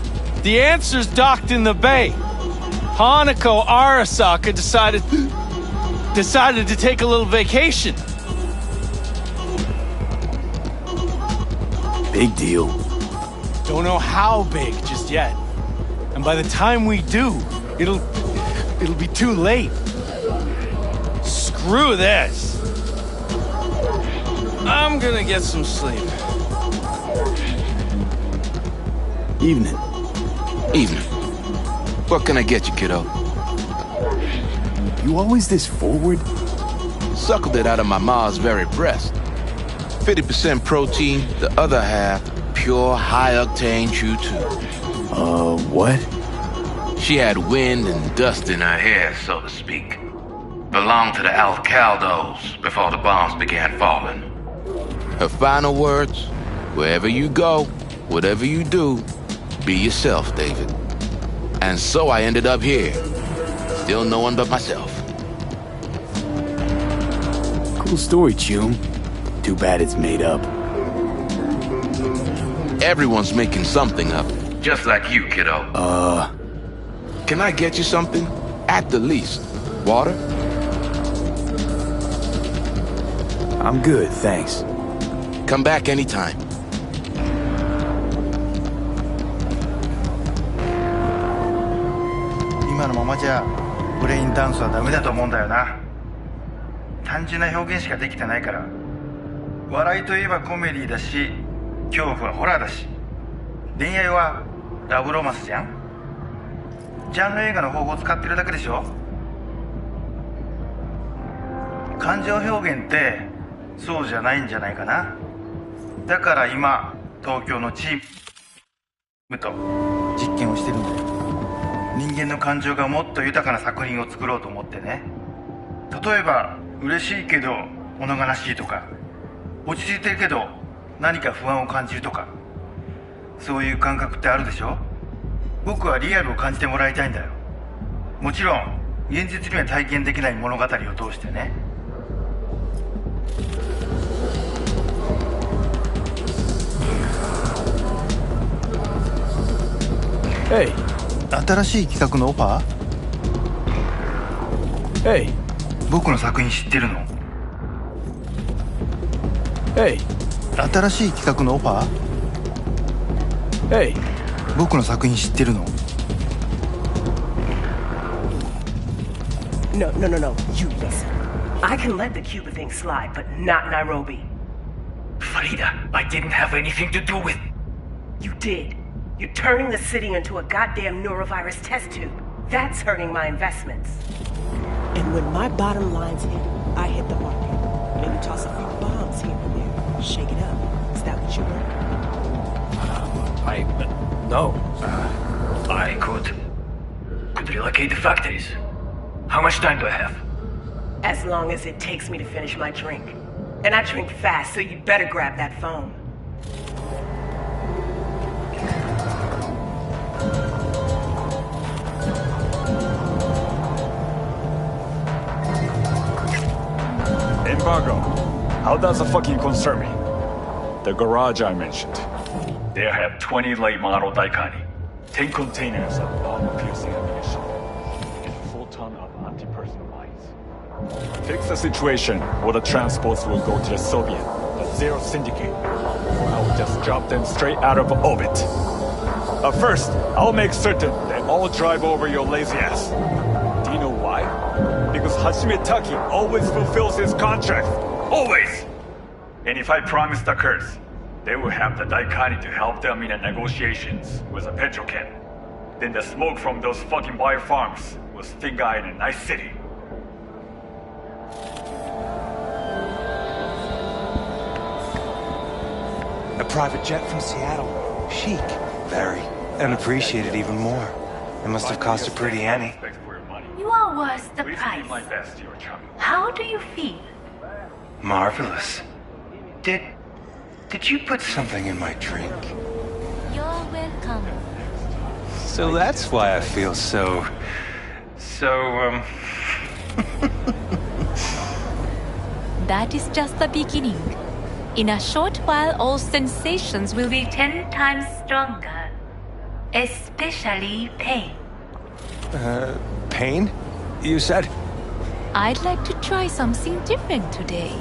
The answer's docked in the bay. Hanako Arasaka decided to take a little vacation. Big deal. Don't know how big just yet. And by the time we do, it'll be too late. Screw this. I'm gonna get some sleep. Evening. Evening. What can I get you, kiddo? You always this forward? Suckled it out of my ma's very breast. 50% protein, the other half pure high-octane choo-choo. What? She had wind and dust in her hair, so to speak. Belonged to the Alcaldos before the bombs began falling. Her final words, wherever you go, whatever you do, be yourself, David. And so I ended up here, still no one but myself. Cool story, Chum. Too bad it's made up. Everyone's making something up. Just like you, kiddo. Can I get you something? At the least. Water? I'm good, thanks. Come back anytime.ブレインダンスはダメだと思うんだよな。単純な表現しかできてないから。笑いといえばコメディだし、恐怖はホラーだし、恋愛はラブロマンスじゃん。ジャンル映画の方法を使ってるだけでしょ。感情表現ってそうじゃないんじゃないかな。だから今東京のチームと実験をしてるんだよ。人間の感情がもっと豊かな作品を作ろうと思ってね。例えば嬉しいけど物悲しいとか、落ち着いてるけど何か不安を感じるとか、そういう感覚ってあるでしょ。僕はリアルを感じてもらいたいんだよ。もちろん現実には体験できない物語を通してね。Hey. 新しい企画のオファー？ Hey. 僕の作品知ってるの？ Hey. 新しい企画のオファー？ Hey. 僕の作品知ってるの？ No, you listen. I can let the Cuba thing slide, but not Nairobi. Farida, I didn't have anything to do with... You did. You're turning the city into a goddamn neurovirus test tube. That's hurting my investments. And when my bottom line's hit, I hit the market. Maybe toss a few bombs here and there. Shake it up. Is that what you want? No. I could relocate the factories. How much time do I have? As long as it takes me to finish my drink. And I drink fast, so you'd better grab that phone. Embargo. How does it fucking concern me? The garage I mentioned. They have 20 late model Daikani, 10 containers of bomb-piercing ammunition, and a full ton of anti-personnel mines. Fix the situation, or the transports will go to the Soviet, the Zero Syndicate, or I'll just drop them straight out of orbit. First, I'll make certain that all drive over your lazy ass. Do you know why? Because Hajime Taki always fulfills his contract. Always! And if I promise the Kurds, they will have the Daikani to help them in the negotiations with the Petrochem. Then the smoke from those fucking bio farms will stink out in a nice city. A private jet from Seattle. Chic. Very. And appreciated even more. It must have cost a pretty Annie. You are worth the price. How do you feel? Marvelous. Did you put something in my drink? You're welcome. So that's why I feel so... That is just the beginning. In a short while, all sensations will be 10 times stronger. Especially pain. Pain? You said? I'd like to try something different today.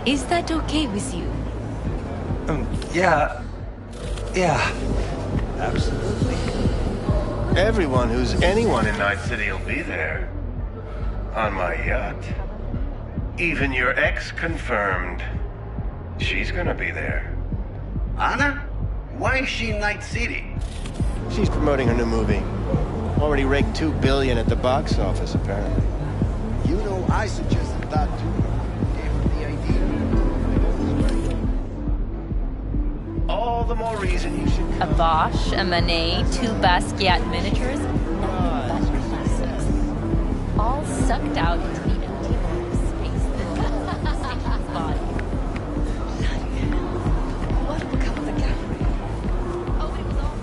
Is that okay with you? Yeah. Absolutely. Everyone who's anyone in Night City will be there. On my yacht. Even your ex confirmed. She's gonna be there. Anna? Why is she in Night City? She's promoting her new movie. Already raked $2 billion at the box office, apparently. You know, I suggested that too. Gave her the idea. All the more reason you should... A Bosch, a Manet, 2 Basquiat miniatures. Nothing but classics. All sucked out into the empty void of space. Body. What will become of the gallery? Oh, it was all...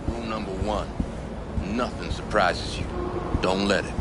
Room number 1. Nothing surprises you. Don't let it.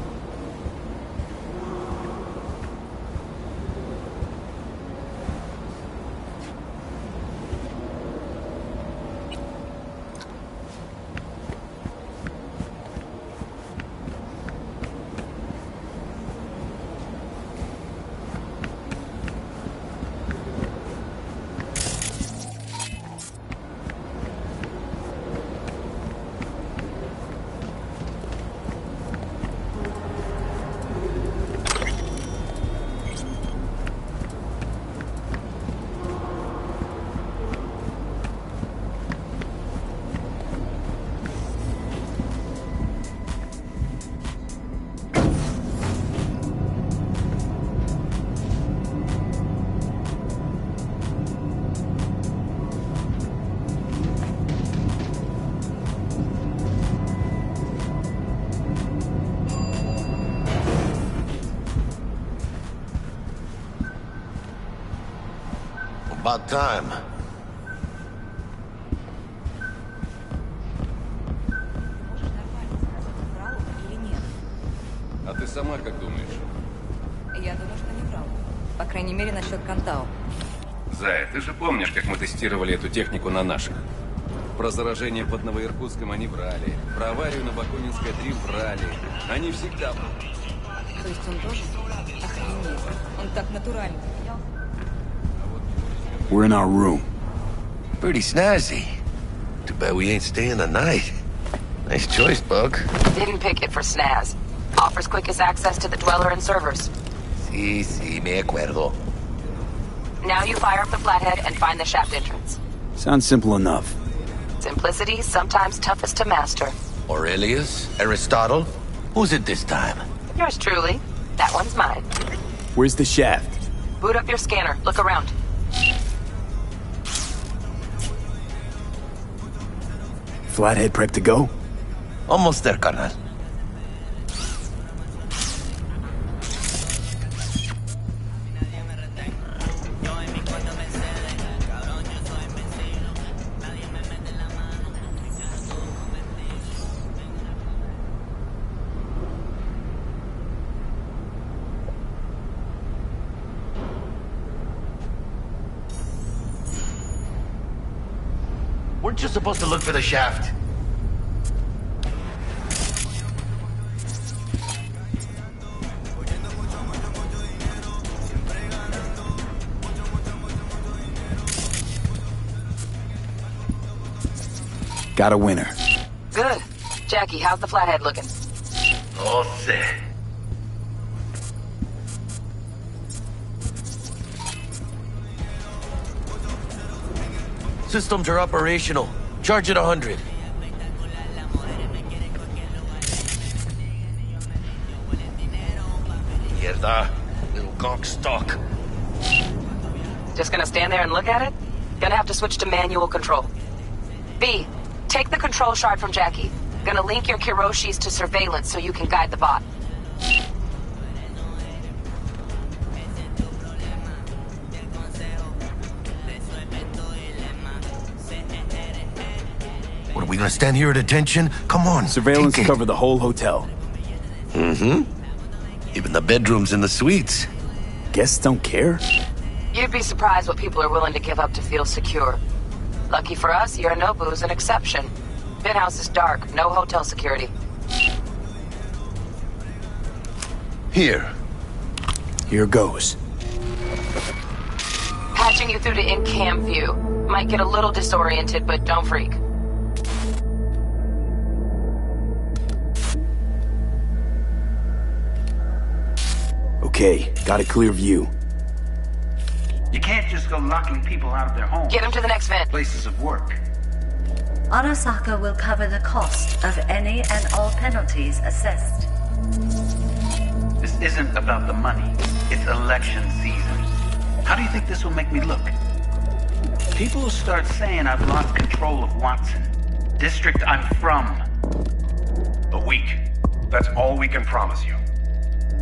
About time. А ты сама как думаешь? Я думаю, что не врал. По крайней мере, насчет Кантау. Зая, ты же помнишь, как мы тестировали эту технику на наших? Про заражение под Новоиркутском они врали. Про аварию на Бакунинской 3 врали. Они всегда... То есть он тоже? Охренеть. Он так натурально. We're in our room. Pretty snazzy. Too bad we ain't staying the night. Nice choice, Bug. Didn't pick it for snaz. Offers quickest access to the Dweller and servers. Sí, me acuerdo. Now you fire up the flathead and find the shaft entrance. Sounds simple enough. Simplicity, sometimes toughest to master. Aurelius? Aristotle? Who's it this time? Yours truly. That one's mine. Where's the shaft? Boot up your scanner. Look around. Flathead prep to go? Almost there, carnal. Weren't you supposed to look for the shaft? Got a winner. Good. Jackie, how's the flathead looking? All set. Systems are operational. Charge at 100. Mierda. Little cockstock. Just gonna stand there and look at it? Gonna have to switch to manual control. B, take the control shard from Jackie. Gonna link your Kiroshis to surveillance so you can guide the bot. What, are we gonna stand here at attention? Come on. Surveillance cover the whole hotel. Mm-hmm. Even the bedrooms and the suites. Guests don't care? You'd be surprised what people are willing to give up to feel secure. Lucky for us, Yorinobu's an exception. Penthouse is dark, no hotel security. Here. Here goes. Patching you through to in-cam view. Might get a little disoriented, but don't freak. Okay, got a clear view. You can't just go locking people out of their homes. Get them to the next vent. Places of work. Arasaka will cover the cost of any and all penalties assessed. This isn't about the money. It's election season. How do you think this will make me look? People will start saying I've lost control of Watson. District I'm from. A week. That's all we can promise you.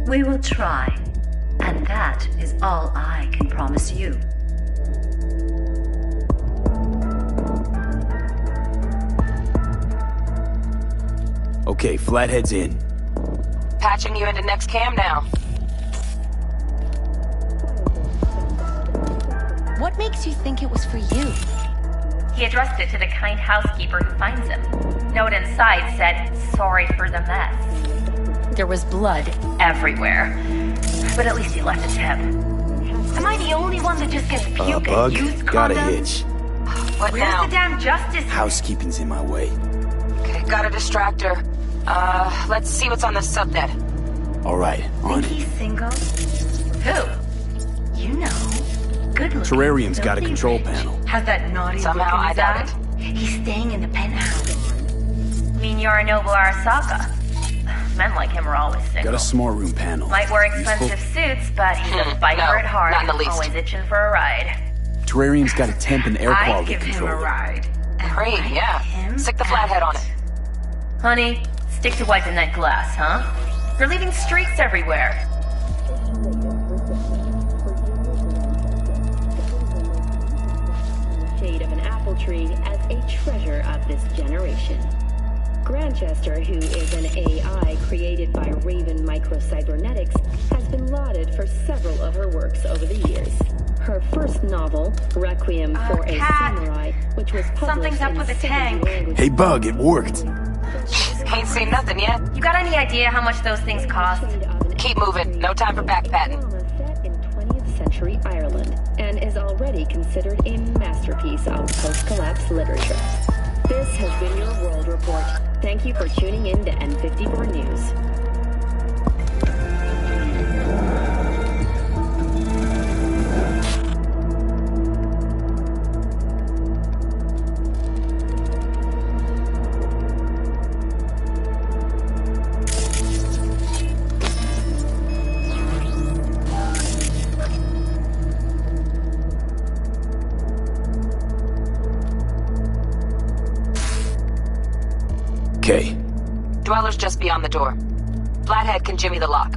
We will try. And that is all I can promise you. Okay, Flathead's in. Patching you into next cam now. What makes you think it was for you? He addressed it to the kind housekeeper who finds him. Note inside said, "Sorry for the mess." There was blood everywhere. But at least he left a tip. Am I the only one that just gets puke Bug, and used got a condoms? hitch. What Where's now? the damn justice? Housekeeping's in my way. Okay, got a distractor. Let's see what's on the subnet. All right, on it. He's single? Who? You know. Good looking. Terrarium's got a control panel. Has that naughty Somehow look in I his doubt eye? He's staying in the penthouse. Mean Yorinobu Arasaka. Men like him are always single. Got a small room panel. Might wear expensive suits, but he's a biker no, at heart. not in the least. Always itching for a ride. Terrarium's got a temp and air I'd quality give him a controller. ride. Great, yeah. Stick the flathead on it. Honey, stick to wiping that glass, huh? You're leaving streaks everywhere. Shade of an apple tree as a treasure of this generation. Grantchester, who is an AI created by Raven Microcybernetics, has been lauded for several of her works over the years. Her first novel, Requiem for a Samurai, which was published Something's up in with the 70 tank. languages. Hey, Bug, it worked. Ain't seen nothing yet. You got any idea how much those things cost? Keep moving. No time for backpatting. Set in 20th century Ireland, and is already considered a masterpiece of post-collapse literature. This has been your World Report. Thank you for tuning in to N54 News. Okay. Dweller's just beyond the door. Flathead can jimmy the lock.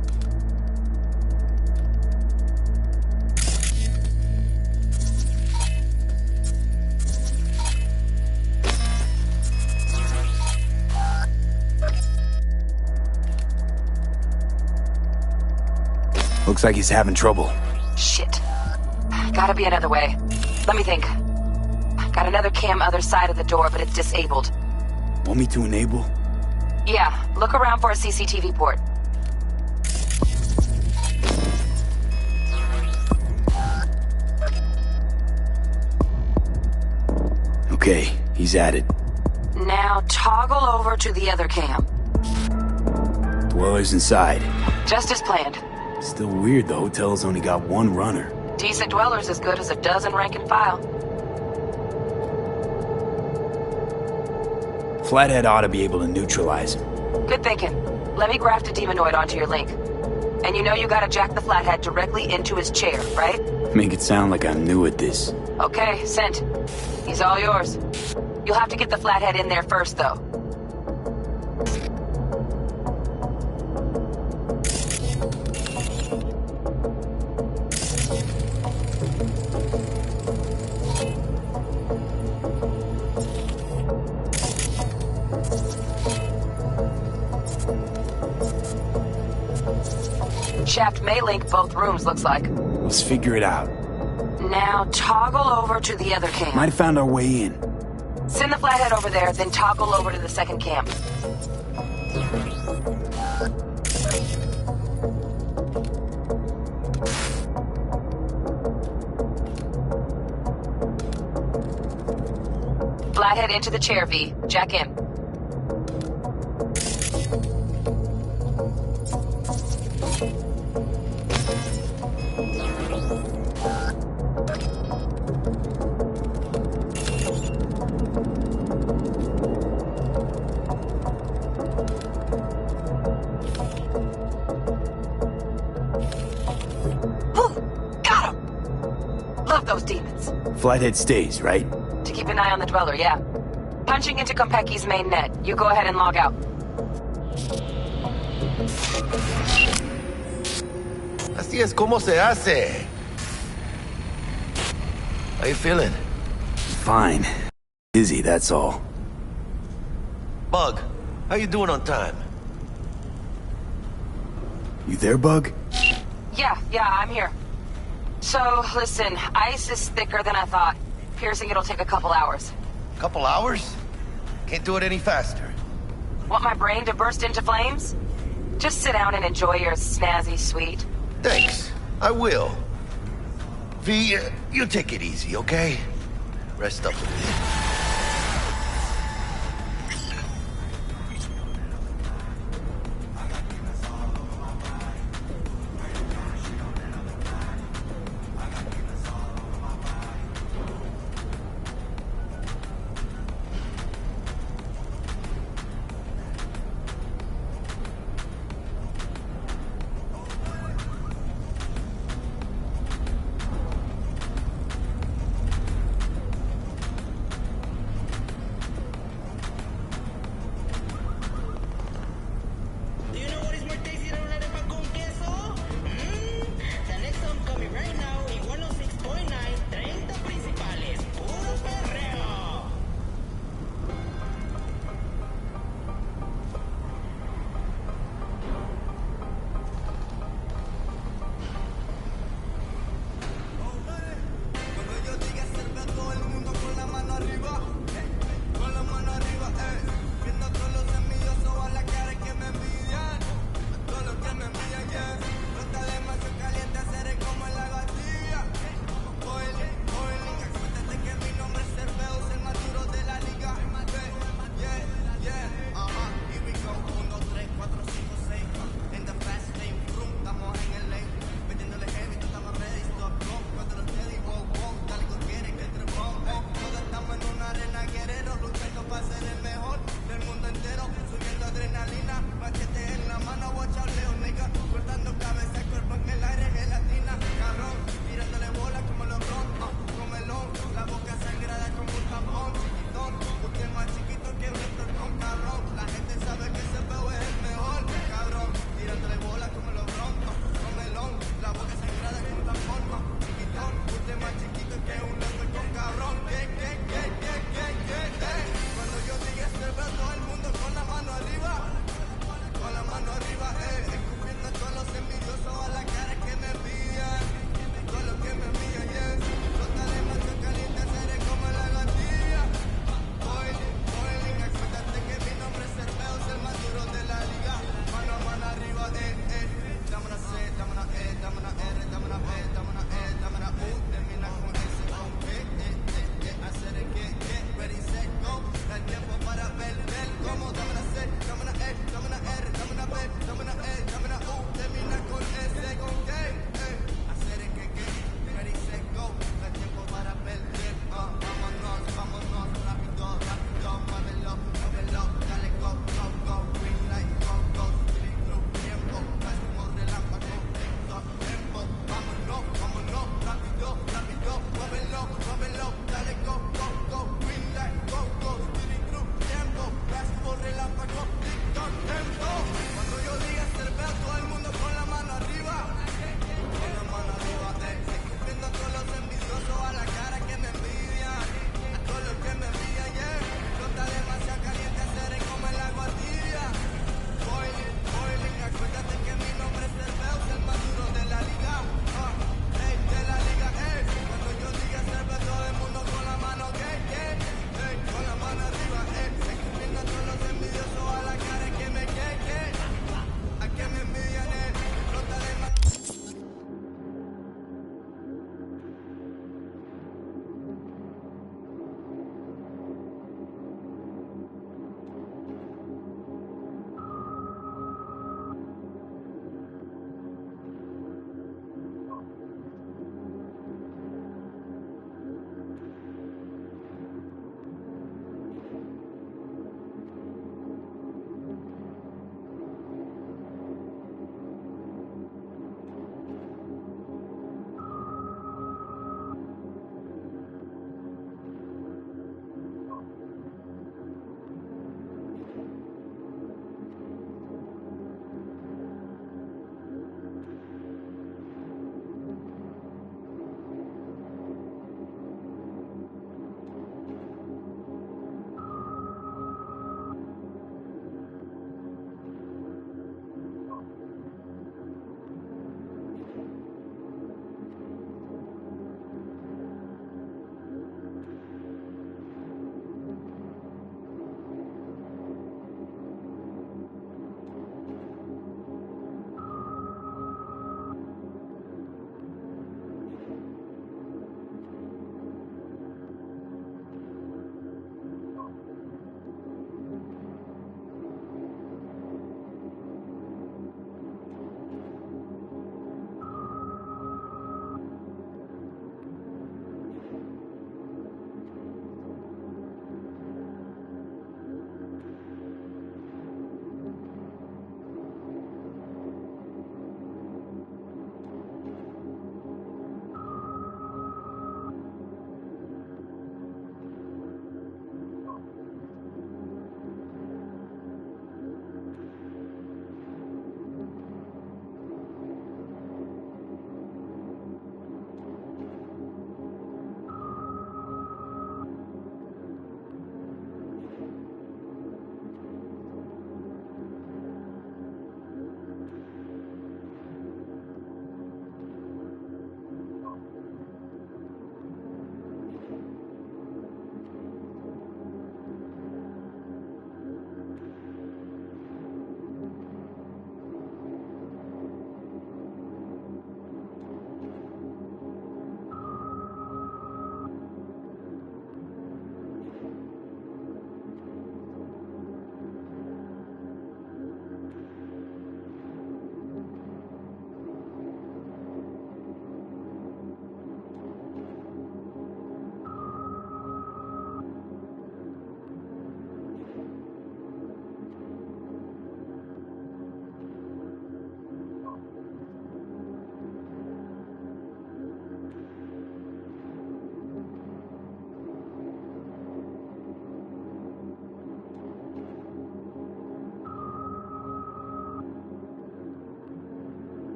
Looks like he's having trouble. Shit. Gotta be another way. Let me think. Got another cam other side of the door, but it's disabled. Want me to enable? Yeah, look around for a CCTV port. Okay, he's at it. Now Now toggle over to the other cam. Dwellers inside. Just as planned. Still weird the hotel's only got one runner. Decent dwellers as good as a dozen rank and file. Flathead ought to be able to neutralize him. Good thinking. Let me graft a demonoid onto your link. And you know you gotta jack the Flathead directly into his chair, right? Make it sound like I'm new at this. Okay, sent. He's all yours. You'll have to get the Flathead in there first, though. Shaft may link both rooms, looks like. Let's figure it out. Now toggle over to the other cam. Might have found our way in. Send the Flathead over there, then toggle over to the second cam. Flathead into the chair, V. Jack in. Flathead stays, right? To keep an eye on the Dweller, yeah. Punching into Konpeki's main net. You go ahead and log out. Así es como se hace. How you feeling? Fine. Dizzy, that's all. Bug, how you doing on time? You there, Bug? Yeah, I'm here. So, listen, ice is thicker than I thought. Piercing it'll take a couple hours. Couple hours? Can't do it any faster. Want my brain to burst into flames? Just sit down and enjoy your snazzy sweet. Thanks, I will. V, you take it easy, okay? Rest up a bit.